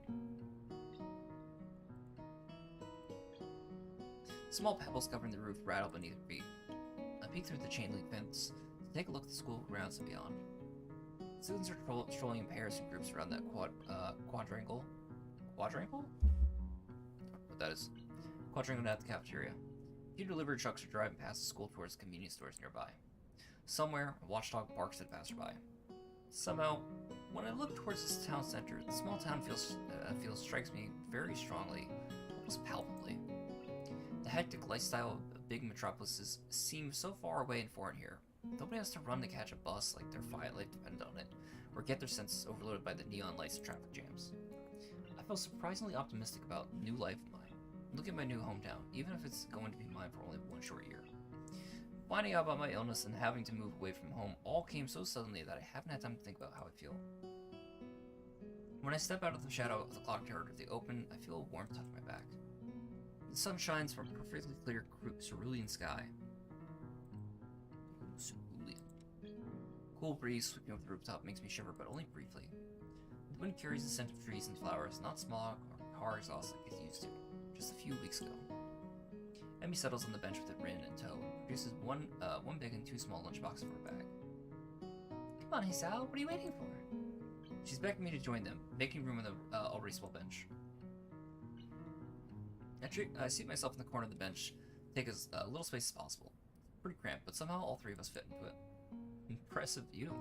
Small pebbles covering the roof rattle beneath your feet. I peek through the chain link fence to take a look at the school grounds and beyond. Students are strolling in pairs and groups around that quadrangle. Quadrangle? What that is? Quadrangle at the cafeteria. A few delivery trucks are driving past the school towards convenience stores nearby. Somewhere, a watchdog barks at passerby. Somehow, when I look towards this town center, the small town feels strikes me very strongly, almost palpably. The hectic lifestyle of big metropolises seems so far away and foreign here. Nobody has to run to catch a bus like their life depended on it, or get their senses overloaded by the neon lights and traffic jams. I feel surprisingly optimistic about new life in mine. Look at my new hometown, even if it's going to be mine for only 1 short year. Finding out about my illness and having to move away from home all came so suddenly that I haven't had time to think about how I feel. When I step out of the shadow of the clock tower to the open, I feel a warmth touch my back. The sun shines from a perfectly clear cerulean sky. Cerulean. Cool breeze sweeping over the rooftop makes me shiver, but only briefly. The wind carries the scent of trees and flowers, not smog or car exhaust like it used to, just a few weeks ago. Emmy settles on the bench with a Rin in tow and produces one big and 2 small lunchboxes for her bag. Come on, Hisao, what are you waiting for? She's begging me to join them, making room on the already small bench. I seat myself in the corner of the bench, take as little space as possible. Pretty cramped, but somehow all 3 of us fit into it. Impressive view.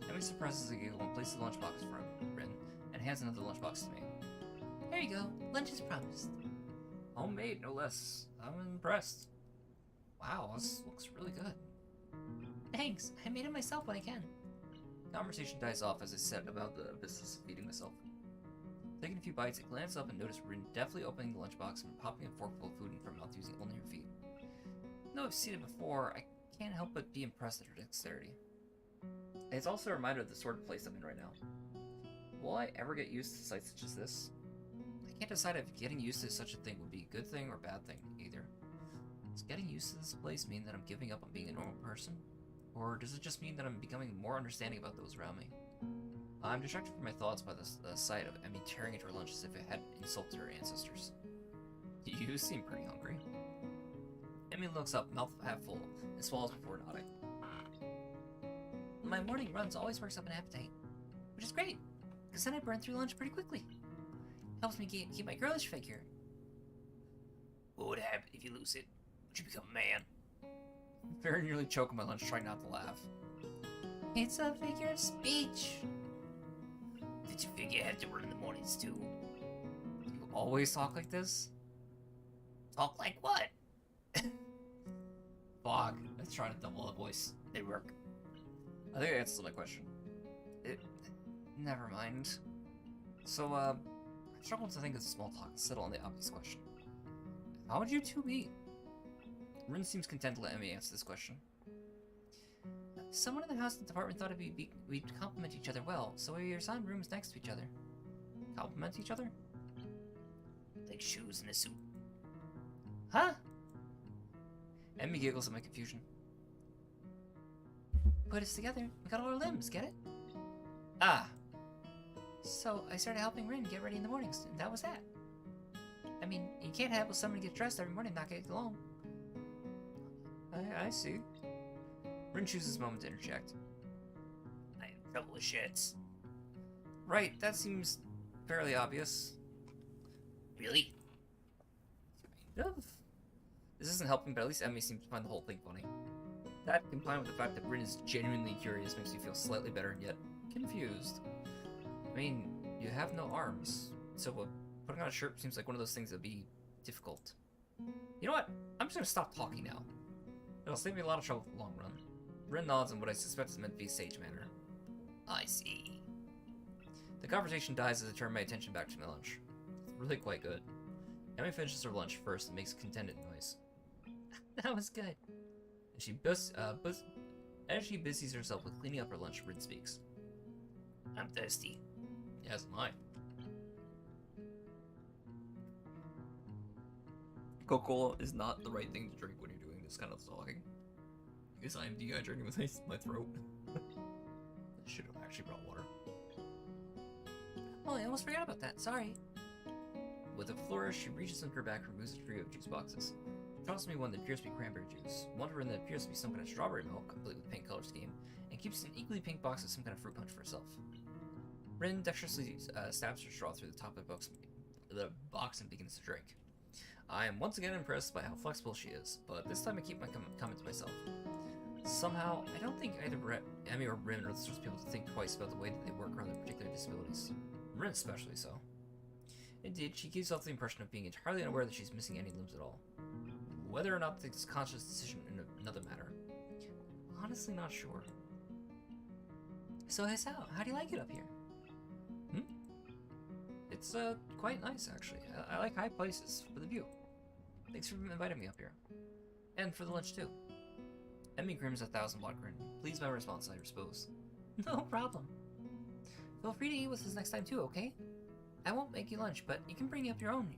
Emmy suppresses a giggle and places the lunchbox in front of Rin, and hands another lunchbox to me. Here you go, lunch is promised. Homemade, no less. I'm impressed. Wow, this looks really good. Thanks, I made it myself when I can. Conversation dies off as I set about the business of feeding myself. Taking a few bites, I glance up and notice Rin deftly opening the lunchbox and popping a forkful of food in her mouth using only her feet. Though I've seen it before, I can't help but be impressed at her dexterity. It's also a reminder of the sort of place I'm in right now. Will I ever get used to sights such as this? I can't decide if getting used to such a thing would be a good thing or a bad thing, either. Does getting used to this place mean that I'm giving up on being a normal person? Or does it just mean that I'm becoming more understanding about those around me? I'm distracted from my thoughts by the sight of Emmy tearing into her lunch as if it had insulted her ancestors. You seem pretty hungry. Emmy looks up, mouth half full, and swallows before nodding. My morning runs always works up an appetite, which is great, because then I burn through lunch pretty quickly. Helps me keep my girlish figure. What would happen if you lose it? Would you become a man? Very nearly choke on my lunch, trying not to laugh. It's a figure of speech. Did you figure you had to run in the mornings too? You always talk like this? Talk like what? Fog. Let's try to double the voice. They work. I think that answers my question. Never mind. So, I struggled to think of small talk and settle on the obvious question. How would you 2 meet? Rin seems content to let Emmy answer this question. Someone in the housing department thought we'd complement each other well, so we assigned rooms next to each other. Compliment each other? Like shoes and a suit. Huh? Emmy giggles at my confusion. Put us together, we got all our limbs, get it? Ah! So I started helping Rin get ready in the mornings, and that was that. I mean, you can't have somebody get dressed every morning and not get along. I see. Rin chooses this moment to interject. I have trouble with shits. Right, that seems fairly obvious. Really? Kind of. This isn't helping, but at least Emmy seems to find the whole thing funny. That, combined with the fact that Rin is genuinely curious, makes me feel slightly better and yet confused. I mean, you have no arms, so putting on a shirt seems like one of those things that'd be difficult. You know what? I'm just gonna stop talking now. It'll save me a lot of trouble in the long run. Rin nods in what I suspect is meant to be a sage manner. I see. The conversation dies as I turn my attention back to my lunch. It's really quite good. Emmy finishes her lunch first and makes a contented noise. That was good. As she busies herself with cleaning up her lunch, Rin speaks. I'm thirsty. As am I. Coca-Cola is not the right thing to drink when you're doing this kind of talking. Because I am dehydrating with my throat. I should have actually brought water. Oh, I almost forgot about that. Sorry. With a flourish, she reaches into her bag and removes a trio of juice boxes. Tosses me one that appears to be cranberry juice, one that appears to be some kind of strawberry milk, complete with pink color scheme, and keeps an equally pink box of some kind of fruit punch for herself. Rin dexterously stabs her straw through the top of the box and begins to drink. I am once again impressed by how flexible she is, but this time I keep my comment to myself. Somehow, I don't think either Emmy or Rin are the sorts of people to think twice about the way that they work around their particular disabilities. Rin especially so. Indeed, she gives off the impression of being entirely unaware that she's missing any limbs at all. Whether or not it's a conscious decision in another matter. Honestly not sure. So, Hisao, how do you like it up here? It's quite nice, actually. I like high places for the view. Thanks for inviting me up here. And for the lunch, too. Emmy grins a 1,000-watt grin. Pleased by my response, I suppose. No problem. Feel free to eat with us next time too, okay? I won't make you lunch, but you can bring up your own.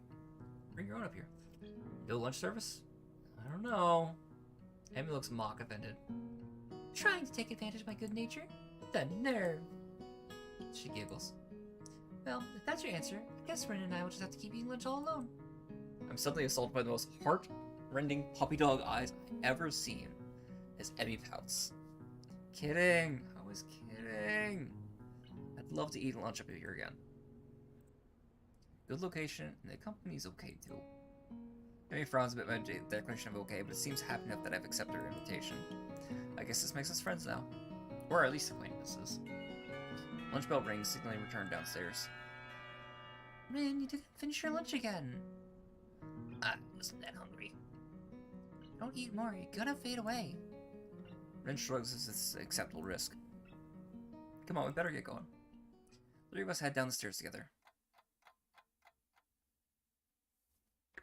Bring your own up here. No lunch service? I don't know. Emmy looks mock offended. Trying to take advantage of my good nature? The nerve! She giggles. Well, if that's your answer, I guess Rin and I will just have to keep eating lunch all alone. I'm suddenly assaulted by the most heart-rending puppy dog eyes I've ever seen as Emmy pouts. Kidding! I was kidding! I'd love to eat lunch up here again. Good location, and the company's okay too. Emmy frowns a bit at my declaration of okay, but it seems happy enough that I've accepted her invitation. I guess this makes us friends now. Or at least acquaintances. Lunch bell rings, signaling return downstairs. Rin, you didn't finish your lunch again. I wasn't that hungry. Don't eat more, you're gonna fade away. Rin shrugs as it's an acceptable risk. Come on, we better get going. The three of us head down the stairs together.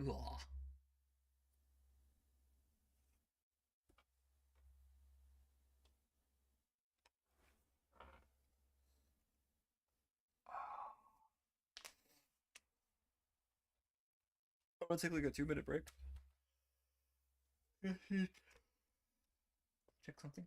Ugh. I'm gonna take like a 2-minute break. Check something.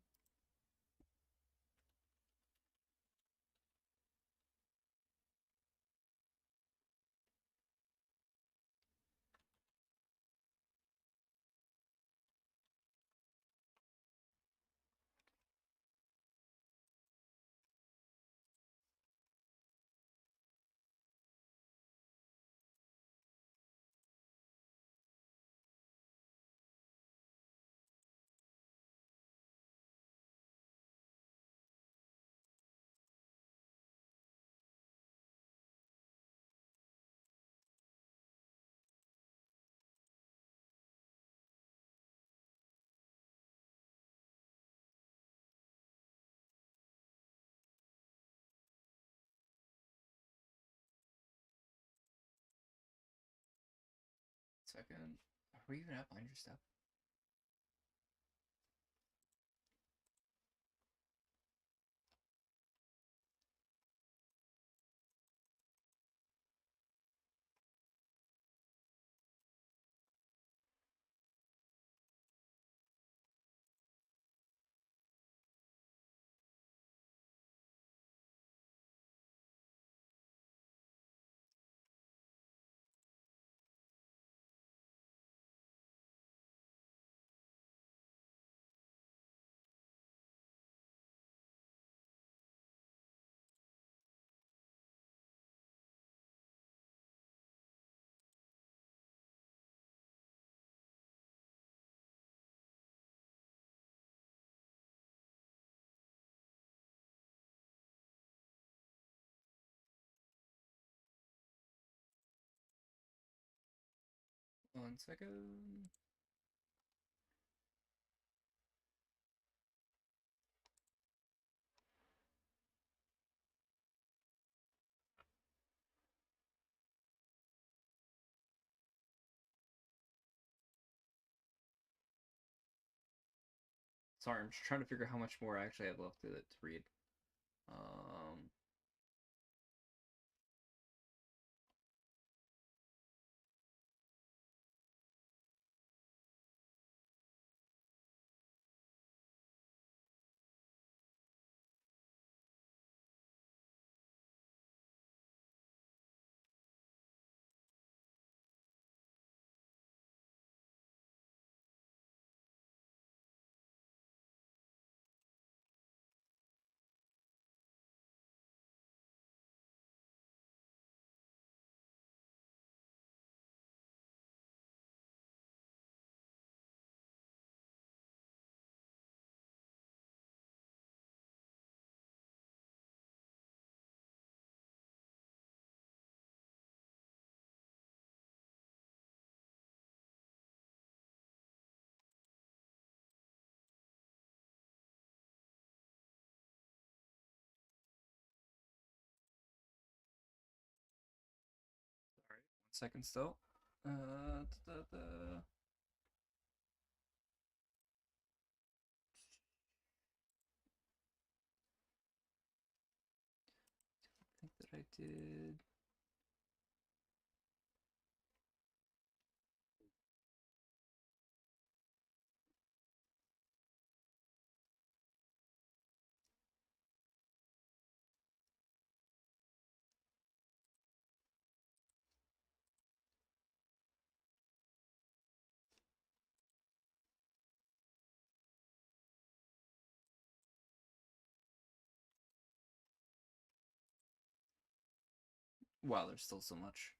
Second. Are we even at binder step? One second. Sorry, I'm just trying to figure out how much more I actually have left to read. Alright, 1 second still. I think that I did. Wow, there's still so much.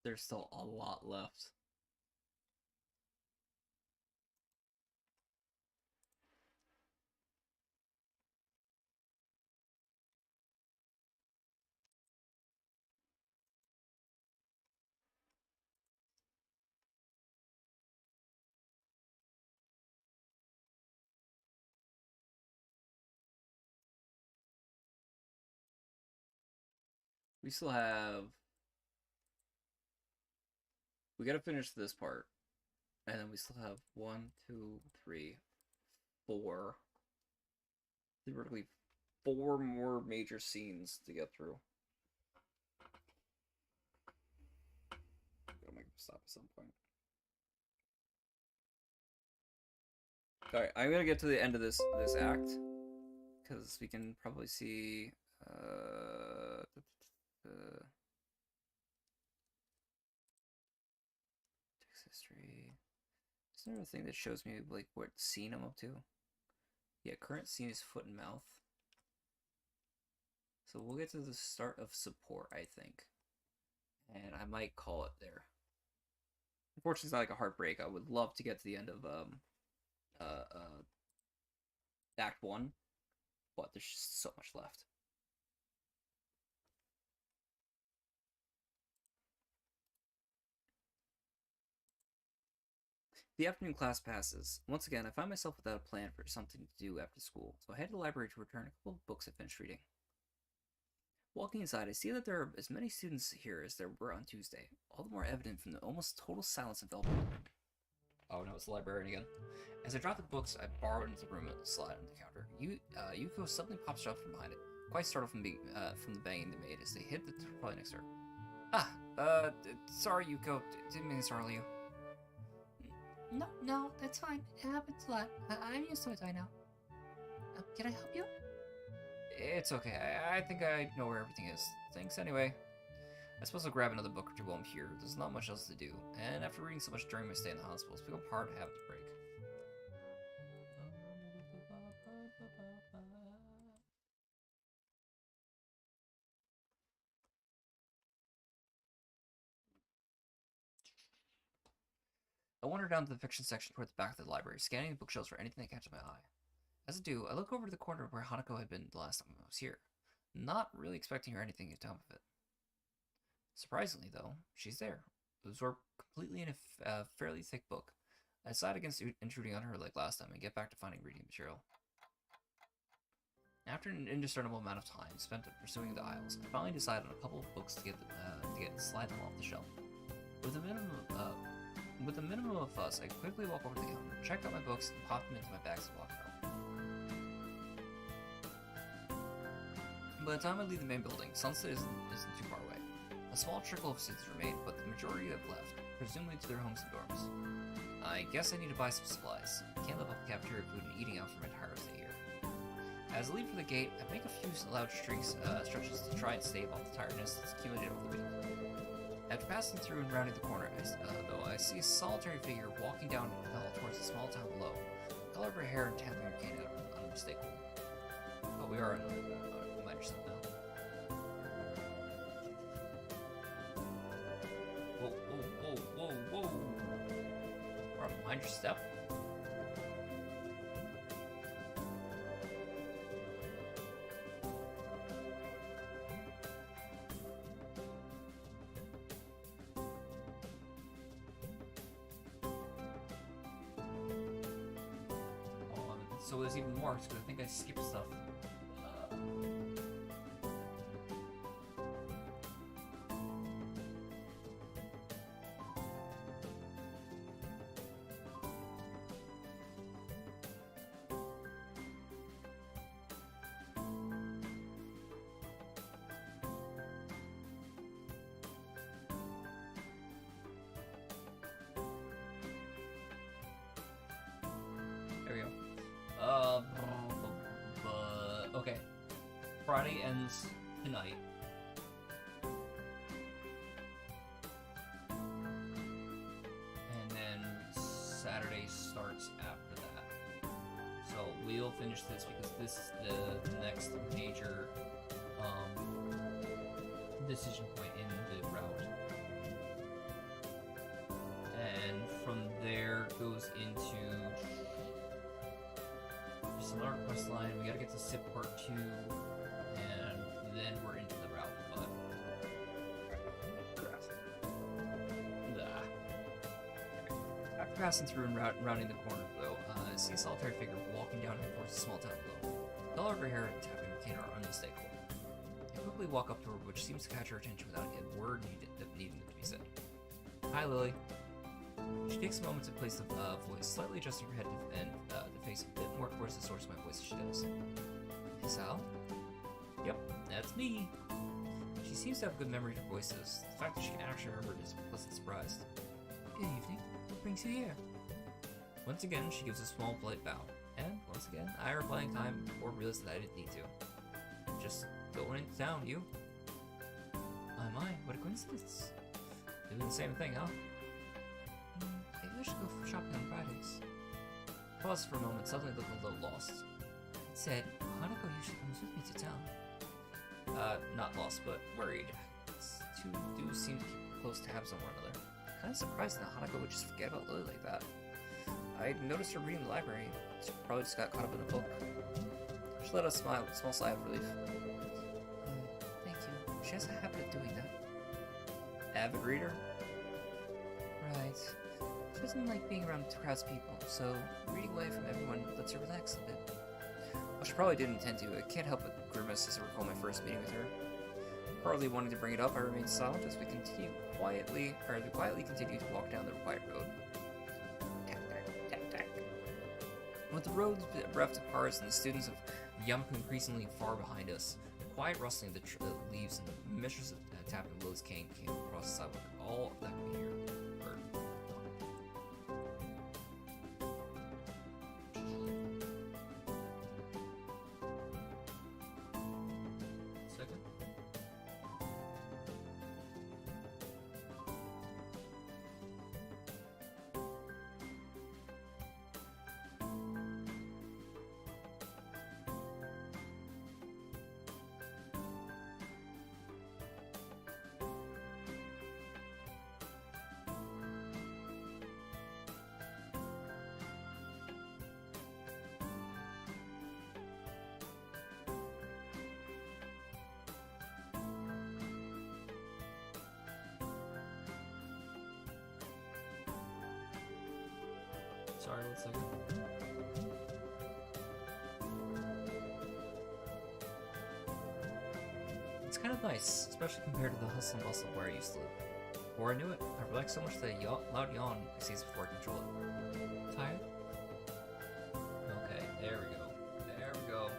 There's still a lot left. We still have. We gotta finish this part. And then we still have 1, 2, 3, 4. Theoretically, 4 more major scenes to get through. Gotta make them stop at some point. Alright, I'm gonna get to the end of this act. Because we can probably see text history. Is there a thing that shows me like what scene I'm up to? Yeah, current scene is foot and mouth. So we'll get to the start of support, I think. And I might call it there. Unfortunately, it's not like a heartbreak. I would love to get to the end of Act 1, but there's just so much left. The afternoon class passes. Once again, I find myself without a plan for something to do after school, so I head to the library to return a couple of books I finished reading. Walking inside, I see that there are as many students here as there were on Tuesday, all the more evident from the almost total silence enveloping the room. Oh no, it's the librarian again. As I drop the books I borrowed into the room and slide on the counter, Yuko suddenly pops up from behind it, quite startled from the banging they made as they hit the toilet next to her. Sorry Yuko, didn't mean to startle you. No, that's fine. It happens a lot. I'm used to it by now. Can I help you? It's okay. I think I know where everything is. Thanks anyway. I suppose I'll grab another book or two while I'm here. There's not much else to do, and after reading so much during my stay in the hospital, it's become hard to have a break. I wander down to the fiction section toward the back of the library, scanning the bookshelves for anything that catches my eye. As I do, I look over to the corner where Hanako had been the last time I was here, not really expecting her anything to come of it. Surprisingly, though, she's there, absorbed completely in a fairly thick book. I decide against intruding on her like last time and get back to finding reading material. After an indiscernible amount of time spent pursuing the aisles, I finally decide on a couple of books to slide them off the shelf. With a With a minimum of fuss, I quickly walk over to the counter, check out my books, and pop them into my bags and walk out. By the time I leave the main building, sunset isn't too far away. A small trickle of students remain, but the majority have left, presumably to their homes and dorms. I guess I need to buy some supplies. I can't live off cafeteria food and eating out for my entire stay here. As I leave for the gate, I make a few loud stretches to try and stave off the tiredness that's accumulated over the week. After passing through and rounding the corner, I see a solitary figure walking down the hill towards the small town below. The color of her hair and tapping her cane out unmistakable. Oh, we are in a minor step now. Whoa, whoa, whoa, whoa, whoa! We're on a minor step? So there's even more, because I think I skipped stuff. There we go. Okay. Friday ends tonight. And then Saturday starts after that. So we'll finish this because this is the next major decision point in the route. And from there goes into another quest line. We gotta get to SIP Part 2, and then we're into the route, but... After passing through and rounding the corner, though, I see a solitary figure walking down towards the small town below. The color of her hair and tapping her cane are unmistakable. I quickly walk up to her, which seems to catch her attention without a word needing to be said. Hi, Lily. She takes a moment to place the voice, slightly adjusting her head and the face a bit more towards the source of my voice as she does. Hey, Sal? Yep, that's me. She seems to have a good memory for voices. The fact that she can actually remember it is a pleasant surprise. Good evening. What brings you here? Once again, she gives a small, polite bow. And, once again, I reply in time before realizing that I didn't need to. Just going into town, you? My, what a coincidence. Doing the same thing, huh? Maybe I should go shopping on Fridays. Paused for a moment, suddenly looked a little lost. It said, Hanako usually comes with me to town. Not lost, but worried. These two do seem to keep close tabs on one another. Kinda surprised that Hanako would just forget about Lily like that. I noticed her reading the library. She probably just got caught up in a book. She let us smile with a small sigh of relief. Thank you. She has a habit of doing that. Avid reader? Right. She doesn't like being around crowds of people, so reading away from everyone lets her relax a bit. Well, she probably didn't intend to. I can't help but grimace as I recall my first meeting with her. Hardly wanting to bring it up, I remained silent as we quietly continued to walk down the required road. Tack, tack, tack, tack. With the road bereft of cars and the students of Yamaku increasingly far behind us, the quiet rustling of the leaves and the measures of tapping of Lily's cane came across the sidewalk. All that could be heard. Sorry, 1 second. It's kind of nice, especially compared to the hustle and bustle where I used to live. Before I knew it, I relaxed so much that a loud yawn ceased before I control it. Tired? Okay, there we go. There we go.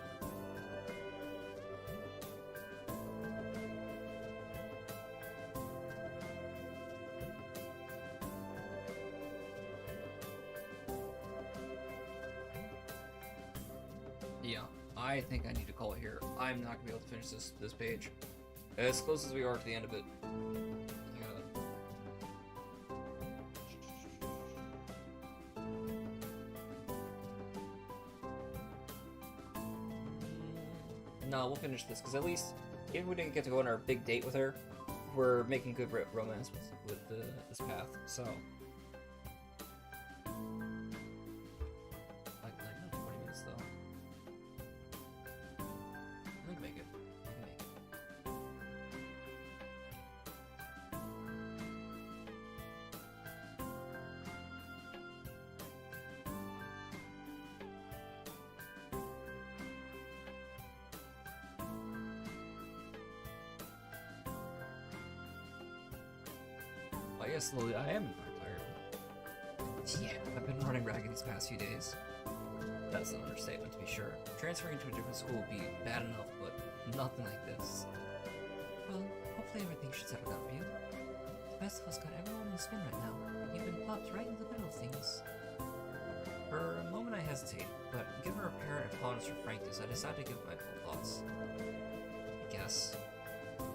Yeah, I think I need to call it here. I'm not gonna be able to finish this page. As close as we are to the end of it. I gotta... No, we'll finish this, because at least, even if we didn't get to go on our big date with her, we're making good romance with this path, so... Like 20 minutes, though. I can make it. I can make it. I guess slowly I am tired. Yeah, I've been running ragged these past few days. That's an understatement, to be sure. Transferring to a different school would be bad enough, but nothing like this. Well, hopefully everything should settle down for you. The best of us got everyone in a spin right now. You've been plopped right in the middle of things. For a moment I hesitate, but given her apparent abhorrence for frankness, I decide to give my full thoughts. I guess.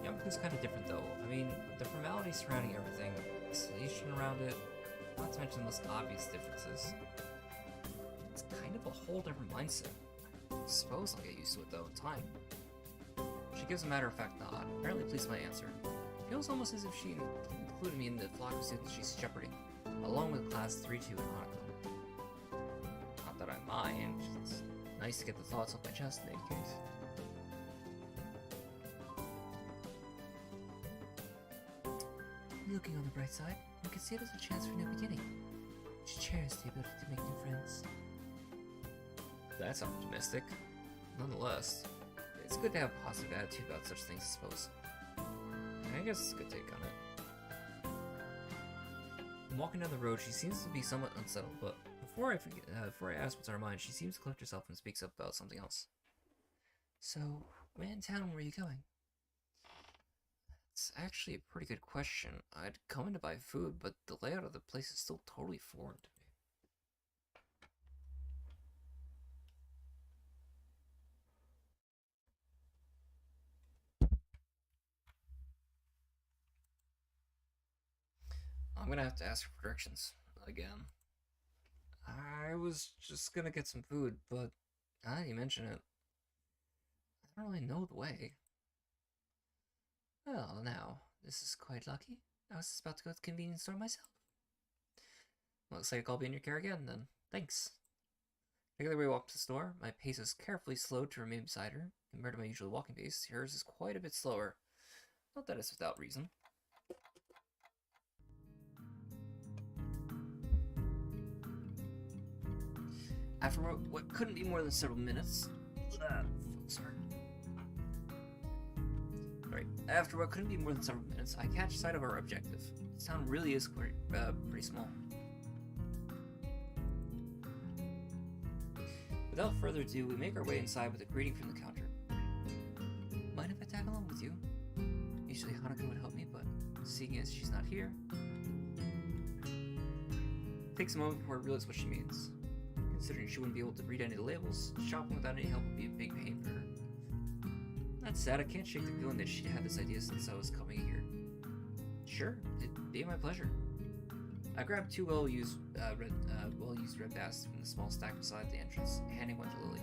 Yamaku's kind of different though. I mean, the formalities surrounding everything, the isolation around it, not to mention the most obvious differences. It's kind of a whole different mindset. I suppose I'll get used to it though in time. She gives a matter-of-fact nod, apparently pleased with my answer. Feels almost as if she included me in the flock of students she's shepherding, along with class 3-2 in Hanako. Not that I mind, it's nice to get the thoughts off my chest in any case. Looking on the bright side, you can see it as a chance for a new beginning. You should cherish the ability to make new friends. That's optimistic. Nonetheless, it's good to have a positive attitude about such things, I suppose. I guess it's a good take on it. I'm walking down the road, she seems to be somewhat unsettled, but before I ask what's on her mind, she seems to collect herself and speaks up about something else. So, where in town were you going? It's actually a pretty good question. I'd come in to buy food, but the layout of the place is still totally foreign to me. I'm gonna have to ask for directions again. I was just gonna get some food, but now that you mention it, I don't really know the way. Well, now, this is quite lucky. I was just about to go to the convenience store myself. Looks like I'll be in your care again, then. Thanks. Regular way walk to the store, my pace is carefully slowed to remain beside her. Compared to my usual walking pace, hers is quite a bit slower. Not that it's without reason. After what couldn't be more than several minutes... sorry. Right. After what couldn't be more than several minutes, I catch sight of our objective. This town really is pretty small. Without further ado, we make our way inside with a greeting from the counter. Mind if I tag along with you? Usually Hanako would help me, but seeing as she's not here... It takes a moment before I realize what she means. Considering she wouldn't be able to read any of the labels, shopping without any help would be a big pain for her. That said, I can't shake the feeling that she'd had this idea since I was coming here. Sure, it'd be my pleasure. I grabbed two well-used red baskets from the small stack beside the entrance, handing one to Lily.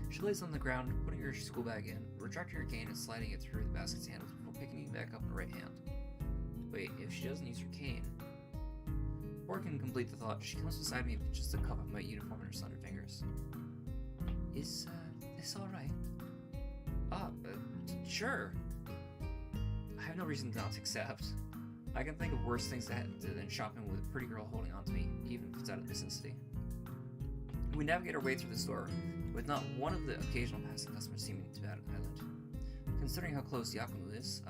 She lays on the ground, putting her school bag in, retracting her cane and sliding it through the basket's handles before picking it back up in her right hand. Wait, if she doesn't use her cane... Before I can complete the thought, she comes beside me with just a cup of my uniform in her slender fingers. Is, this alright? Sure. I have no reason not to accept. I can think of worse things than shopping with a pretty girl holding on to me, even if it's out of necessity. We navigate our way through the store, with not one of the occasional passing customers seeming to bat an eyelid. Considering how close Yakumo is,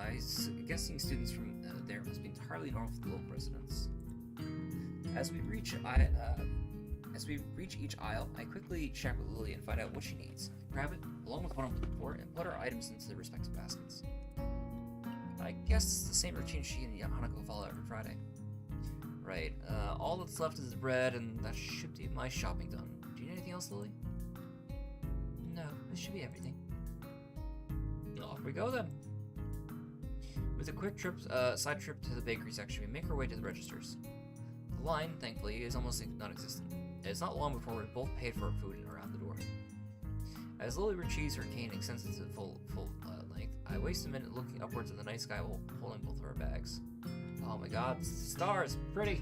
guess seeing students from there must be entirely normal for the local residents. As we reach each aisle, I quickly check with Lily and find out what she needs. Grab it, along with what I'm looking for, and put our items into their respective baskets. I guess it's the same routine she and Hanako follow every Friday. Right, all that's left is bread, and that should be my shopping done. Do you need anything else, Lily? No, this should be everything. Off we go then. With a quick side trip to the bakery section, we make our way to the registers. The line, thankfully, is almost non-existent. It's not long before we're both paid for our food and are out the door. As Lily retrieves her cane and extends it to full length, I waste a minute looking upwards at the night sky while holding both of our bags. Oh my god, stars, pretty!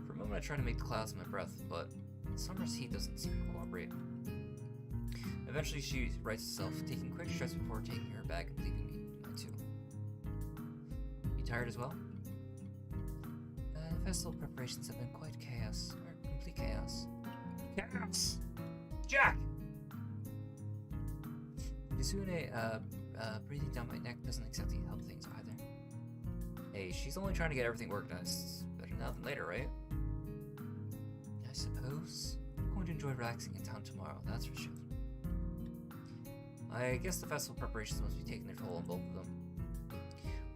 For a moment I try to make the clouds in my breath, but summer's heat doesn't seem to cooperate. Eventually she rights herself, taking quick strides before taking her bag and leaving me mine too. You tired as well? Festival preparations have been quite complete chaos. Chaos! Jack! Yasune, breathing down my neck doesn't exactly help things either. Hey, she's only trying to get everything organized. Better now than later, right? I suppose. I'm going to enjoy relaxing in town tomorrow, that's for sure. I guess the festival preparations must be taking their toll on both of them.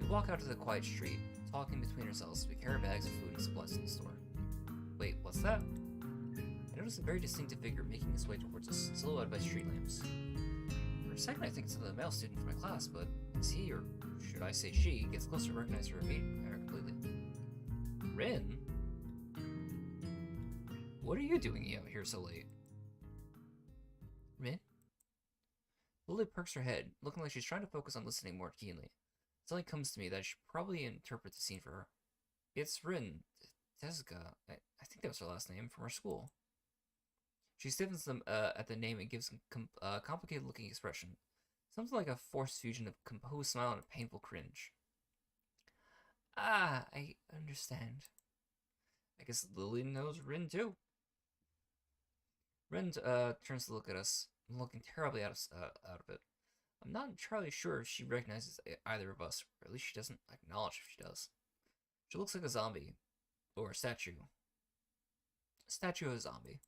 We walk out to the quiet street, talking between ourselves as we carry bags of food and supplies to the store. Wait, what's that? I notice a very distinctive figure making its way towards us, silhouetted by street lamps. For a second I think it's another male student from my class, but as he, or should I say she, gets closer to recognize her completely. Rin? What are you doing out here so late? Rin? Lily perks her head, looking like she's trying to focus on listening more keenly. It suddenly comes to me that I should probably interpret the scene for her. It's Rin. Tezuka. I think that was her last name, from our school. She stiffens them at the name and gives a complicated-looking expression. Something like a forced fusion of composed smile and a painful cringe. Ah, I understand. I guess Lily knows Rin, too. Rin turns to look at us, looking terribly out of it. I'm not entirely sure if she recognizes either of us, or at least she doesn't acknowledge if she does. She looks like a zombie. Or a statue. A statue of a zombie.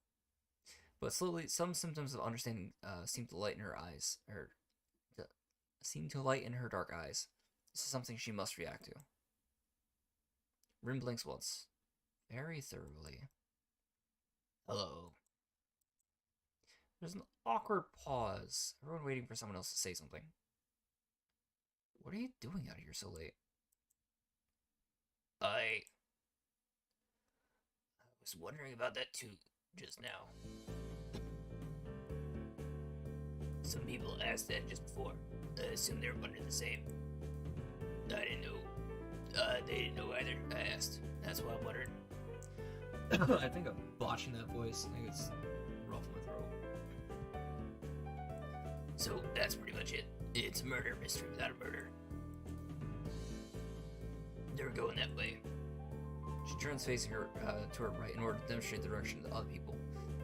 But slowly, some symptoms of understanding seem to light in her eyes, seem to light in her dark eyes. This is something she must react to. Rin blinks once, very thoroughly. Hello. There's an awkward pause, everyone waiting for someone else to say something. What are you doing out here so late? I was wondering about that too, just now. Some people asked that just before. I assumed they were one and the same. I didn't know. They didn't know either. I asked. That's why I'm wondering. I think I'm botching that voice. I think it's rough in my throat. So that's pretty much it. It's a murder mystery without a murder. They're going that way. She turns facing her to her right in order to demonstrate the direction that other people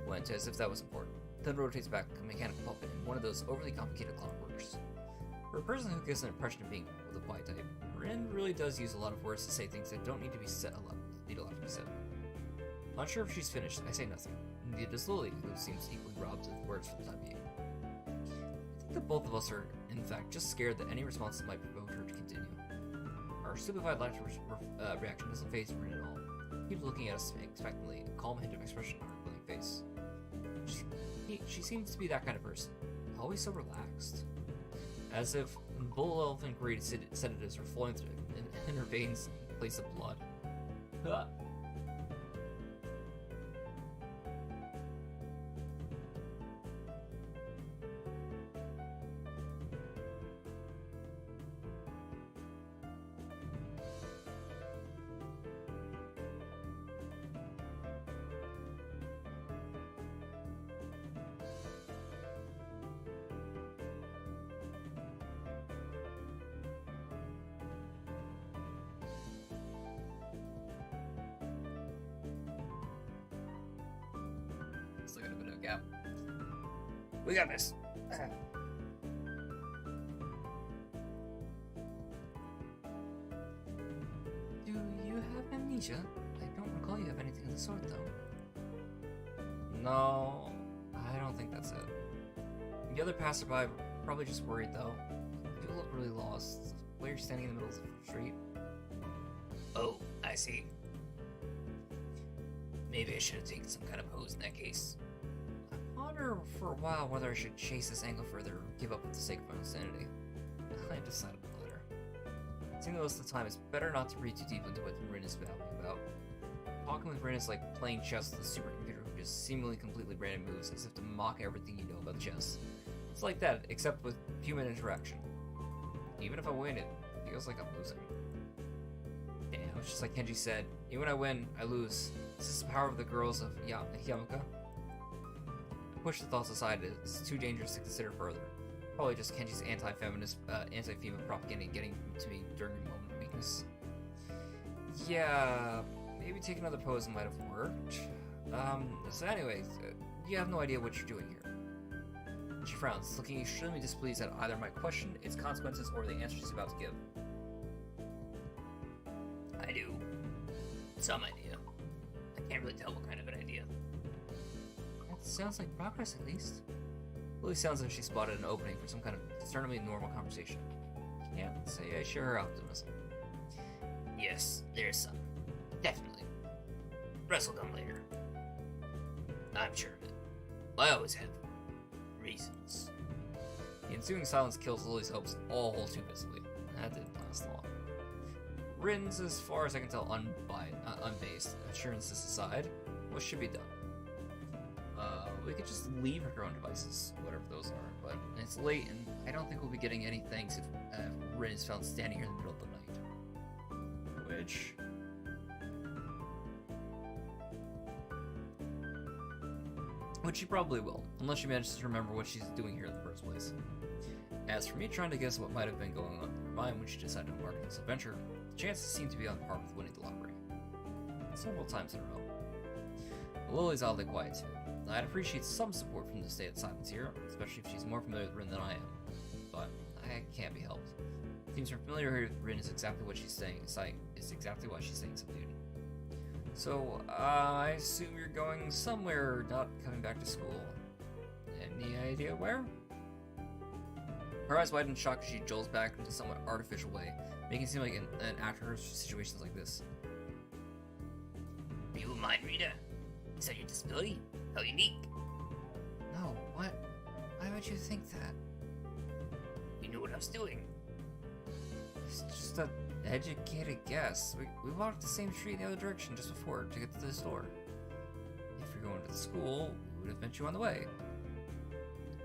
went, as if that was important. Then rotates back like a mechanical puppet in one of those overly complicated clockworks. For a person who gives an impression of being the quiet type, Rin really does use a lot of words to say things that don't need to be said. Need a lot to be said. Not sure if she's finished. I say nothing. Neither does Lily, who seems equally robbed of words for the time being. I think that both of us are, in fact, just scared that any responses might provoke her to continue. Our stupefied laughter reaction doesn't faze Rin at all. She keeps looking at us expectantly, a calm hint of expression on her blank face. She seems to be that kind of person, always so relaxed. As if bull elephant grade sedatives are flowing through in her veins in place of blood. Still got a bit of a gap. We got this. amnesia. I don't recall you have anything of the sort, though. No, I don't think that's it. The other passerby were probably just worried, though. You look really lost. Why are you standing in the middle of the street? Oh, I see. Maybe I should have taken some kind of pose in that case. I wonder for a while whether I should chase this angle further or give up for the sake of my own sanity. I decided later. Seeing most of the time, it's better not to read too deep into what Rin is babbling about. Talking with Rin is like playing chess with a supercomputer who just seemingly completely random moves as if to mock everything you know about chess. It's like that, except with human interaction. Even if I win, it feels like I'm losing. Damn, it's just like Kenji said, even when I win, I lose. This is the power of the girls of Hyamuka. I push the thoughts aside, it's too dangerous to consider further. Probably just Kenji's anti-feminist, anti-female propaganda getting to me during a moment of weakness. Yeah, maybe take another pose might have worked. So anyways, you have no idea what you're doing here. She frowns, looking extremely displeased at either my question, its consequences, or the answer she's about to give. I do. Some idea. I can't really tell what kind of an idea. That sounds like progress, at least. Lily sounds like she spotted an opening for some kind of discernibly normal conversation. Can't say I share her optimism. Yes, there's some. Definitely. Rest will come later. I'm sure of it. I always have reasons. The ensuing silence kills Lily's hopes all too visibly. That didn't last long. Rin's, as far as I can tell, unbased. Assurances aside, what should be done? We could just leave her own devices, whatever those are, but it's late and I don't think we'll be getting any thanks if Rin is found standing here in the middle of the night. Which she probably will, unless she manages to remember what she's doing here in the first place. As for me trying to guess what might have been going on in her mind when she decided to embark on this adventure, the chances seem to be on par with winning the lottery. Several times in a row. But Lily's oddly quiet too. I'd appreciate some support from the state of silence here, especially if she's more familiar with Rin than I am. But I can't be helped. It seems her familiarity with Rin is exactly what she's saying. It's exactly why she's staying subdued. So, I assume you're going somewhere, not coming back to school. Any idea where? Her eyes widen in shock as she jolts back in a somewhat artificial way, making it seem like an actor in situations like this. Are you a mind reader? Is that your disability? How unique. No, what? Why would you think that? You know what I was doing. It's just an educated guess. We walked the same street in the other direction just before to get to the store. If you're going to the school, we would have met you on the way.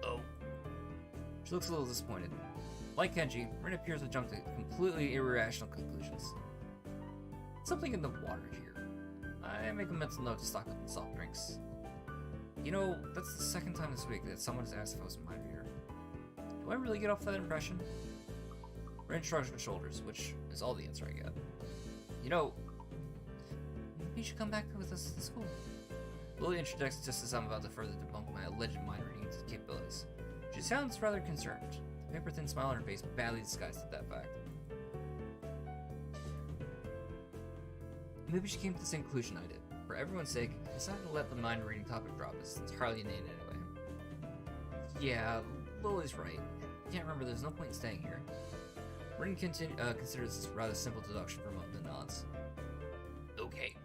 Oh. She looks a little disappointed. Like Kenji, Rin appears to jump to completely irrational conclusions. Something in the water here. I make a mental note to stock up on soft drinks. You know, that's the second time this week that someone has asked if I was a mind reader. Do I really get off that impression? Rin shrugs her shoulders, which is all the answer I get. You know, maybe you should come back with us to the school. Lily interjects just as I'm about to further debunk my alleged mind reading capabilities. She sounds rather concerned. The paper-thin smile on her face badly disguised that fact. Maybe she came to the same conclusion I did. For everyone's sake, I decided to let the mind-reading topic drop. It's entirely inane anyway. Yeah, Lily's right. Can't remember, there's no point in staying here. Rin considers this rather simple deduction for a moment and nods. Okay.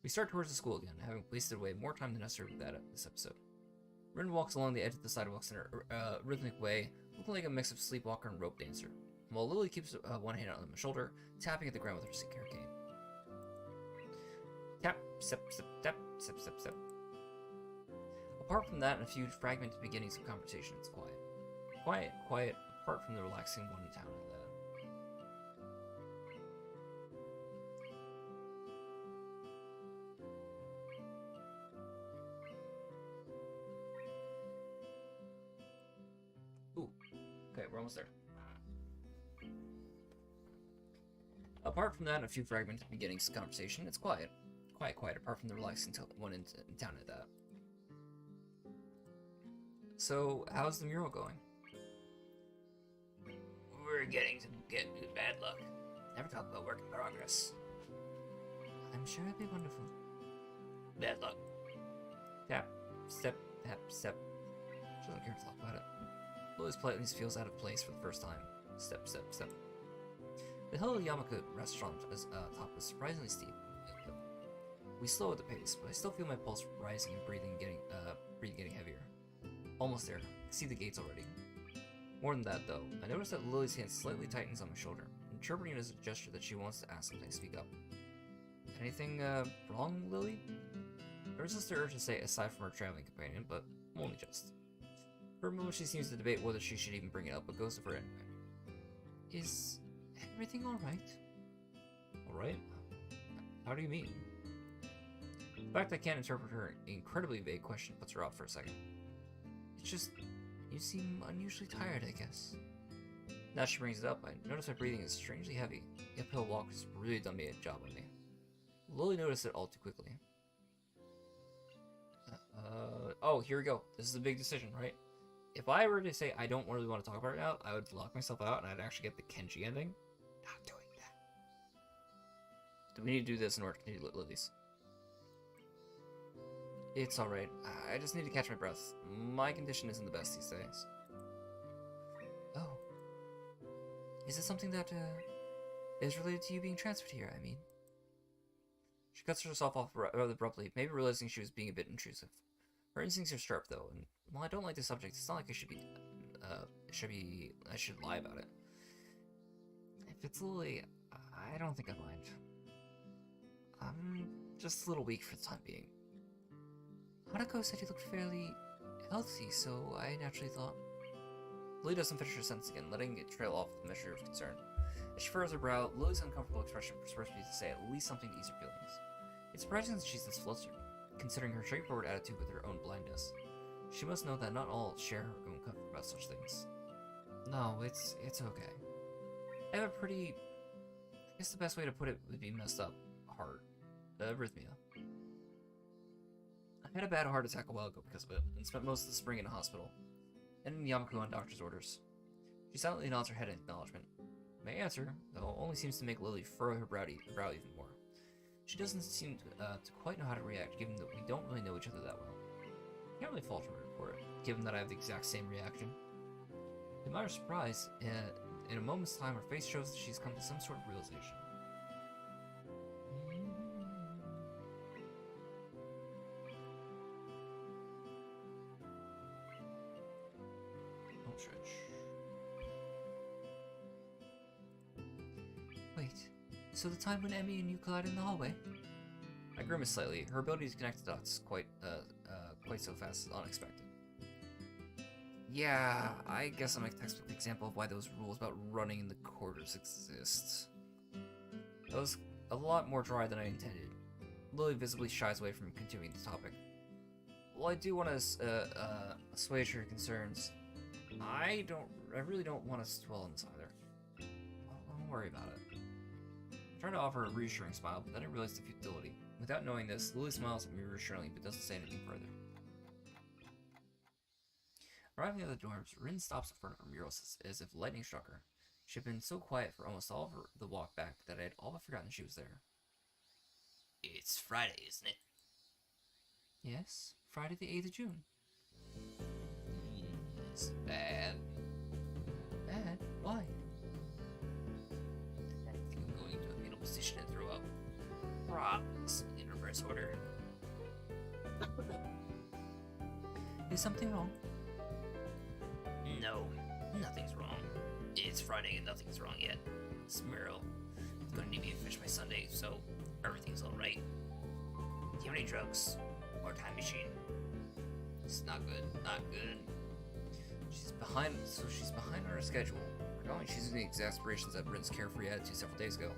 We start towards the school again, having wasted away more time than necessary with this episode. Rin walks along the edge of the sidewalks in a rhythmic way, looking like a mix of sleepwalker and rope dancer, while Lily keeps one hand on my shoulder, tapping at the ground with her cigar cane. Tap, sip, sip, tap, sip, sip, sip. Apart from that and a few fragmented beginnings of conversation, it's quiet. Quiet, quiet, apart from the relaxing one in town and that. Ooh, okay, we're almost there. Apart from that and a few fragmented beginnings of conversation, it's quiet. Quiet, quiet, apart from the relaxing one in town at that. So, how's the mural going? We're getting to bad luck. Never talk about work in progress. I'm sure it'd be wonderful. Bad luck. Tap, step, tap, step. She doesn't care to talk about it. Lily's politeness feels out of place for the first time. Step, step, step. The hill of the Yamaka restaurant top was surprisingly steep. We slow at the pace, but I still feel my pulse rising and breathing getting heavier. Almost there. I see the gates already. More than that, though, I notice that Lily's hand slightly tightens on my shoulder, interpreting it as a gesture that she wants to ask something. Speak up. Anything wrong, Lily? I resist the urge to say aside from her traveling companion, but only just. For a moment, she seems to debate whether she should even bring it up, but goes for it anyway. Is everything alright? Alright? How do you mean? The fact I can't interpret her incredibly vague question puts her off for a second. It's just, you seem unusually tired, I guess. Now she brings it up, I notice my breathing is strangely heavy. The uphill walk has really done me a job on me. Lily noticed it all too quickly. Oh, here we go. This is a big decision, right? If I were to say I don't really want to talk about it now, I would lock myself out and I'd actually get the Kenji ending. Not doing that. Do we need to do this in order to continue Lily's? It's alright. I just need to catch my breath. My condition isn't the best these days. Oh. Is it something that, is related to you being transferred here, I mean? She cuts herself off rather abruptly, maybe realizing she was being a bit intrusive. Her instincts are sharp, though, and while I don't like the subject, it's not like I should lie about it. If it's Lily, I don't think I'd mind. I'm just a little weak for the time being. Hanako said you looked fairly healthy, so I naturally thought... Lily doesn't finish her sentence again, letting it trail off with a measure of concern. As she furrows her brow, Lily's uncomfortable expression persuades me to say at least something to ease her feelings. It's surprising that she's this flustered, considering her straightforward attitude with her own blindness. She must know that not all share her own comfort about such things. No, it's okay. I have a pretty... I guess the best way to put it would be messed up heart. Arrhythmia. I had a bad heart attack a while ago because of it, and spent most of the spring in a hospital. And in Yamaku on doctor's orders. She silently nods her head in acknowledgement. My answer, though, only seems to make Lily furrow her brow even more. She doesn't seem to quite know how to react, given that we don't really know each other that well. I can't really fault her for it, given that I have the exact same reaction. To my surprise, in a moment's time, her face shows that she's come to some sort of realization. Don't stretch. Wait, so the time when Emmy and you collided in the hallway? I grimace slightly. Her ability to connect the dots quite so fast is unexpected. Yeah, I guess I'm a textbook example of why those rules about running in the quarters exist. That was a lot more dry than I intended. Lily visibly shies away from continuing the topic. Well, I do want to assuage her concerns. I really don't want us to dwell on this either. Don't worry about it. I try to offer a reassuring smile, but then I realize the futility. Without knowing this, Lily smiles at me reassuringly, but doesn't say anything further. Arriving at the dorms, Rin stops in front of her mural as if lightning struck her. She had been so quiet for almost all of the walk back that I had all but forgotten she was there. It's Friday, isn't it? Yes, Friday the 8th of June. It's bad. Bad? Why? I think I'm going into a fetal position and throw up. Problems in reverse order. Is something wrong? No, nothing's wrong. It's Friday and nothing's wrong yet. It's Meryl. It's going to need me to finish my Sunday, so everything's alright. Do you have any drugs? Or time machine? It's not good. Not good. She's behind on her schedule. Regarding she's using the exasperations that Rin's carefree attitude several days ago.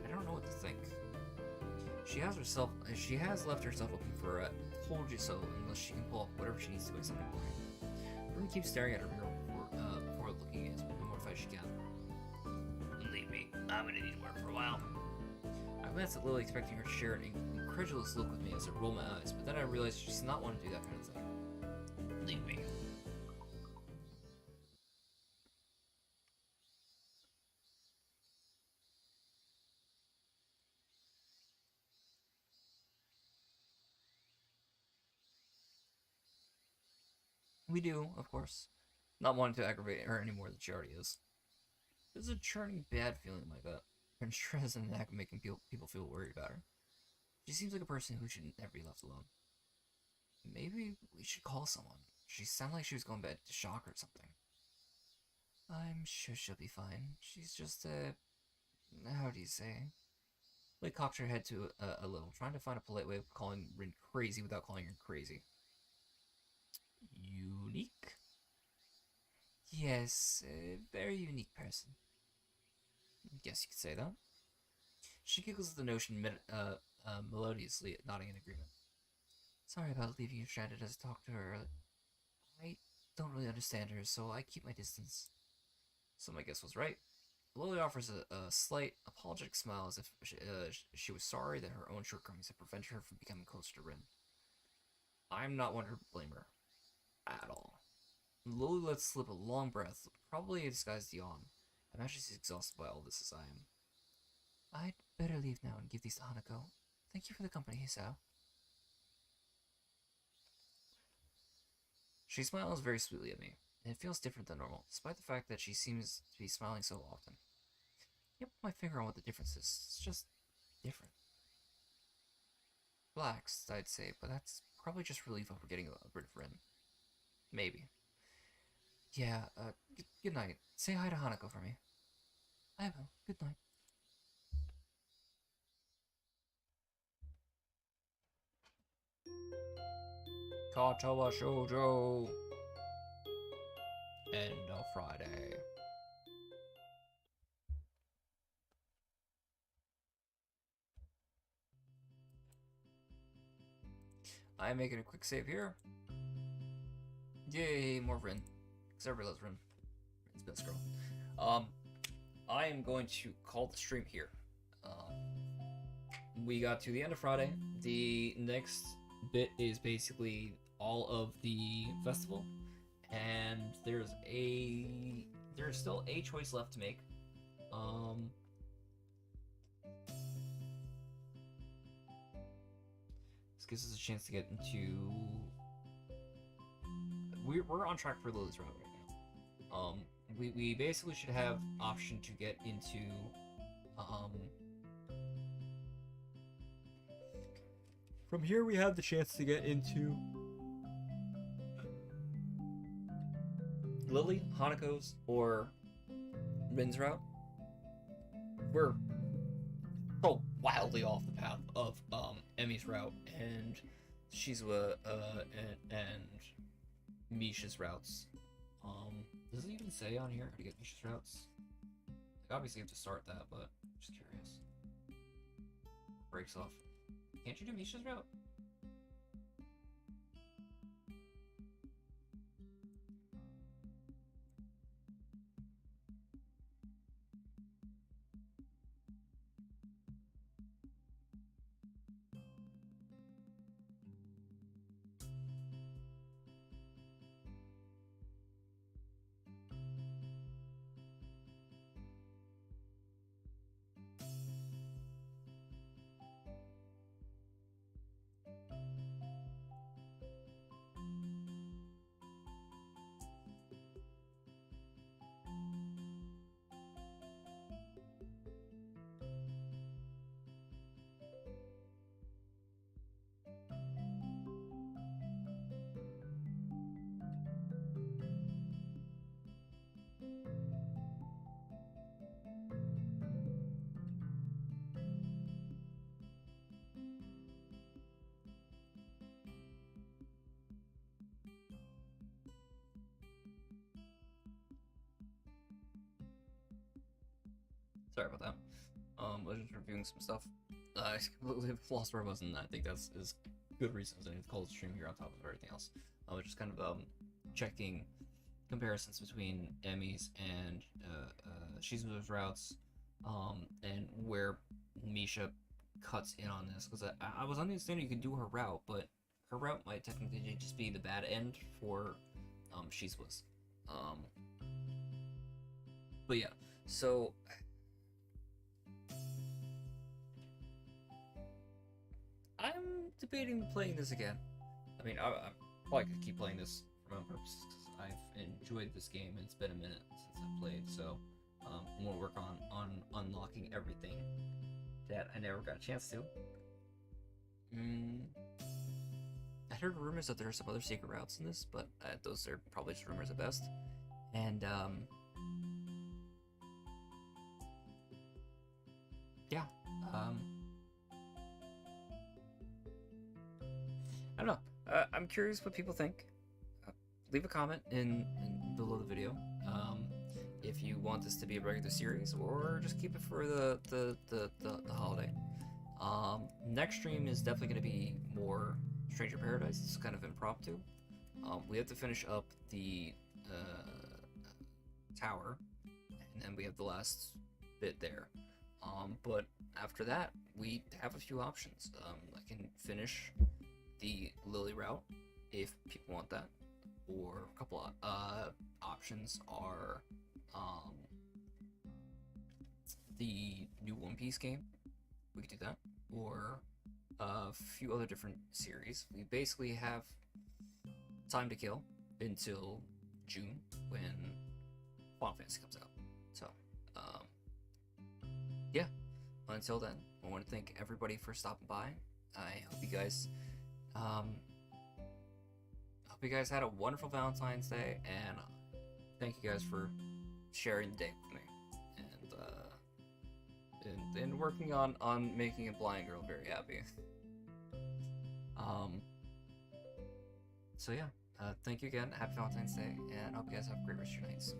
I don't know what to think. She has left herself open for a told you so unless she can pull off whatever she needs to by Sunday morning. Rin keeps staring at her mirror before looking as mortified as she can. Believe me, I'm gonna need work for a while. I glance at Lily, expecting her to share an incredulous look with me as I roll my eyes, but then I realized she does not want to do that kind of thing. Leave me. We do, of course. Not wanting to aggravate her any more than she already is. There's a churning bad feeling in my gut. And sure has an knack of making people feel worried about her. She seems like a person who should never be left alone. Maybe we should call someone. She sounded like she was going back to shock or something. I'm sure she'll be fine. She's just, how do you say? Lily cocked her head to a little, trying to find a polite way of calling Rin crazy without calling her crazy. Unique? Yes, a very unique person. Guess you could say that. She giggles at the notion melodiously, nodding in agreement. Sorry about leaving you stranded as I talked to her. I don't really understand her, so I keep my distance. So my guess was right. Lily offers a slight, apologetic smile as if she was sorry that her own shortcomings had prevented her from becoming closer to Rin. I'm not one to blame her. At all. Lily lets slip a long breath, probably a disguised yawn. I imagine she's exhausted by all this as I am. I'd better leave now and give these to Hanako. Thank you for the company, Hisao. She smiles very sweetly at me, and it feels different than normal, despite the fact that she seems to be smiling so often. Can't put my finger on what the difference is. It's just different. Relaxed, I'd say, but that's probably just relief over getting rid of Rin. Maybe. Yeah, good night. Say hi to Hanako for me. I will. Good night. Katawa Shojou. End of Friday. I'm making a quick save here. Yay, more Rin. Because everybody loves Rin. Rin's best girl. I am going to call the stream here. We got to the end of Friday. The next bit is basically all of the festival, and there's still a choice left to make. This gives us a chance to get into. We're on track for Lily's route right now. We basically should have option to get into from here we have the chance to get into Lily, Hanako's, or Rin's route. We're so wildly off the path of Emmy's route and Shizua and Misha's routes. Does it even say on here how to get Misha's routes? Like, obviously you have to start that, but I'm just curious. Breaks off. Can't you do Misha's route? Sorry about that. I was just reviewing some stuff. I completely lost where I was, and I think that's is good reasons I need to call the stream here on top of everything else. I was just kind of checking comparisons between Emmy's and Shizuo's routes, and where Misha cuts in on this, because I was understanding you could do her route, but her route might technically just be the bad end for Shizuo's. But yeah, so I'm debating playing this again. I mean, I probably could keep playing this for my own purposes, 'cause I've enjoyed this game and it's been a minute since I played. So I'm gonna work on unlocking everything that I never got a chance to. I heard rumors that there are some other secret routes in this, but those are probably just rumors at best. And yeah, I don't know. I'm curious what people think. Leave a comment in below the video. If you want this to be a regular series, or just keep it for the holiday. Next stream is definitely going to be more Stranger Paradise. It's kind of impromptu. We have to finish up the tower, and then we have the last bit there. But after that, we have a few options. I can finish the Lily route if people want that, or a couple of options are the new One Piece game. We could do that, or a few other different series. We basically have time to kill until June when Final Fantasy comes out. So, yeah. Until then, I want to thank everybody for stopping by. I hope you guys, had a wonderful Valentine's Day, and thank you guys for sharing the day with me, and working on making a blind girl very happy. So yeah, thank you again. Happy Valentine's Day, and I hope you guys have a great rest of your nights.